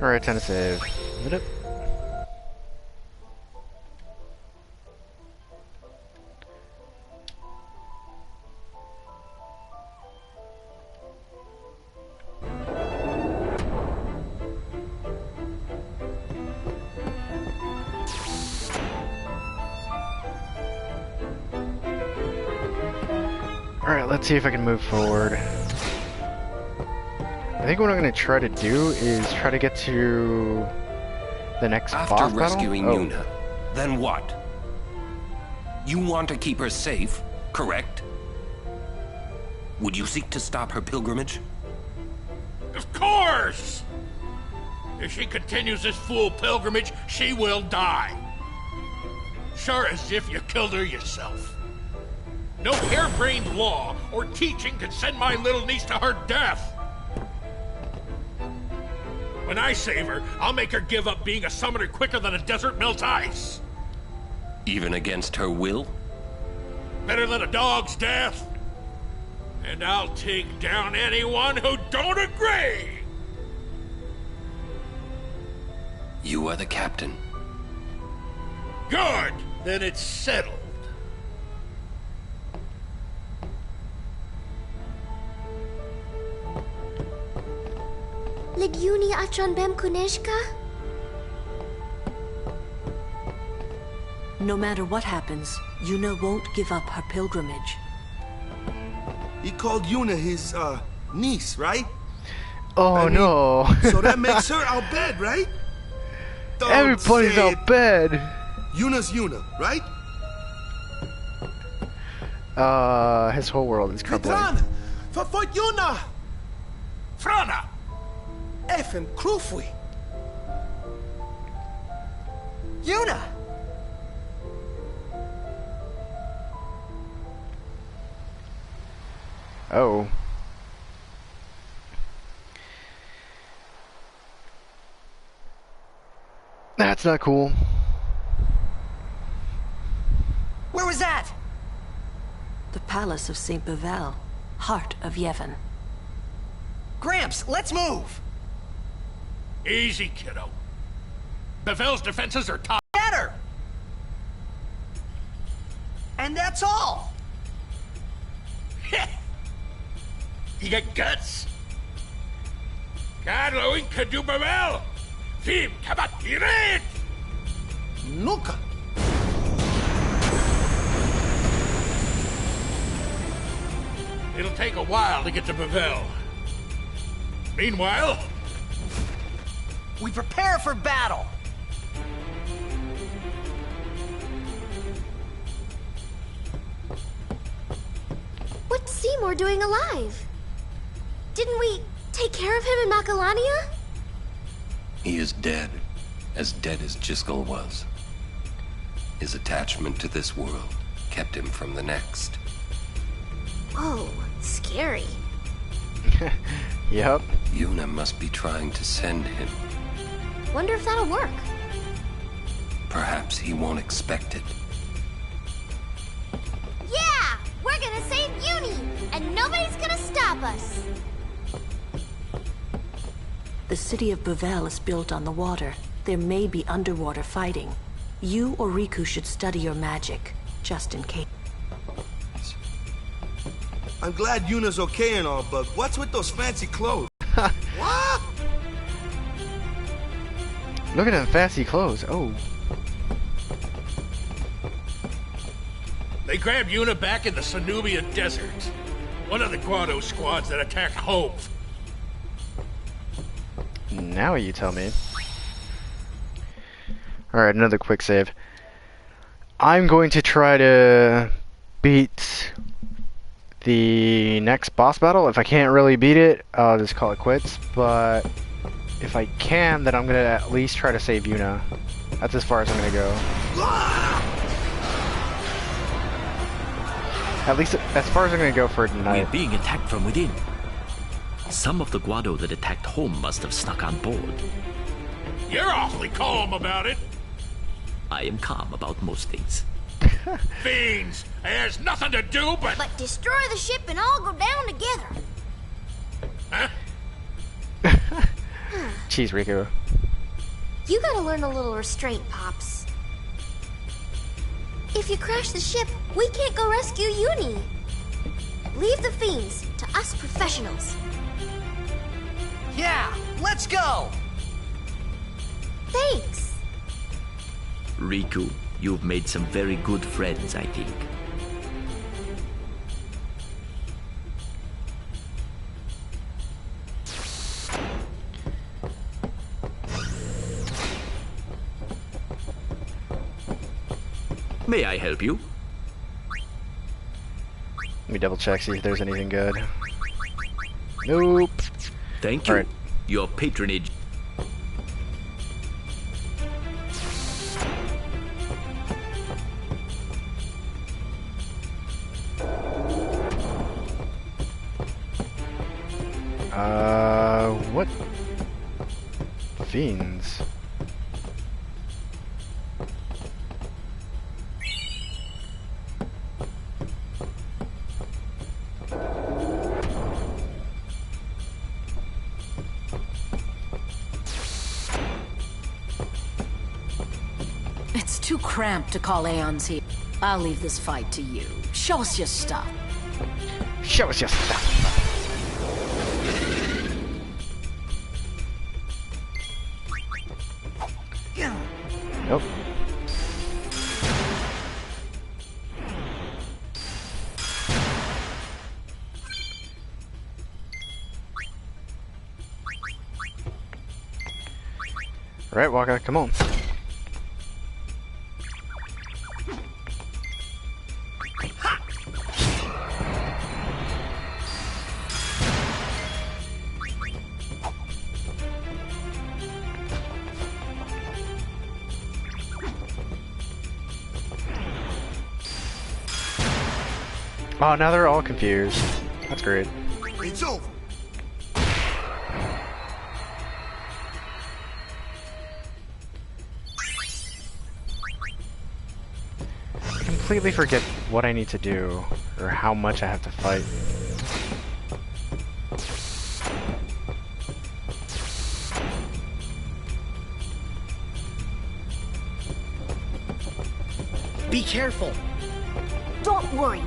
Alright, time to save. Is it? Alright, let's see if I can move forward. I think what I'm going to try to do is try to get to the next boss battle. After rescuing Yuna, then what? You want to keep her safe, correct? Would you seek to stop her pilgrimage? Of course! If she continues this fool pilgrimage, she will die. Sure as if you killed her yourself. No harebrained law or teaching could send my little niece to her death. When I save her, I'll make her give up being a summoner quicker than a desert melts ice. Even against her will? Better than a dog's death. And I'll take down anyone who don't agree. You are the captain. Good. Then it's settled. Legiuni Achanbem Kuneshka? No matter what happens, Yuna won't give up her pilgrimage. He called Yuna his, niece, right? Oh no. So that makes her Al Bhed, right? Don't Everybody's say Al it. Bhed. Yuna's Yuna, right? His whole world is crumbling. Vitran! Verfolgt Yuna! Frana! Effen Krufui! Yuna! Oh. That's not cool. Where was that? The palace of St. Bevel, heart of Yevon. Gramps, let's move! Easy, kiddo. Bevel's defenses are top. Better! And that's all! You got guts? Carlo could do Bevel! Fim, kabat, iret! Nuka! It'll take a while to get to Bevel. Meanwhile, we prepare for battle! What's Seymour doing alive? Didn't we take care of him in Macalania? He is dead as Jiskel was. His attachment to this world kept him from the next. Whoa, scary. Yep. Yuna must be trying to send him. Wonder if that'll work. Perhaps he won't expect it. Yeah! We're gonna save Uni! And nobody's gonna stop us! The city of Bevel is built on the water. There may be underwater fighting. You or Riku should study your magic, just in case. I'm glad Yuna's okay and all, but what's with those fancy clothes? What? Look at them fancy clothes. Oh. they grabbed Yuna back in the Sanubia Desert. One of the Guado squads that attacked Hope. Now you tell me. Alright, another quick save. I'm going to try to beat the next boss battle. If I can't really beat it, I'll just call it quits. But if I can, then I'm going to at least try to save Yuna. That's as far as I'm going to go. At least as far as I'm going to go for tonight. We're being attacked from within. Some of the Guado that attacked home must have snuck on board. You're awfully calm about it. I am calm about most things. Fiends! There's nothing to do but... But destroy the ship and all go down together. Huh? Jeez, Riku. You gotta learn a little restraint, Pops. If you crash the ship, we can't go rescue Uni. Leave the fiends to us professionals. Yeah, let's go! Thanks. Riku, you've made some very good friends, I think. May I help you? Let me double check, see if there's anything good. Nope. Thank you. All right. Your patronage. What? Fiends. It's too cramped to call Aeons here. I'll leave this fight to you. Show us your stuff. Show us your stuff. Nope. Alright, Waka, come on. Oh, now they're all confused. That's great. It's over. I completely forget what I need to do, or how much I have to fight. Be careful. Don't worry.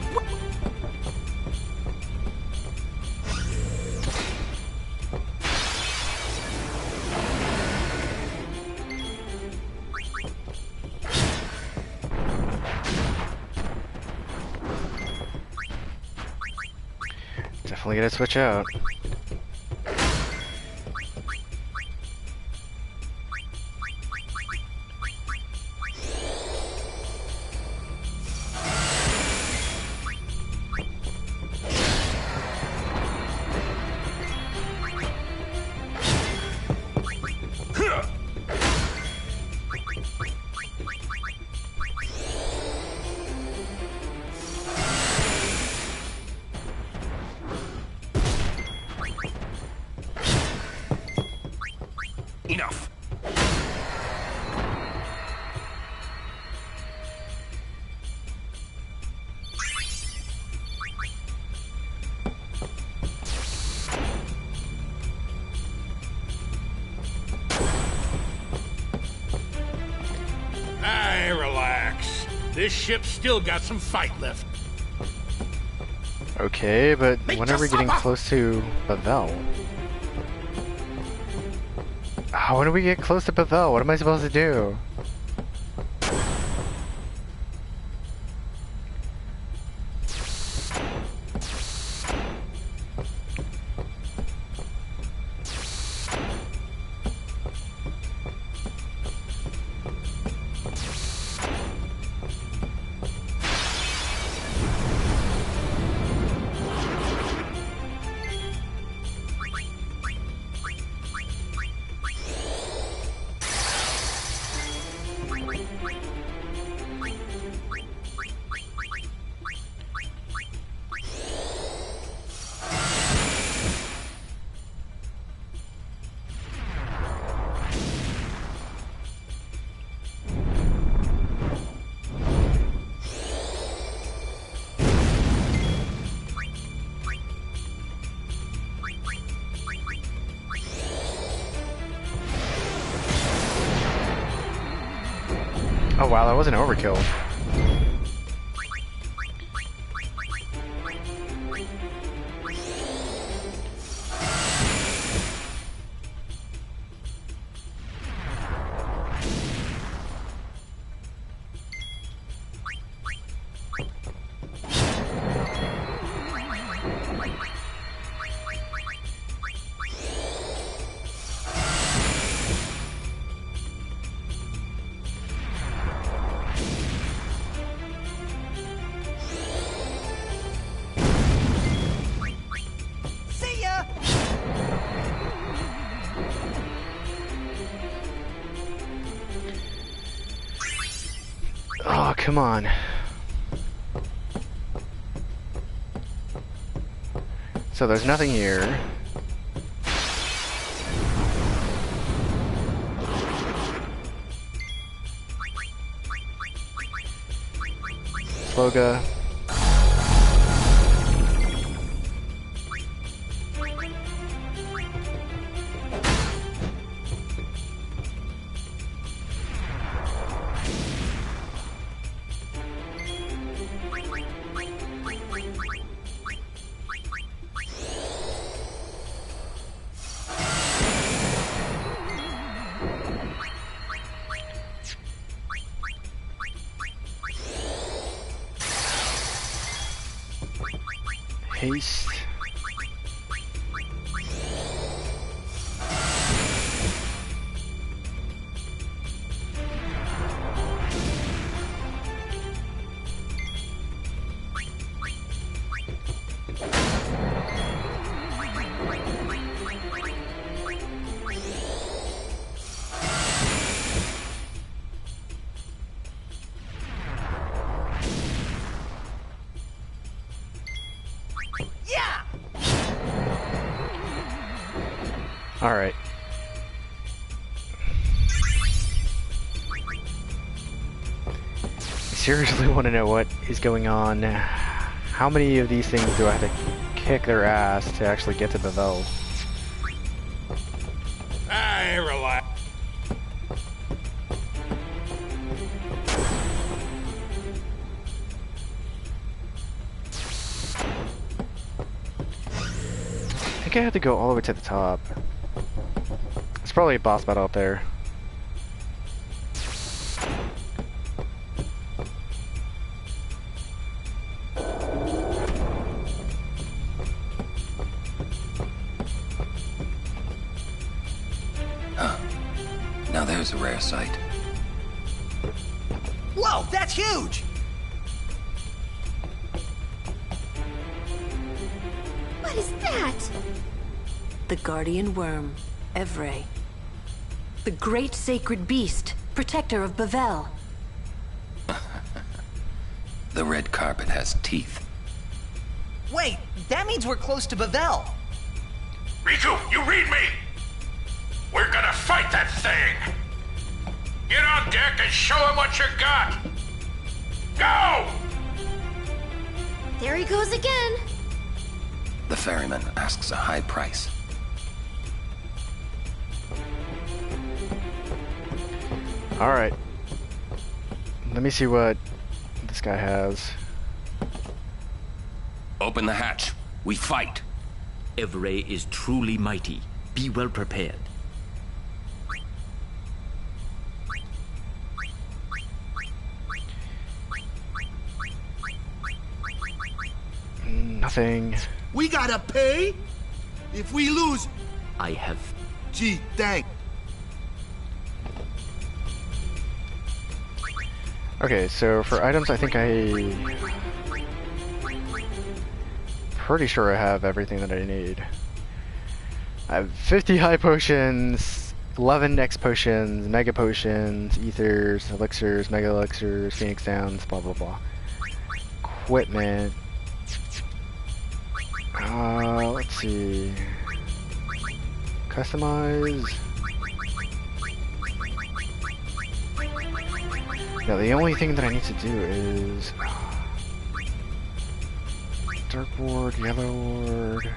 Definitely gotta switch out. Enough. Hey, relax. This ship's still got some fight left. Okay, but when are we getting close to Bavel? Oh, when do we get close to Bavel? What am I supposed to do? Oh wow, that was an overkill. See ya! Oh, come on. So there's nothing here. Sloga. Haste. Yeah! All right. I seriously want to know what is going on. How many of these things do I have to kick their ass to actually get to Bevel? Relax. I think I have to go all the way to the top. It's probably a boss battle up there. Now there's a rare sight. Whoa, that's huge! What is that? The guardian worm, Evray. The great sacred beast, protector of Bevel. The red carpet has teeth. Wait, that means we're close to Bevel. Riku, you read me! We're gonna fight that thing! Get on deck and show him what you got! Go! There he goes again. The ferryman asks a high price. Alright. Let me see what this guy has. Open the hatch. We fight. Evray is truly mighty. Be well prepared. Nothing. We gotta pay? If we lose... I have... Gee, thank. Okay, so for items, I think pretty sure I have everything that I need. I have 50 high potions, 11 X potions, mega potions, ethers, elixirs, mega elixirs, phoenix downs, blah blah blah. Equipment. Let's see. Customize. Yeah, the only thing that I need to do is Dark Ward, Yellow Ward,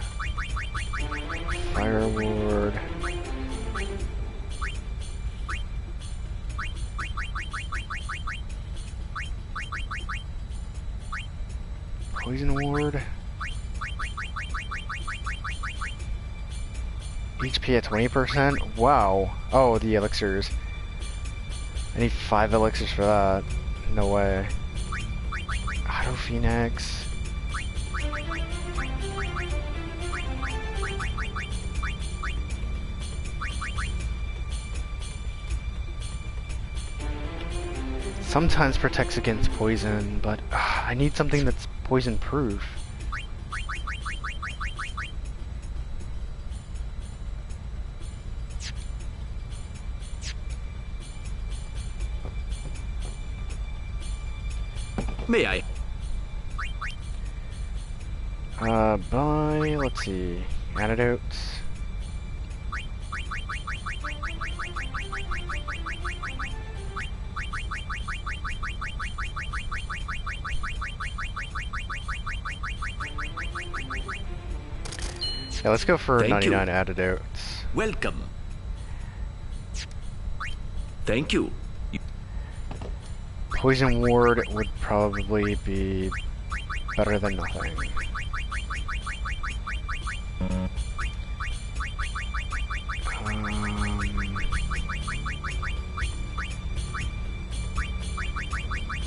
Fire Ward. Poison ward. HP at 20%? Wow. Oh, the elixirs. I need 5 elixirs for that. No way. Auto Phoenix. Sometimes protects against poison, but I need something that's poison proof. May I? Buy, let's see, antidotes. Yeah, let's go for Thank 99 you. antidotes. Welcome. Thank you. Poison ward would probably be better than nothing.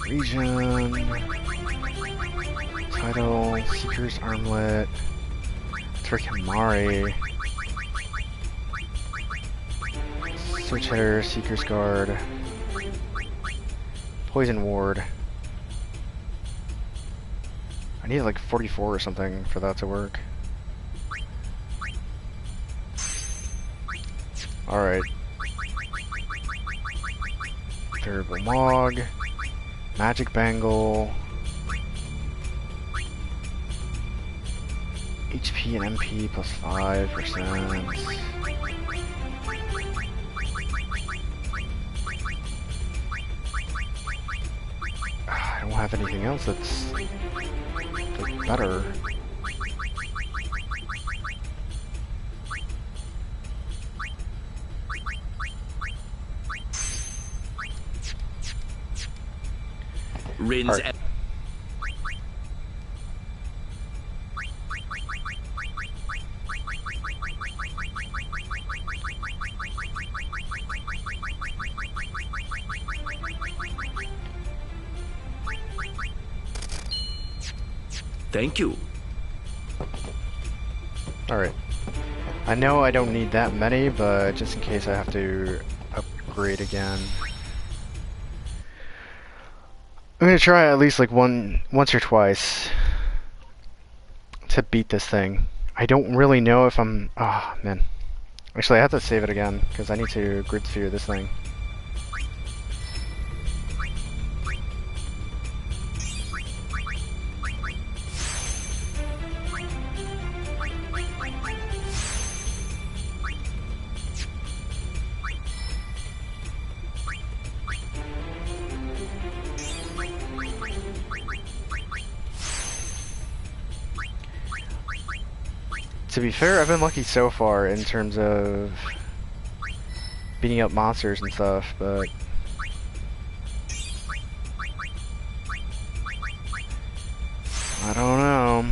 Region, title, Seeker's Armlet, Kamari, Switch Hitter, Seeker's Guard, Poison Ward. I need like 44 or something for that to work. Alright. Variable Mog, Magic Bangle, HP and MP plus 5%. I don't have anything else that's better. Rinse. Right. Thank you. Alright. I know I don't need that many, but just in case I have to upgrade again. I'm gonna try at least like once or twice to beat this thing. I don't really know if I'm... Oh, man. Actually, I have to save it again, because I need to grid sphere this thing. To be fair, I've been lucky so far in terms of beating up monsters and stuff, but I don't know.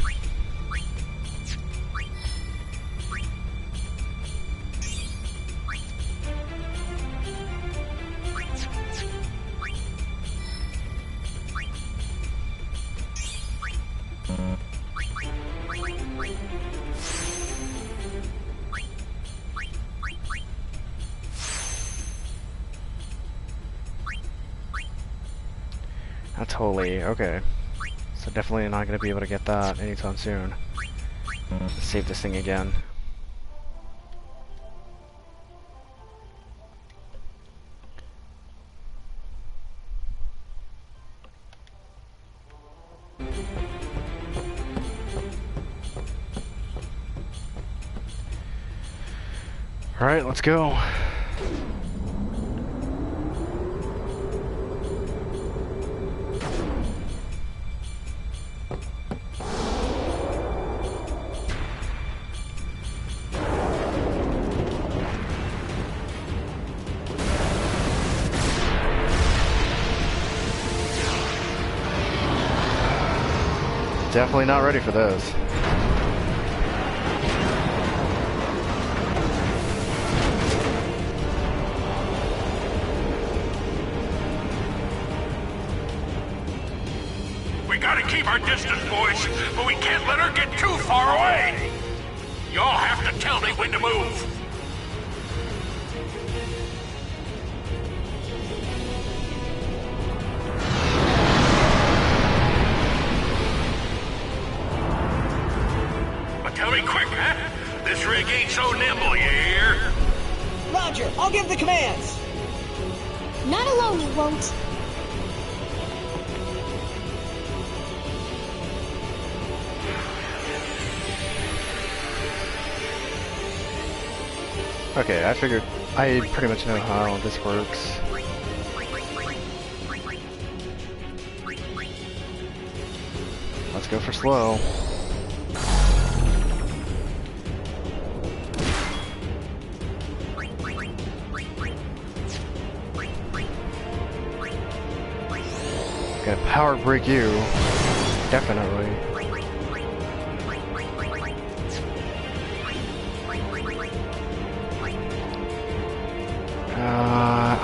That's holy, okay. So definitely not going to be able to get that anytime soon. Let's save this thing again. Alright, let's go. Definitely not ready for those. We gotta keep our distance, boys, but we can't let her get too far away. Y'all have to tell me when to move. But tell me quick, huh? This rig ain't so nimble, you hear? Roger, I'll give the commands. Not alone, you won't. Okay, I figured I pretty much know how this works. Let's go for slow. Gonna power break you. Definitely.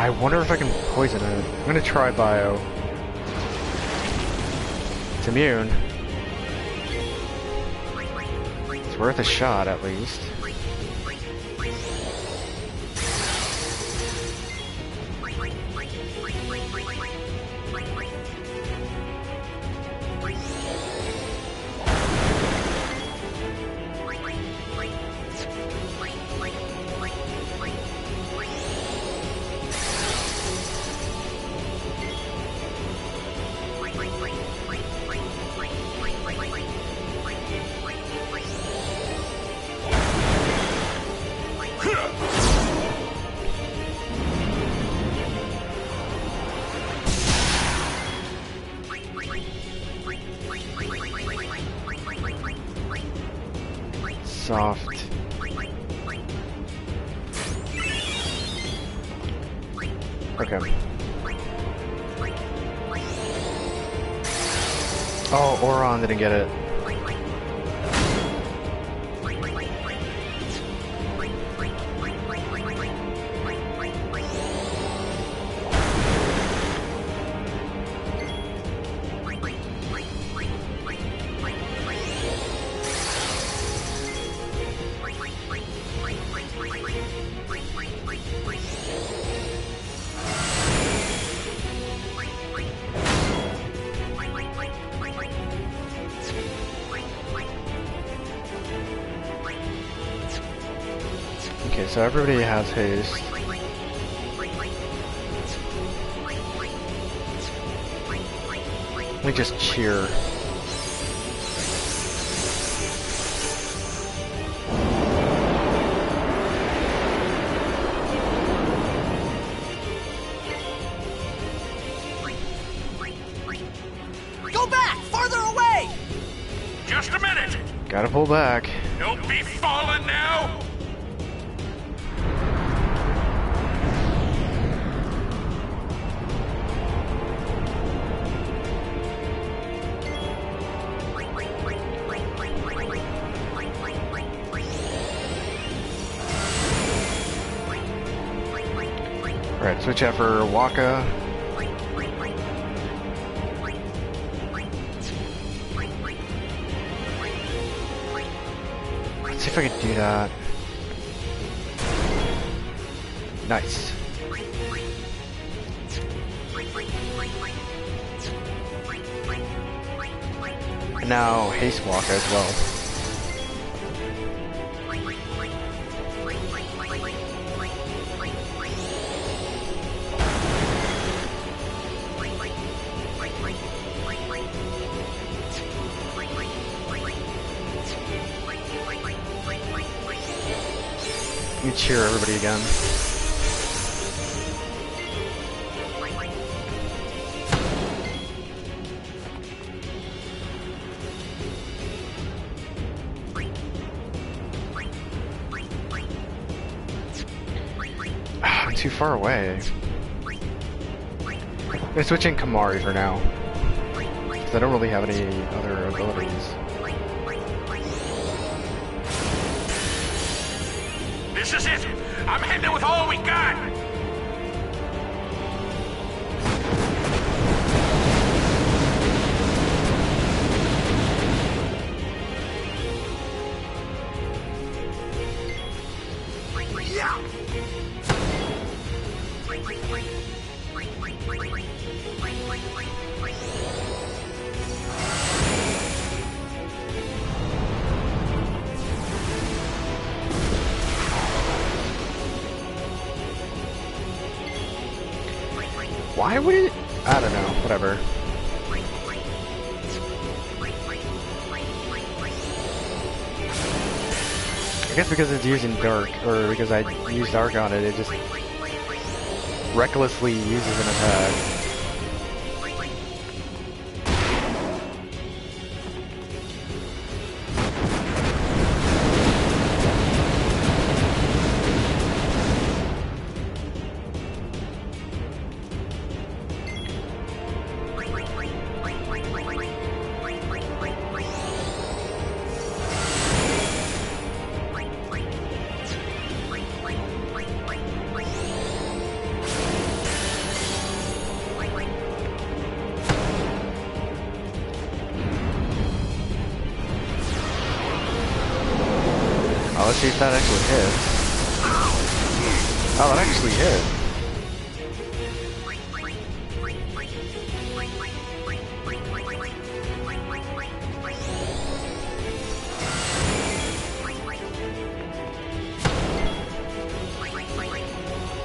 I wonder if I can poison it. I'm gonna try bio. It's immune. It's worth a shot at least. Soft. Okay. Oh, Oron didn't get it. Okay, so everybody has haste. Let me just cheer. Go back! Farther away! Just a minute! Gotta pull back. Don't be falling now! Alright, switch out for Waka. Let's see if I can do that. Nice. And now haste Waka as well. Let me cheer everybody again. I'm too far away. I'm switching Kamari for now. because I don't really have any other abilities. This is it! I'm heading with all we got! Why would it? I don't know. Whatever. I guess because it's using dark, or because I used dark on it, it just recklessly uses an attack. Let's see if that actually hits. Oh, that actually hit.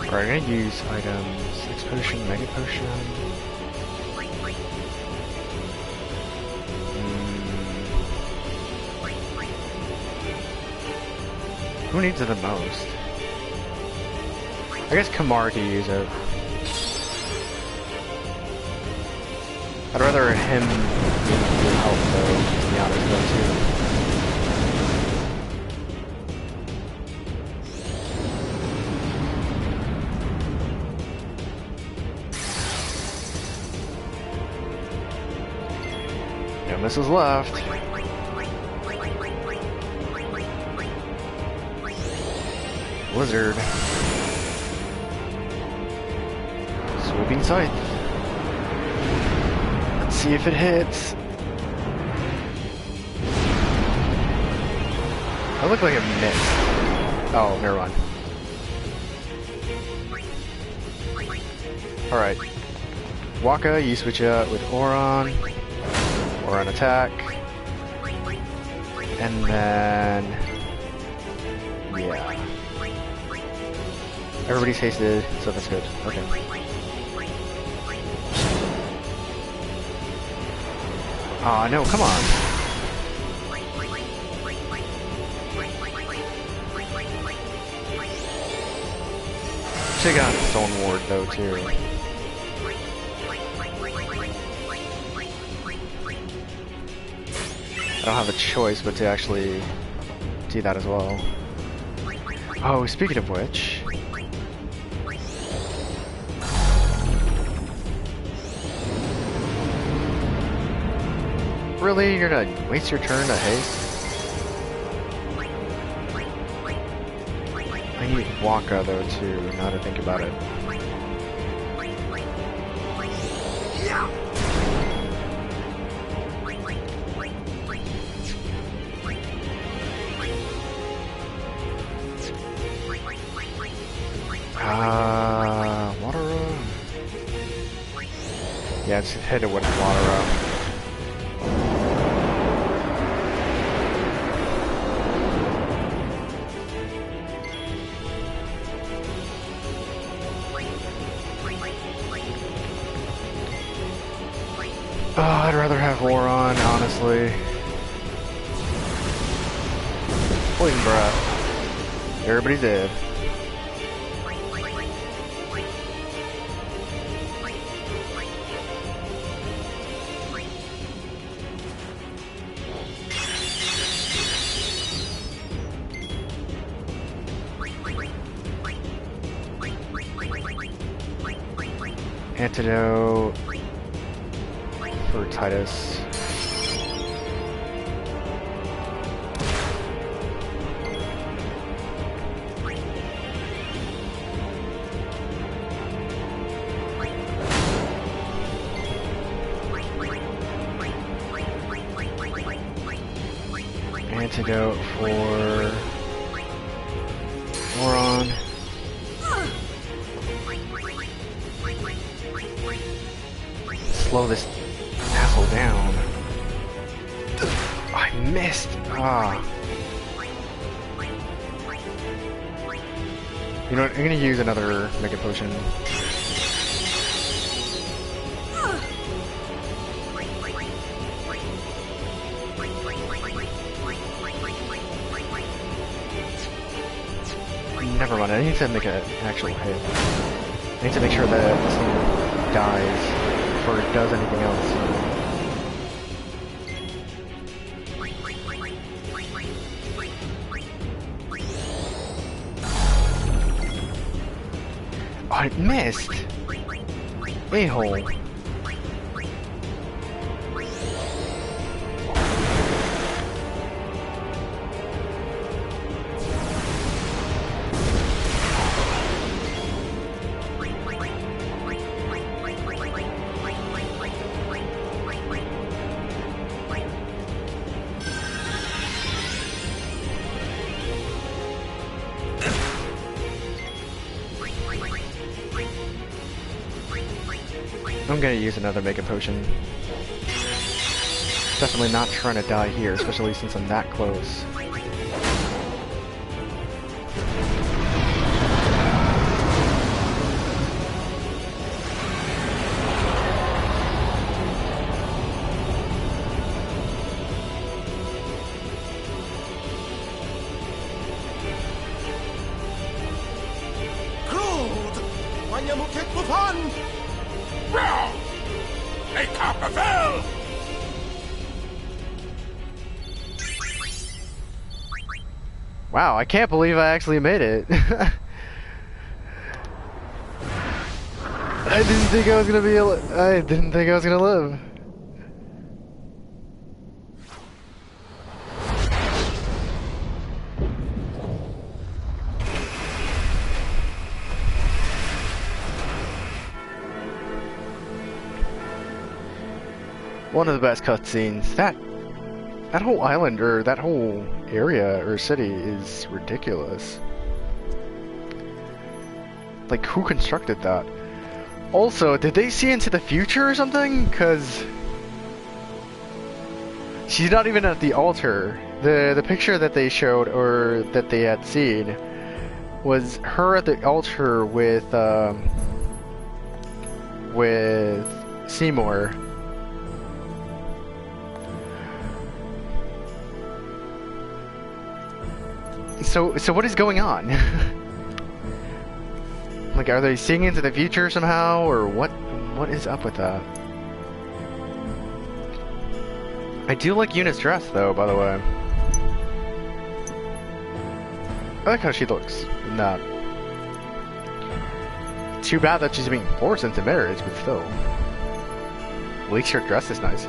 Alright, I'm gonna use items. 6 potion, mega potion. Who needs it the most? I guess Kamar could use it. I'd rather him need help though, to be honest though too. No missiles left. Blizzard. Swooping Scythe. Let's see if it hits. That looked like it missed. Oh, never mind. Alright. Waka, you switch out with Oron. Oron attack. And then... yeah. Everybody's hasted, so that's good. Okay. Aw, no, come on. Should've gotten Stone Ward though, too. I don't have a choice but to actually do that as well. Oh, speaking of which... really? You're gonna waste your turn to haste? I need Waka though too, now to think about it. Water. Yeah, it's headed with Water. Oh, I'd rather have War on, honestly. Poison Breath. Everybody's dead. Antidote. for Titus. Antidote for Moron. Slow this asshole down. I missed. Ah. You know what? I'm gonna use another Mega Potion. Never mind, I need to make an actual hit. I need to make sure that this thing dies before it does anything else. Oh, I missed! A-hole. I'm gonna use another Mega Potion. Definitely not trying to die here, especially since I'm that close. Wow, I can't believe I actually made it. I didn't think I was gonna be I didn't think I was gonna live. One of the best cutscenes. That whole island, or that whole area, or city, is ridiculous. Like, who constructed that? Also, did they see into the future or something? Because she's not even at the altar. The picture that they showed, or that they had seen, was her at the altar with Seymour. So what is going on? Like, are they seeing into the future somehow, or what is up with that? I do like Yuna's dress, though, by the way. I like how she looks in that. Too bad that she's being forced into marriage, but still. At least her dress is nice.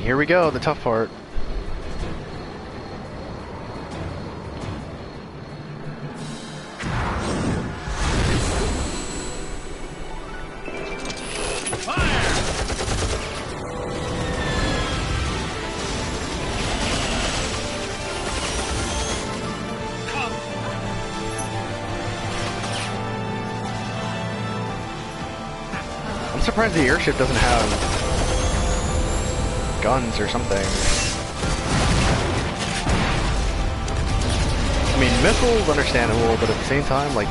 Here we go, the tough part. I'm surprised the airship doesn't have guns or something. I mean, missiles, understandable, but at the same time, like,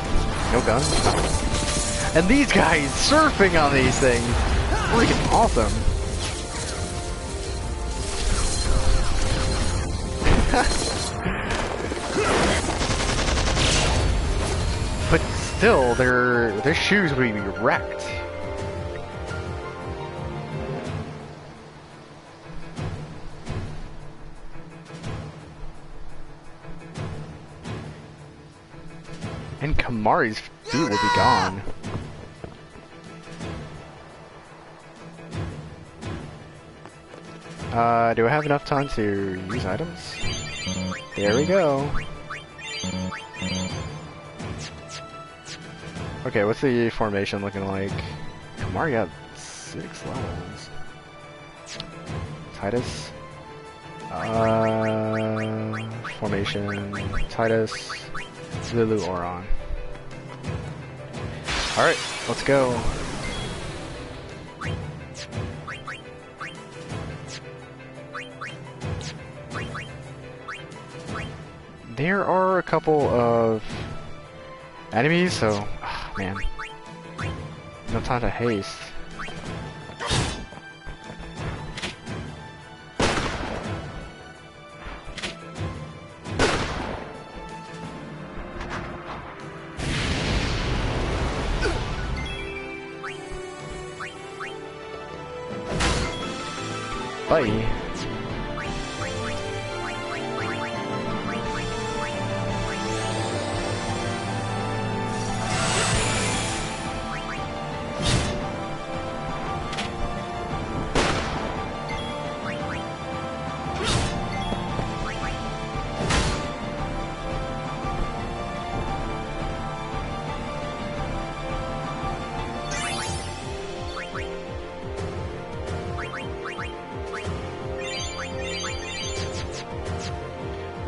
no guns? Nothing. And these guys surfing on these things! Freaking awesome! But still, their shoes would be wrecked. And Kamari's feet will be gone. Do I have enough time to use items? There we go. Okay, what's the formation looking like? Kamari got 6 levels. Titus. Formation. Titus. Lulu Oron. Alright, let's go. There are a couple of enemies, so man, no time to haste. Bye.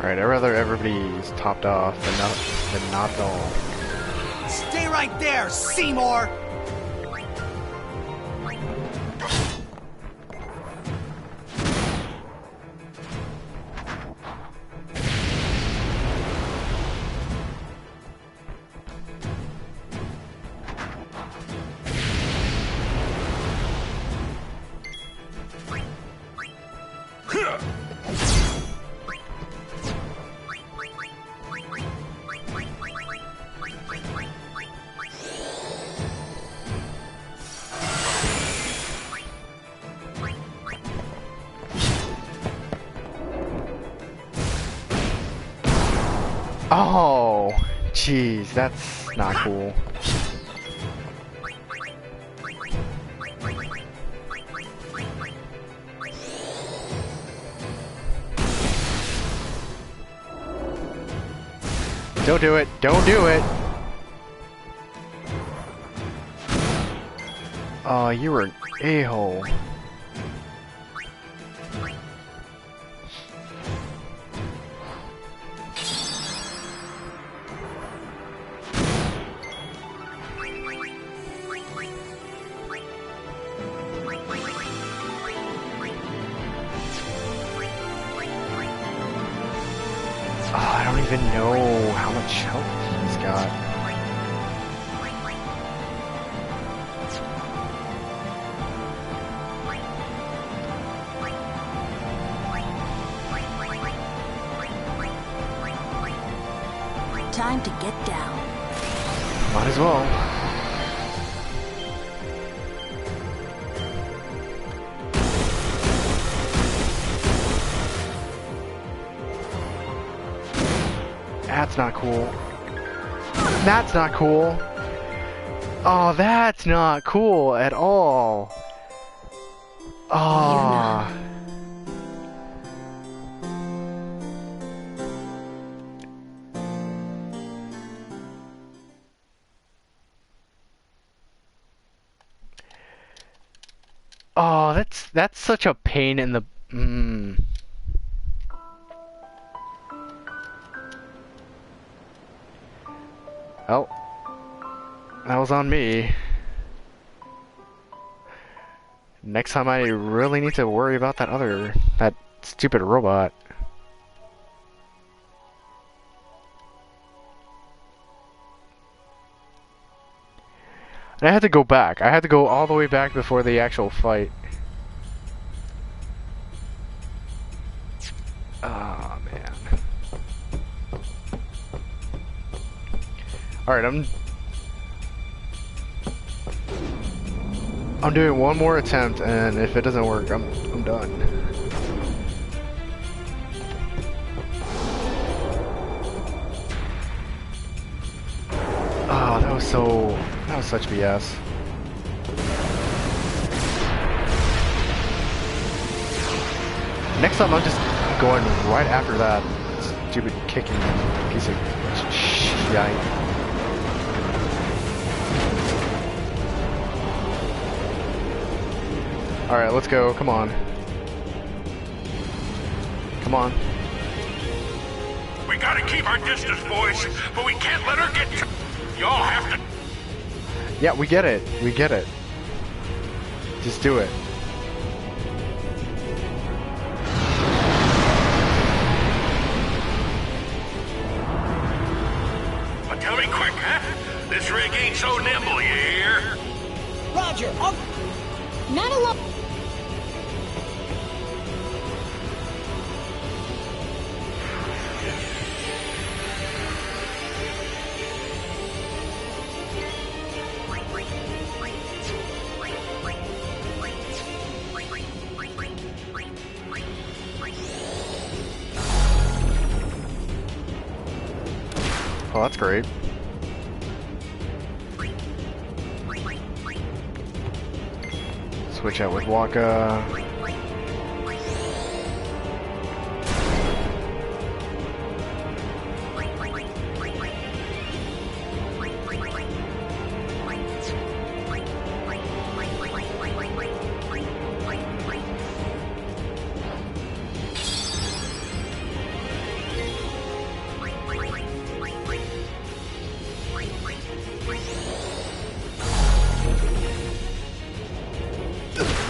Alright, I'd rather everybody's topped off than not at all. Stay right there, Seymour! Oh, jeez, that's not cool. Don't do it, don't do it! Oh, you were an a-hole. I don't even know how much health he's got. Time to get down. Might as well. That's not cool. That's not cool. Oh, that's not cool at all. Oh. Oh, that's such a pain in the. Oh, that was on me. Next time I really need to worry about that stupid robot. And I had to go back. I had to go all the way back before the actual fight. Oh, man. Alright, I'm doing one more attempt, and if it doesn't work, I'm done. Oh, that was such BS. Next time I'm just going right after that stupid kicking piece of shite. Alright, let's go. Come on. Come on. We gotta keep our distance, boys, but we can't let her get... Y'all have to... Yeah, we get it. We get it. Just do it. But tell me quick, huh? This rig ain't so nimble, you hear? Roger, not alone. Oh, that's great. Switch out with Waka.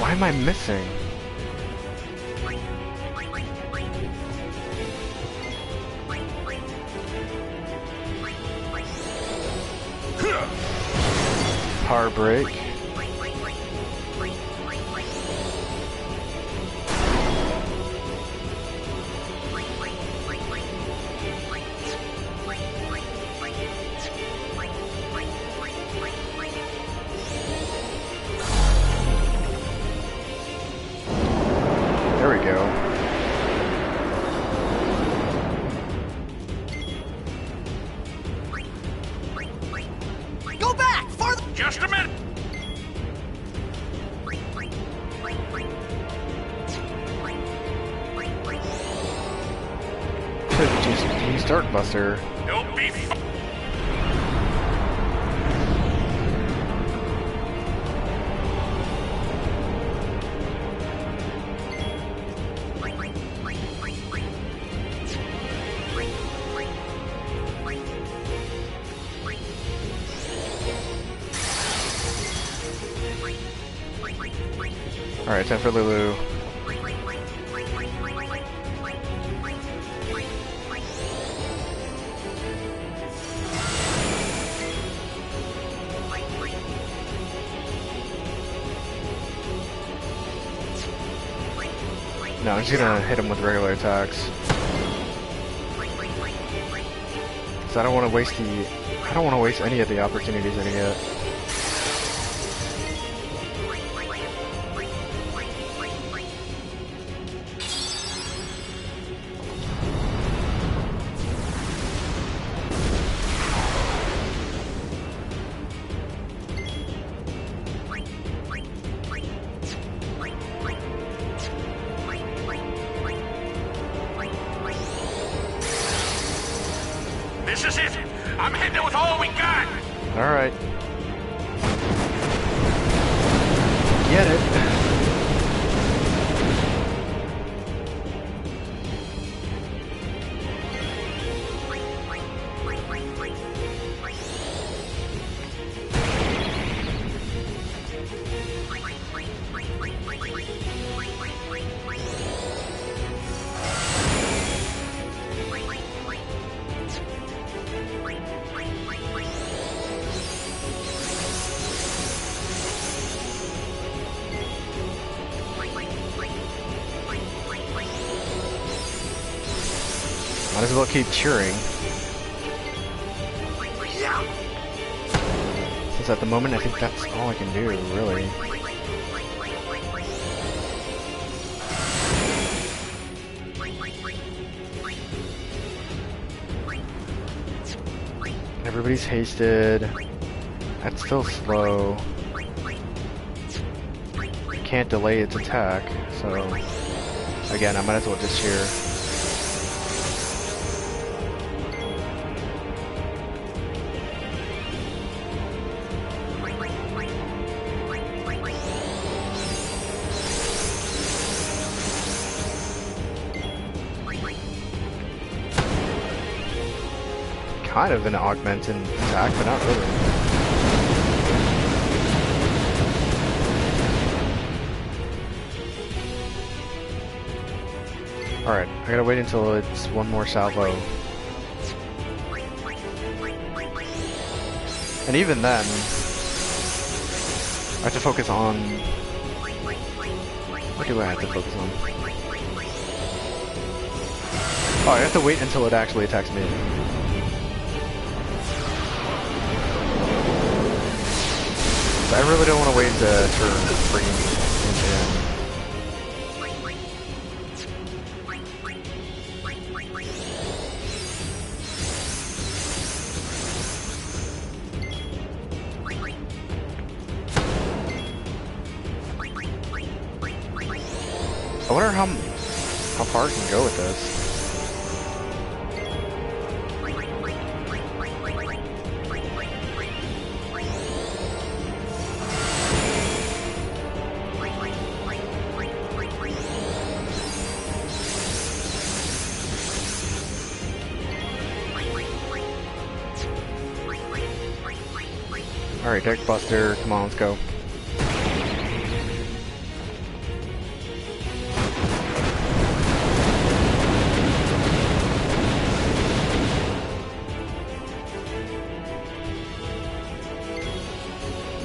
Why am I missing? Power break. There we go. Go back! Farther! Just a minute! Use Dark Buster. Don't be... Alright, time for Lulu. No, I'm just gonna hit him with regular attacks. Cause I don't want to waste any of the opportunities that I get. This is it! I'm hitting with all we got! Alright. Get it. Might as well keep cheering. Since at the moment I think that's all I can do, really. Everybody's hasted. That's still slow. Can't delay its attack, so again, I might as well just cheer. Kind of an augmented attack, but not really. Alright, I gotta wait until it's one more salvo. And even then, I have to focus on... What do I have to focus on? Oh, I have to wait until it actually attacks me. I really don't want to wait to bring him in. I wonder how far I can go with this. Alright, Deck Buster, come on, let's go.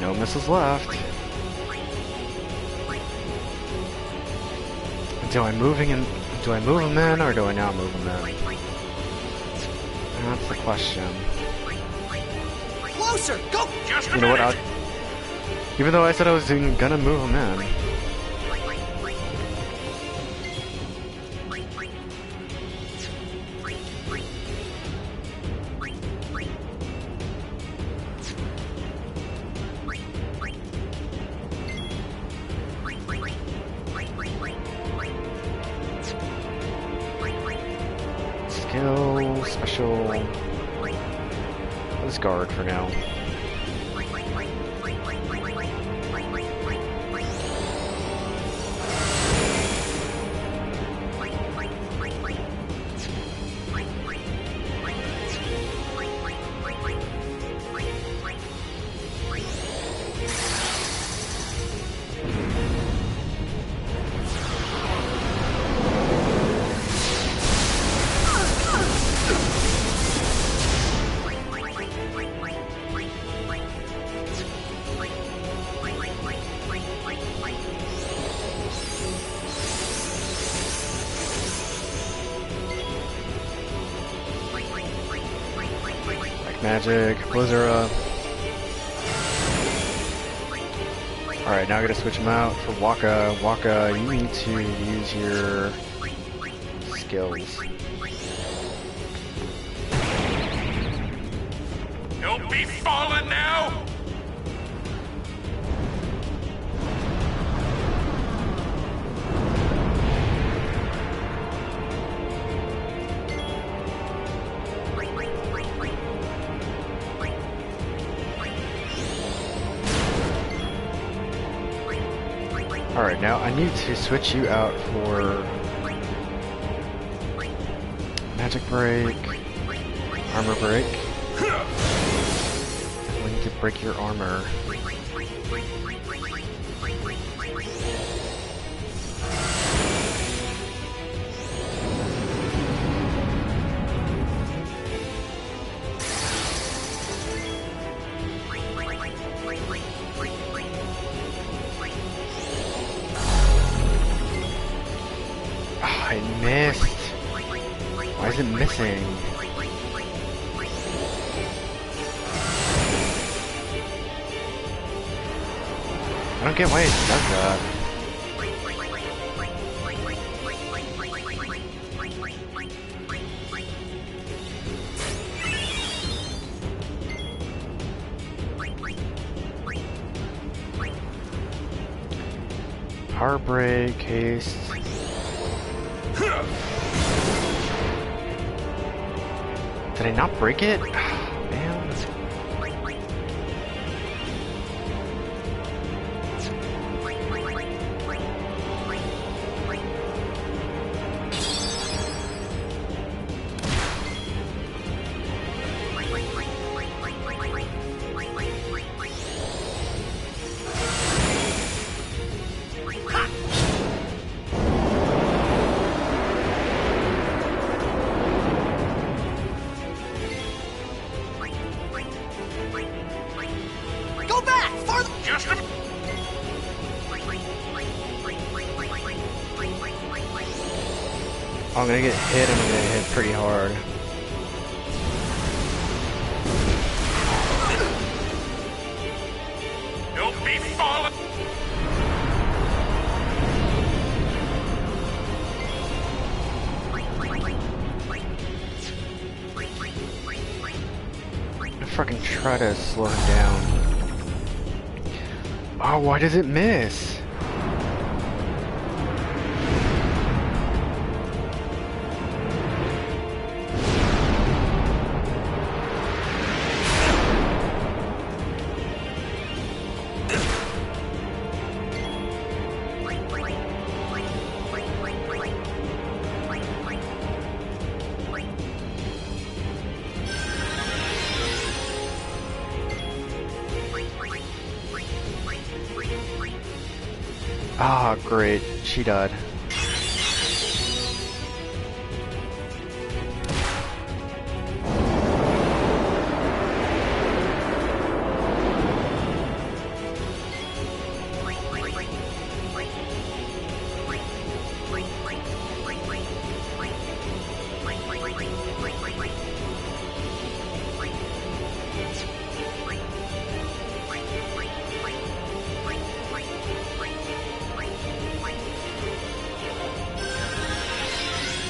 No missiles left. Do I move him in, or do I not move him in? That's the question. Closer! Go! Just You know what? Even though I said I was gonna move him in. Skill, special. Let's guard for now. Magic, Blizzard. Alright, now I gotta switch him out for Waka. Waka, you need to use your skills. Don't be falling now! Alright, now I need to switch you out for Magic Break, Armor Break. We need to break your armor. I missed. Why is it missing? I don't get why it does that. Heartbreak, haste. Did I not break it? Man. I'm gonna get hit, I'm gonna get hit pretty hard. Don't be falling! I fucking try to slow him down. Oh, why does it miss? Ah, great. She died.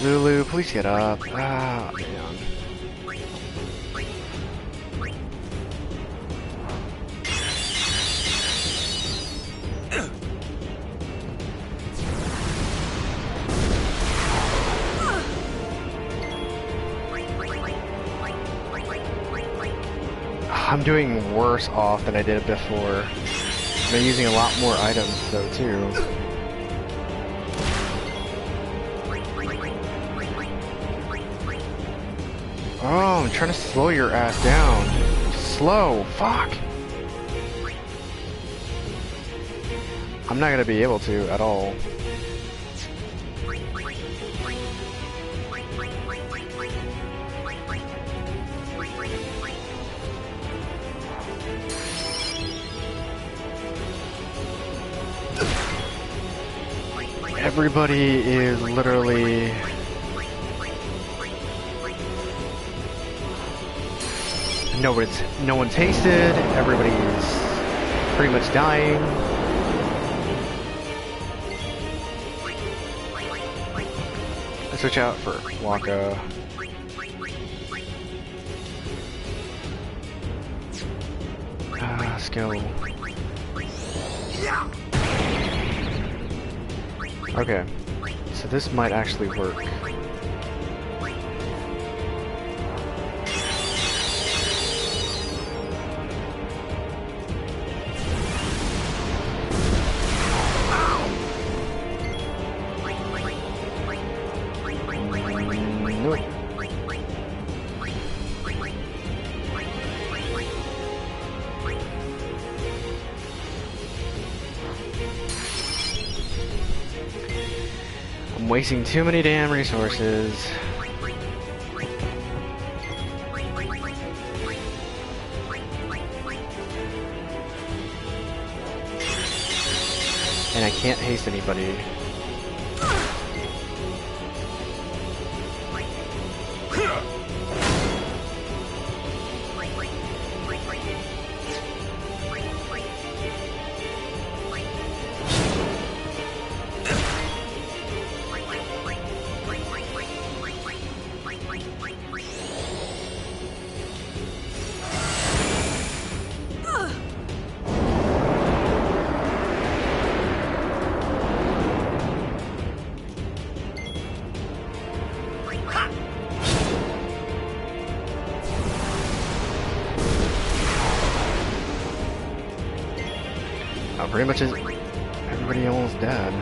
Lulu, please get up. Ah, man. I'm doing worse off than I did before. I'm using a lot more items though too. Oh, I'm trying to slow your ass down. Slow, fuck! I'm not gonna be able to at all. Everybody is literally... No one's hasted, everybody's pretty much dying. Let's switch out for Waka. Skill. Okay, so this might actually work. I'm wasting too many damn resources. And I can't haste anybody. Pretty much everybody almost dead.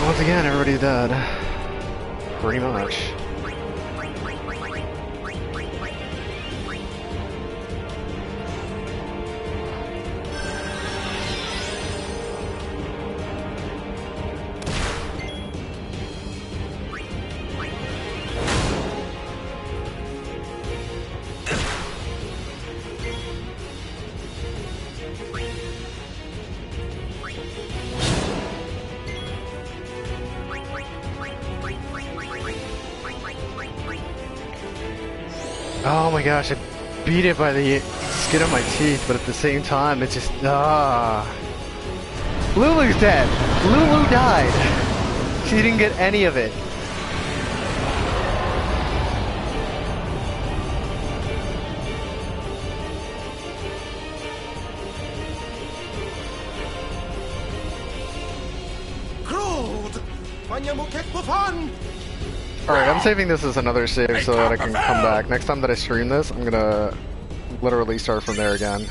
Once again, everybody's dead. Pretty much. Oh my gosh, I beat it by the skin of my teeth, but at the same time, it's just, Lulu's dead! Lulu died! She didn't get any of it. Alright, I'm saving this as another save so that I can come back. Next time that I stream this, I'm gonna literally start from there again.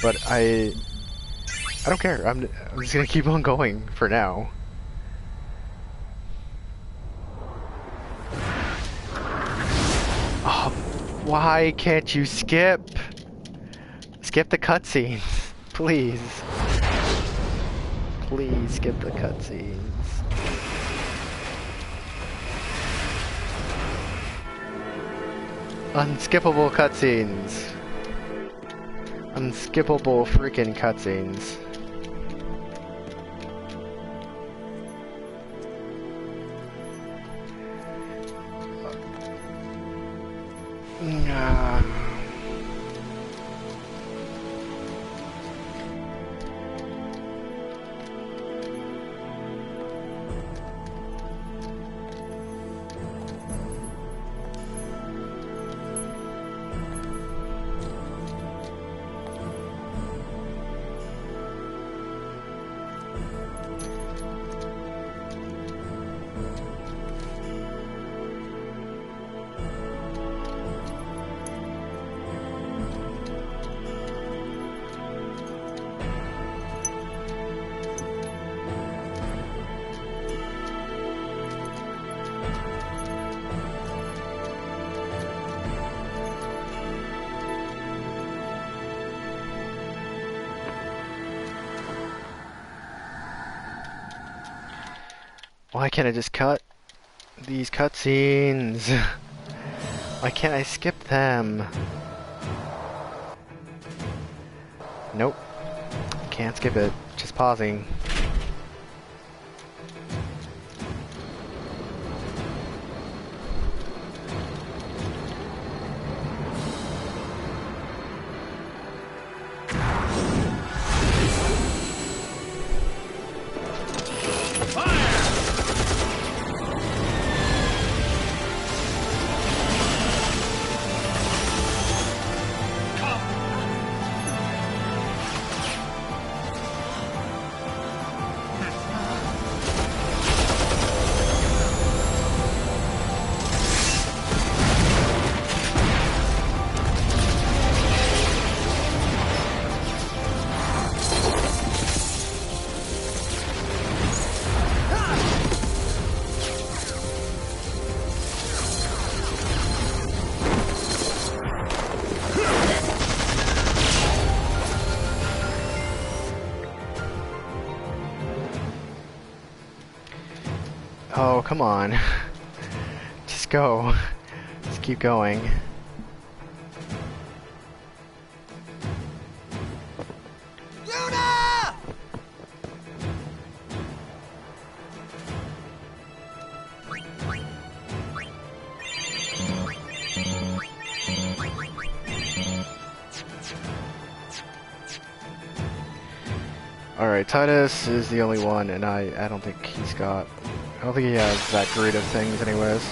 But I don't care. I'm just gonna keep on going for now. Oh, why can't you skip? Skip the cutscenes, please. Please skip the cutscenes. Unskippable cutscenes. Unskippable freaking cutscenes. Why can't I just cut these cutscenes? Why can't I skip them? Nope. Can't skip it. Just pausing. Oh, come on. Just go. Just keep going. Alright, Titus is the only one, and I don't think he's got... I don't think he has that great of things anyways.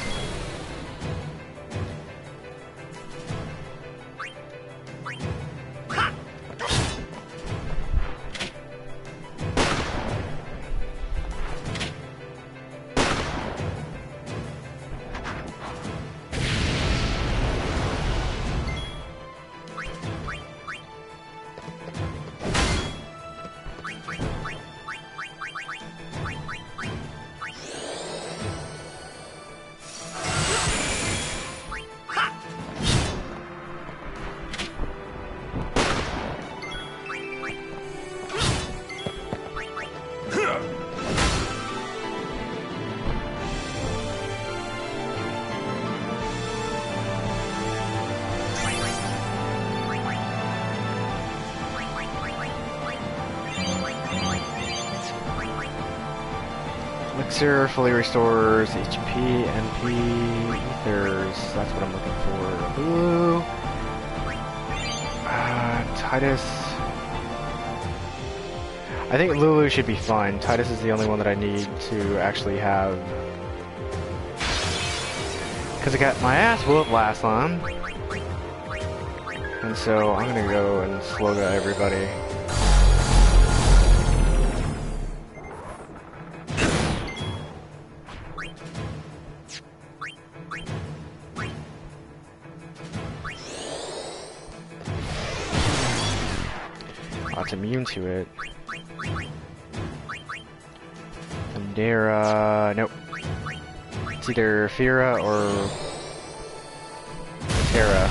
Elixir fully restores HP, MP, ethers. That's what I'm looking for. Blue. Titus. I think Lulu should be fine. Titus is the only one that I need to actually have. Because I got my ass whooped last time. And so I'm gonna go and slow down everybody. It's immune to it. Andera, nope. It's either Fira or Terra.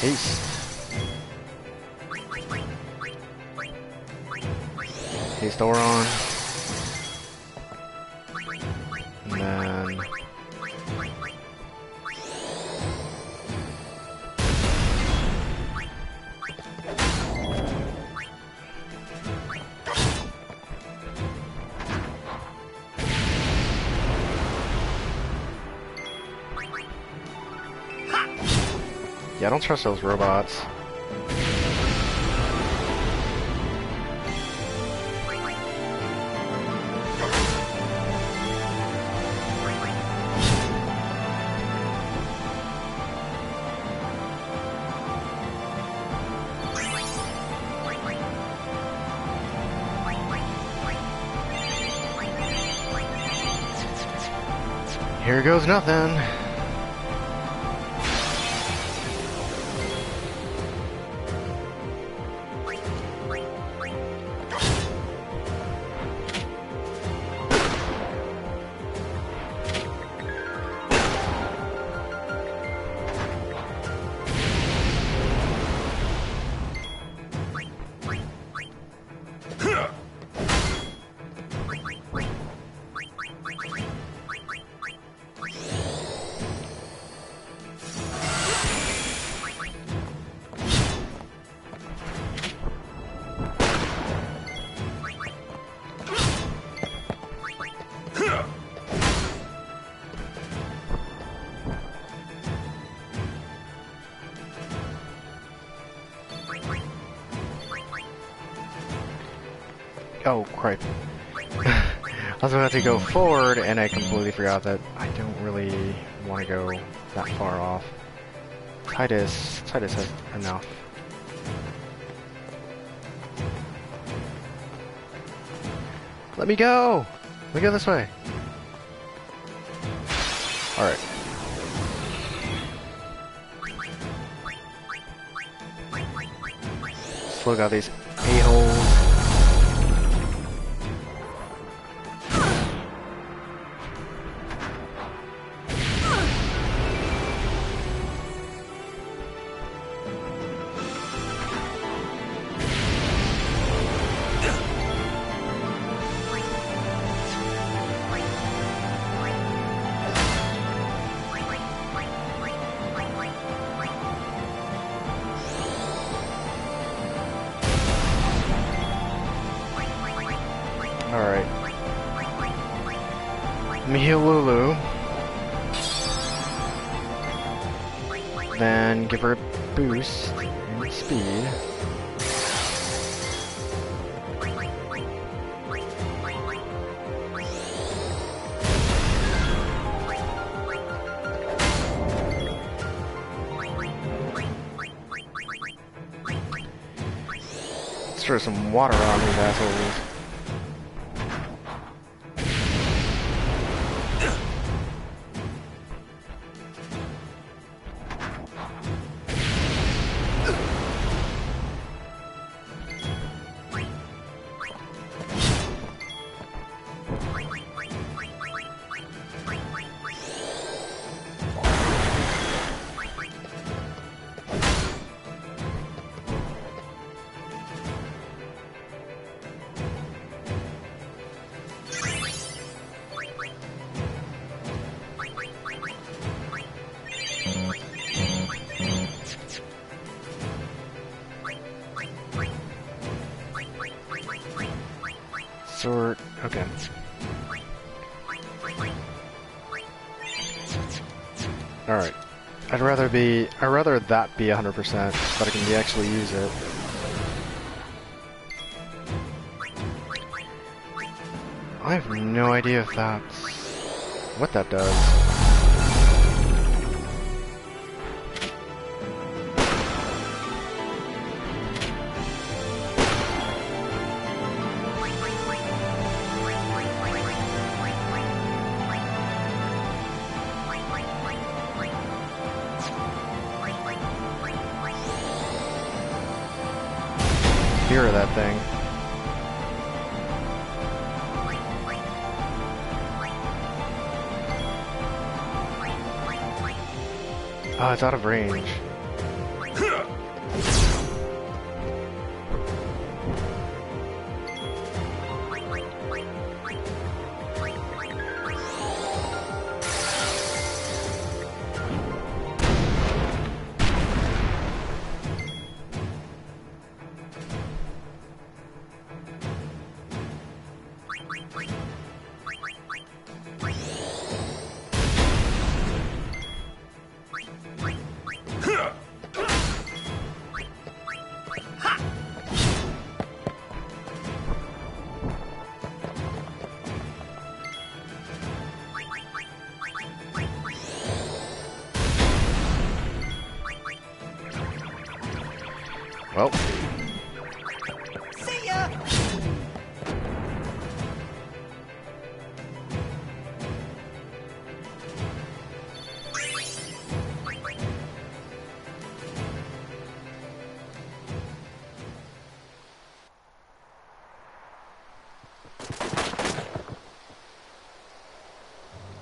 Haste. Haste Oron. And then... Yeah, I don't trust those robots. Here goes nothing. Oh, crap. I was about to go forward, and I completely forgot that I don't really want to go that far off. Titus has enough. Let me go! Let me go this way. Alright. Slow down these a-holes. me heal Lulu. Then give her a boost in speed. Let's throw some water on these assholes. Sword, okay. Alright. I'd rather that be 100%, but I can actually use it. I have no idea if that's what that does. Fear of that thing. Oh, it's out of range. Well. See ya!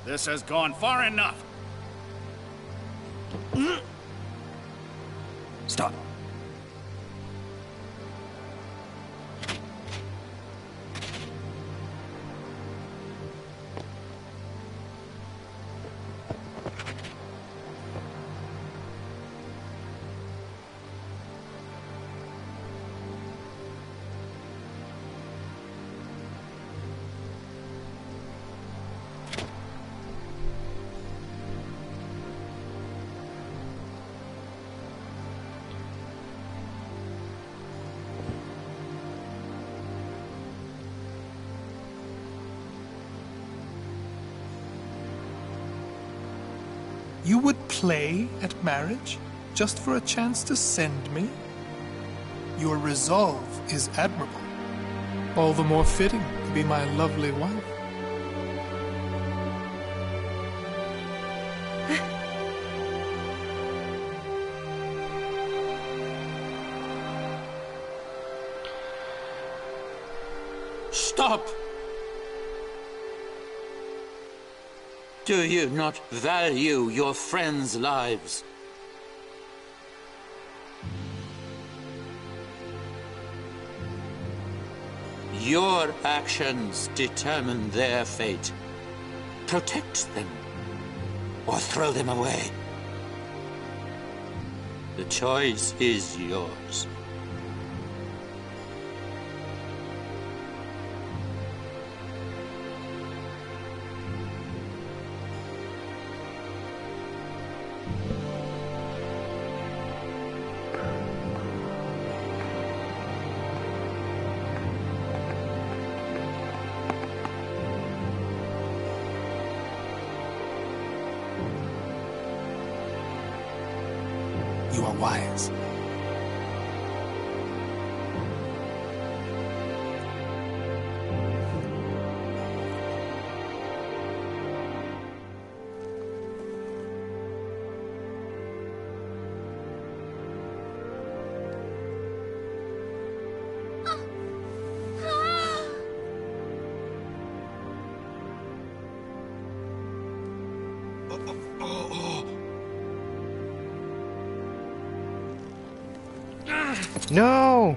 This has gone far enough. Stop. You would play at marriage just for a chance to send me? Your resolve is admirable. All the more fitting to be my lovely wife. Stop! Do you not value your friends' lives? Your actions determine their fate. Protect them, or throw them away. The choice is yours. You are wise. No!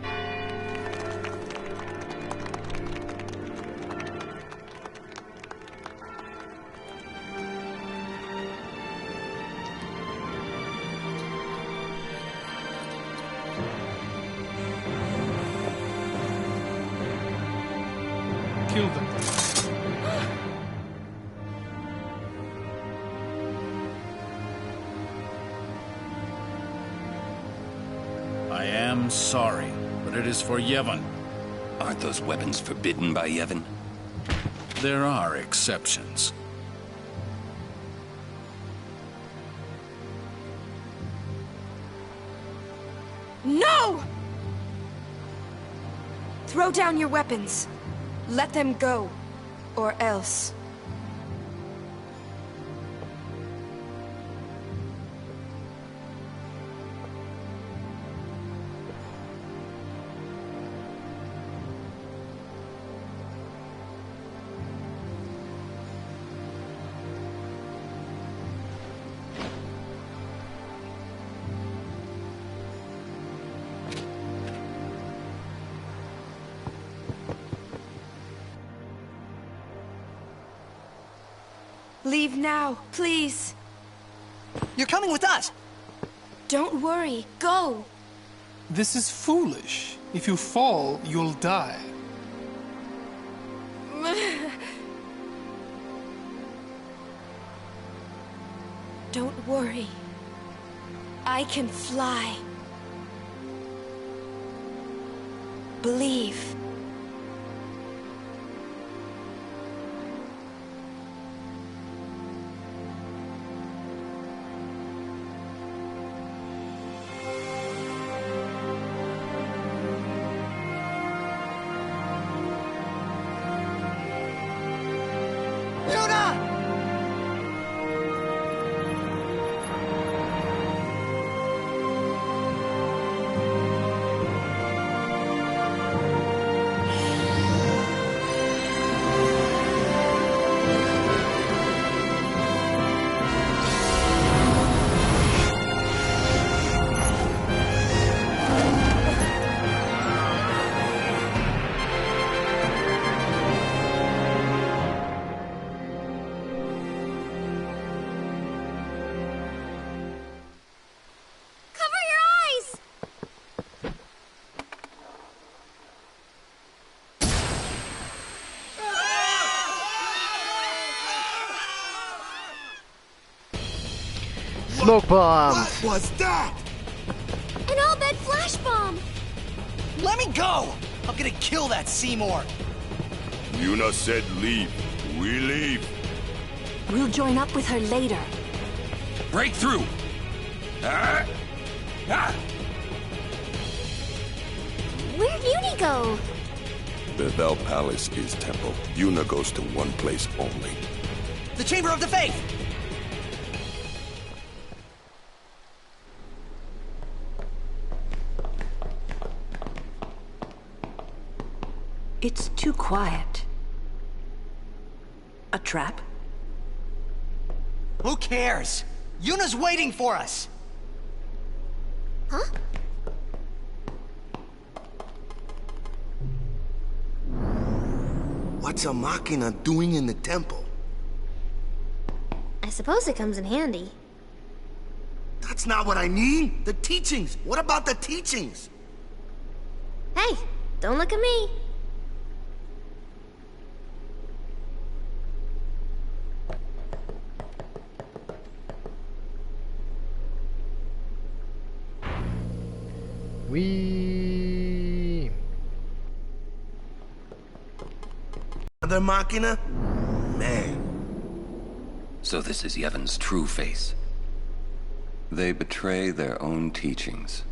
Kill them. I am sorry, but it is for Yevon. Aren't those weapons forbidden by Yevon? There are exceptions. No! Throw down your weapons. Let them go. Or else. Leave now, please. You're coming with us. Don't worry. Go. This is foolish. If you fall, you'll die. Don't worry. I can fly. Believe. Smoke bombs! What was that? An all-bed flash bomb! Let me go! I'm gonna kill that Seymour! Yuna said leave. We leave. We'll join up with her later. Break through! Ah! Ah! Where'd Uni go? The Val Palace is temple. Yuna goes to one place only. The Chamber of the Faith! It's too quiet. A trap? Who cares? Yuna's waiting for us! Huh? What's a Machina doing in the temple? I suppose it comes in handy. That's not what I mean. The teachings. What about the teachings? Hey, don't look at me. Wee. Another Machina? Man. So this is Yevon's true face. They betray their own teachings.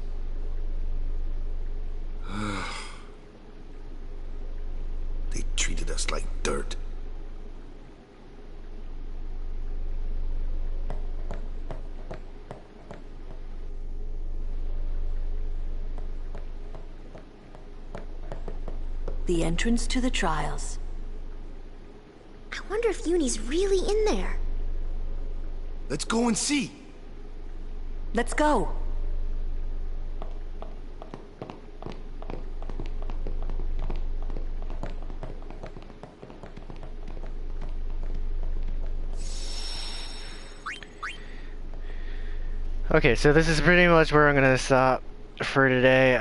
They treated us like dirt. The entrance to the trials. I wonder if Uni's really in there. Let's go and see. Let's go. Okay, so this is pretty much where I'm gonna stop for today.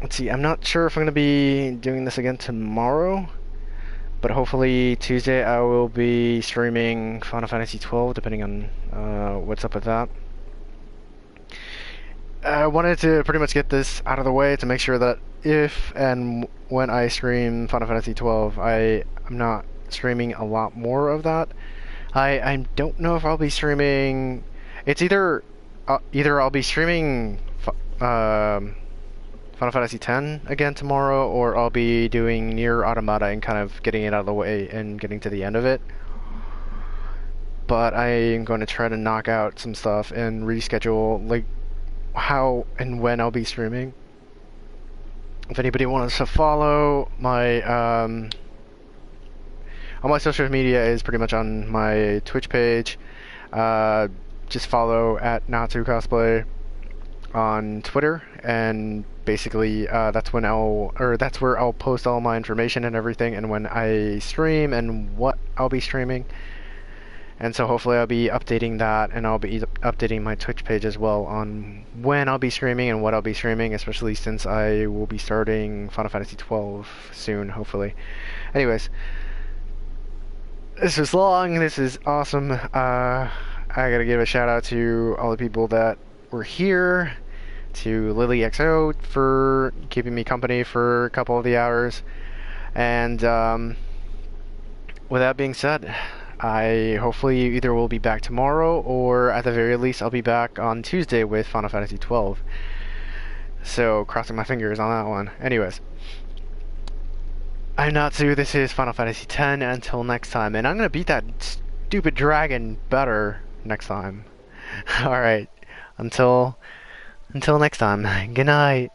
Let's see, I'm not sure if I'm gonna be doing this again tomorrow, but hopefully Tuesday I will be streaming Final Fantasy XII, depending on what's up with that. I wanted to pretty much get this out of the way to make sure that if and when I stream Final Fantasy XII, I'm not streaming a lot more of that. I don't know if I'll be streaming. It's either I'll be streaming Final Fantasy X again tomorrow, or I'll be doing Nier Automata and kind of getting it out of the way and getting to the end of it. But I am going to try to knock out some stuff and reschedule like how and when I'll be streaming. If anybody wants to follow my all my social media is pretty much on my Twitch page. Just follow at Natsu Cosplay on Twitter, and basically that's where I'll post all my information and everything, and when I stream and what I'll be streaming. And so hopefully I'll be updating that, and I'll be updating my Twitch page as well on when I'll be streaming and what I'll be streaming, especially since I will be starting Final Fantasy XII soon, hopefully. Anyways, this is long, this is awesome. I gotta give a shout out to all the people that were here, to Lily XO for keeping me company for a couple of the hours, and with that being said, I hopefully either will be back tomorrow, or at the very least I'll be back on Tuesday with Final Fantasy XII. So crossing my fingers on that one. Anyways, I'm Natsu, this is Final Fantasy X, until next time, and I'm gonna beat that stupid dragon better next time. Alright, until next time, good night.